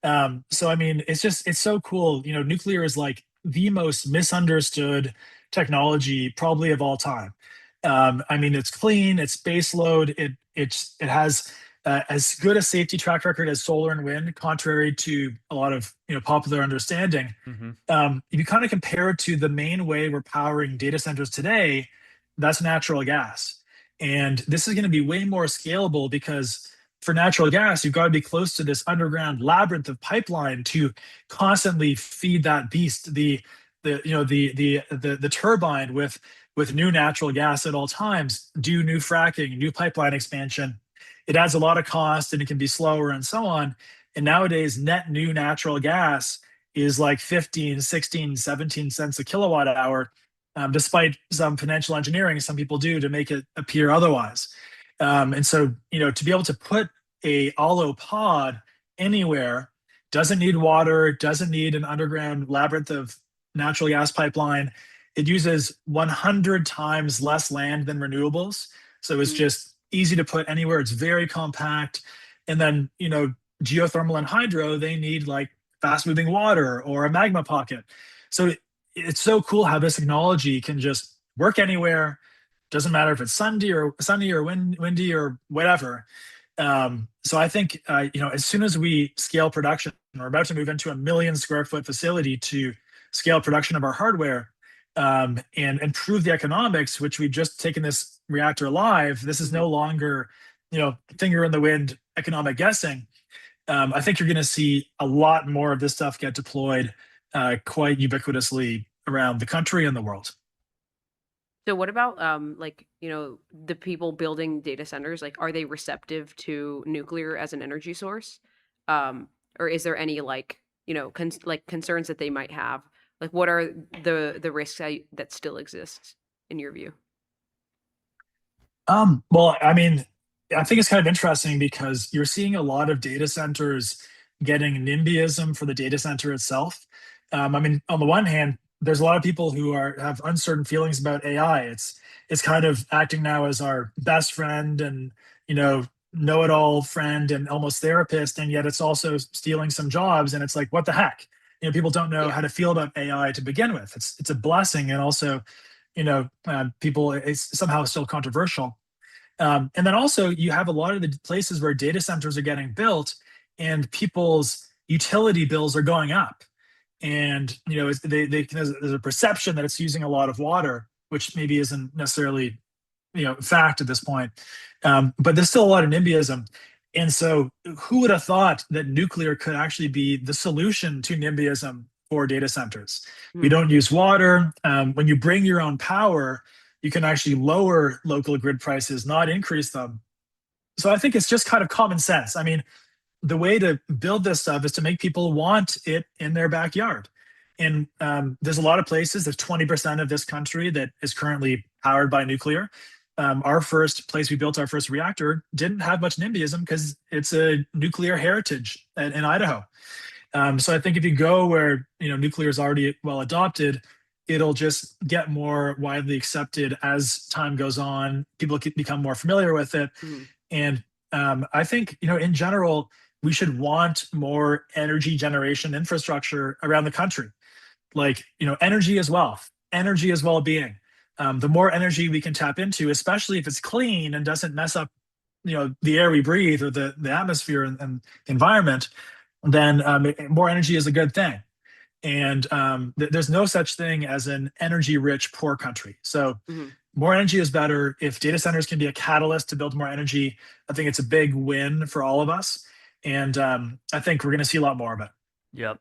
So I mean, it's so cool. Nuclear is like the most misunderstood technology probably of all time. I mean, it's clean, it's baseload, it has as good a safety track record as solar and wind, contrary to a lot of popular understanding. If you kind of compare it to the main way we're powering data centers today, that's natural gas. And this is going to be way more scalable because for natural gas, you've got to be close to this underground labyrinth of pipeline to constantly feed that beast, the turbine with new natural gas at all times, do new fracking, new pipeline expansion. It adds a lot of cost and it can be slower and so on. And nowadays, net new natural gas is like 15, 16, 17 cents a kilowatt hour, despite some financial engineering some people do to make it appear otherwise. And so, to be able to put a hollow pod anywhere, doesn't need water, doesn't need an underground labyrinth of natural gas pipeline. It uses 100 times less land than renewables. So it's just easy to put anywhere. It's very compact. And then, geothermal and hydro, they need like fast moving water or a magma pocket. So it's so cool how this technology can just work anywhere. Doesn't matter if it's sunny or windy or whatever. So I think, as soon as we scale production, we're about to move into a 1 million square foot facility to scale production of our hardware and improve the economics, which we've just taken this reactor live. This is no longer, finger in the wind economic guessing. I think you're going to see a lot more of this stuff get deployed quite ubiquitously around the country and the world. So what about the people building data centers? Like, are they receptive to nuclear as an energy source, or is there any concerns that they might have? Like, what are the risks that still exist in your view? Well, I mean, I think it's kind of interesting because you're seeing a lot of data centers getting NIMBYism for the data center itself. I mean, on the one hand, there's a lot of people who have uncertain feelings about AI. It's kind of acting now as our best friend and know-it-all friend and almost therapist, and yet it's also stealing some jobs. And it's like, what the heck? People don't know how to feel about AI to begin with. It's a blessing, and also, people, it's somehow still controversial. And then also you have a lot of the places where data centers are getting built and people's utility bills are going up. And there's a perception that it's using a lot of water, which maybe isn't necessarily fact at this point. But there's still a lot of NIMBYism. And so who would have thought that nuclear could actually be the solution to NIMBYism for data centers? We don't use water. When you bring your own power, you can actually lower local grid prices, not increase them. So I think it's just kind of common sense. I mean, the way to build this stuff is to make people want it in their backyard. And there's a lot of places, there's 20% of this country that is currently powered by nuclear. Our first place we built our first reactor didn't have much NIMBYism because it's a nuclear heritage in Idaho. So I think if you go where nuclear is already well adopted, it'll just get more widely accepted as time goes on. People become more familiar with it. And I think, in general, we should want more energy generation infrastructure around the country. Like, energy is wealth, energy is well-being. The more energy we can tap into, especially if it's clean and doesn't mess up, the air we breathe or the atmosphere and environment, then more energy is a good thing. And there's no such thing as an energy-rich poor country. So more energy is better. If data centers can be a catalyst to build more energy, I think it's a big win for all of us. And I think we're going to see a lot more of it. Yep.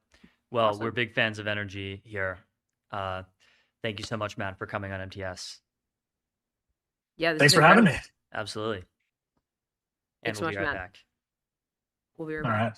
Well, we're big fans of energy here. Thank you so much, Matt, for coming on MTS. Yeah, this thanks is for having me. Absolutely. And Thanks we'll so be much, right Matt. back. We'll be right All back. right.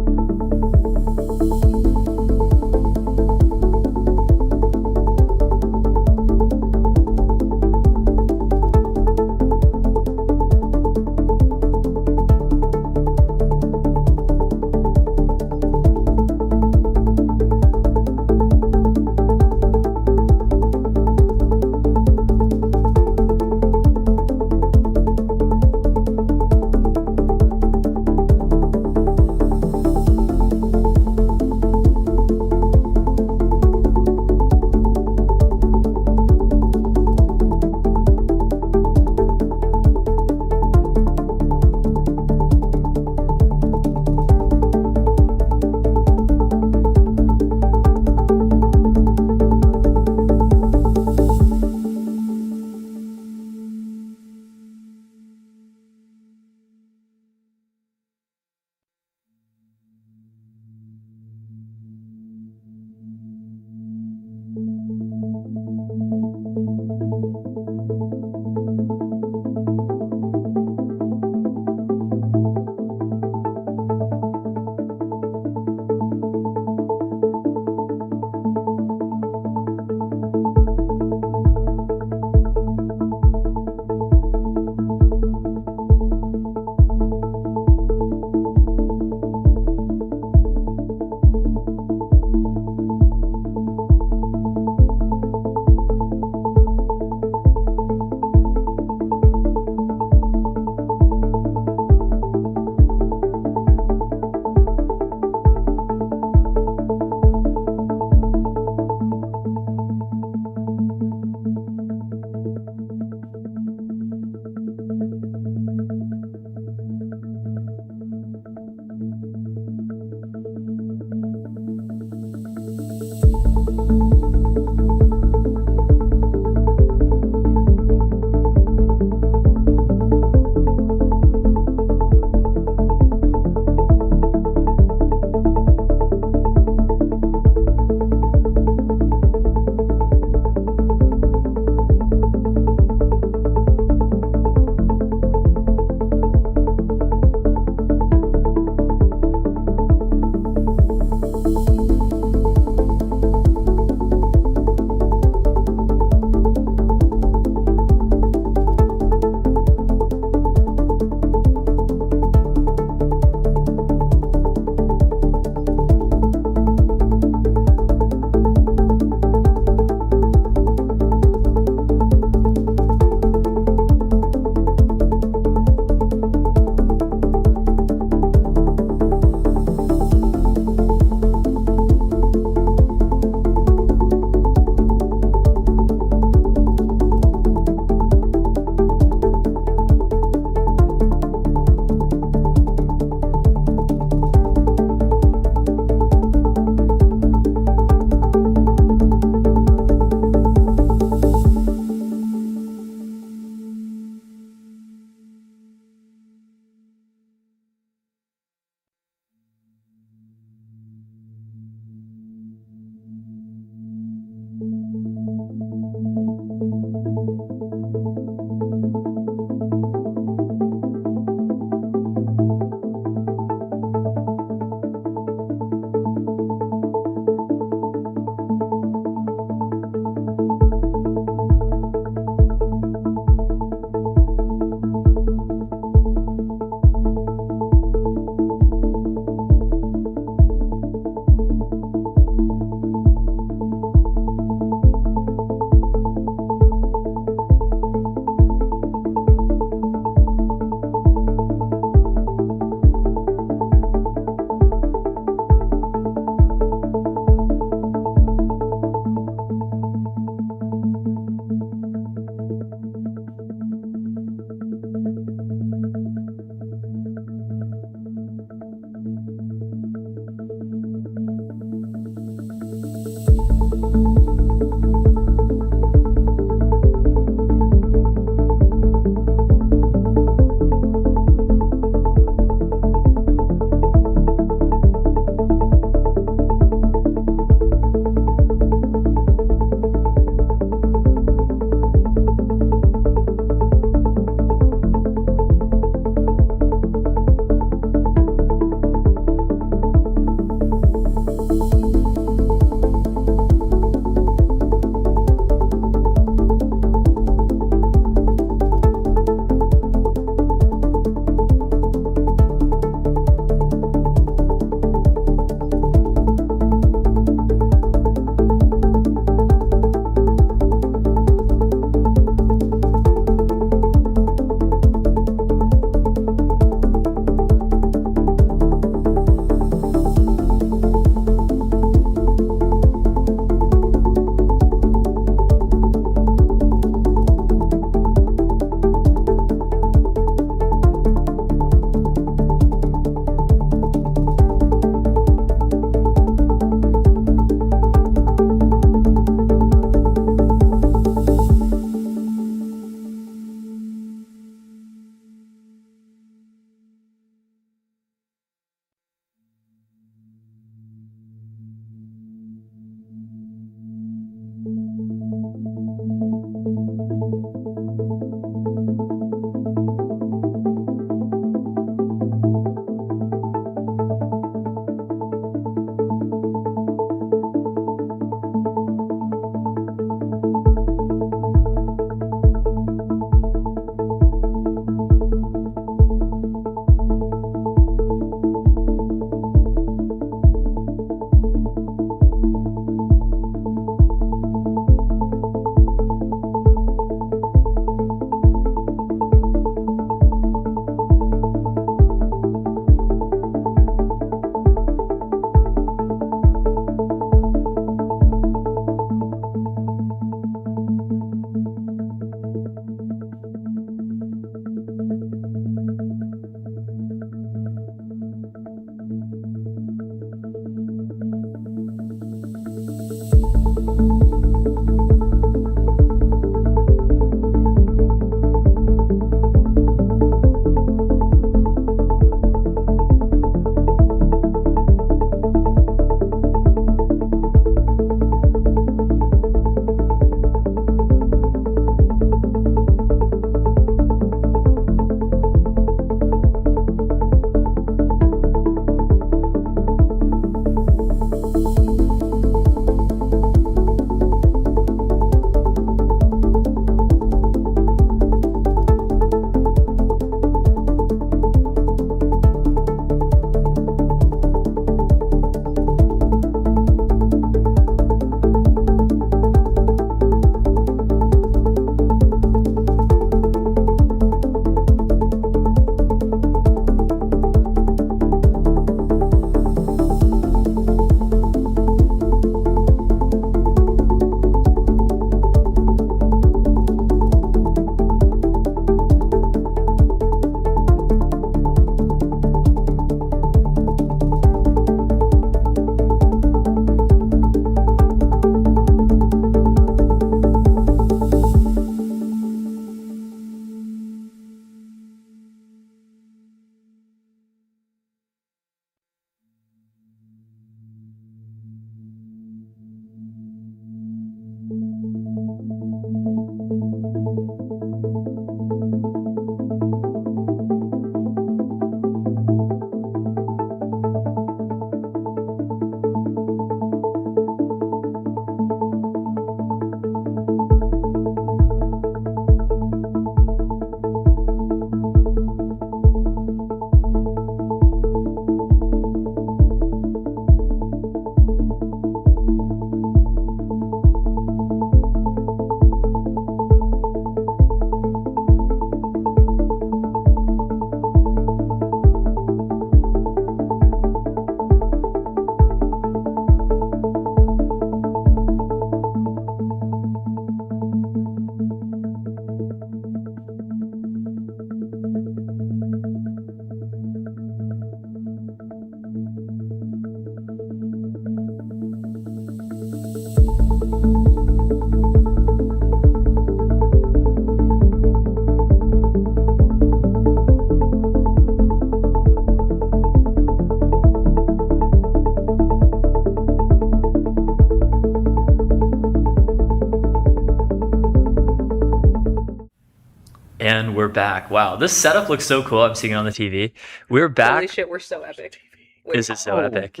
And we're back. Wow, this setup looks so cool. I'm seeing it on the TV. We're back. Holy shit, we're so epic. Wait, This is so epic.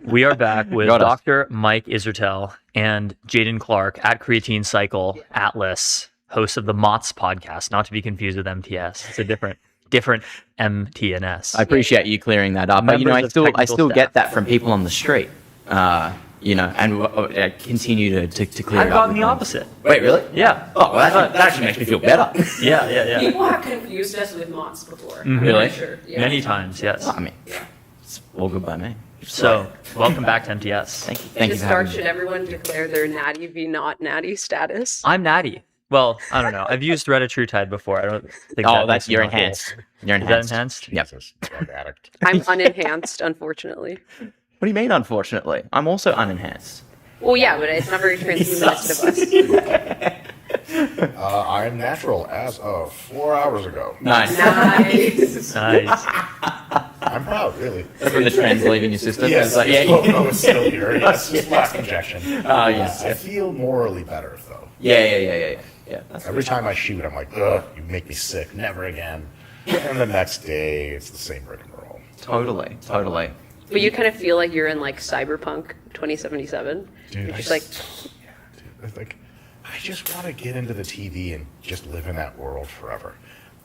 We are back with Got us. Dr. Mike Israetel and Jaden Clark at Creatine Cycle Atlas, host of the MOTS podcast, not to be confused with MTS. It's a different MTNS. I appreciate you clearing that up. But, you know, Members I of still technical get staff. that from people on the street. You know, and continue to clear I've it up. gotten the opposite. Wait, really? Yeah. Oh, well, that actually makes me feel better. Yeah. People have confused us with mods before. I'm Really? Sure. Yeah. Many times, yes. I mean, it's all good by me. So, welcome back to MTS. Thank you. Thank To you for start, having should me. everyone declare their natty v not natty status? I'm natty. Well, I don't know. I've used retatrutide before. I don't think. Oh, that that's makes me you're not cool. enhanced. You're Is that enhanced. enhanced? Yep. Drug addict. I'm unenhanced, unfortunately. What do you mean, unfortunately? I'm also unenhanced. Well, yeah, but it's not very transhumanist of us. I'm natural as of 4 hours ago. Nice. Nice. Nice. I'm proud, really. That's when the trend's leaving your system. Yes, It's like, it's still here. Yes, it's last injection. Oh, yes. I feel morally better, though. Yeah. That's Every time I shoot, I'm like, ugh, you make me sick. Never again. And the next day, it's the same rigmarole. Totally. But you kind of feel like you're in like Cyberpunk 2077. Dude, You're just like, I just want to get into the TV and just live in that world forever.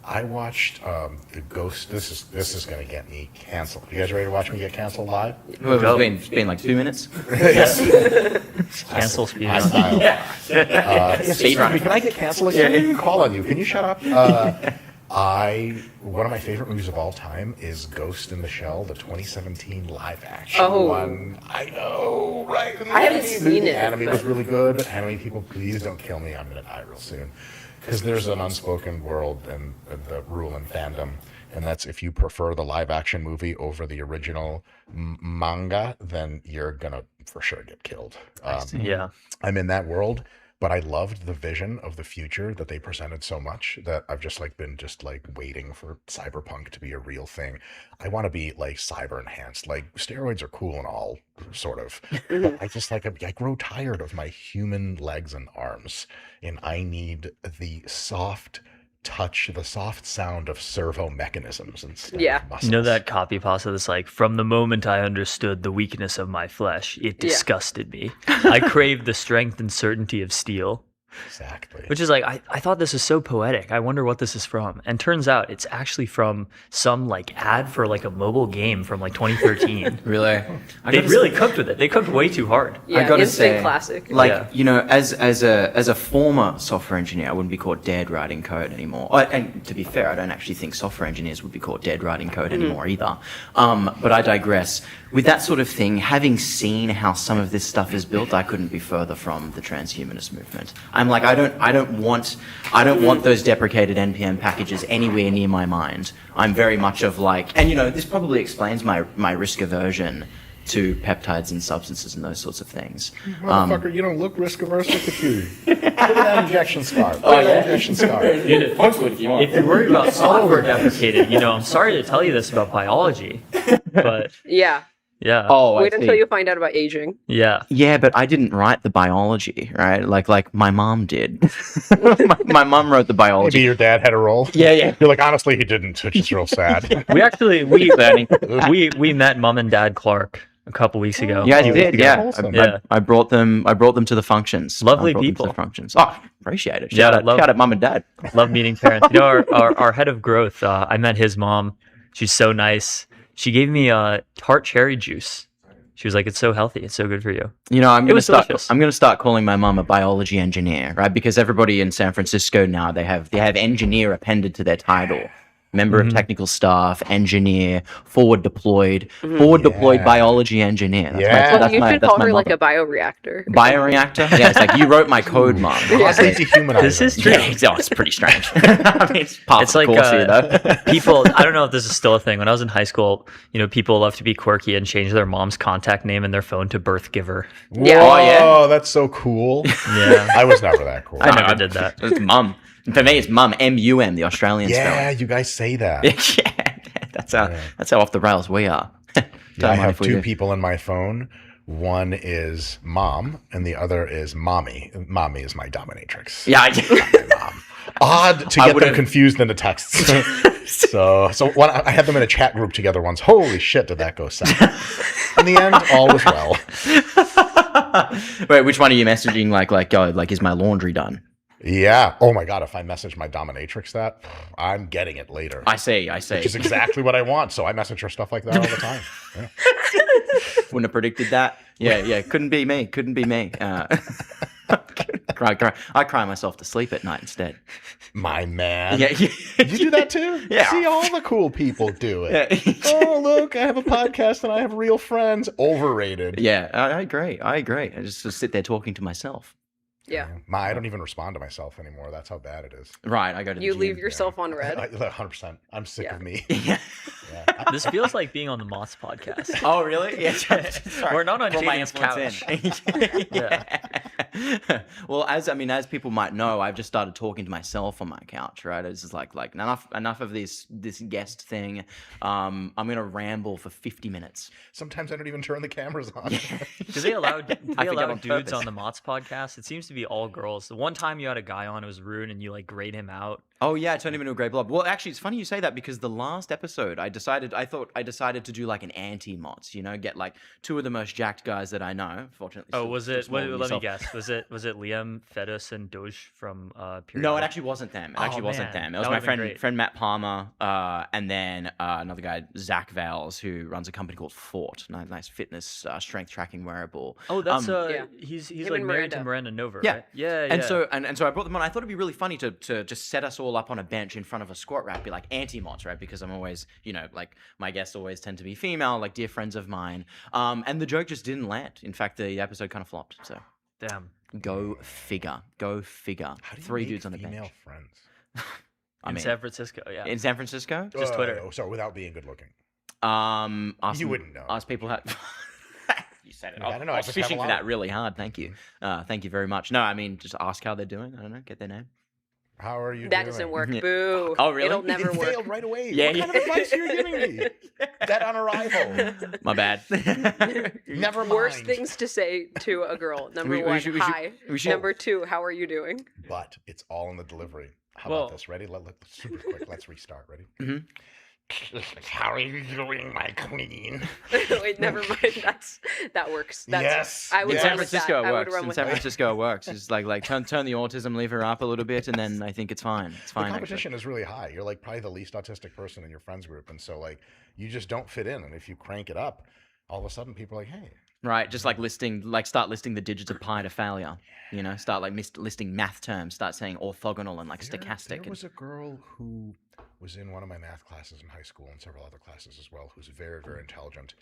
I watched the Ghost. This is going to get me canceled. You guys ready to watch me get canceled live? Well, it's been like 2 minutes. Cancel speed. My style. Speed run. Can I get canceled? I can call on you. Can you shut up? One of my favorite movies of all time is Ghost in the Shell, the 2017 live action one. I know, right? I haven't seen it, The anime but- was really good, but anime people, please don't kill me. I'm gonna die real soon. Because there's an unspoken world and the rule in fandom, and that's if you prefer the live action movie over the original manga, then you're gonna for sure get killed. Yeah. I'm in that world, but I loved the vision of the future that they presented so much that I've just been waiting for cyberpunk to be a real thing. I want to be like cyber enhanced. Like steroids are cool and all, sort of. But I just I grow tired of my human legs and arms, and I need the soft touch, the soft sound of servo mechanisms instead of muscles. You know that copy pasta that's like, from the moment I understood the weakness of my flesh, it disgusted me. I craved the strength and certainty of steel. Exactly. Which is like, I thought this was so poetic. I wonder what this is from. And turns out it's actually from some like ad for like a mobile game from like 2013. Really? They really cooked with it. They cooked way too hard. yeah, I gotta instant say, classic. Like, Yeah. you know, as a former software engineer, I wouldn't be called dead writing code anymore. And to be fair, I don't actually think software engineers would be called dead writing code anymore either. But I digress. With that sort of thing, having seen how some of this stuff is built, I couldn't be further from the transhumanist movement. I'm like, I don't want those deprecated NPM packages anywhere near my mind. I'm very much of like, and you know, this probably explains my risk aversion to peptides and substances and those sorts of things. Motherfucker, you don't look risk averse. Look at you. Look at that injection scar. Look at that injection scar. If you're worried about software deprecated, you know, I'm sorry to tell you this about biology, but Yeah. yeah. Oh, Wait I until see. you find out about aging. Yeah. Yeah, but I didn't write the biology, right? Like my mom did. my mom wrote the biology. Maybe your dad had a role. Yeah. You're like, honestly, he didn't, which is real sad. We actually we met Mom and Dad Clark a couple weeks ago. You guys Few did, weeks ago. yeah. Awesome. Yeah. I brought them to the functions. Lovely I brought them to people. the functions. Oh, appreciate it. Yeah, Shout out mom and dad. Love meeting parents. You know, our head of growth, I met his mom. She's so nice. She gave me tart cherry juice. She was like, "It's so healthy. It's so good for you." You know, I'm It gonna was start. delicious. I'm gonna start calling my mom a biology engineer, right? Because everybody in San Francisco now they have engineer appended to their title. Member of technical staff, engineer, forward deployed biology engineer. Well, you should call her like motto. a bioreactor. Bioreactor? Yeah, it's like, you wrote my code, mom. Yeah. They dehumanize This them. is true. Yeah, it's pretty strange. I mean, it's part It's of the like course here, though. people. I don't know if this is still a thing. When I was in high school, you know, people love to be quirky and change their mom's contact name in their phone to birth giver. Yeah. Oh, yeah? Oh, that's so cool. Yeah, I was never that cool. I never did that. It's mum. For me, it's mum. M-U-M, the Australian Yeah, you guys say that. spelling. Yeah, that's how off the rails we are. Yeah, Don't I mind have if we two do. people in my phone. One is mom, and the other is mommy. Mommy is my dominatrix. Yeah, Not my mom. odd to I get them would've- confused into texts. so when I had them in a chat group together once. Holy shit, did that go south? In the end, all was well. Wait, which one are you messaging? Like, is my laundry done? Yeah. Oh my god, if I message my dominatrix that, I'm getting it later. I see. Which is exactly what I want. So I message her stuff like that all the time. Yeah. Wouldn't have predicted that. Yeah. Couldn't be me. I cry myself to sleep at night instead. My man. Yeah. You do that too? Yeah. See, all the cool people do it. Yeah. Oh, look, I have a podcast and I have real friends. Overrated. Yeah, I agree. I just sit there talking to myself. Yeah. I don't even respond to myself anymore. That's how bad it is. Right, I go to the You gym. leave yourself on red. 100%. I'm sick of me. This feels like being on the Mott's podcast. Oh, really? Yeah. Sorry. We're not on Brought my Jaden's influence couch. Yeah. Well, as people might know, I've just started talking to myself on my couch, right? It's just like enough of this guest thing. I'm gonna ramble for 50 minutes. Sometimes I don't even turn the cameras on. Do they allow on dudes purpose. on the Mott's podcast? It seems to be all girls. The one time you had a guy on, it was rude, and you like grade him out. Oh yeah, I turned him into a grey blob. Well, actually, it's funny you say that because the last episode, I decided to do like an anti-mods. Get like two of the most jacked guys that I know. Fortunately. Oh, still- was still it? smaller than Let me yourself. guess. Was it Liam, Fedus, and Doge from Periodic? No, it actually wasn't them. It actually wasn't man. them. It was That my would've been friend great. friend Matt Palmer, and then another guy, Zach Vales, who runs a company called Fort. Nice fitness strength tracking wearable. Oh, that's Yeah. he's Him like and married to Miranda. Miranda Nova, Yeah. right? Yeah, And so I brought them on. I thought it'd be really funny to just set us all up on a bench in front of a squat rack, be like anti-mods, right? Because I'm always, like my guests always tend to be female, like dear friends of mine. And the joke just didn't land. In fact, the episode kind of flopped. So damn. Go figure. How do you Three make dudes on a female bench. friends? In San Francisco, yeah. In San Francisco? Just Twitter. Oh, sorry, without being good looking. You wouldn't know. Ask people how. You said it. I don't know, I I was just have a fishing for lot that of- really hard. Thank you. Thank you very much. No, I mean, just ask how they're doing. I don't know. Get their name. How are you That doing? doesn't work. Yeah. Boo. Oh, really? It'll never It work. failed right away. Yeah, What kind of advice are you giving me? Dead on arrival. My bad. Never mind. Worst things to say to a girl. Number We one, should- hi. we should- Number two, how are you doing? But it's all in the delivery. How Well- about this? Ready? Super quick. Let's restart. Ready? Mhm. How are you doing, my queen? Wait, never mind. That works. Yes. I would In Yes. San run with that. Francisco, it I would works. run In with San that. Francisco, it works. It's like turn the autism lever up a little bit, and then I think it's fine. It's The fine. Actually. competition is really high. You're like probably the least autistic person in your friends group, and so like you just don't fit in. And if you crank it up, all of a sudden people are like, hey. Right, just like start listing the digits of pi to failure. Start like listing math terms. Start saying orthogonal and like stochastic. There was a girl who was in one of my math classes in high school and several other classes as well, who's very, very intelligent,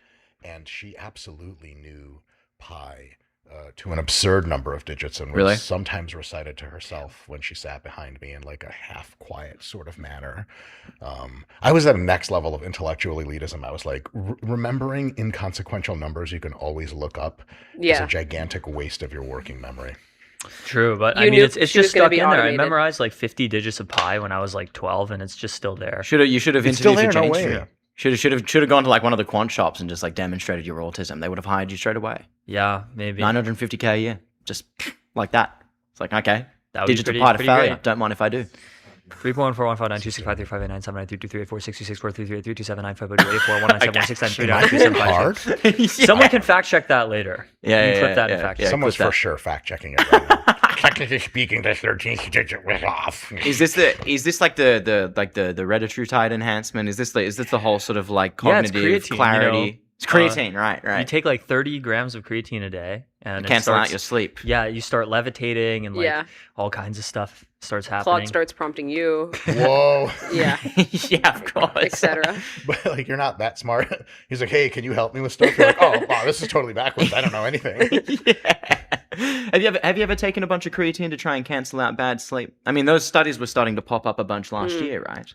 and she absolutely knew pi to an absurd number of digits, and Really? would sometimes recite it to herself when she sat behind me in like a half quiet sort of manner. I was at a next level of intellectual elitism. I was like, remembering inconsequential numbers you can always look up is Yeah. a gigantic waste of your working memory. True, but You I mean, knew it's she was just gonna stuck be in there. I automated. memorized like 50 digits of pi when I was like 12, and it's just still there. You should have It's still interviewed for there, no Jane way. Street. Should have gone to like one of the quant shops and just like demonstrated your autism. They would have hired you straight away. Yeah, maybe. 950K a year, just like that. It's like okay, That would be digits of pretty- pi to pretty failure. great. Don't mind if I do. 3.1419265358979322384664338419716939275. Someone can fact check that later. Yeah, You can yeah, clip that yeah, and fact yeah. check. Someone's clip for that. sure fact checking it right now. Technically speaking, the 13th digit was off. Is this like the retatrutide enhancement? Is this the whole sort of like Yeah, it's cognitive creatine, clarity? It's creatine, right? You take like 30 grams of creatine a day, and it Cancel out starts- your sleep. Yeah, you start levitating, and like Yeah. all kinds of stuff starts happening. Claude starts prompting you. Whoa. Yeah. Yeah, of course. Etc. But like, you're not that smart. He's like, hey, can you help me with stuff? You're like, oh, wow, this is totally backwards. I don't know anything. Have you ever taken a bunch of creatine to try and cancel out bad sleep? I mean, those studies were starting to pop up a bunch last year, right?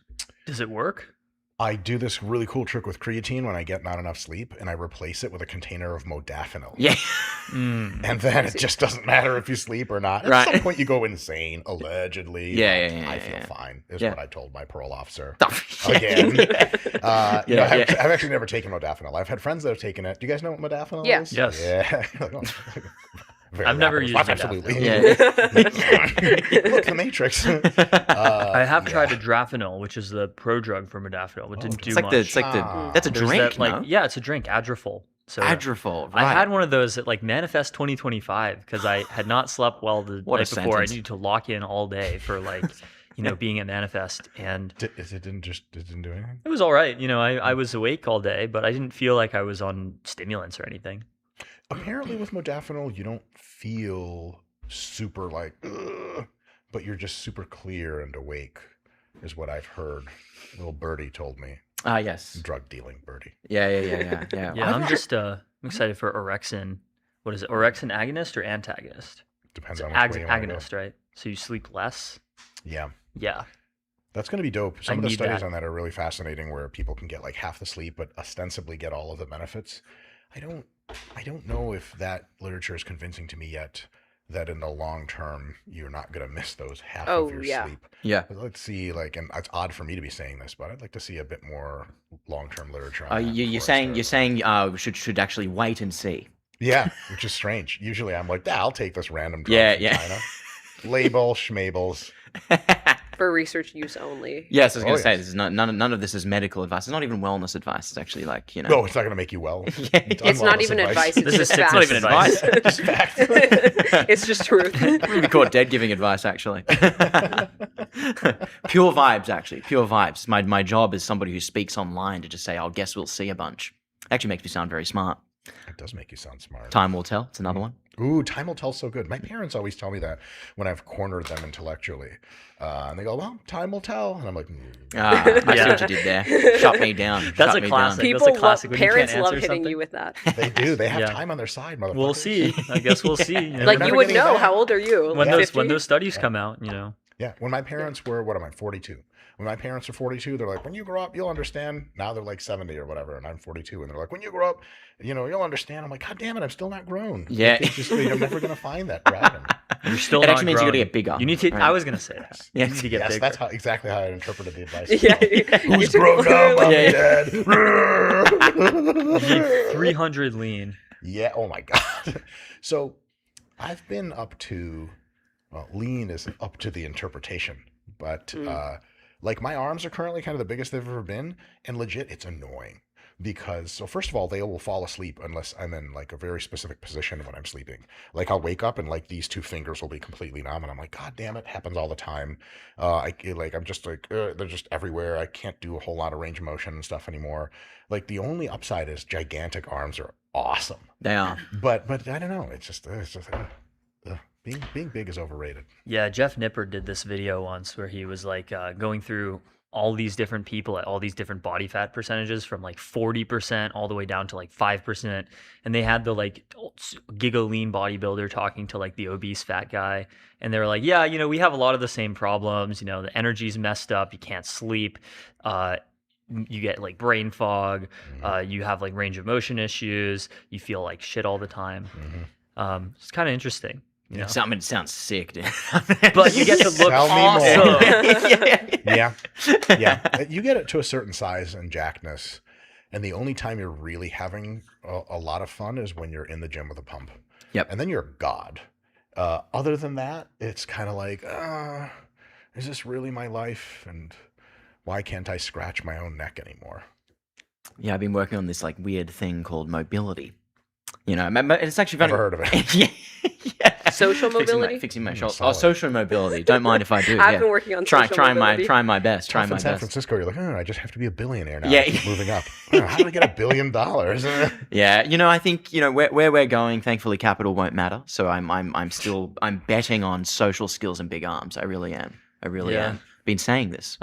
Does it work? I do this really cool trick with creatine when I get not enough sleep, and I replace it with a container of modafinil. Yeah. And then it just doesn't matter if you sleep or not. At Right. some point, you go insane, allegedly. Yeah, but yeah, I feel yeah. fine, is Yeah. what I told my parole officer. Yeah. Again. Yeah, I've actually never taken modafinil. I've had friends that have taken it. Do you guys know what modafinil Yeah. is? Yes. Yeah. Like, oh, very I've never rapid used response. Absolutely. modafinil. Look, the Matrix. I have tried a Drafinil, which is the prodrug for modafinil. It didn't do It's like much. that's a There's drink, that, like, no? yeah, it's a drink, Adrifol. So Adrifol, I right. had one of those at like Manifest 2025 because I had not slept well the What a night before. I sentence. needed to lock in all day for like, being at Manifest, and it didn't do anything. it was all right. I was awake all day, but I didn't feel like I was on stimulants or anything. Apparently, with modafinil, you don't feel super like, ugh, but you're just super clear and awake, is what I've heard. Little birdie told me. Ah, yes. Drug dealing birdie. Yeah. Yeah, I'm just I'm excited for orexin. What is it? Orexin agonist or antagonist? Depends It's on which way you wanna go. agonist, right? So you sleep less. Yeah. Yeah. That's going to be dope. I Some of the need studies that. on that are really fascinating, where people can get like half the sleep, but ostensibly get all of the benefits. I don't know if that literature is convincing to me yet. That in the long term, you're not going to miss those half of your sleep. Yeah. But let's see, like, and it's odd for me to be saying this, but I'd like to see a bit more long-term literature on that. You're saying we should actually wait and see. Yeah, which is strange. Usually I'm like, I'll take this random drug Yeah, from yeah. China. Label, schmabels. For research use only. Yes, I was going to say yes. this is none of this is medical advice. It's not even wellness advice. It's actually like No, it's not going to make you well. It's not even advice. It's This is just facts. not even advice. Just fact. It's just truth. I'm gonna be caught dead giving advice, actually. Pure vibes, actually. Pure vibes. My job is somebody who speaks online to just say, "I guess we'll see" a bunch. Actually makes me sound very smart. It does make you sound smart. Time will tell. It's another one. Ooh, time will tell so good. My parents always tell me that when I've cornered them intellectually. And they go, well, time will tell. And I'm like, I see what you did there. Shut me down. That's Shut a me classic. down. That's a classic. When you can't Parents love answer hitting something. you with that. They do. They have Yeah. time on their side, motherfuckers. We'll see. I guess we'll see. Like never you would getting know. back. How old are you? when Like those 50? when those studies come out, Yeah, when my parents were, what am I, 42? When my parents are 42, they're like, when you grow up, you'll understand. Now they're like 70 or whatever, and I'm 42. And they're like, when you grow up, you'll understand. I'm like, God damn it, I'm still not grown. Yeah. It's just, I'm never going to find that dragon. you're still It not actually means you got to growing. get bigger. You need to. Right. I was gonna say that. You need to get Yes, bigger. that's exactly how I interpreted the advice. Yeah, Who's grown up? I'm Yeah. dead. You need 300 lean. Yeah. Oh my God. So I've been up to, lean is up to the interpretation, but like my arms are currently kind of the biggest they've ever been, and legit, it's annoying because, so first of all, they will fall asleep unless I'm in like a very specific position when I'm sleeping. Like I'll wake up and like these two fingers will be completely numb, and I'm like, God damn it, happens all the time. I'm just like, they're just everywhere. I can't do a whole lot of range of motion and stuff anymore. Like the only upside is gigantic arms are awesome. They are. But I don't know. It's just being big is overrated. Yeah, Jeff Nippert did this video once where he was like going through all these different people at all these different body fat percentages from like 40% all the way down to like 5%. And they had the like giga lean bodybuilder talking to like the obese fat guy. And they were like, yeah, we have a lot of the same problems. The energy's messed up. You can't sleep. You get like brain fog. You have like range of motion issues. You feel like shit all the time. It's kind of interesting. It sounds sick, dude. But you get to look Tell me awesome. Yeah. You get it to a certain size and jackedness, and the only time you're really having a lot of fun is when you're in the gym with a pump. Yep. And then you're God. Other than that, it's kind of like, is this really my life? And why can't I scratch my own neck anymore? Yeah, I've been working on this like weird thing called mobility. It's actually funny. Never heard of it. Yeah. Social mobility? Fixing my shoulder. solid. Social mobility. Don't mind if I do. I've been working on social mobility. Trying my best. Trying Off my in San best. Francisco, you're like, I just have to be a billionaire now. Yeah. I keep moving up. How do I get $1 billion? Yeah, I think where we're going. Thankfully, capital won't matter. So I'm betting on social skills and big arms. I really am. Yeah. I've been saying this.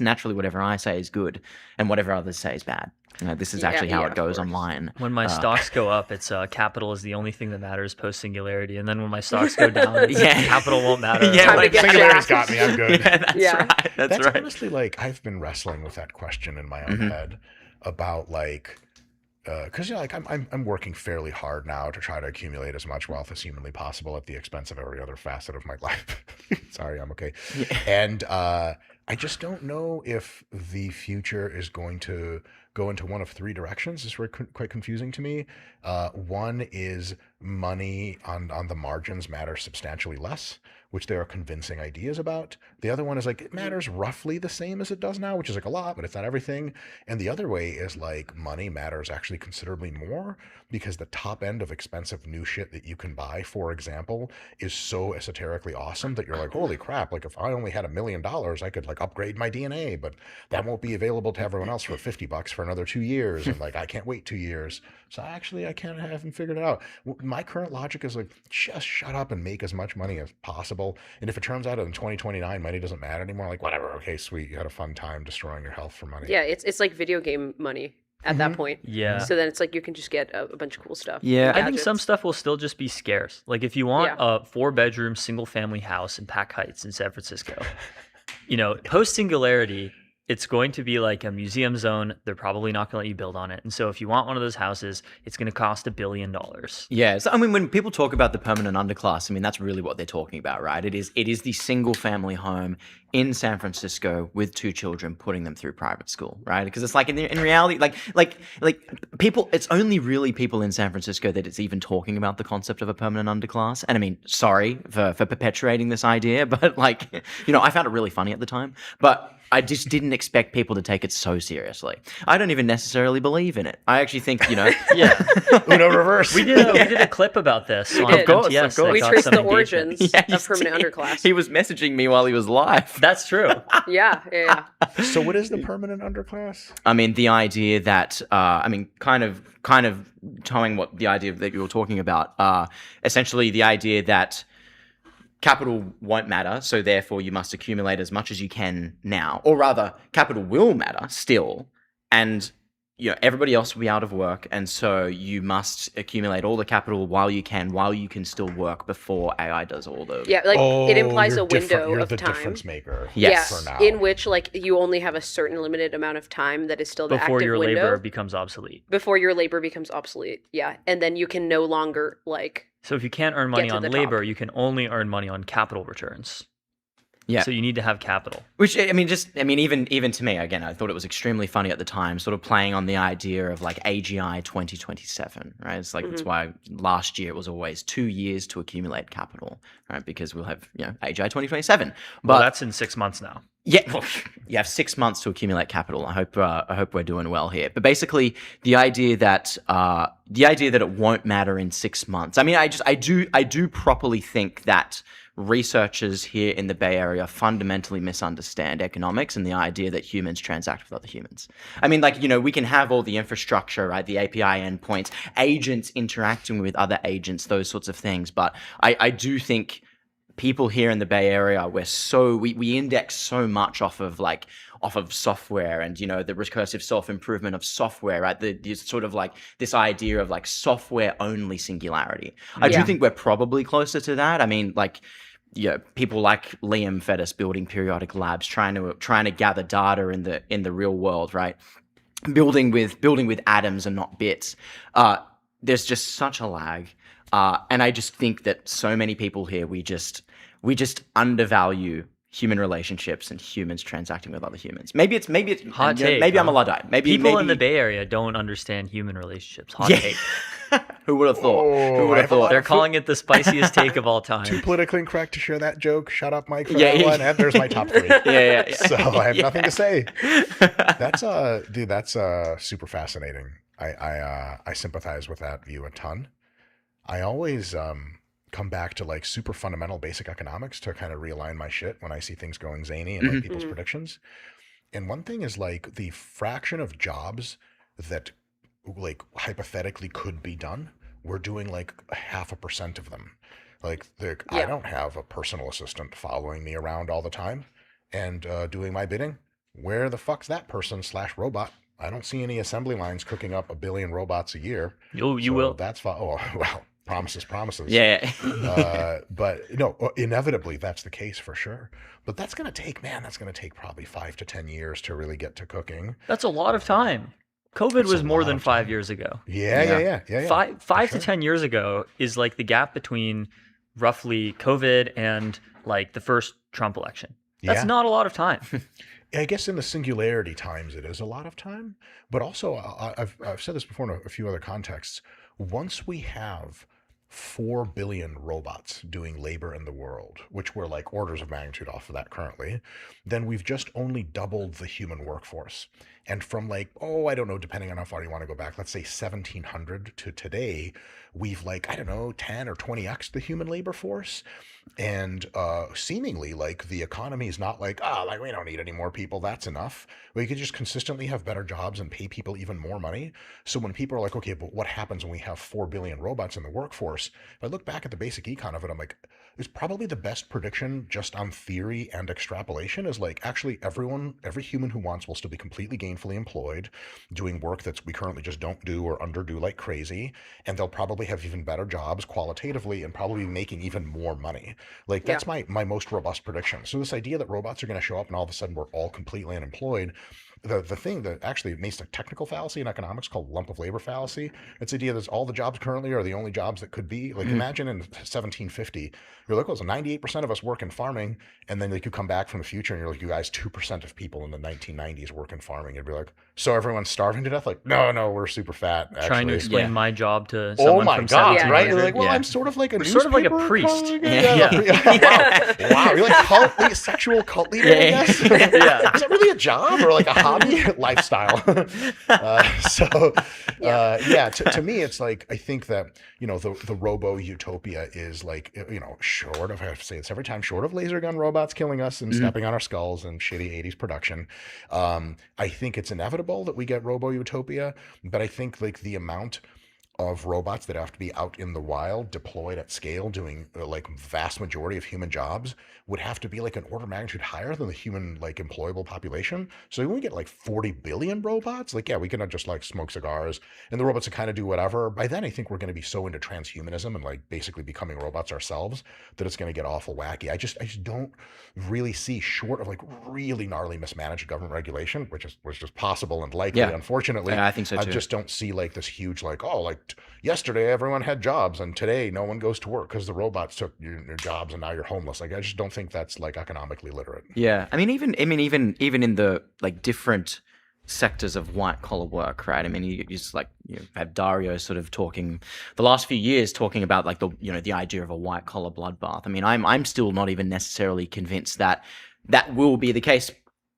Naturally, whatever I say is good, and whatever others say is bad. This is actually how it goes online. When my stocks go up, it's capital is the only thing that matters post singularity, and then when my stocks go down, it's capital won't matter. Yeah, like singularity's got me. I'm good. Yeah, right. That's right. Honestly, like I've been wrestling with that question in my own head about like, because I'm working fairly hard now to try to accumulate as much wealth as humanly possible at the expense of every other facet of my life. Sorry, I'm okay. Yeah. And I just don't know if the future is going to go into one of three directions. It's quite confusing to me. One is money on the margins matters substantially less, which there are convincing ideas about. The other one is like it matters roughly the same as it does now, which is like a lot, but it's not everything. And the other way is like money matters actually considerably more because the top end of expensive new shit that you can buy, for example, is so esoterically awesome that you're like, holy crap, like if I only had $1 million, I could like upgrade my DNA, but that won't be available to everyone else for $50 for another 2 years. And like, I can't wait 2 years. So actually, I haven't figured it out. My current logic is like, just shut up and make as much money as possible. And if it turns out in 2029, money doesn't matter anymore, like whatever, okay, sweet. You had a fun time destroying your health for money. Yeah, it's like video game money at that point. Yeah. So then it's like you can just get a bunch of cool stuff. I think Gadgets. some stuff will still just be scarce. Like if you want a 4-bedroom single family house in Pack Heights in San Francisco, post Singularity, it's going to be like a museum zone. They're probably not going to let you build on it. And so if you want one of those houses, it's going to cost $1 billion. Yeah, so I mean, when people talk about the permanent underclass, I mean that's really what they're talking about, right? It is the single family home in San Francisco with 2 children, putting them through private school, right? Because it's like in reality, like people, it's only really people in San Francisco that it's even talking about the concept of a permanent underclass. And I mean, sorry for perpetuating this idea, but like, I found it really funny at the time, but I just didn't expect people to take it so seriously. I don't even necessarily believe in it. I actually think, Yeah. Uno reverse. We did a clip about this on MTS. Of course. We traced the origins of permanent underclass. He was messaging me while he was live. That's true. Yeah. So what is the permanent underclass? I mean, the idea that, kind of towing what the idea that you were talking about, essentially the idea that capital won't matter, so therefore you must accumulate as much as you can now. Or rather, capital will matter still, and everybody else will be out of work, and so you must accumulate all the capital while you can still work before AI does all the... Yeah, like it implies a window You're of the time. difference maker. Yes. For now. In which like you only have a certain limited amount of time that is still the Before active your window. labor becomes obsolete. Before your labor becomes obsolete, yeah. And then you can no longer like... So if you can't earn money to on the labor, top. you can only earn money on capital returns. Yeah. So you need to have capital. Which, even to me, again, I thought it was extremely funny at the time, sort of playing on the idea of like AGI 2027, right? It's like, that's why last year it was always 2 years to accumulate capital, right? Because we'll have, AGI 2027. But Well, that's in 6 months now. yeah, well, you have 6 months to accumulate capital. I hope we're doing well here. But basically, the idea that it won't matter in 6 months. I mean, I do properly think that researchers here in the Bay Area fundamentally misunderstand economics and the idea that humans transact with other humans. I mean, we can have all the infrastructure, right? The API endpoints, agents interacting with other agents, those sorts of things. But I do think people here in the Bay Area, we index so much off of software and, the recursive self-improvement of software, right? The sort of like this idea of like software only singularity. I do think we're probably closer to that. I mean, people like Liam Fettis building periodic labs, trying to gather data in the real world, right? Building with atoms and not bits. There's just such a lag. And I just think that so many people here, we just undervalue human relationships and humans transacting with other humans. Maybe it's Hot take. Maybe I'm a Luddite. People in the Bay Area don't understand human relationships. Hot take. Who would have thought? Who would have thought? They're calling it the spiciest take of all time. Too politically incorrect to share that joke. Shut up, Mike, for that one. And there's my top 3. Yeah. So I have nothing to say. That's super fascinating. I sympathize with that view a ton. I always come back to like super fundamental basic economics to kind of realign my shit when I see things going zany and like people's predictions. And one thing is like the fraction of jobs that like hypothetically could be done, we're doing like 0.5% of them. I don't have a personal assistant following me around all the time and doing my bidding. Where the fuck's that person / robot? I don't see any assembly lines cooking up 1 billion robots a year. You will. That's fine. Oh, well, promises. Yeah. But no, inevitably that's the case for sure. But that's going to take probably 5 to 10 years to really get to cooking. That's a lot of time. COVID was more than 5 years ago. Yeah. Five to 10 years ago is like the gap between roughly COVID and like the first Trump election. That's Yeah. not a lot of time. I guess in the singularity times, it is a lot of time. But also, I've said this before in a few other contexts. Once we have 4 billion robots doing labor in the world, which we're like orders of magnitude off of that currently, then we've just only doubled the human workforce. And from like, oh, I don't know, depending on how far you want to go back, let's say 1700 to today, we've like, I don't know, 10 or 20x the human labor force. And seemingly like the economy is not like, like we don't need any more people, that's enough. We could just consistently have better jobs and pay people even more money. So when people are like, okay, but what happens when we have 4 billion robots in the workforce? If I look back at the basic econ of it, I'm like, it's probably the best prediction just on theory and extrapolation is like actually every human who wants will still be completely gainfully employed doing work that we currently just don't do or underdo like crazy. And they'll probably have even better jobs qualitatively and probably be making even more money. Like that's my most robust prediction. So this idea that robots are going to show up and all of a sudden we're all completely unemployed, the thing that actually makes a technical fallacy in economics called lump of labor fallacy, it's the idea that all the jobs currently are the only jobs that could be. Like imagine in 1750, you're like, well, so 98% of us work in farming, and then like you come back from the future and you're like, you guys, 2% of people in the 1990s work in farming. You'd be like, so everyone's starving to death? Like, no, we're super fat. Actually. Trying to explain my job to someone my from God, 1700. right? You're like, well, I'm sort of like a sort of like a priest. Wow, you're like sexual cult leader, I guess. Is that really a job or like a hobby? Lifestyle. To me, it's like, I think that, the robo utopia is like, short of, I have to say this every time, short of laser gun robots killing us and stepping on our skulls and shitty 80s production. I think it's inevitable that we get robo utopia, but I think like the amount of robots that have to be out in the wild, deployed at scale, doing like vast majority of human jobs would have to be like an order of magnitude higher than the human like employable population. So when we get like 40 billion robots, like, yeah, we cannot just like smoke cigars and the robots will kind of do whatever. By then, I think we're going to be so into transhumanism and like basically becoming robots ourselves that it's going to get awful wacky. I just don't really see, short of like really gnarly mismanaged government regulation, which is possible and likely, unfortunately. Yeah, I think so too. I just don't see like this huge like, oh, like yesterday everyone had jobs and today no one goes to work because the robots took your jobs and now you're homeless. Like I just don't think that's like economically literate. Yeah, I mean even in the like different sectors of white collar work, right? I mean, you just like have Dario sort of talking the last few years talking about like the idea of a white collar bloodbath. I mean, I'm still not even necessarily convinced that will be the case.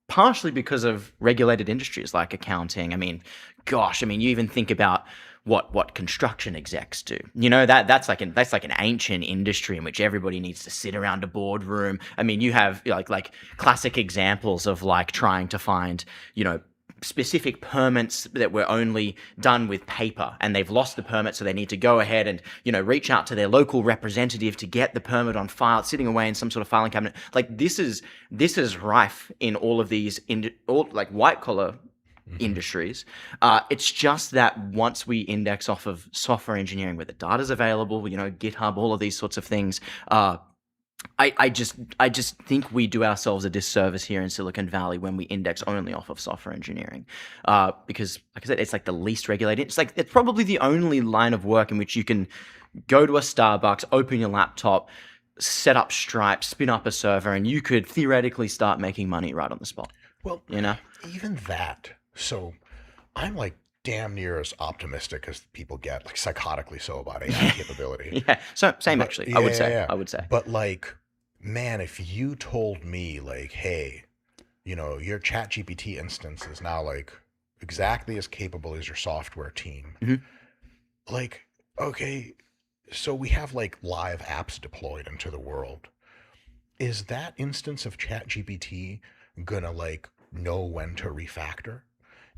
Partially because of regulated industries like accounting. I mean, gosh, you even think about what construction execs do. That's like an ancient industry in which everybody needs to sit around a boardroom. I mean, you have like classic examples of like trying to find, specific permits that were only done with paper and they've lost the permit, so they need to go ahead and reach out to their local representative to get the permit on file, sitting away in some sort of filing cabinet. Like this is rife in all of these like white collar industries. It's just that once we index off of software engineering where the data's available, GitHub, all of these sorts of things, I just think we do ourselves a disservice here in Silicon Valley when we index only off of software engineering, because, like I said, it's like the least regulated. It's probably the only line of work in which you can go to a Starbucks, open your laptop, set up Stripe, spin up a server, and you could theoretically start making money right on the spot. Well, even that. So I'm like damn near as optimistic as people get, like psychotically so, about AI capability. Yeah, so same actually. I would say. But like, man, if you told me like, hey, your ChatGPT instance is now like exactly as capable as your software team, like, okay, so we have like live apps deployed into the world. Is that instance of ChatGPT gonna like know when to refactor?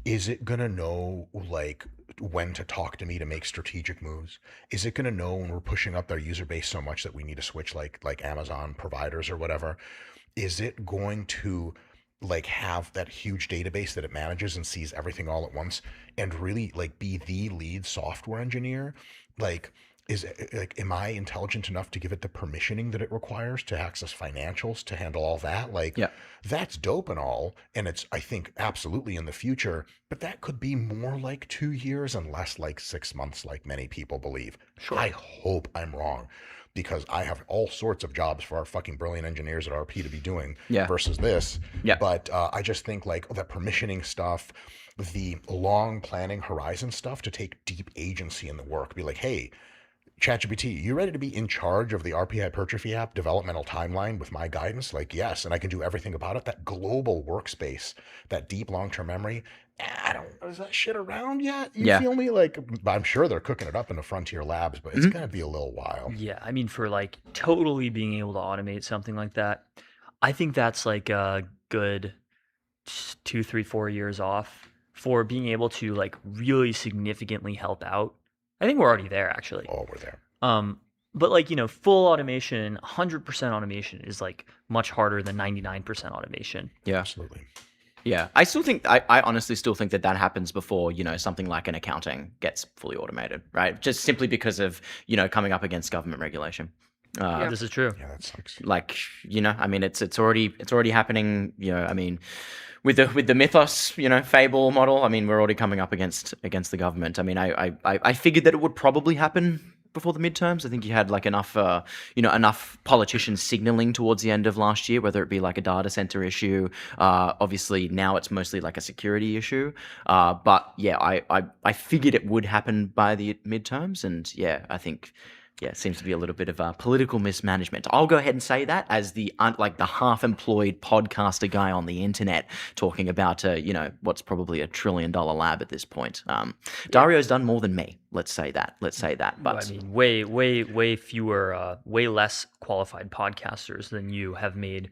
Is it going to know like when to talk to me to make strategic moves? Is it going to know when we're pushing up our user base so much that we need to switch like Amazon providers or whatever? Is it going to like have that huge database that it manages and sees everything all at once and really like be the lead software engineer? Like, am I intelligent enough to give it the permissioning that it requires to access financials, to handle all that? Like, that's dope and all. And it's, I think, absolutely in the future, but that could be more like 2 years and less like 6 months, like many people believe. Sure. I hope I'm wrong. because I have all sorts of jobs for our fucking brilliant engineers at RP to be doing Yeah. versus this. Yeah. But I just think like the permissioning stuff, the long planning horizon stuff to take deep agency in the work, be like, hey, ChatGPT, you ready to be in charge of the RP hypertrophy app developmental timeline with my guidance? Like, yes, and I can do everything about it. That global workspace, that deep long-term memory, is that shit around yet? You Yeah. feel me? Like, I'm sure they're cooking it up in the frontier labs, but it's Mhm. gonna be a little while. Yeah, I mean, for like totally being able to automate something like that, I think that's like a good 2, 3, 4 years off for being able to like really significantly help out. I think we're already there actually. Oh, we're there. But like, full automation, 100% automation is like much harder than 99% automation. Yeah. Absolutely. Yeah, I still think I honestly still think that happens before something like an accounting gets fully automated, right? Just simply because of coming up against government regulation. This is true. Yeah, that sucks. Like I mean, it's already happening. I mean, with the mythos, fable model. I mean, we're already coming up against the government. I mean, I figured that it would probably happen before the midterms. I think you had like enough politicians signaling towards the end of last year, whether it be like a data center issue. Obviously now it's mostly like a security issue. But yeah, I figured it would happen by the midterms, and yeah, I think. Yeah, it seems to be a little bit of political mismanagement. I'll go ahead and say that as the half-employed podcaster guy on the internet talking about what's probably $1 trillion lab at this point. Dario's done more than me. Let's say that. But I mean, way fewer, way less qualified podcasters than you have made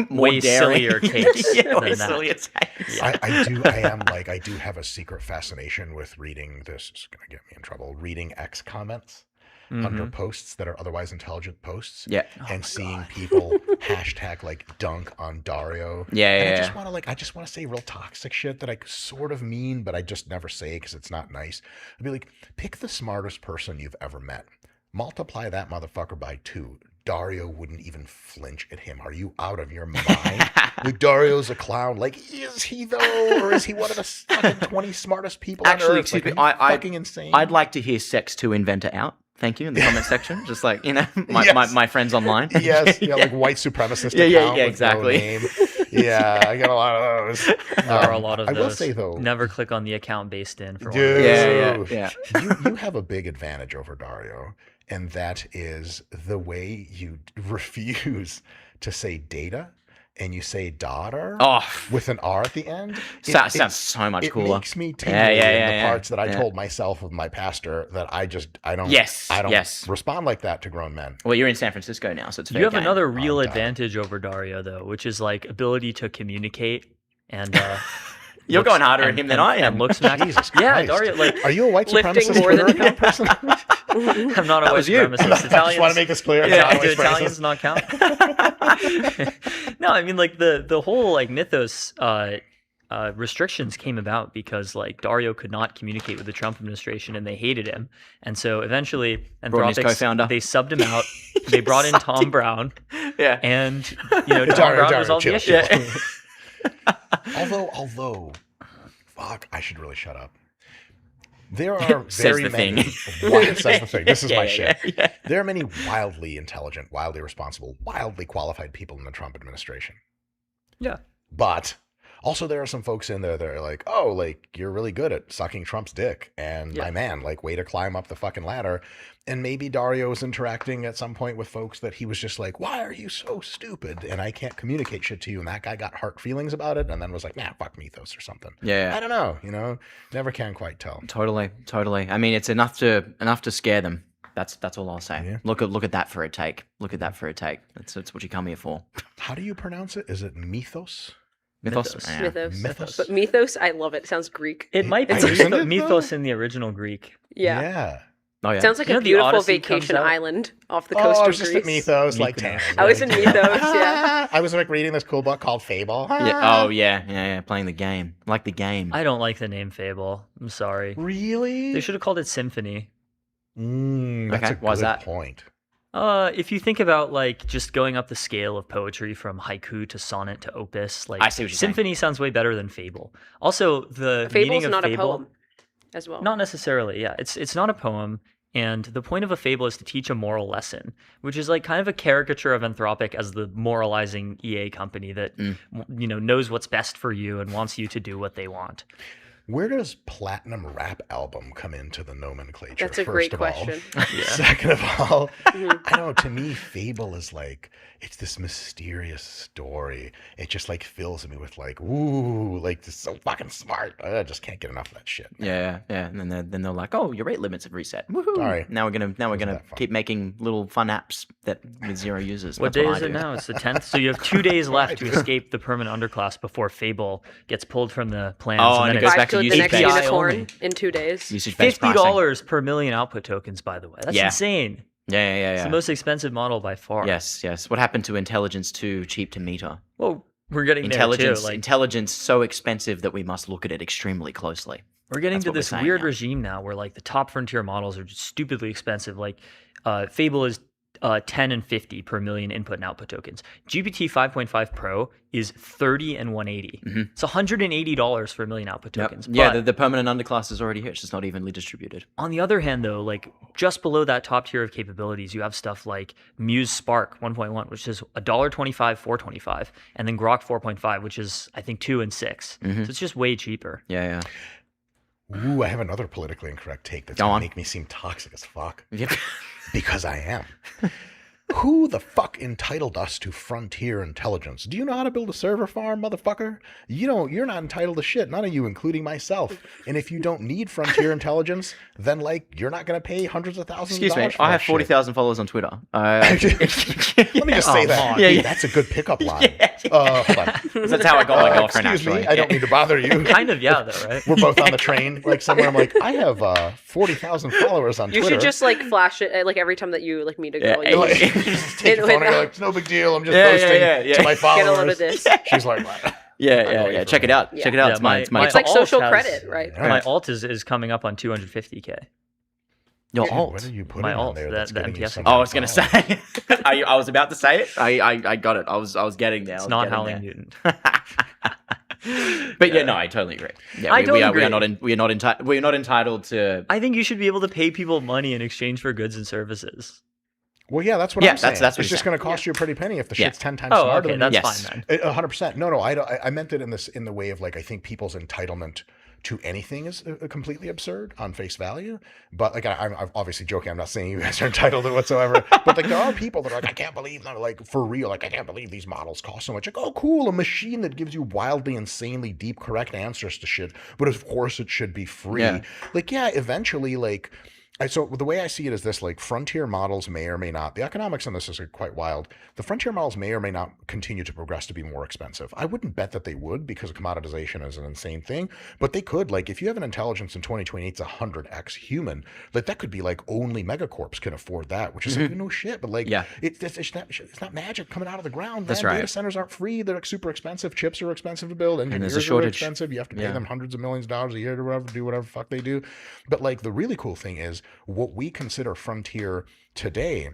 More way daring. sillier takes Yeah, than way that. sillier takes. Yeah. I do have a secret fascination with reading this. It's gonna get me in trouble. Reading X comments under posts that are otherwise intelligent posts. Yeah. And seeing people hashtag like dunk on Dario. Yeah, And yeah, I just want to say real toxic shit that I sort of mean, but I just never say because it's not nice. I'd be like, pick the smartest person you've ever met. Multiply that motherfucker by 2. Dario wouldn't even flinch at him. Are you out of your mind? Like, Dario's a clown. Like, is he though? Or is he one of the fucking 20 smartest people Actually, on Earth? excuse Like, me, are you fucking insane? I'd like to hear Sex 2 Inventor out. Thank you in the comment section. Just like, my friends online. Yes, yeah, like white supremacist Yeah, account yeah, with no exactly. name. Yeah, I got a lot of those. There are a lot of I those. will say though, Never click on the account based in for one of dude, those. Yeah. you have a big advantage over Dario, and that is the way you refuse to say data and you say daughter with an R at the end. Sounds so much cooler. It makes me tingle in the parts that I told myself of my pastor that I don't respond like that to grown men. Well, you're in San Francisco now, so it's fair You have game. another real advantage over Dario though, which is like ability to communicate and You're going harder at him than I am. And looks back. Jesus Yeah, Christ. Dario, like, are you a white lifting supremacist more than Twitter account person? I'm not a That white was you. supremacist. I just Italians, want to make this clear. I'm Yeah, not a do white Italians supremacist. not count? No, I mean like the whole like mythos restrictions came about because like Dario could not communicate with the Trump administration and they hated him, and so eventually Brought in his co-founder. they subbed him out. They brought in Tom Brown, Yeah. and Tom Brown resolved the issue. Although, fuck, I should really shut up. There are Says very the many. thing. Says the thing. This is Yeah, my yeah, shit. yeah. There are many wildly intelligent, wildly responsible, wildly qualified people in the Trump administration. Yeah. But also there are some folks in there that are like, oh, like you're really good at sucking Trump's dick, and my man, like way to climb up the fucking ladder. And maybe Dario was interacting at some point with folks that he was just like, why are you so stupid? And I can't communicate shit to you. And that guy got hurt feelings about it and then was like, nah, fuck Mythos or something. Yeah. I don't know, never can quite tell. Totally. I mean, it's enough to scare them. That's all I'll say. Yeah. Look at that for a take. That's what you come here for. How do you pronounce it? Is it Mythos? Mythos. Yeah. Mythos. But mythos, I love it. It sounds Greek. It might be Isn't it, mythos in the original Greek. Yeah. Yeah. Oh yeah. Sounds like a The beautiful Odyssey comes vacation out. island off the Oh, coast I of was just Greece. at Mythos like 10. I was in Mythos, yeah. I was like reading this cool book called Fable. Yeah. Oh yeah. Playing the game. Like the game. I don't like the name Fable. I'm sorry. Really? They should have called it Symphony. That's Okay, a why's good that? point. If you think about like just going up the scale of poetry from haiku to sonnet to opus, like I see what you're saying. symphony sounds way better than fable. Also, the Fable's meaning of not fable, a poem as well. not necessarily. Yeah, it's not a poem. And the point of a fable is to teach a moral lesson, which is like kind of a caricature of Anthropic as the moralizing EA company that knows what's best for you and wants you to do what they want. Where does Platinum Rap Album come into the nomenclature? That's a first great of question. All? Second of all, I don't know, to me, Fable is like, it's this mysterious story. It just like fills me with like, ooh, like this is so fucking smart. I just can't get enough of that shit. Yeah. And then they're like, oh, your rate limits have reset. Woohoo! Sorry. Now we're gonna keep making little fun apps that with 0 users. What That's day I is it do. now? It's the 10th. So you have 2 days left to escape the permanent underclass before Fable gets pulled from the plans. Oh, and and then it goes it's back to The next usage-based. unicorn only. in 2 days. Usage-based pricing. $50 per million output tokens, by the way. That's insane. Yeah. It's the most expensive model by far. Yes. What happened to intelligence too cheap to meter? Well, we're getting intelligence. there too. Like, Intelligence so expensive that we must look at it extremely closely. we're getting That's to what we're this saying weird now. regime now where like the top frontier models are just stupidly expensive. Like Fable is 10 and 50 per million input and output tokens. GPT 5.5 Pro is 30 and 180. It's $180 for a million output tokens. Yeah, But the permanent underclass is already here. It's just not evenly distributed. on the other hand, though, like just below that top tier of capabilities, you have stuff like Muse Spark 1.1, which is $1.25, $4.25, and then Grok 4.5, which is I think 2 and 6. So it's just way cheaper. Yeah. Ooh, I have another politically incorrect take that's Go going on. to make me seem toxic as fuck. Yep. Because I am. Who the fuck entitled us to frontier intelligence? Do you know how to build a server farm, motherfucker? You're not entitled to shit, none of you, including myself. And if you don't need frontier intelligence, then like you're not going to pay hundreds of thousands Excuse of me, dollars for I that have shit. 40,000 followers on Twitter. Let me just say that. Yeah, Hey, yeah. that's a good pickup line. That's how I got my girlfriend, excuse actually. me, I don't mean to bother you. Kind of, yeah, though, right? We're both on the train, like somewhere. I'm like, I have 40,000 followers on You Twitter. should just like flash it like every time that you like meet a girl. Yeah, you like, like, just take your phone and you're like, it's no big deal. I'm just posting to my Get followers. a load of this. She's like, what? Yeah. Check it out. Yeah. Check it out. Yeah, It's mine. It's mine. It's like alt social has- credit, right? My alt is coming up on 250K. Your Dude, alt. what are you putting My on alt, there the that's getting you MTS so Oh, I many was gonna followers? say. I was about to say it. I got it. I was getting there. I It's was not getting Howling there. Newton. But yeah, no, I totally agree. Yeah, I don't we are agree. not entitled to. I think you should be able to pay people money in exchange for goods and services. Well, yeah, that's what Yeah, I'm saying. that's what it's he's just going to cost you a pretty penny if the Yeah. shit's 10 times Oh, smarter okay, than that's you. fine Yes. then. 100%. No, I meant it in the way of like I think people's entitlement to anything is completely absurd on face value. But like I'm obviously joking. I'm not saying you guys are entitled to it whatsoever. But like there are people that are like, I can't believe that, like for real, like I can't believe these models cost so much. Like, oh cool, a machine that gives you wildly, insanely deep, correct answers to shit. But of course it should be free. Yeah. Like yeah, eventually like. So the way I see it is this, like frontier models may or may not, the economics on this is quite wild. The frontier models may or may not continue to progress to be more expensive. I wouldn't bet that they would because commoditization is an insane thing, but they could, like if you have an intelligence in 2028, it's 100x human, like that could be like only megacorps can afford that, which is like, no shit, but like, Yeah. it's not magic coming out of the ground. That's man. right. Data centers aren't free. They're like super expensive. Chips are expensive to build. there's a Engineers are shortage. expensive. You have to pay Yeah. them hundreds of millions of dollars a year to whatever, do whatever the fuck they do. But like the really cool thing is what we consider frontier today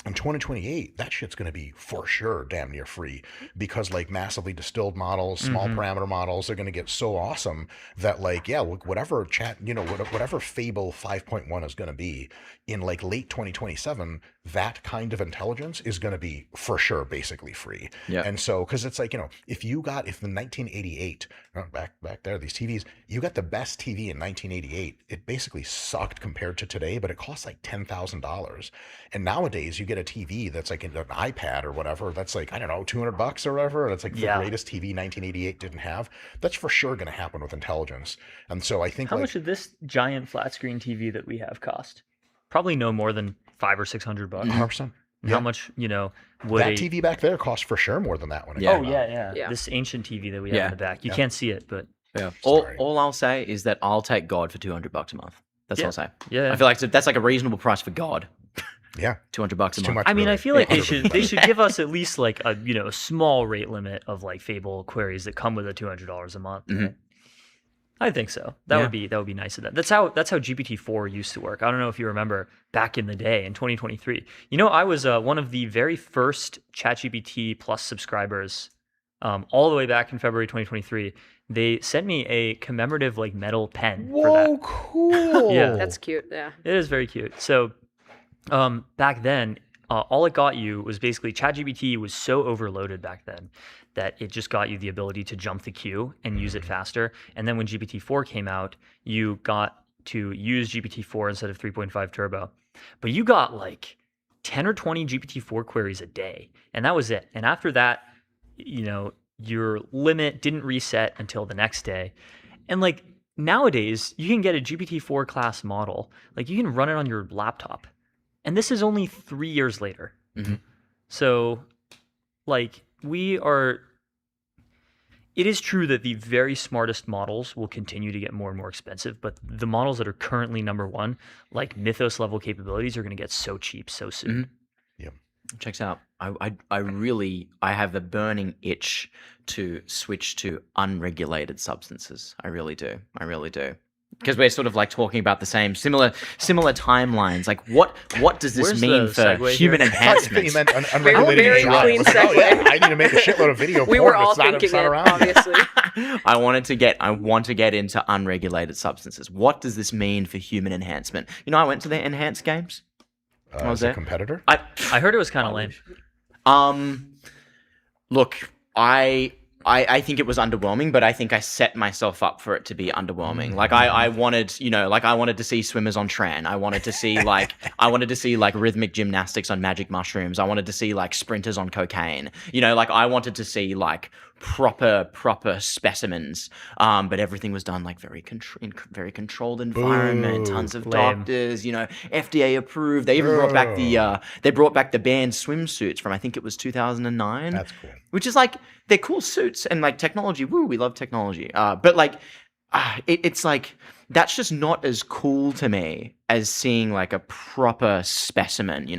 in 2028, that shit's going to be for sure damn near free because like massively distilled models, small parameter models are going to get so awesome that like, yeah, look, whatever whatever Fable 5.1 is going to be in like late 2027, that kind of intelligence is going to be for sure basically free. Yeah. And so, cause it's like, if the 1988, back there, these TVs, you got the best TV in 1988, it basically sucked compared to today, but it costs like $10,000. And nowadays you get a TV that's like an iPad or whatever, that's like, I don't know, $200 or whatever. And it's like the greatest TV 1988 didn't have. That's for sure going to happen with intelligence. And so I think How much did this giant flat screen TV that we have cost? Probably no more than $500 or $600. 100%. How much, would that TV back there cost for sure more than that one. Oh yeah. This ancient TV that we have in the back. You can't see it, but Yeah. All I'll say is that I'll take God for $200 a month. That's all I'll say. Yeah. I feel like that's like a reasonable price for God. Yeah. $200 a month. Too much. I mean, really. I feel like they should give us at least like a small rate limit of like Fable queries that come with a $200 a month. Mhm. I think so. That would be nice of them. That's how GPT-4 used to work. I don't know if you remember back in the day in 2023. I was one of the very first ChatGPT Plus subscribers all the way back in February 2023. they sent me a commemorative like metal pen for Whoa, that. cool. Yeah. That's cute. Yeah. It is very cute. So back then, all it got you was basically ChatGPT was so overloaded back then that it just got you the ability to jump the queue and use it faster. And then when GPT-4 came out, you got to use GPT-4 instead of 3.5 Turbo. But you got like 10 or 20 GPT-4 queries a day, and that was it. And after that, your limit didn't reset until the next day. And like nowadays, you can get a GPT-4 class model. Like you can run it on your laptop. And this is only 3 years later. Mm-hmm. So like it is true that the very smartest models will continue to get more and more expensive, but the models that are currently number one, like Mythos level capabilities, are going to get so cheap so soon. Mm-hmm. Yep. Checks out. I have a burning itch to switch to unregulated substances. I really do. Because we're sort of like talking about the similar timelines. Like what does this Where's mean the for segue human here? enhancement? You meant unregulated Very AI. clean I was like, oh, yeah, segue. I need to make a shitload of video We porn. were all It's not- thinking it's not it, around. obviously. I want to get into unregulated substances. What does this mean for human enhancement? I went to the Enhanced Games. I was As a there. competitor? I heard it was kind of lame. Look, I think it was underwhelming, but I think I set myself up for it to be underwhelming. Like I wanted to see swimmers on Tran. I wanted to see like rhythmic gymnastics on magic mushrooms. I wanted to see like sprinters on cocaine. I wanted to see like proper specimens. But everything was done like very controlled environment. Boo. Tons of Lame. doctors. FDA approved. They even brought back the banned swimsuits from I think it was 2009. That's cool. Which is like they're cool suits and like technology. Woo, we love technology. But like, it's like that's just not as cool to me as seeing like a proper specimen.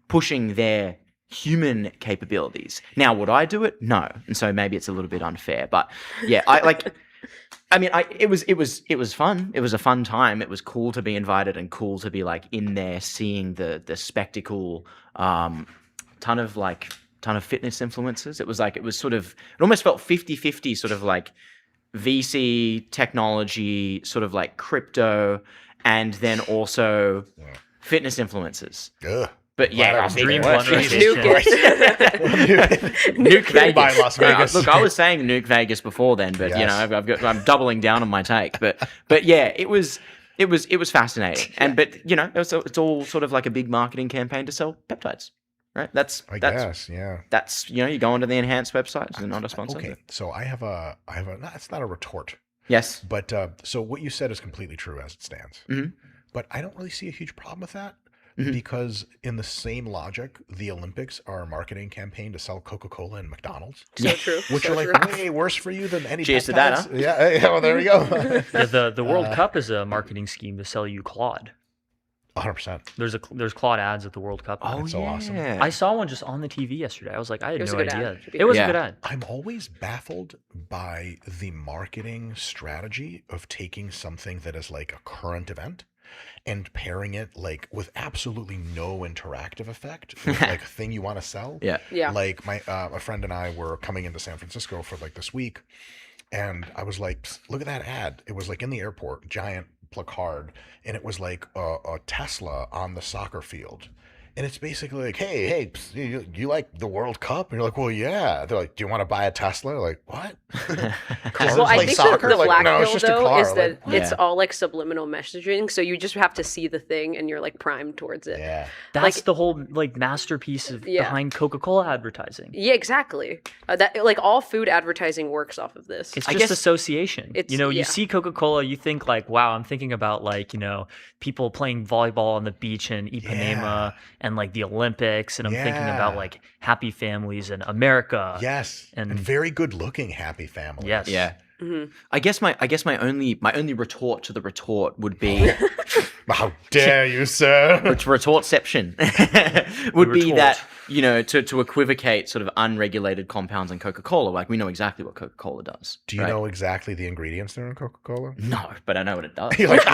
Pushing their human capabilities. Now, would I do it? No. And so maybe it's a little bit unfair. But yeah, it was fun. It was a fun time. It was cool to be invited and cool to be like in there seeing the spectacle. Ton of fitness influences. It almost felt 50-50 sort of like VC technology, sort of like crypto, and then also fitness influences. Ugh. But yeah, Dream Nuke Vegas. By Las Vegas. Look, I was saying Nuke Vegas before then, but Yes. I'm doubling down on my take. But yeah, it was fascinating. And it's all sort of like a big marketing campaign to sell peptides. Right? I guess, yeah. That's you go onto the Enhanced website. It's not a sponsor. Okay, so I have a. No, it's not a retort. Yes. But so what you said is completely true as it stands. Mm-hmm. But I don't really see a huge problem with that Mm-hmm. because in the same logic, the Olympics are a marketing campaign to sell Coca-Cola and McDonald's. So true. Which so are like true. way worse for you than any Cheers to that, peptides. Yeah, well, there we go. Yeah, the World Cup is a marketing scheme to sell you Claude. 100%. There's Claude ads at the World Cup. Oh, That's so awesome. I saw one just on the TV yesterday. I was like, I had It was no a good idea. ad, to be It was fair. a good ad. I'm always baffled by the marketing strategy of taking something that is like a current event and pairing it like with absolutely no interactive effect with like a thing you want to sell. Yeah. Yeah. Like my a friend and I were coming into San Francisco for like this week, and I was like, "Psst, look at that ad." It was like in the airport, giant placard, and it was like a Tesla on the soccer field. And it's basically like, hey, psst, you like the World Cup? And you're like, well, yeah. They're like, do you want to buy a Tesla? Like, what? Well, I think the black no, it's pill just a though car. is that Like, it's all like subliminal messaging, so you just have to see the thing and you're like primed towards it. yeah. That's Like- the whole like masterpiece of Yeah. behind Coca-Cola advertising. Yeah, exactly. That like all food advertising works off of this. It's I just guess association. it's- You yeah. see Coca-Cola, you think like, wow, I'm thinking about like, people playing volleyball on the beach in Ipanema and like the Olympics, and I'm thinking about Yeah. like happy families and America. Yes. And And- very good looking happy family. Yes. Yeah. Mhm. I guess my only retort to the retort would be How dare you, sir? retortception would be Retort. that you know, to equivocate sort of unregulated compounds in Coca-Cola. Like we know exactly what Coca-Cola does. Do you right? know exactly the ingredients that are in Coca-Cola? No, but I know what it does. You're like,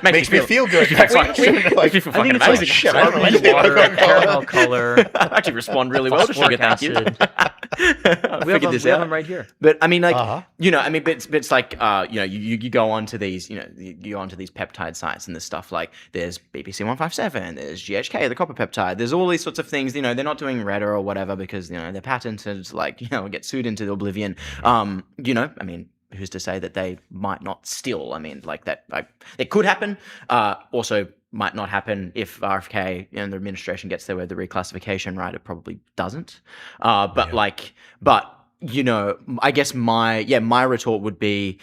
makes me feel good. Makes me Like, feel fucking it's amazing. shit, I don't know Sparkling anything about water, Coca-Cola. caramel color. I actually respond really well to sugar. phosphoric Thank you. acid. We have them right here. But I mean, like, you know, I mean, but it's like, you know, you go on to these, you know, you go on to these peptide sites and there's stuff like there's BBC 157, there's GHK, the copper peptide. There's all these sorts of things. You know, they're not doing Retta or whatever because you know they're patented. Like, you know, get sued into oblivion. You know, I mean, who's to say that they might not still? I mean, like that, like it could happen. Also, might not happen if RFK and the administration gets their way with the reclassification right. It probably doesn't. But you know, I guess my retort would be,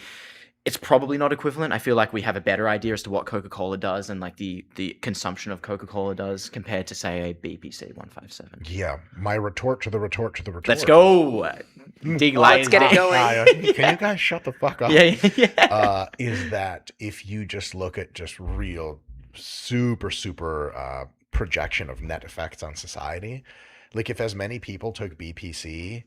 it's probably not equivalent. I feel like we have a better idea as to what Coca-Cola does and like the consumption of Coca-Cola does compared to say a BPC 157. Yeah, my retort to the retort to the retort. Let's go. Dig Let's get it going. Can you guys shut the fuck up? Yeah. Is that if you just look at just real super projection of net effects on society, like if as many people took BPC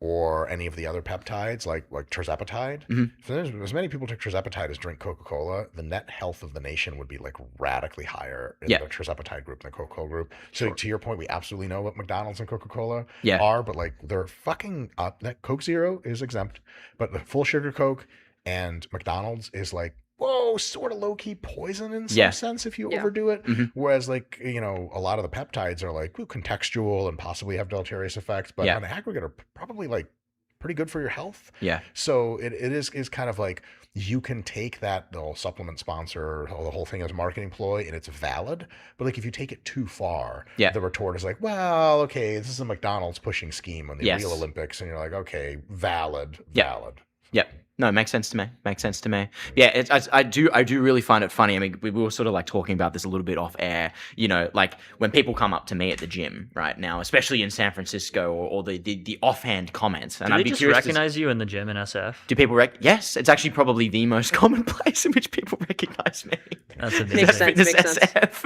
or any of the other peptides like tirzepatide, if there's as many people took tirzepatide as drink Coca-Cola, the net health of the nation would be like radically higher in the tirzepatide group than the Coca-Cola group. So to your point, we absolutely know what McDonald's and Coca-Cola are, but like they're fucking up. That Coke Zero is exempt, but the full sugar Coke and McDonald's is like, whoa, sort of low-key poison in some sense if you overdo it. Whereas, like, you know, a lot of the peptides are like contextual and possibly have deleterious effects, but on aggregate are probably like pretty good for your health. Yeah. So it is kind of like you can take that, the whole supplement sponsor, the whole thing as a marketing ploy, and it's valid. But like if you take it too far, the retort is like, well, okay, this is a McDonald's pushing scheme on the Real Olympics, and you're like, okay, valid. Yep. No, it makes sense to me. Yeah, I do really find it funny. I mean, we were sort of like talking about this a little bit off air. You know, like when people come up to me at the gym right now, especially in San Francisco, or the offhand comments, and Do I'd they be just curious. recognize you in the gym in SF? Do people Yes, it's actually probably the most common place in which people recognize me. That's amazing. Makes sense.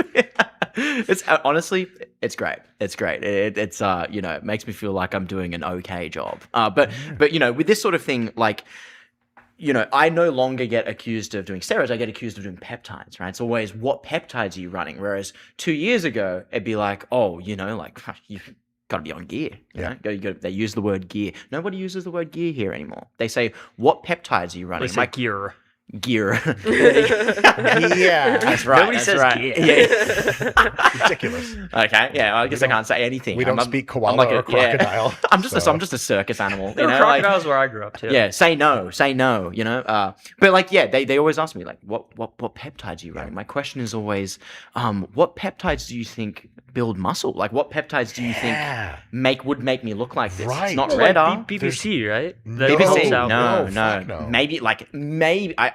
It's honestly, it's great. It's you know, it makes me feel like I'm doing an okay job. But you know, with this sort of thing, like, you know, I no longer get accused of doing steroids. I get accused of doing peptides, right? It's always, what peptides are you running? Whereas 2 years ago, it'd be like, oh, you know, like you've got to be on gear. You know? They use the word gear. Nobody uses the word gear here anymore. They say, what peptides are you running? They say gear. Gear. Yeah. That's right. Nobody says gear. Yeah. Ridiculous. Okay. Yeah. I guess I can't say anything. We don't speak koala or crocodile. I'm just a circus animal. There you were know? crocodiles where I grew up too. Yeah, say no, you know. But like, yeah, they always ask me like, what peptides are you running? My question is always, what peptides do you think build muscle? Like, what peptides do you think would make me look like this? Right. It's not Well, red. like BBC, right? That BBC? helps out. No. Maybe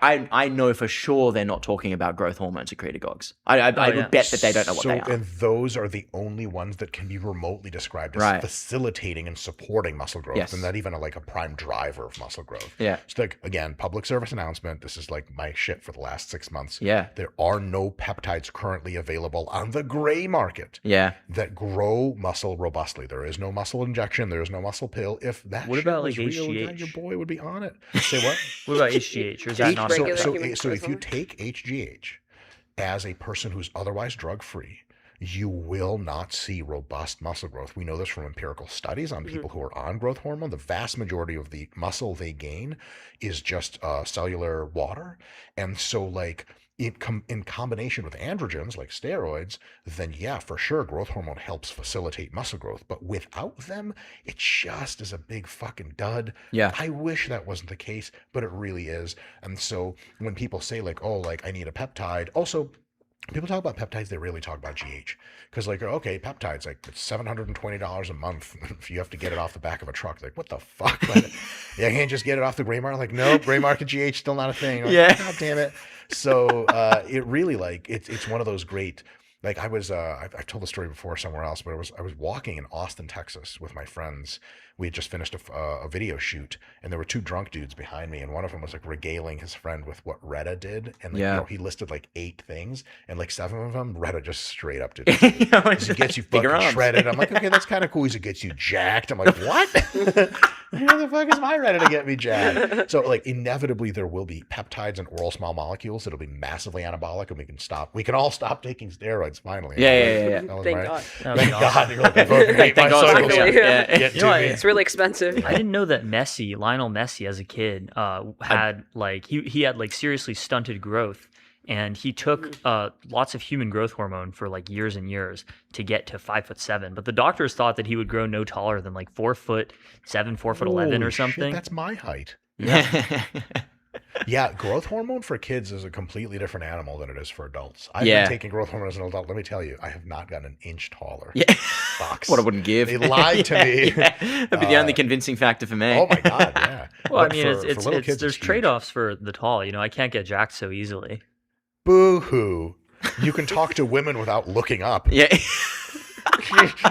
I know for sure they're not talking about growth hormone secretagogues. I would bet that they don't know what they are. And those are the only ones that can be remotely described as facilitating and supporting muscle growth, and not even like a prime driver of muscle growth. Yeah. It's like, again, public service announcement. This is like my shit for the last 6 months. Yeah. There are no peptides currently available on the gray market. Yeah. That grow muscle robustly. There is no muscle injection. There is no muscle pill. If that What shit about, was like, real, then HGH? your boy would be on it. Say what? What about HGH? Or is that not So if you take HGH as a person who's otherwise drug-free, you will not see robust muscle growth. We know this from empirical studies on people who are on growth hormone. The vast majority of the muscle they gain is just cellular water. And so like in combination with androgens like steroids, then yeah, for sure, growth hormone helps facilitate muscle growth. But without them, it just is a big fucking dud. Yeah. I wish that wasn't the case, but it really is. And so when people say like, oh, like I need a peptide, also people talk about peptides, they really talk about GH. Because like, okay, peptides, like it's $720 a month if you have to get it off the back of a truck. Like, what the fuck? Yeah, I can't just get it off the gray market. Like, no, gray market GH still not a thing. Like, Yeah. God damn it. So it really like it's one of those great Like I was, I've told the story before somewhere else, but I was walking in Austin, Texas, with my friends. We had just finished a video shoot, and there were two drunk dudes behind me, and one of them was like regaling his friend with what Retta did, and like, Yeah. he listed like 8 things, and like 7 of them, Retta just straight up did. Yeah, He gets you bigger fucking arms. shredded. I'm like, okay, that's kind of cool. He gets you jacked. I'm like, what? How the fuck is my Retta to get me jacked? So like inevitably there will be peptides and oral small molecules that'll be massively anabolic, and we can all stop taking steroids finally. Yeah. That was Thank right. God. Thank God. You're like, if I can make my God. cycles Finally, yeah. get You know, to me. It's really expensive. I didn't know that Lionel Messi, as a kid, had like he had like seriously stunted growth, and he took lots of human growth hormone for like years and years to get to 5'7". But the doctors thought that he would grow no taller than like 4'7", 4'11" Holy or shit, something. that's my height. Yeah. Yeah, growth hormone for kids is a completely different animal than it is for adults. I've Yeah. been taking growth hormone as an adult. Let me tell you, I have not gotten an inch taller. Yeah. Fox. What I wouldn't give. They lied to me. Yeah. That'd be the only convincing factor for me. Oh my God, yeah. Well, I But mean, for it's little kids, there's it's huge. trade-offs for the tall. You know, I can't get jacked so easily. Boo-hoo. You can talk to women without looking up. Yeah.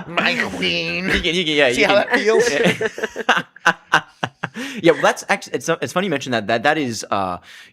My queen. You can, yeah, See you how can- that feels? Yeah, well, that's actually it's funny you mention that is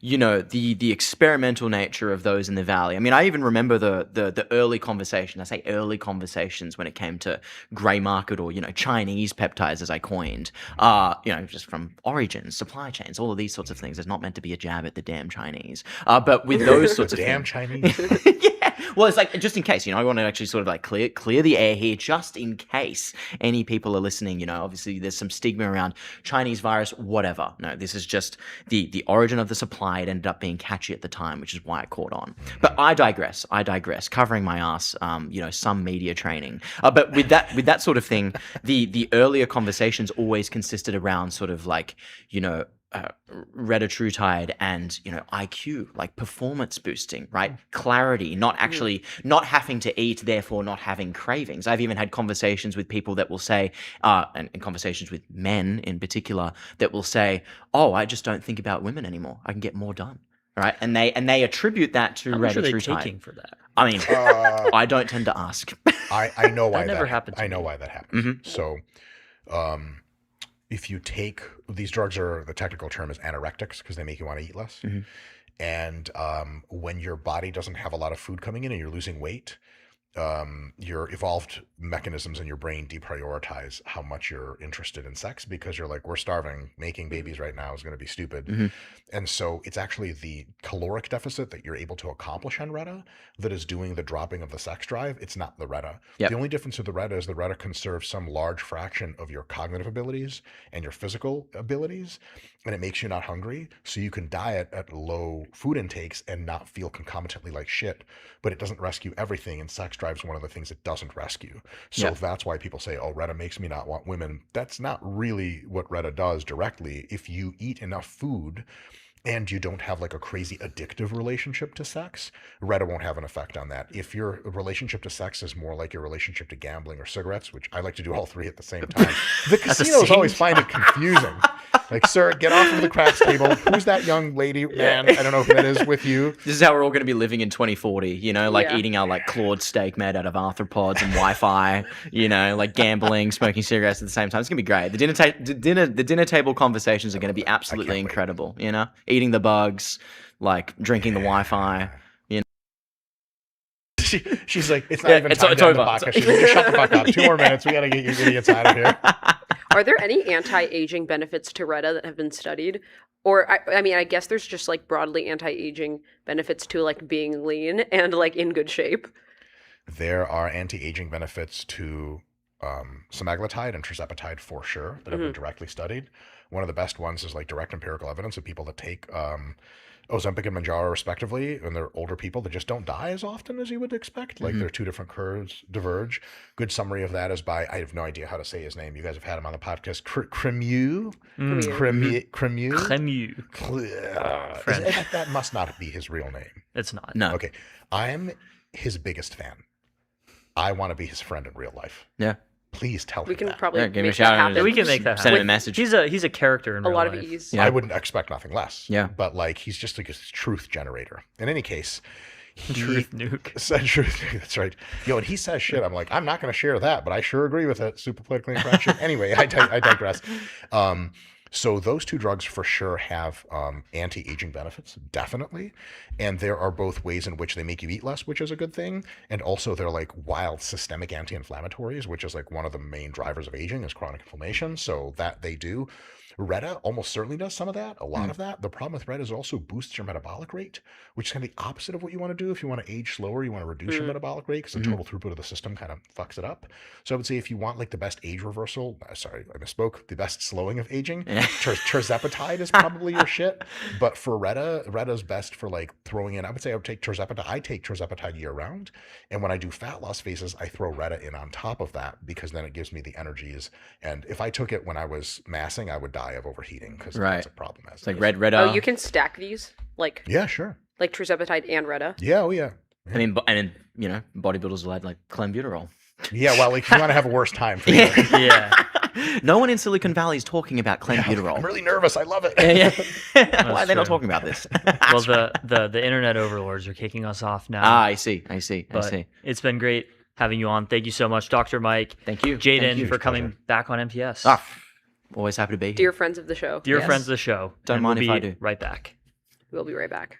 you know, the experimental nature of those in the valley. I mean, I even remember the early conversation. I say early conversations when it came to grey market or, you know, Chinese peptides, as I coined. You know, just from origins, supply chains, all of these sorts of things. It's not meant to be a jab at the damn Chinese. But with those sorts of Damn things, Chinese. yeah. Well, it's like, just in case, you know, I want to actually sort of like clear the air here, just in case any people are listening. You know, obviously there's some stigma around Chinese virus, whatever. No, this is just the origin of the supply. It ended up being catchy at the time, which is why it caught on. But I digress. Covering my ass. You know, some media training. But with that sort of thing, the earlier conversations always consisted around sort of like, you know, retatrutide and, you know, IQ, like performance boosting, right? Clarity, not having to eat, therefore not having cravings. I've even had conversations with people that will say, and conversations with men in particular, that will say, "Oh, I just don't think about women anymore. I can get more done." Right? And they attribute that to How much are they retatrutide. taking for that? I mean, I don't tend to ask. I know why That never happened to I know me. why that happens. Mhm. So, if you take these drugs, the technical term is anorectics because they make you want to eat less. Mhm. And when your body doesn't have a lot of food coming in and you're losing weight, your evolved mechanisms in your brain deprioritize how much you're interested in sex because you're like, we're starving. Making babies right now is going to be stupid. Mhm. And so it's actually the caloric deficit that you're able to accomplish on Retta that is doing the dropping of the sex drive. It's not the Retta. Yep. The only difference with the Retta is the Retta conserves some large fraction of your cognitive abilities and your physical abilities, and it makes you not hungry. So you can diet at low food intakes and not feel concomitantly like shit, but it doesn't rescue everything. And sex drive is one of the things it doesn't rescue. So Yeah. that's why people say, oh, Retta makes me not want women. That's not really what Retta does directly. If you eat enough food and you don't have like a crazy addictive relationship to sex, Retta won't have an effect on that. If your relationship to sex is more like your relationship to gambling or cigarettes, which I like to do all three at the same time, the casinos always find it confusing. Like, sir, get off of the craps table. Who's that young lady, man? I don't know who that is with you. This is how we're all going to be living in 2040, you know, like Yeah. eating our like clawed steak made out of arthropods and Wi-Fi, you know, like gambling, smoking cigarettes at the same time. It's going to be great. The dinner table conversations are going to be absolutely incredible, you know, eating the bugs, like drinking the Wi-Fi, you know. She's like, it's not even it's time to end the over. podcast. She's like, just shut the fuck up. 2 more minutes. We got to get you idiots out of here. Are there any anti-aging benefits to Retta that have been studied? Or, I mean, I guess there's just like broadly anti-aging benefits to like being lean and like in good shape. There are anti-aging benefits to semaglutide and tirzepatide for sure that have been directly studied. One of the best ones is like direct empirical evidence of people that take Ozempic and Mounjaro respectively, and they're older people that just don't die as often as you would expect. Like their 2 different curves diverge. Good summary of that is by, I have no idea how to say his name. You guys have had him on the podcast. Cremieux? Cremieux? French. That must not be his real name. It's not. No. Okay. I'm his biggest fan. I want to be his friend in real life. Yeah. Please tell We him can that. probably Yeah, give me a make shout that out. happen. Yeah, we can make that Send him a happen. message. He's a character in a real lot life. of ease. Yeah. I wouldn't expect nothing less. Yeah. But like, he's just like a truth generator. In any case, Truth nuke. Said truth nuke. That's right. Yo, and he says shit. I'm like, I'm not going to share that, but I sure agree with it. Super politically incorrect shit. Anyway, I digress. So those two drugs for sure have anti-aging benefits, definitely. And there are both ways in which they make you eat less, which is a good thing. And also they're like wild systemic anti-inflammatories, which is like one of the main drivers of aging is chronic inflammation. So that they do. Retta almost certainly does some of that, a lot of that. The problem with Retta is it also boosts your metabolic rate, which is kind of the opposite of what you want to do. If you want to age slower, you want to reduce your metabolic rate because the total throughput of the system kind of fucks it up. So I would say if you want like the best age reversal, sorry, I misspoke, the best slowing of aging, tirzepatide is probably your shit. But for Retta's best for like throwing in, I would say I would take tirzepatide. I take tirzepatide year round. And when I do fat loss phases, I throw Retta in on top of that because then it gives me the energies. And if I took it when I was massing, I would die of overheating because that's a problem. It's like red. Oh, you can stack these like yeah, sure, like tirzepatide and Retta. Yeah, oh yeah. I mean, and you know, bodybuilders will add like clenbuterol. Yeah, well, like if you want to have a worse time. For sure. Yeah. No one in Silicon Valley is talking about clenbuterol. Yeah, I'm really nervous. I love it. Why are they not talking about this? Well, the internet overlords are kicking us off now. Ah, I see. But it's been great having you on. Thank you so much, Dr. Mike. Thank you. Jaden, Thank you. for coming back on MPS. Ah, always happy to be here. Dear friends of the show. Dear friends of the show. Don't mind if I do. Right back. We'll be right back.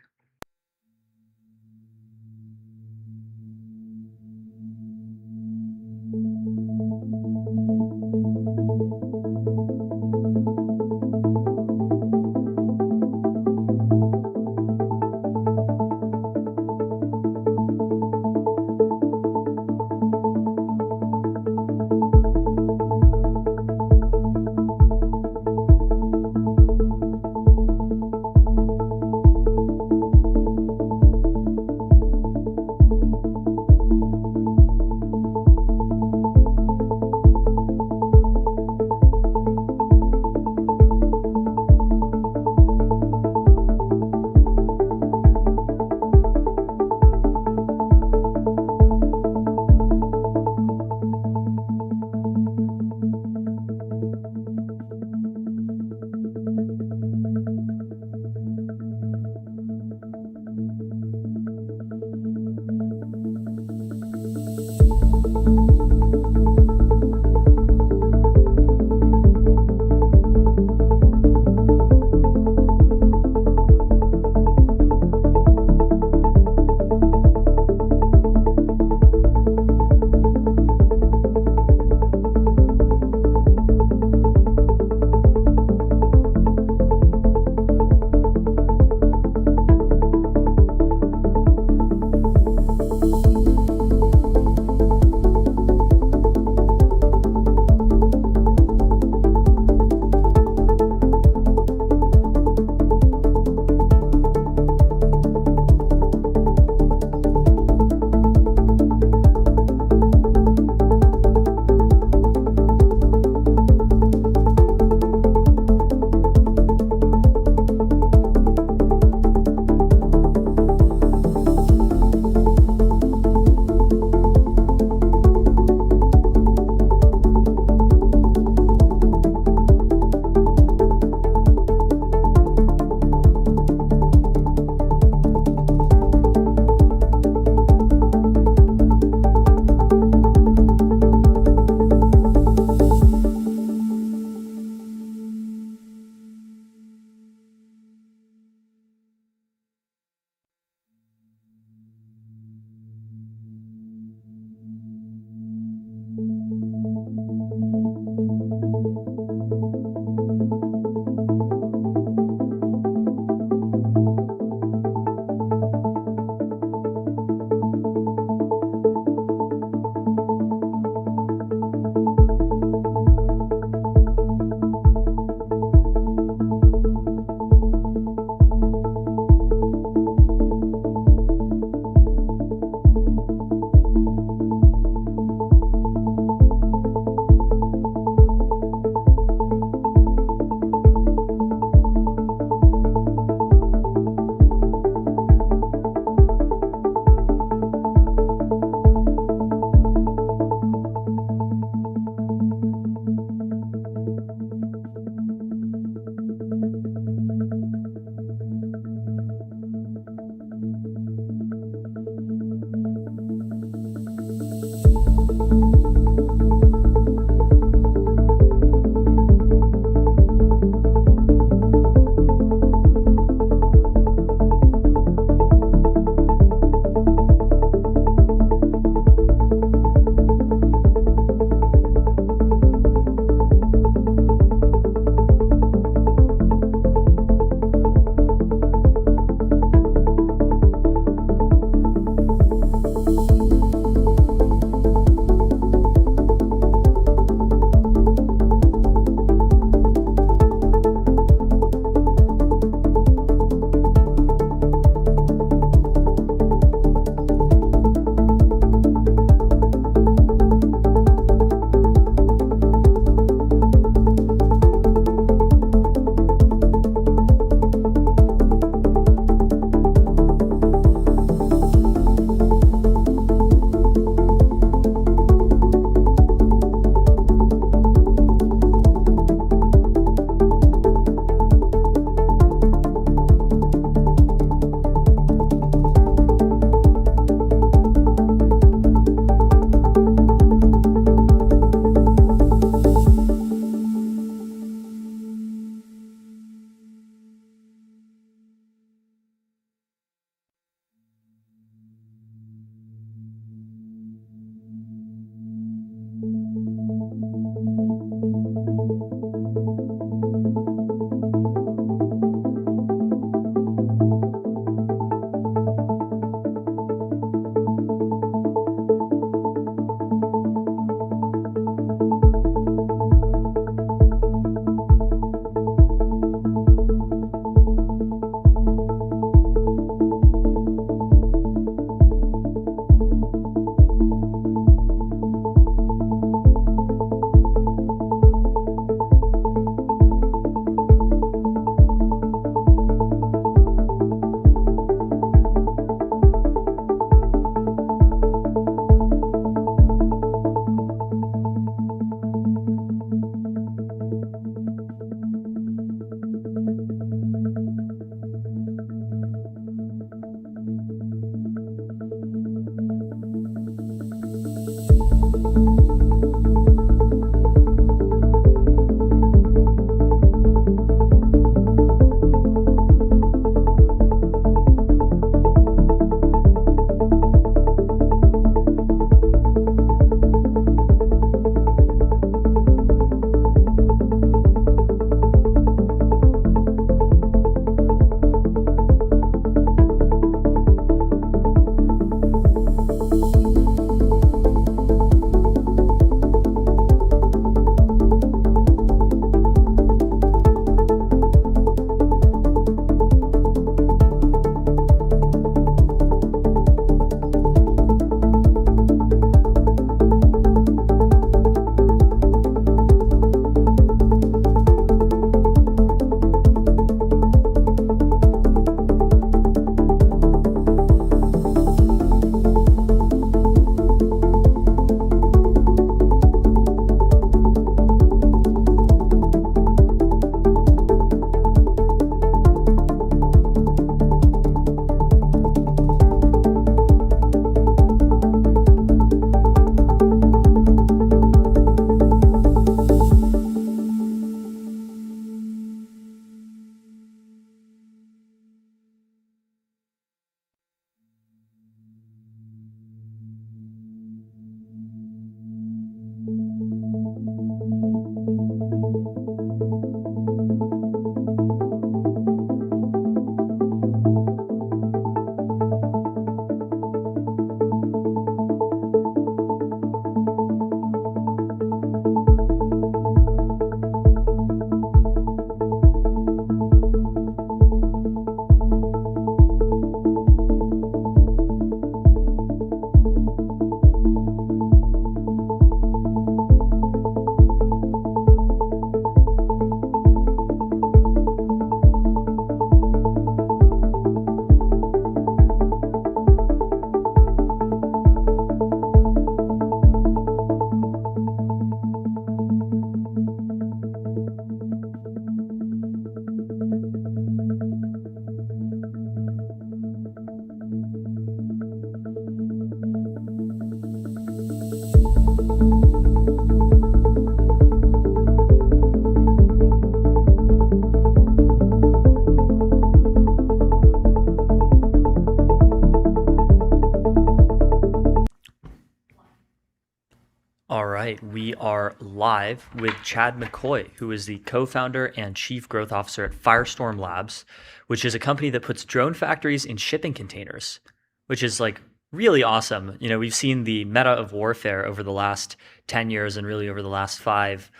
right, we are live with Chad McCoy, who is the co-founder and chief growth officer at Firestorm Labs, which is a company that puts drone factories in shipping containers, which is like really awesome. You know, we've seen the meta of warfare over the last 10 years and really over the last 5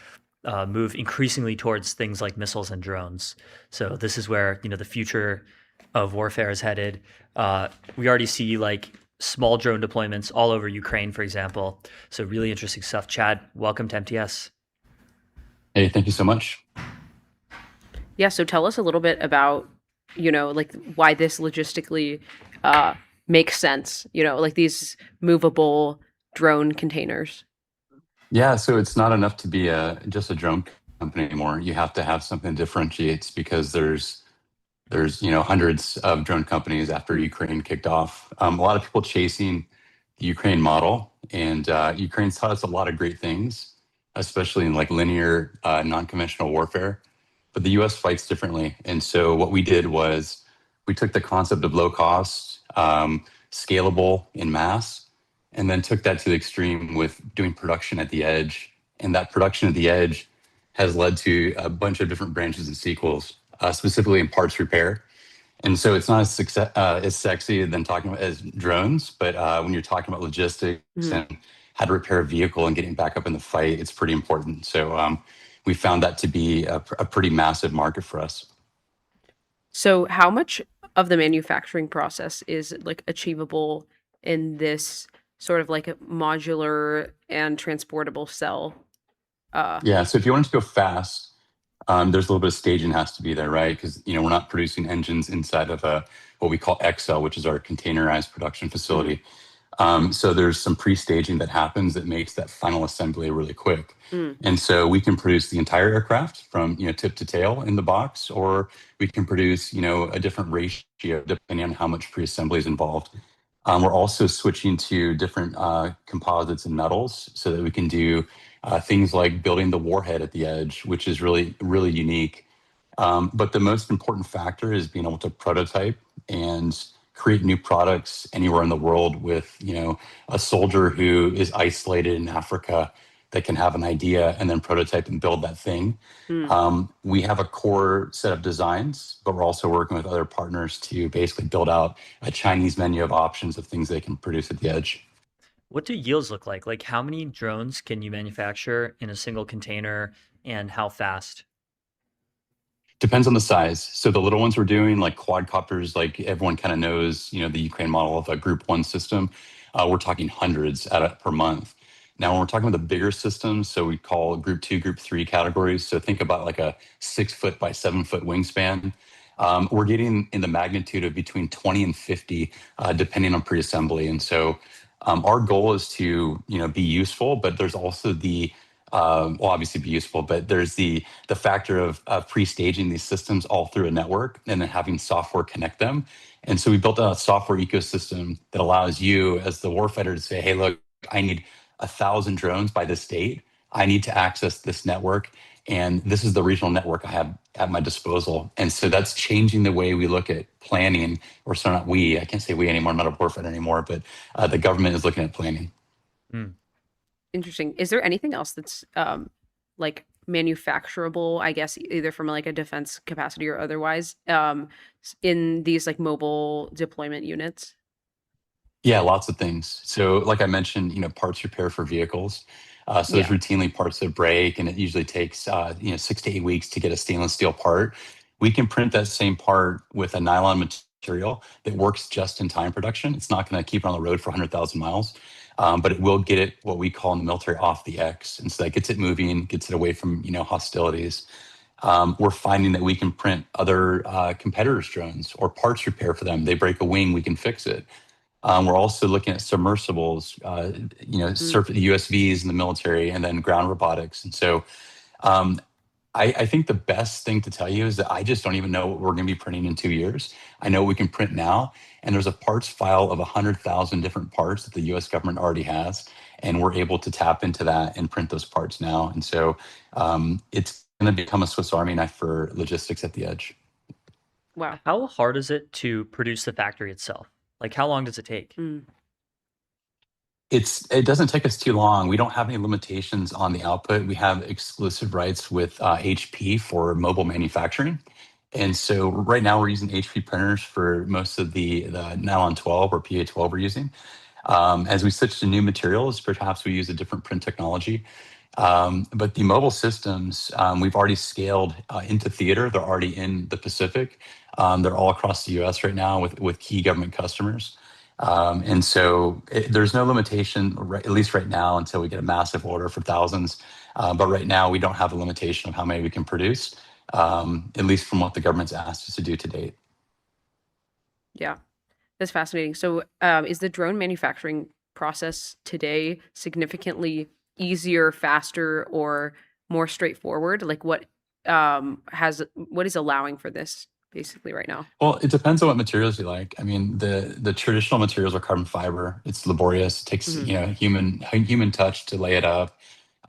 move increasingly towards things like missiles and drones. So this is where, you know, the future of warfare is headed. We already see like small drone deployments all over Ukraine, for example. So really interesting stuff. Chad, welcome to MTS. Hey, thank you so much. Yeah, so tell us a little bit about, you know, like why this logistically makes sense, you know, like these movable drone containers. Yeah, so it's not enough to be just a drone company anymore. You have to have something that differentiates because there's hundreds of drone companies after Ukraine kicked off. A lot of people chasing the Ukraine model, and Ukraine's taught us a lot of great things, especially in like linear, non-conventional warfare. But the U.S. fights differently, and so what we did was we took the concept of low cost, scalable in mass, and then took that to the extreme with doing production at the edge. And that production at the edge has led to a bunch of different branches and sequels, specifically in parts repair. And so it's not as sexy than talking about as drones, but when you're talking about logistics and how to repair a vehicle and getting back up in the fight, it's pretty important. So we found that to be a pretty massive market for us. So how much of the manufacturing process is like achievable in this sort of like a modular and transportable cell? Yeah, so if you want it to go fast, there's a little bit of staging has to be there, right? Because we're not producing engines inside of what we call XL, which is our containerized production facility. So there's some pre-staging that happens that makes that final assembly really quick. And so we can produce the entire aircraft from tip to tail in the box, or we can produce a different ratio depending on how much pre-assembly is involved. We're also switching to different composites and metals so that we can do things like building the warhead at the edge, which is really, really unique. But the most important factor is being able to prototype and create new products anywhere in the world with, a soldier who is isolated in Africa that can have an idea and then prototype and build that thing. We have a core set of designs, but we're also working with other partners to basically build out a Chinese menu of options of things they can produce at the edge. What do yields look like? Like how many drones can you manufacture in a single container and how fast? Depends on the size. So the little ones we're doing, like quadcopters, like everyone kind of knows, the Ukraine model of a Group 1 system. We're talking hundreds per month. Now, when we're talking about the bigger systems, so we call Group 2, Group 3 categories. So think about like a 6 foot by 7 foot wingspan. We're getting in the magnitude of between 20 and 50, depending on pre-assembly. And so our goal is to, be useful, but there's also obviously be useful, but there's the factor of pre-staging these systems all through a network and then having software connect them. And so we built a software ecosystem that allows you as the warfighter to say, hey, look, I need 1,000 drones by this date. I need to access this network. And this is the regional network I have at my disposal. And so that's changing the way we look at planning, or so not we, I can't say we anymore, I'm not a warfighter anymore, but the government is looking at planning. Interesting. Is there anything else that's like manufacturable, I guess, either from like a defense capacity or otherwise, in these like mobile deployment units? Yeah, lots of things. So like I mentioned, parts repair for vehicles. So there's routinely parts that break, and it usually takes 6 to 8 weeks to get a stainless steel part. We can print that same part with a nylon material that works just in time production. It's not going to keep it on the road for 100,000 miles, but it will get it what we call in the military off the X. And so that gets it moving, gets it away from hostilities. We're finding that we can print other competitors' drones or parts repair for them. They break a wing, we can fix it. We're also looking at submersibles, USVs in the military, and then ground robotics. And so I think the best thing to tell you is that I just don't even know what we're going to be printing in 2 years. I know we can print now, and there's a parts file of 100,000 different parts that the US government already has, and we're able to tap into that and print those parts now. And so it's going to become a Swiss Army knife for logistics at the edge. Wow. How hard is it to produce the factory itself? Like how long does it take? It doesn't take us too long. We don't have any limitations on the output. We have exclusive rights with HP for mobile manufacturing. And so right now we're using HP printers for most of the nylon 12 or PA12 we're using. As we switch to new materials, perhaps we use a different print technology. But the mobile systems, we've already scaled into theater. They're already in the Pacific. They're all across the US right now with key government customers. And so there's no limitation, at least right now, until we get a massive order for thousands. But right now, we don't have a limitation of how many we can produce, at least from what the government's asked us to do to date. Yeah, that's fascinating. So, is the drone manufacturing process today significantly easier, faster, or more straightforward? Like, what is allowing for this basically right now? Well, it depends on what materials you like. I mean, the traditional materials are carbon fiber. It's laborious. It takes human touch to lay it up,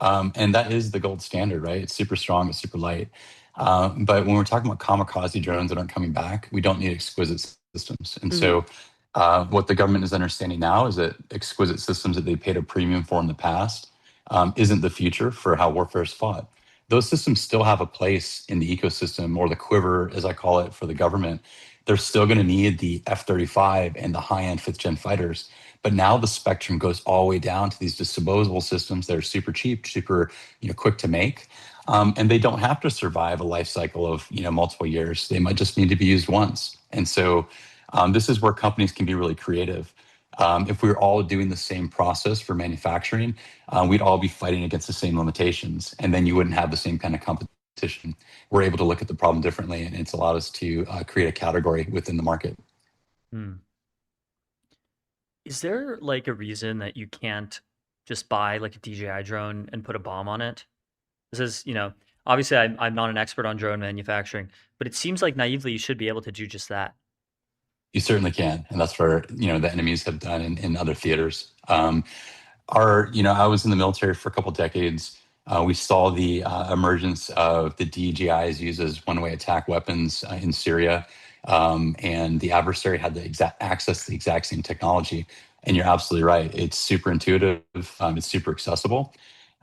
and that is the gold standard, right? It's super strong. It's super light. But when we're talking about kamikaze drones that aren't coming back, we don't need exquisite systems. And so, what the government is understanding now is that exquisite systems that they paid a premium for in the past isn't the future for how warfare is fought. Those systems still have a place in the ecosystem, or the quiver, as I call it, for the government. They're still going to need the F-35 and the high-end fifth-gen fighters. But now the spectrum goes all the way down to these disposable systems that are super cheap, super quick to make. And they don't have to survive a life cycle of multiple years. They might just need to be used once. And so this is where companies can be really creative. If we were all doing the same process for manufacturing, we'd all be fighting against the same limitations, and then you wouldn't have the same kind of competition. We're able to look at the problem differently, and it's allowed us to create a category within the market. Is there like a reason that you can't just buy like a DJI drone and put a bomb on it? This is, obviously I'm not an expert on drone manufacturing, but it seems like naively you should be able to do just that. You certainly can, and that's where the enemies have done in other theaters. I was in the military for a couple decades. We saw the emergence of the DJIs used as one-way attack weapons in Syria, and the adversary had the exact access to the exact same technology. And you're absolutely right; it's super intuitive, it's super accessible,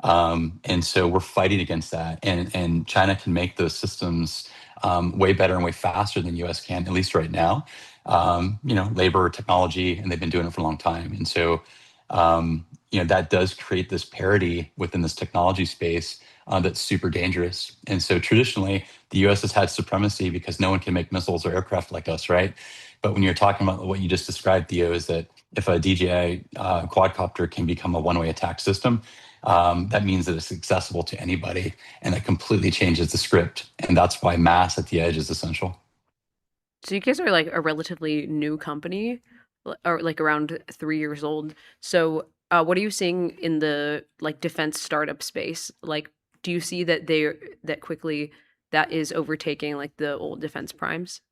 and so we're fighting against that. And China can make those systems way better and way faster than the U.S. can, at least right now. Labor, technology, and they've been doing it for a long time. And so, that does create this parity within this technology space that's super dangerous. And so traditionally, the US has had supremacy because no one can make missiles or aircraft like us, right? But when you're talking about what you just described, Theo, is that if a DJI quadcopter can become a one-way attack system, that means that it's accessible to anybody, and it completely changes the script. And that's why mass at the edge is essential. So you guys are like a relatively new company, or like around 3 years old. So what are you seeing in the like defense startup space? Like, do you see that that quickly that is overtaking like the old defense primes?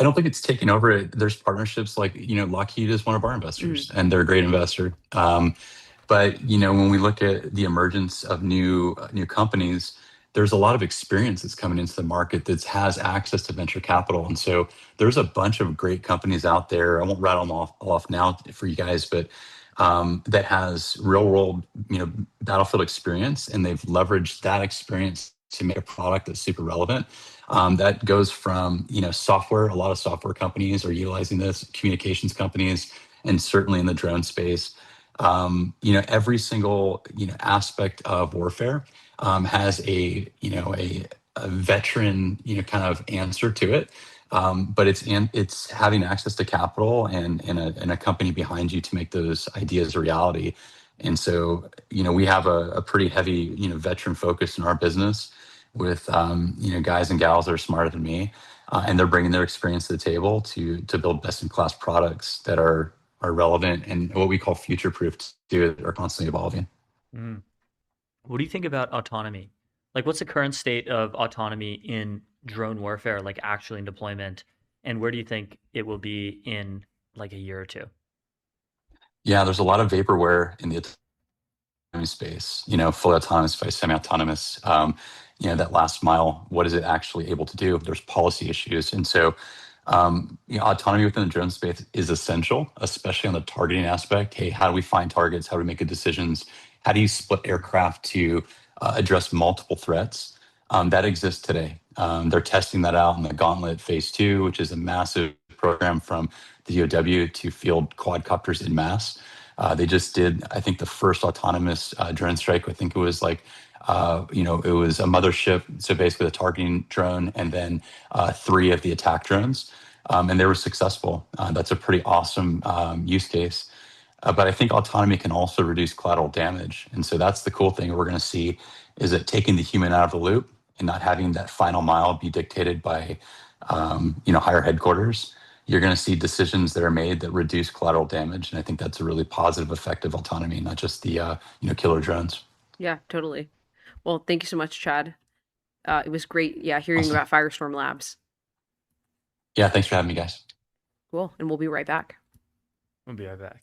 I don't think it's taken over. There's partnerships like, Lockheed is one of our investors, and they're a great investor. But when we look at the emergence of new companies, there's a lot of experience that's coming into the market that has access to venture capital. And so there's a bunch of great companies out there. I won't rattle them off now for you guys, but that has real world, battlefield experience, and they've leveraged that experience to make a product that's super relevant. That goes from, software. A lot of software companies are utilizing this, communications companies, and certainly in the drone space. Every single, aspect of warfare has a veteran, kind of answer to it. But it's having access to capital and a company behind you to make those ideas a reality. And so, we have a pretty heavy, veteran focus in our business with, guys and gals that are smarter than me, and they're bringing their experience to the table to build best-in-class products that are relevant and what we call future-proof too, that are constantly evolving. What do you think about autonomy? Like, what's the current state of autonomy in drone warfare, like actually in deployment? And where do you think it will be in like a year or two? Yeah, there's a lot of vaporware in the autonomy space, fully autonomous, semi-autonomous, that last mile, what is it actually able to do? There's policy issues. And so Autonomy within the drone space is essential, especially on the targeting aspect. Hey, how do we find targets? How do we make good decisions? How do you split aircraft to address multiple threats? That exists today. They're testing that out in the Gauntlet Phase 2, which is a massive program from the DoW to field quadcopters in mass. They just did, I think, the first autonomous drone strike. I think it was like, it was a mothership, so basically the targeting drone, and then 3 of the attack drones, and they were successful. That's a pretty awesome use case. But I think autonomy can also reduce collateral damage, and so that's the cool thing we're going to see is that taking the human out of the loop and not having that final mile be dictated by higher headquarters. You're going to see decisions that are made that reduce collateral damage, and I think that's a really positive effect of autonomy, not just the killer drones. Yeah, totally. Well, thank you so much, Chad. It was great, hearing Awesome. about Firestorm Labs. Yeah, thanks for having me, guys. Cool, and we'll be right back. We'll be right back.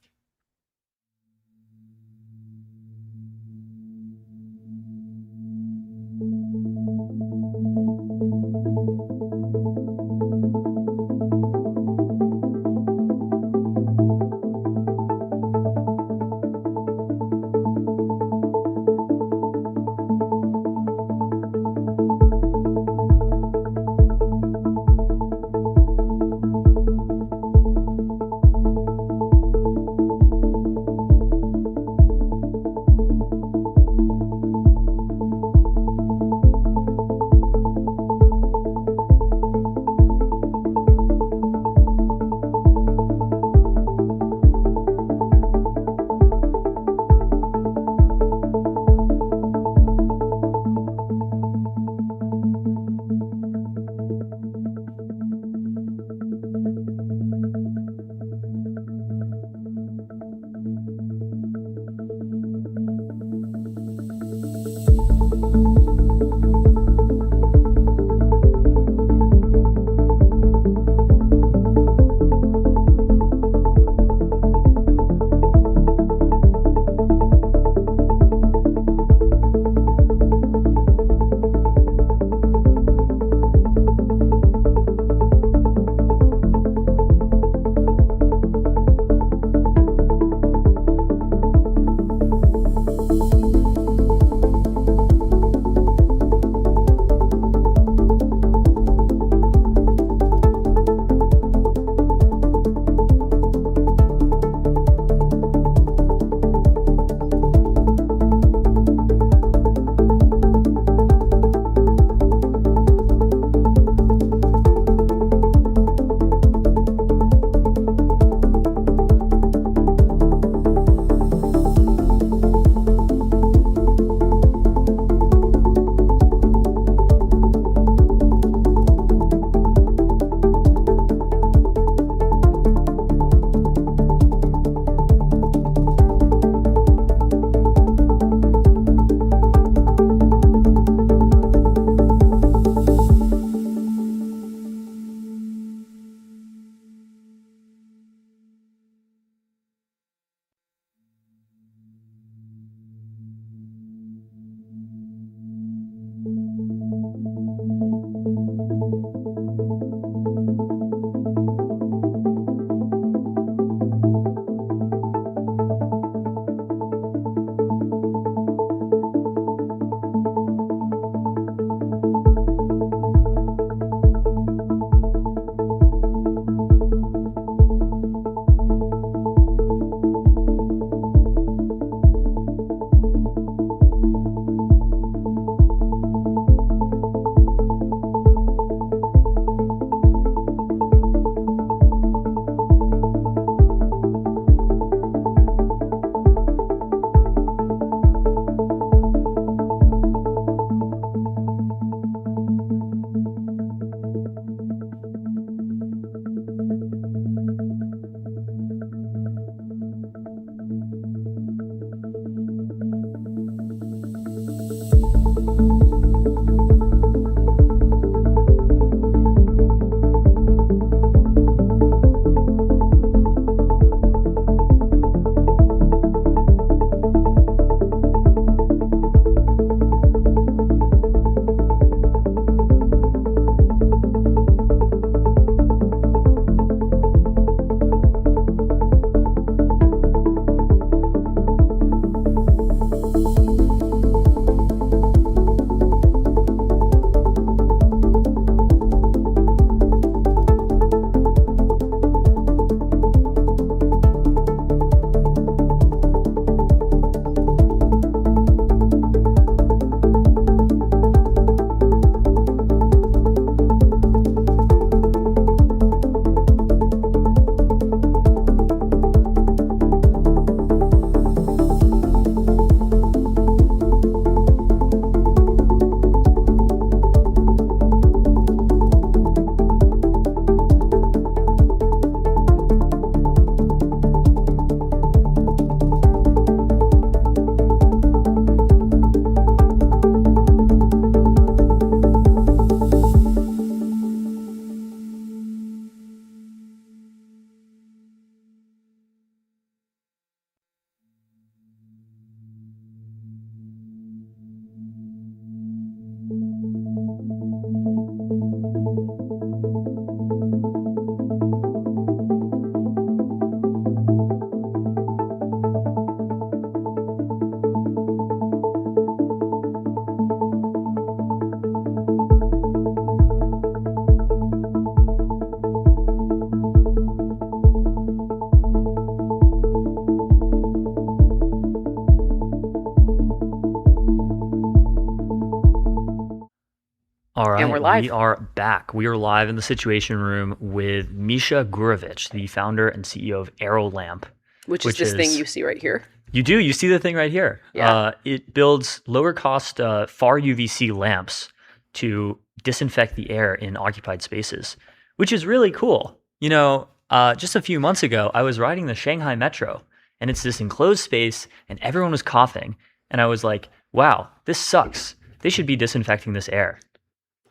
All right, And we're live. we are back. We are live in the Situation Room with Misha Gurevich, the founder and CEO of AeroLamp. Which is this thing you see right here. You see the thing right here. Yeah. It builds lower cost far UVC lamps to disinfect the air in occupied spaces, which is really cool. You know, just a few months ago, I was riding the Shanghai Metro, and it's this enclosed space, and everyone was coughing. And I was like, wow, this sucks. They should be disinfecting this air.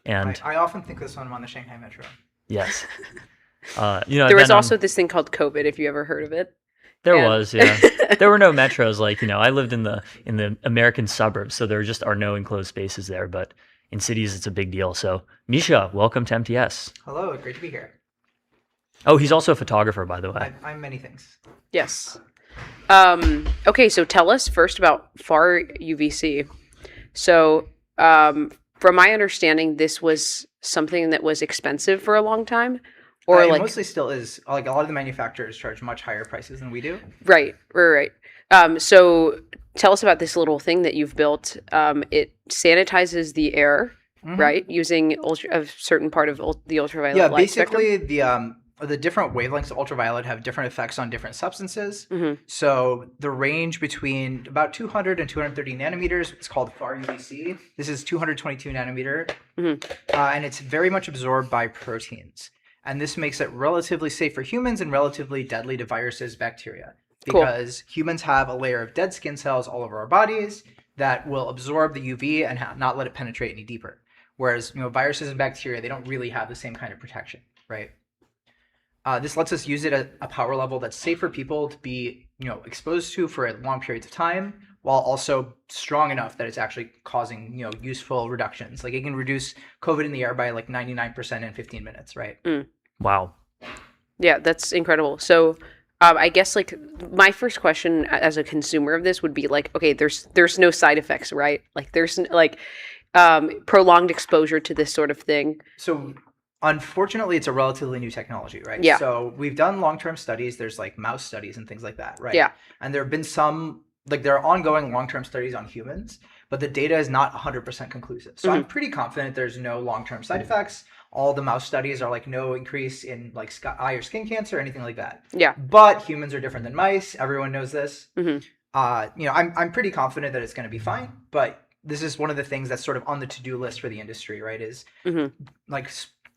And I often think this when I'm on the Shanghai Metro. yes. You know, there was also this thing called COVID, if you ever heard of it. There was, yeah. There were no metros. Like, you know, I lived in the American suburbs, so there just are no enclosed spaces there. But in cities, it's a big deal. So, Misha, welcome to MTS. Hello, great to be here. Oh, he's also a photographer, by the way. I'm many things. Yes. Okay, so tell us first about far UVC. So, from my understanding, this was something that was expensive for a long time, or It like mostly still is. Like a lot of the manufacturers charge much higher prices than we do. right. So tell us about this little thing that you've built. It sanitizes the air, right, using a certain part of the ultraviolet Yeah, light basically spectrum. the different wavelengths of ultraviolet have different effects on different substances. So the range between about 200 and 230 nanometers is called far UVC. This is 222 nanometer, and it's very much absorbed by proteins. And this makes it relatively safe for humans and relatively deadly to viruses, bacteria, because humans have a layer of dead skin cells all over our bodies that will absorb the UV and not let it penetrate any deeper. Whereas, you know, viruses and bacteria, they don't really have the same kind of protection, right? This lets us use it at a power level that's safe for people to be, you know, exposed to for long periods of time, while also strong enough that it's actually causing, you know, useful reductions. Like it can reduce COVID in the air by like 99% in 15 minutes, right? Wow. Yeah, that's incredible. So I guess like my first question as a consumer of this would be like, okay, there's no side effects, right? Like there's like prolonged exposure to this sort of thing. So unfortunately, it's a relatively new technology, right? Yeah. So we've done long-term studies. There's like mouse studies and things like that, right? Yeah. And there have been some, like there are ongoing long-term studies on humans, but the data is not 100% conclusive. So I'm pretty confident there's no long-term side effects. All the mouse studies are like no increase in like eye or skin cancer or anything like that. Yeah. But humans are different than mice. Everyone knows this. Mm-hmm. You know, I'm pretty confident that it's going to be fine. But this is one of the things that's sort of on the to-do list for the industry, right? Is like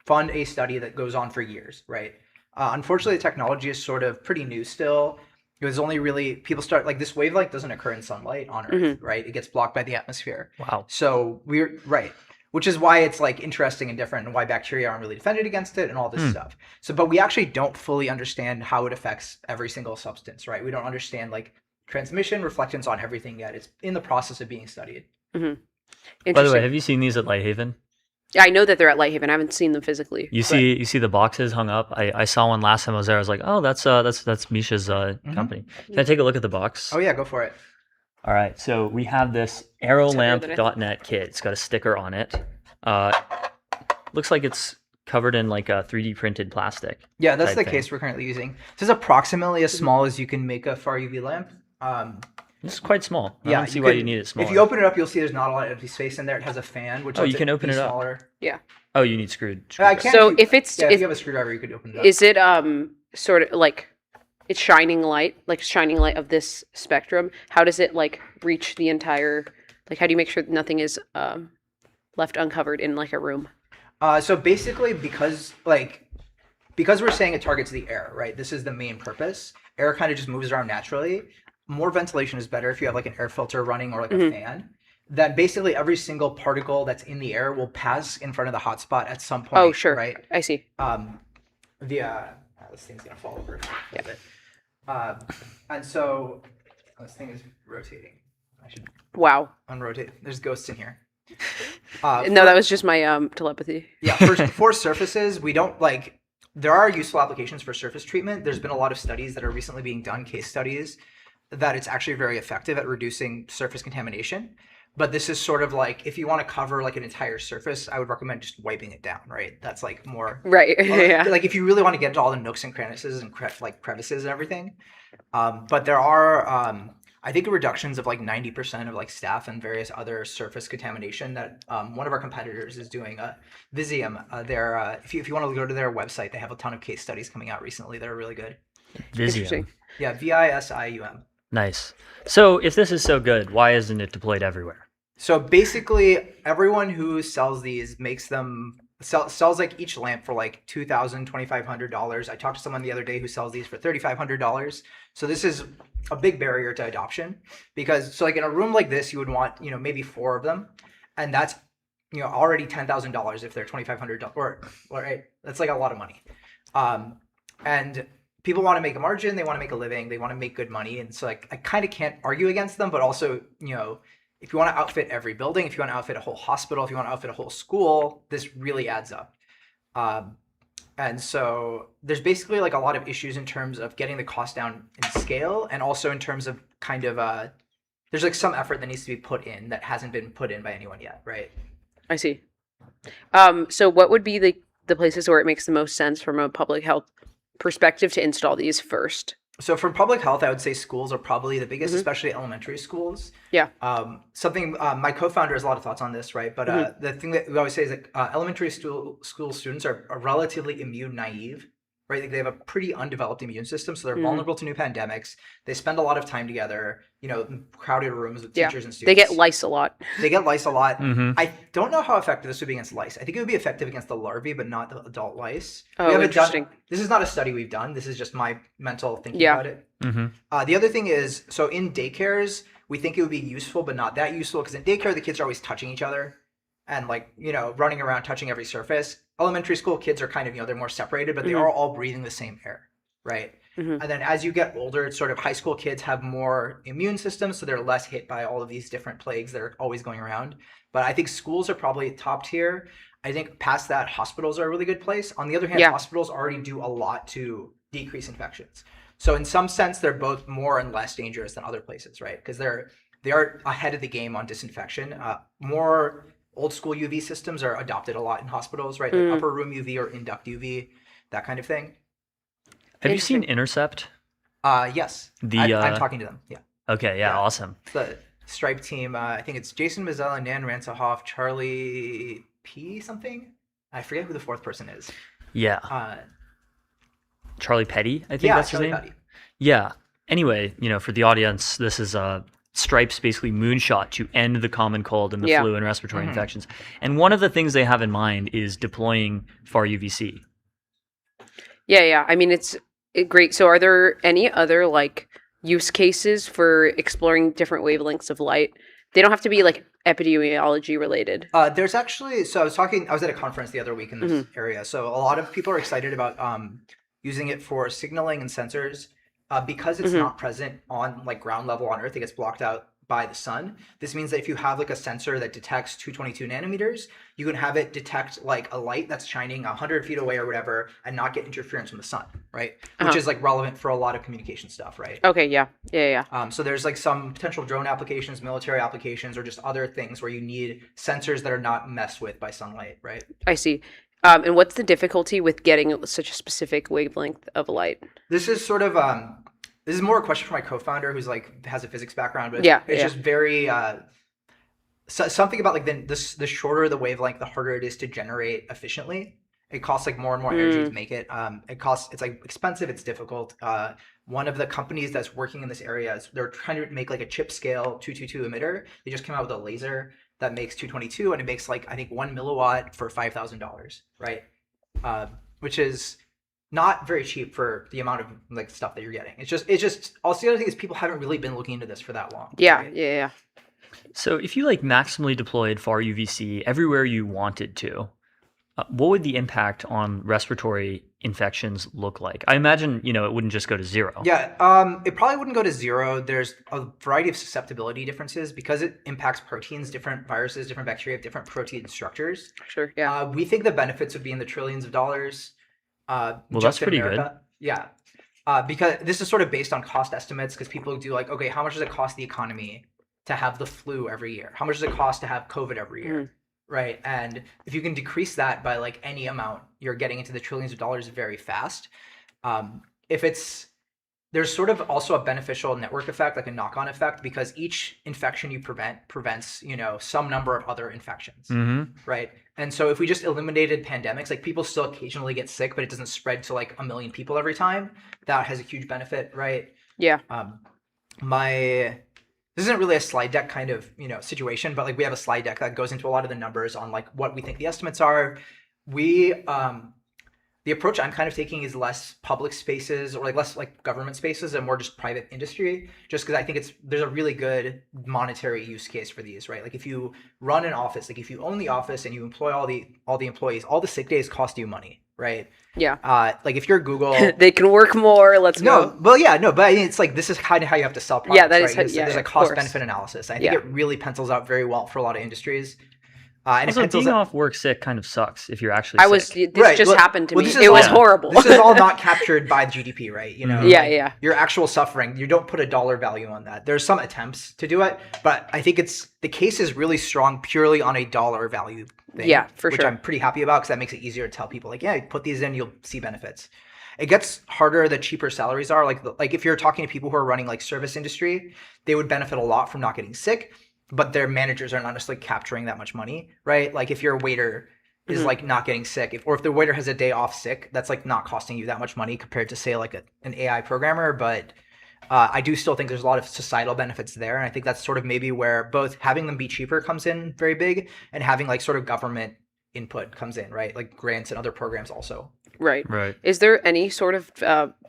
fund a study that goes on for years, right? Unfortunately, the technology is sort of pretty new still. It was only really people start like this wavelength doesn't occur in sunlight on Earth, right? It gets blocked by the atmosphere. Wow. So we're right. Which is why it's like interesting and different and why bacteria aren't really defended against it and all this stuff. So, but we actually don't fully understand how it affects every single substance, right? We don't understand like transmission, reflectance on everything yet. It's in the process of being studied. By the way, have you seen these at Lighthaven? Yeah, I know that they're at Lighthaven. I haven't seen them physically. You see the boxes hung up. I saw one last time I was there. I was like, oh, that's Misha's company. Can I take a look at the box? Oh yeah, go for it. All right, so we have this AeroLamp.net kit. It's got a sticker on it. Looks like it's covered in like a 3D printed plastic. Yeah, that's the case we're currently using. This is approximately as small as you can make a far UV lamp. It's quite small. I Yeah, don't see why you need it smaller. If you open it up, you'll see there's not a lot of empty space in there. It has a fan, which you can open it up. Smaller. Yeah. Oh, you need screwed. I can't. So if it's if you have a screwdriver, you could open it up. Is it sort of like it's shining light of this spectrum? How does it like reach the entire? Like, how do you make sure that nothing is left uncovered in like a room? So basically, because we're saying it targets the air, right? This is the main purpose. Air kind of just moves around naturally. More ventilation is better if you have like an air filter running or like a fan. That basically every single particle that's in the air will pass in front of the hotspot at some point. Oh, sure. Right. I see. This thing's gonna fall over. And so this thing is rotating. I should unrotate. There's ghosts in here. No, that was just my telepathy. Yeah, for surfaces, we don't like. There are useful applications for surface treatment. There's been a lot of studies that are recently being done, case studies, that it's actually very effective at reducing surface contamination. But this is sort of like, if you want to cover like an entire surface, I would recommend just wiping it down, right? That's like more... Right, yeah. Like if you really want to get into all the nooks and crevices and crevices and everything. But there are I think reductions of like 90% of like staph and various other surface contamination that one of our competitors is doing. Visium, if you want to go to their website, they have a ton of case studies coming out recently that are really good. Visium. Yeah, Visium. Nice. So if this is so good, why isn't it deployed everywhere? So basically, everyone who sells these makes them sells like each lamp for like $2,000, $2,500. I talked to someone the other day who sells these for $3,500. So this is a big barrier to adoption because like in a room like this, you would want maybe 4 of them, and that's already $10,000 if they're $2,500 or right. That's like a lot of money, and people want to make a margin, they want to make a living, they want to make good money, and so like I kind of can't argue against them, but also if you want to outfit every building, if you want to outfit a whole hospital, if you want to outfit a whole school, this really adds up. And so there's basically like a lot of issues in terms of getting the cost down in scale, and also in terms of kind of there's like some effort that needs to be put in that hasn't been put in by anyone yet, right? I see. So what would be the places where it makes the most sense from a public health perspective to install these first? So from public health, I would say schools are probably the biggest, especially elementary schools. Yeah. My co-founder has a lot of thoughts on this, right? But the thing that we always say is that elementary school students are relatively immune naive, right? Like they have a pretty undeveloped immune system, so they're vulnerable to new pandemics. They spend a lot of time together, crowded rooms with teachers and students. They get lice a lot. I don't know how effective this would be against lice. I think it would be effective against the larvae, but not the adult lice. Oh, interesting. This is not a study we've done. This is just my mental thinking about it. The other thing is, so in daycares, we think it would be useful, but not that useful, because in daycare, the kids are always touching each other and running around touching every surface. Elementary school kids are kind of, they're more separated, but they are all breathing the same air, right? And then as you get older, it's sort of high school kids have more immune systems, so they're less hit by all of these different plagues that are always going around. But I think schools are probably top tier. I think past that, hospitals are a really good place. On the other hand, hospitals already do a lot to decrease infections. So in some sense, they're both more and less dangerous than other places, right? Because they are ahead of the game on disinfection. More old school UV systems are adopted a lot in hospitals, right? Like upper room UV or induct UV, that kind of thing. Have you seen Intercept? Yes. I'm talking to them. Yeah. Okay. Yeah. Awesome. It's the Stripe team. I think it's Jason Mazzella, Nan Ransahoff, Charlie P. something. I forget who the 4th person is. Yeah. Charlie Petty, I think that's his name. Petty. Yeah. Anyway, for the audience, this is Stripe's basically moonshot to end the common cold and the flu and respiratory infections. And one of the things they have in mind is deploying far UVC. Yeah. I mean, it's great. So are there any other use cases for exploring different wavelengths of light? They don't have to be epidemiology related. There's actually, so I was at a conference the other week in this area. So a lot of people are excited about using it for signaling and sensors. Because it's not present on ground level on Earth, it gets blocked out by the sun. This means that if you have a sensor that detects 222 nanometers, you can have it detect a light that's shining 100 feet away or whatever and not get interference from the sun, right? Which is relevant for a lot of communication stuff, right? Okay, yeah. So there's some potential drone applications, military applications, or just other things where you need sensors that are not messed with by sunlight, right? I see. And what's the difficulty with getting such a specific wavelength of light? This is sort of this is more a question for my co-founder who's has a physics background, but it's just very something about the shorter the wavelength, the harder it is to generate efficiently. It costs more and more energy to make it. It's expensive. It's difficult. One of the companies that's working in this area they're trying to make a chip scale 222 emitter. They just came out with a laser that makes 222, and it makes I think 1 milliwatt for $5,000, right? Which is not very cheap for the amount of stuff that you're getting. It's just also the other thing is people haven't really been looking into this for that long. Yeah, right? yeah. So if you maximally deployed far UVC everywhere you wanted to, what would the impact on respiratory infections look like? I imagine, it wouldn't just go to zero. Yeah, it probably wouldn't go to zero. There's a variety of susceptibility differences because it impacts proteins. Different viruses, different bacteria have different protein structures. Sure, yeah. We think the benefits would be in the trillions of dollars. Well, that's pretty good. Yeah, because this is sort of based on cost estimates because people do okay, how much does it cost the economy to have the flu every year? How much does it cost to have COVID every year? Right. And if you can decrease that by any amount, you're getting into the trillions of dollars very fast. If it's there's sort of also a beneficial network effect, like a knock-on effect, because each infection you prevents, some number of other infections, right? And so if we just eliminated pandemics, like people still occasionally get sick, but it doesn't spread to like 1 million people every time. That has a huge benefit, right? Yeah. This isn't really a slide deck kind of, situation, but like we have a slide deck that goes into a lot of the numbers on like what we think the estimates are. The approach I'm kind of taking is less public spaces or like less like government spaces and more just private industry, just because I think there's a really good monetary use case for these, right? Like if you run an office, like if you own the office and you employ all the employees, all the sick days cost you money, right? Yeah. Like if you're Google, they can work more. Let's go. but I mean, it's like this is kind of how you have to sell products, Yeah, that is right? how- There's a of cost course. benefit analysis. I think it really pencils out very well for a lot of industries. And Also, it pencils being out, off work sick kind of sucks if you're actually sick. Happened to me. this is It was all- horrible. This is all not captured by GDP, right? Yeah, like, yeah. Your actual suffering, you don't put a dollar value on that. There's some attempts to do it, but I think the case is really strong purely on a dollar value thing. Yeah, for which sure. I'm pretty happy about because that makes it easier to tell people like, yeah, put these in, you'll see benefits. It gets harder the cheaper salaries are. Like if you're talking to people who are running like service industry, they would benefit a lot from not getting sick, but their managers are not necessarily capturing that much money, right? Like if your waiter is like not getting sick, or if the waiter has a day off sick, that's like not costing you that much money compared to say like an AI programmer. But I do still think there's a lot of societal benefits there, and I think that's sort of maybe where both having them be cheaper comes in very big, and having like sort of government input comes in, right? Like grants and other programs also. Right. Right. Is there any sort of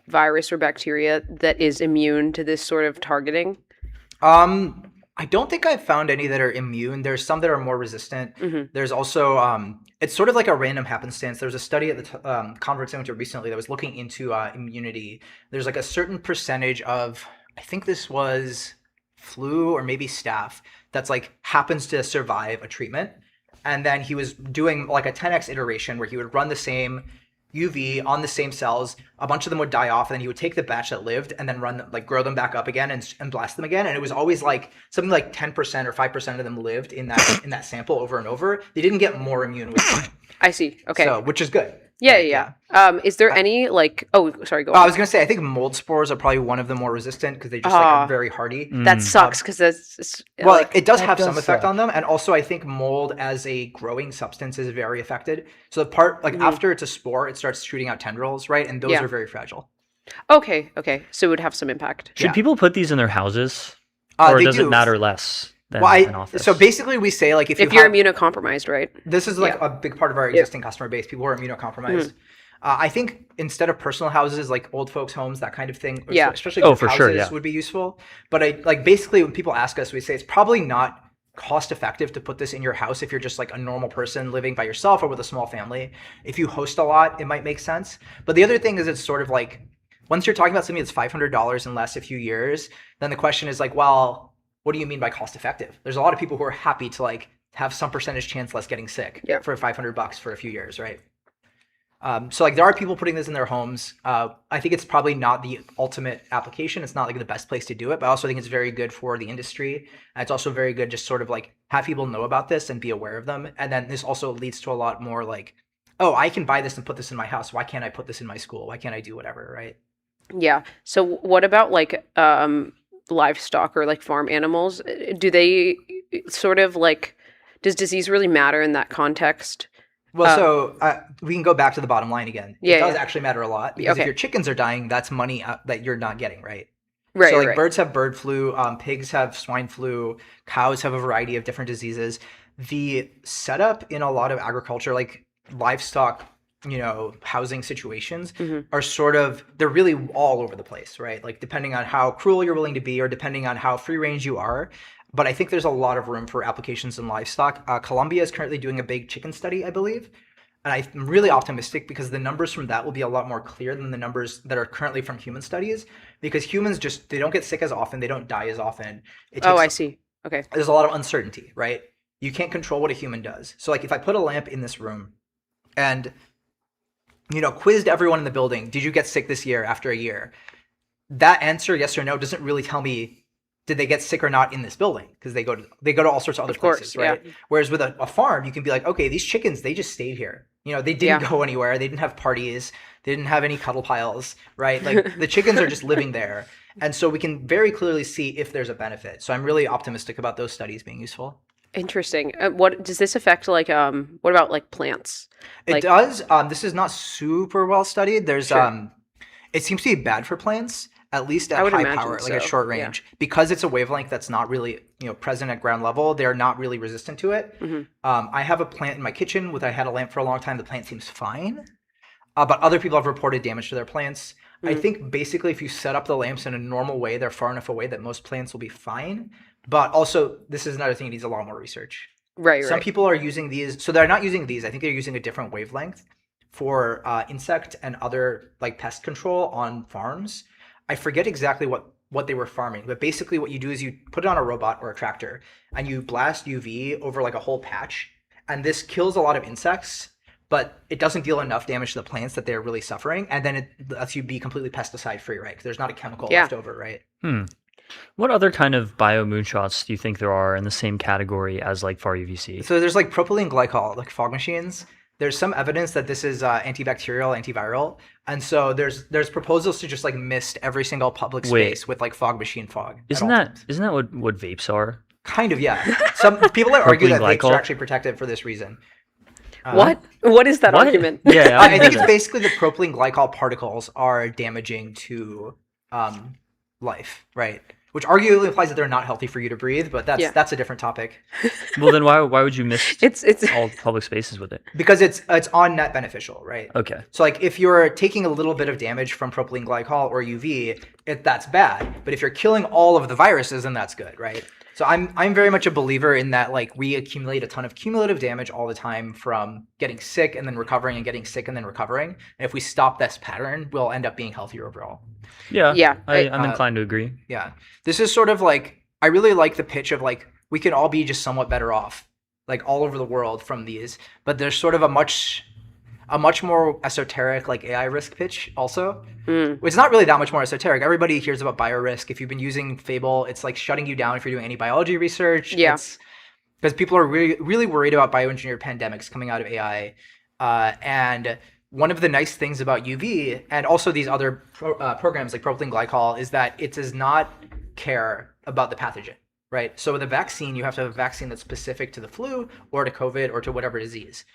virus or bacteria that is immune to this sort of targeting? I don't think I've found any that are immune. There's some that are more resistant. Mhm. There's also, it's sort of like a random happenstance. There's a study at the conference I went to recently that was looking into immunity. There's like a certain percentage of, I think this was flu or maybe staph, that's like happens to survive a treatment. And then he was doing like a 10x iteration where he would run the same UV on the same cells. A bunch of them would die off, and then he would take the batch that lived and then grow them back up again and blast them again. And it was always like something like 10% or 5% of them lived in that sample over and over. They didn't get more immune with time. I see. Okay. So, which is good. Yeah. Is there any like? Oh, sorry. Go on. I was gonna say I think mold spores are probably one of the more resistant because they just are very hardy. That sucks because that's Well, like, it does that have some does effect suck. on them, and also I think mold as a growing substance is very affected. So the part after it's a spore, it starts shooting out tendrils, right? And those Yeah. are very fragile. Okay. So it would have some impact. Should people put these in their houses, They or does do. it matter less than Well, an office? so basically we say like if If you you're have, immunocompromised, right? this is like Yeah. a big part of our existing customer base, people who are immunocompromised. I think instead of personal houses, like old folks' homes, that kind of thing, Yeah. especially Oh, group for houses sure, yeah. would be useful. But basically when people ask us, we say it's probably not cost effective to put this in your house if you're just like a normal person living by yourself or with a small family. If you host a lot, it might make sense. But the other thing is it's sort of like once you're talking about something that's $500 and lasts a few years, then the question is like, well, what do you mean by cost effective? There's a lot of people who are happy to like have some percentage chance less getting sick for $500 for a few years, right? So like there are people putting this in their homes. I think it's probably not the ultimate application. It's not like the best place to do it, but I also think it's very good for the industry. And it's also very good just sort of like have people know about this and be aware of them. And then this also leads to a lot more like, oh, I can buy this and put this in my house. Why can't I put this in my school? Why can't I do whatever, right? Yeah. So what about like livestock or like farm animals? Do they sort of like, does disease really matter in that context? Well, so we can go back to the bottom line again. Yeah, It does yeah. actually matter a lot because Okay. if your chickens are dying, that's money that you're not getting, right? Right, So like right. birds have bird flu, pigs have swine flu, cows have a variety of different diseases. The setup in a lot of agriculture, like livestock, housing situations are sort of, they're really all over the place, right? Like depending on how cruel you're willing to be or depending on how free range you are. But I think there's a lot of room for applications in livestock. Colombia is currently doing a big chicken study, I believe. And I'm really optimistic because the numbers from that will be a lot more clear than the numbers that are currently from human studies. Because humans they don't get sick as often, they don't die as often. I see. Okay. There's a lot of uncertainty, right? You can't control what a human does. So like if I put a lamp in this room and quizzed everyone in the building, did you get sick this year after a year? That answer, yes or no, doesn't really tell me did they get sick or not in this building? Because they go to all sorts of other places, right? Yeah. Whereas with a farm, you can be like, okay, these chickens, they just stayed here. You know, they didn't go anywhere. They didn't have parties. They didn't have any cuddle piles, right? Like the chickens are just living there. And so we can very clearly see if there's a benefit. So I'm really optimistic about those studies being useful. Interesting. What does this affect? Like, what about like plants? It does. This is not super well studied. There's it seems to be bad for plants, at least at high power, like at short range, because it's a wavelength that's not really present at ground level. They're not really resistant to it. I have a plant in my kitchen I had a lamp for a long time. The plant seems fine, but other people have reported damage to their plants. I think basically if you set up the lamps in a normal way, they're far enough away that most plants will be fine. But also, this is another thing that needs a lot more research. Some people are using these, so they're not using these. I think they're using a different wavelength for insect and other like pest control on farms. I forget exactly what they were farming, but basically what you do is you put it on a robot or a tractor and you blast UV over like a whole patch, and this kills a lot of insects, but it doesn't deal enough damage to the plants that they're really suffering, and then it lets you be completely pesticide free, right? Because there's not a chemical left over, right? What other kind of bio moonshots do you think there are in the same category as like far UVC? So there's like propylene glycol, like fog machines. There's some evidence that this is antibacterial, antiviral, and so there's proposals to just like mist every single public space with like fog machine fog. Isn't that what vapes are? Kind of, yeah. Some people argue that vapes are actually protected for this reason. What is that argument? Yeah, I think it's basically the propylene glycol particles are damaging to life, right? Which arguably implies that they're not healthy for you to breathe, but that's a different topic. Well, then why would you mist it's all public spaces with it? Because it's on net beneficial, right? Okay. So like if you're taking a little bit of damage from propylene glycol or UV, that's bad. But if you're killing all of the viruses, then that's good, right? So I'm very much a believer in that, like, we accumulate a ton of cumulative damage all the time from getting sick and then recovering and getting sick and then recovering. And if we stop this pattern, we'll end up being healthier overall. Yeah. I'm inclined to agree. Yeah. This is sort of like, I really like the pitch of like, we can all be just somewhat better off, like all over the world from these, but there's sort of a much more esoteric like AI risk pitch also. It's not really that much more esoteric. Everybody hears about biorisk. If you've been using Fable, it's like shutting you down if you're doing any biology research. Yeah. Because people are really worried about bioengineered pandemics coming out of AI. And one of the nice things about UV and also these other programs like propylene glycol is that it does not care about the pathogen, right? So with a vaccine, you have to have a vaccine that's specific to the flu or to COVID or to whatever disease.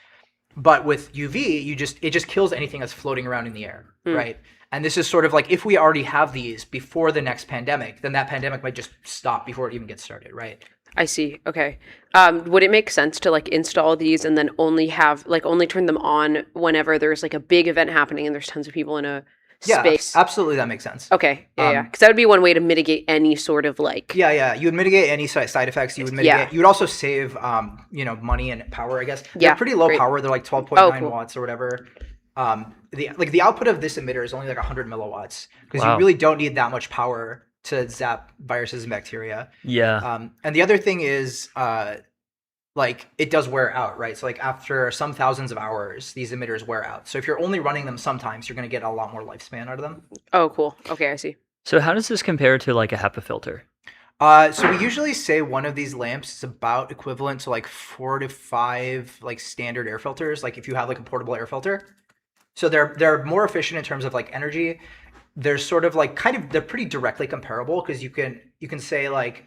But with UV, it just kills anything that's floating around in the air, right? And this is sort of like, if we already have these before the next pandemic, then that pandemic might just stop before it even gets started, right? I see. Okay. Would it make sense to like install these and then only turn them on whenever there's like a big event happening and there's tons of people in a space? Absolutely, that makes sense. Okay. Yeah. Because that would be one way to mitigate any sort of like. Yeah. You would mitigate any side effects. You would mitigate. You would also save, money and power, I guess. They're pretty low power. They're like 12.9 watts or whatever. The output of this emitter is only like 100 milliwatts because you really don't need that much power to zap viruses and bacteria. Yeah. And the other thing is, it does wear out, right? So like after some thousands of hours, these emitters wear out. So if you're only running them sometimes, you're going to get a lot more lifespan out of them. Oh, cool. Okay, I see. So how does this compare to like a HEPA filter? So we usually say one of these lamps is about equivalent to like 4 to 5 like standard air filters. Like if you have like a portable air filter, so they're more efficient in terms of like energy. They're sort of like they're pretty directly comparable because you can say like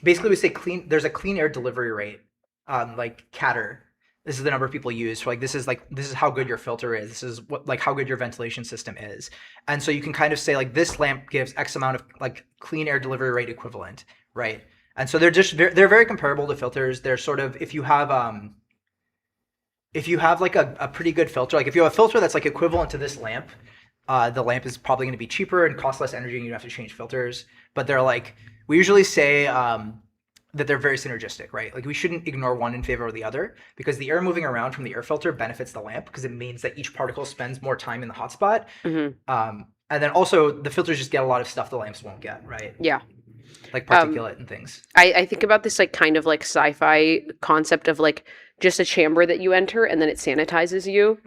basically we say there's a clean air delivery rate, like CATR. This is the number people use for this is how good your filter is. This is how good your ventilation system is. And so you can kind of say like this lamp gives X amount of like clean air delivery rate equivalent, right? And so they're very comparable to filters. They're sort of if you have like a pretty good filter, like if you have a filter that's like equivalent to this lamp, the lamp is probably going to be cheaper and cost less energy and you don't have to change filters. But they're like, we usually say that they're very synergistic, right? Like we shouldn't ignore one in favor of the other because the air moving around from the air filter benefits the lamp because it means that each particle spends more time in the hotspot. And then also the filters just get a lot of stuff the lamps won't get, right? Yeah. Like particulate and things. I think about this like kind of like sci-fi concept of like just a chamber that you enter and then it sanitizes you.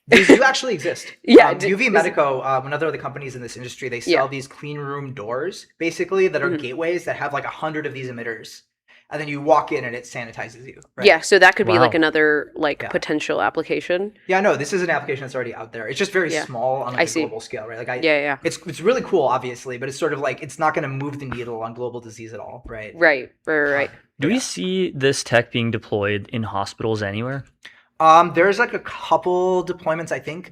These do actually exist. Yeah, UV Medico, another of the companies in this industry, they sell these clean room doors, basically, that are gateways that have like 100 of these emitters. And then you walk in and it sanitizes you. Right? Yeah, so that could be like another potential application. Yeah, no, this is an application that's already out there. It's just very small on like a global scale, right? Like it's really cool, obviously, but it's sort of like it's not going to move the needle on global disease at all, right? Right. Do we see this tech being deployed in hospitals anywhere? There's like a couple deployments, I think.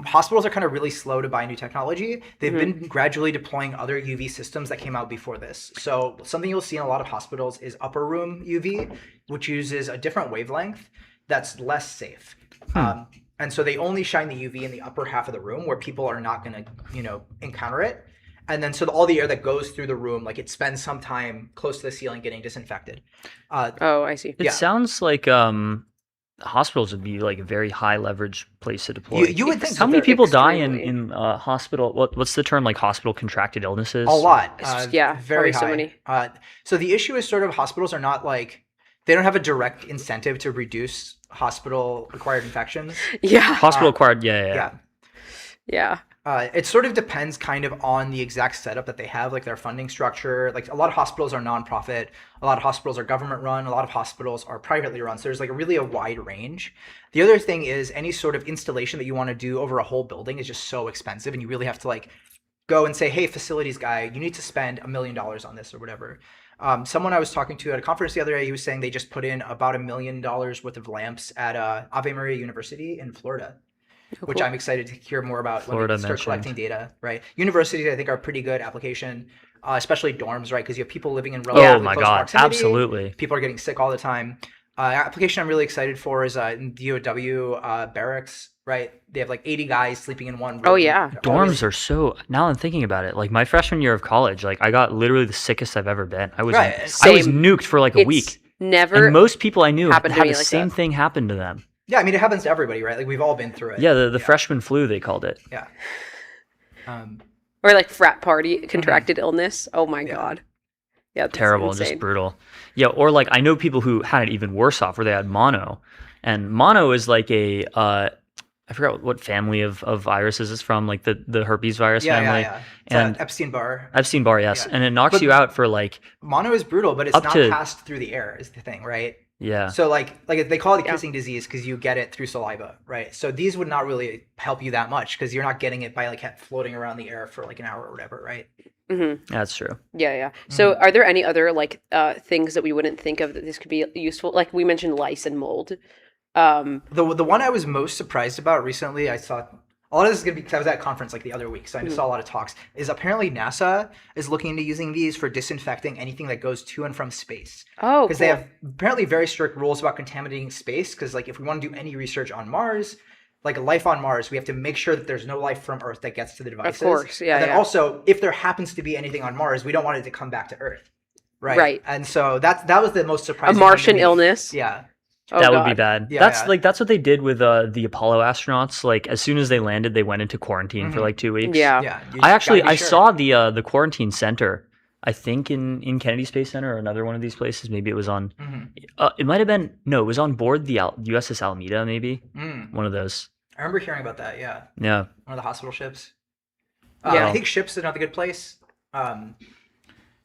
Hospitals are kind of really slow to buy new technology. They've been gradually deploying other UV systems that came out before this. So something you'll see in a lot of hospitals is upper room UV, which uses a different wavelength that's less safe. And so they only shine the UV in the upper half of the room where people are not going to, encounter it. And then so all the air that goes through the room, like it spends some time close to the ceiling getting disinfected. I see. It sounds like hospitals would be like a very high leverage place to deploy. You would think. How many people die in hospital? What's the term, like hospital contracted illnesses? A lot. Very high. so many. So the issue is sort of hospitals are not like, they don't have a direct incentive to reduce hospital acquired infections. Hospital acquired. Yeah. It sort of depends kind of on the exact setup that they have, like their funding structure. Like a lot of hospitals are nonprofit, a lot of hospitals are government run, a lot of hospitals are privately run. So there's like really a wide range. The other thing is any sort of installation that you want to do over a whole building is just so expensive, and you really have to like go and say, hey, facilities guy, you need to spend $1 million on this or whatever. Someone I was talking to at a conference the other day, he was saying they just put in about $1 million worth of lamps at Ave Maria University in Florida. Which I'm excited to hear more about when we start collecting data, right? Universities, I think, are a pretty good application, especially dorms, right? Because you have people living in relatively close proximity. Absolutely. People are getting sick all the time. Application I'm really excited for is in DOW barracks, right? They have like 80 guys sleeping in one room. Oh, yeah. Dorms are so, now I'm thinking about it, like my freshman year of college, like I got literally the sickest I've ever been. I was nuked for like a week. And most people I knew had the like same thing happen to them. Yeah, I mean, it happens to everybody, right? Like, we've all been through it. Yeah, the freshman flu, they called it. Yeah. Or like frat party contracted illness. Oh my God. Yeah, terrible, just brutal. Yeah, or like I know people who had it even worse off, where they had mono. And mono is like a, I forgot what family of viruses it's from, like the herpes virus family. Yeah. It's Epstein-Barr. Epstein-Barr, yes. Yeah. And it knocks you out for like... Mono is brutal, but it's not passed through the air is the thing, right? Yeah. So like they call it a kissing disease because you get it through saliva, right? So these would not really help you that much because you're not getting it by like floating around the air for like an hour or whatever, right? That's true. Yeah. So are there any other like things that we wouldn't think of that this could be useful? Like we mentioned lice and mold. The one I was most surprised about recently, I saw a lot of this is going to be because I was at a conference like the other week, so I just saw a lot of talks, is apparently NASA is looking into using these for disinfecting anything that goes to and from space. Oh, because they have apparently very strict rules about contaminating space, because like if we want to do any research on Mars, like life on Mars, we have to make sure that there's no life from Earth that gets to the devices. Of course, yeah. And then also, if there happens to be anything on Mars, we don't want it to come back to Earth. Right. And so that was the most surprising. A Martian illness. Yeah. That would be bad. That's what they did with the Apollo astronauts. Like as soon as they landed, they went into quarantine for like 2 weeks. Yeah. I saw the quarantine center. I think in Kennedy Space Center or another one of these places. Maybe it was on. It might have been it was on board the USS Alameda. Maybe one of those. I remember hearing about that. Yeah. Yeah. One of the hospital ships. Yeah. I think ships is another good place.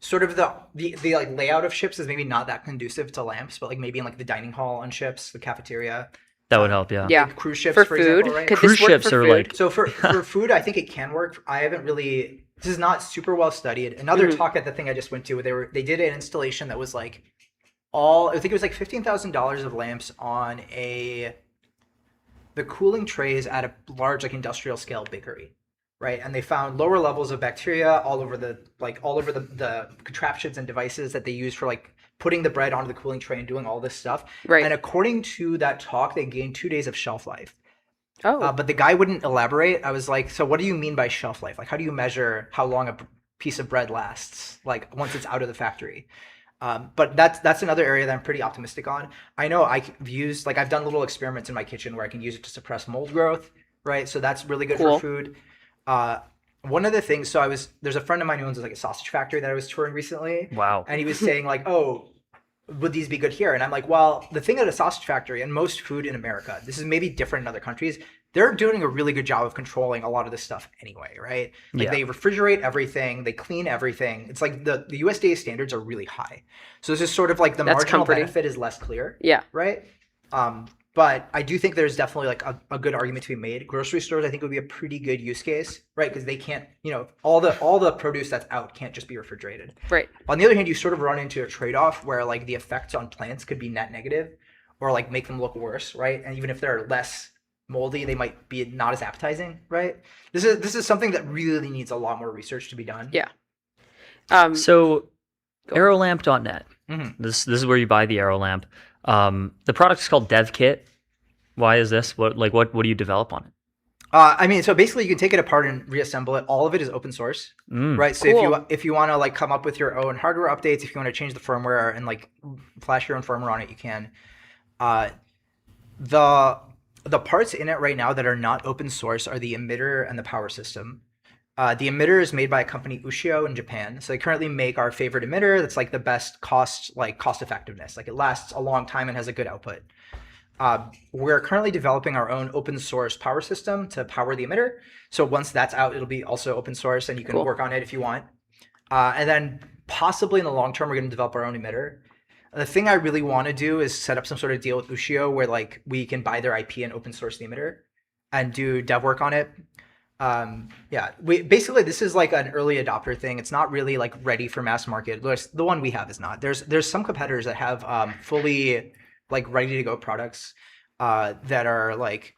Sort of the like layout of ships is maybe not that conducive to lamps, but like maybe in like the dining hall on ships, the cafeteria. That would help, yeah. Yeah. Like cruise ships, for for food. example, right? Could Cruise this work ships for are food? like So for food, I think it can work. I haven't really. This is not super well studied. Another talk at the thing I just went to, where they did an installation that was like I think it was like $15,000 of lamps on the cooling trays at a large like industrial scale bakery. Right, and they found lower levels of bacteria all over the contraptions and devices that they use for like putting the bread onto the cooling tray and doing all this stuff. Right. And according to that talk, they gained 2 days of shelf life. Oh. But the guy wouldn't elaborate. I was like, so what do you mean by shelf life? Like, how do you measure how long a piece of bread lasts? Like once it's out of the factory. But that's another area that I'm pretty optimistic on. I know I've done little experiments in my kitchen where I can use it to suppress mold growth. Right, so that's really good for food. One of the things, there's a friend of mine who owns like a sausage factory that I was touring recently. Wow. And he was saying like, oh, would these be good here? And I'm like, well, the thing at a sausage factory and most food in America, this is maybe different in other countries, they're doing a really good job of controlling a lot of this stuff anyway, right? Like Yeah. they refrigerate everything, they clean everything. It's like the USDA standards are really high. So this is sort of like the That's marginal comforting. benefit is less clear. Yeah. Right? But I do think there's definitely like a good argument to be made. Grocery stores, I think, would be a pretty good use case, right? Because they can't, all the produce that's out can't just be refrigerated. Right. On the other hand, you sort of run into a trade-off where like the effects on plants could be net negative, or like make them look worse, right? And even if they're less moldy, they might be not as appetizing, right? This is something that really needs a lot more research to be done. Yeah. So, Aerolamp.net. Mm-hmm. This is where you buy the Aerolamp. The product is called DevKit. Why is this? What do you develop on it? I mean, so basically, you can take it apart and reassemble it. All of it is open source, right? So Cool. if you want to like come up with your own hardware updates, if you want to change the firmware and like flash your own firmware on it, you can. The parts in it right now that are not open source are the emitter and the power system. The emitter is made by a company Ushio in Japan. So they currently make our favorite emitter that's like the best cost effectiveness. Like it lasts a long time and has a good output. We're currently developing our own open source power system to power the emitter. So once that's out, it'll be also open source and you can work on it if you want. And then possibly in the long term, we're going to develop our own emitter. The thing I really want to do is set up some sort of deal with Ushio where like we can buy their IP and open source the emitter and do dev work on it. This is like an early adopter thing. It's not really like ready for mass market. The one we have is not. There's some competitors that have fully like ready to go products that are like,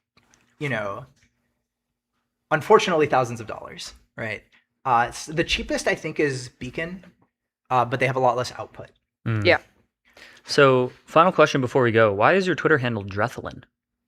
unfortunately thousands of dollars, right? The cheapest I think is Beacon, but they have a lot less output. Yeah. So, final question before we go. Why is your Twitter handle Drethlin?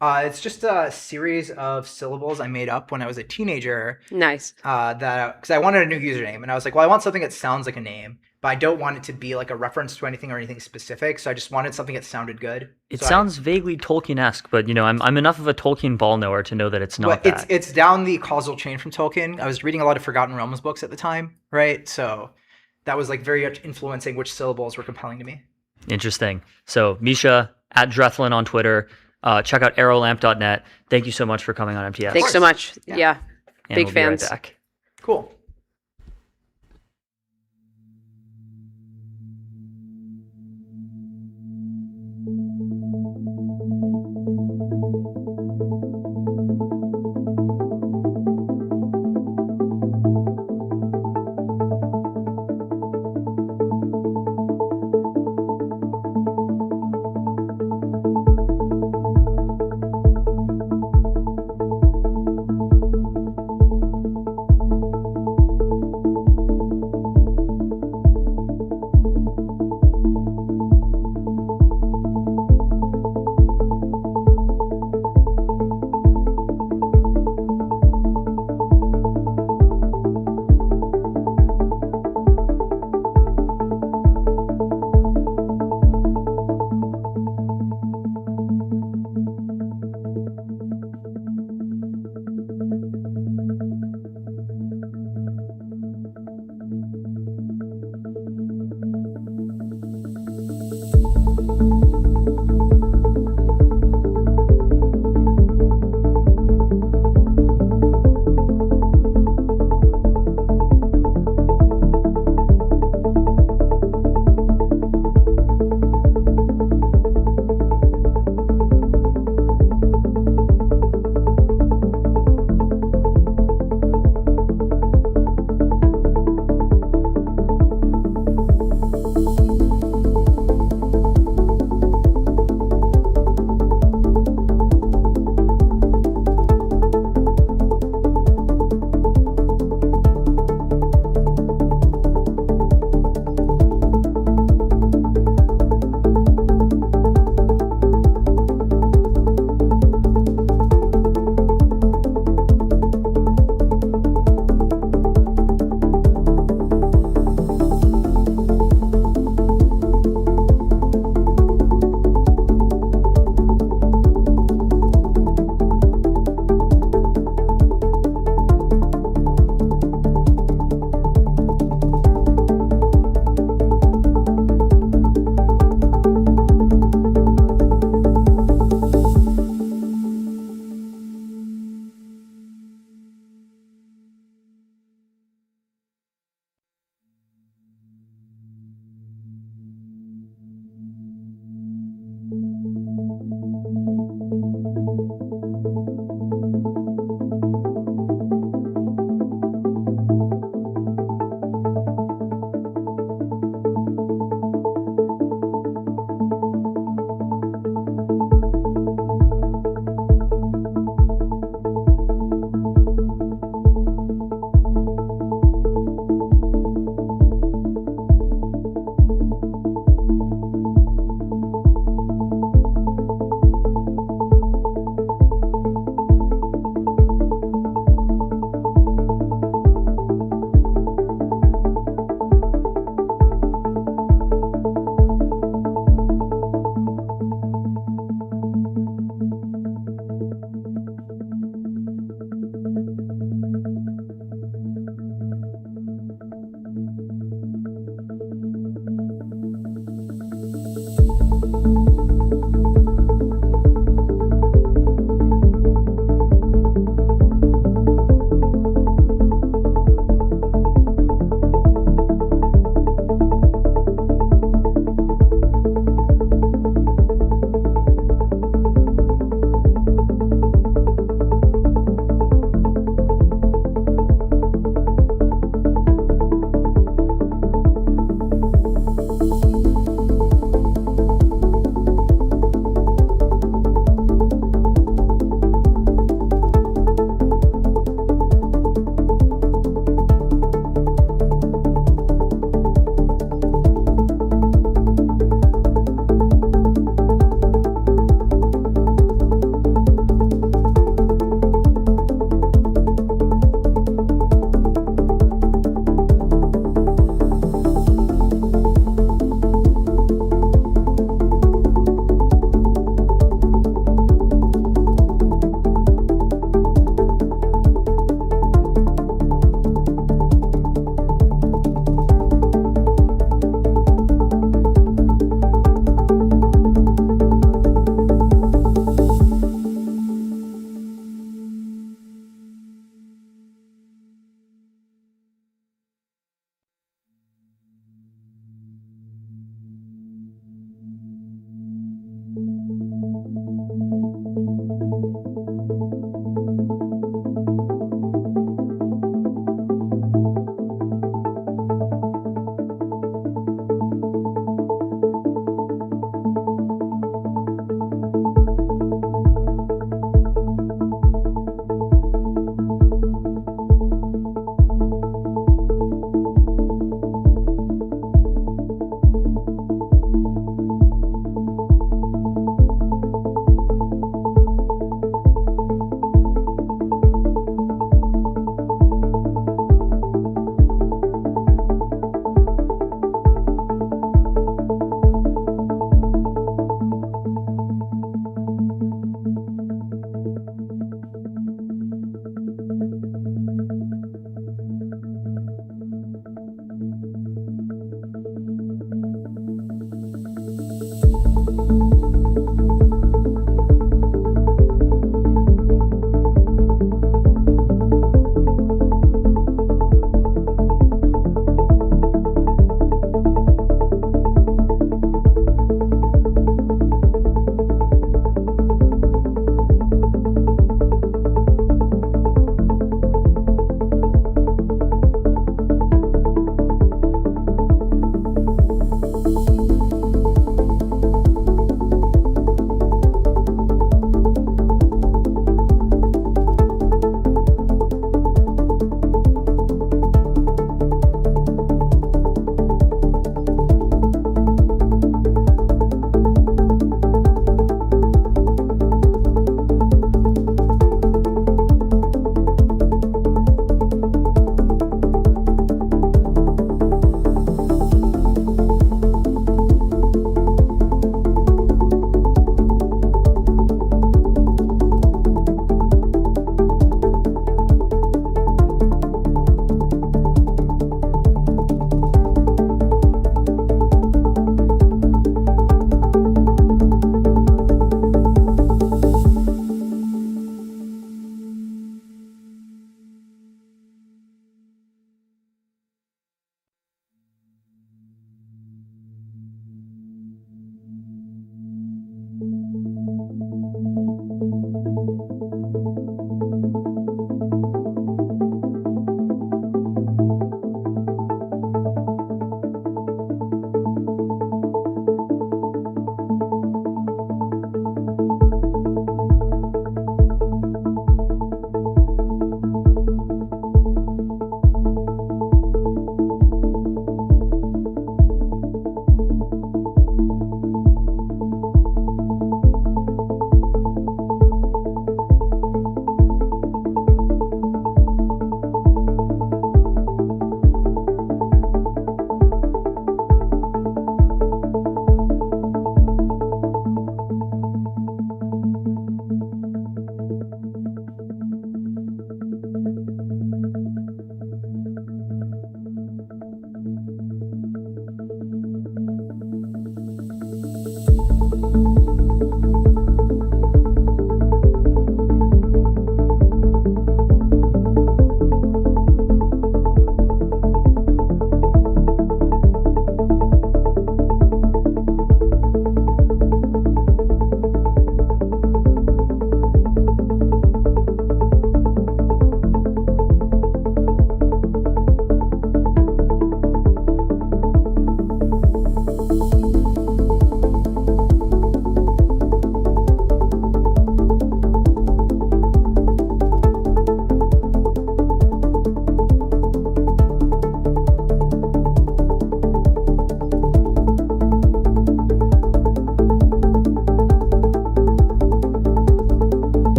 It's just a series of syllables I made up when I was a teenager. Nice. Because I wanted a new username, and I was like, well, I want something that sounds like a name, but I don't want it to be like a reference to anything or anything specific. So I just wanted something that sounded good. It sounds vaguely Tolkien-esque, but I'm enough of a Tolkien ball knower to know that it's not that. It's down the causal chain from Tolkien. I was reading a lot of Forgotten Realms books at the time, right? So that was like very much influencing which syllables were compelling to me. Interesting. So Misha at Drethlin on Twitter. Check out aerolamp.net. Thank you so much for coming on MTS. Thanks so much. Yeah. And Big we'll be right fans. back. Cool.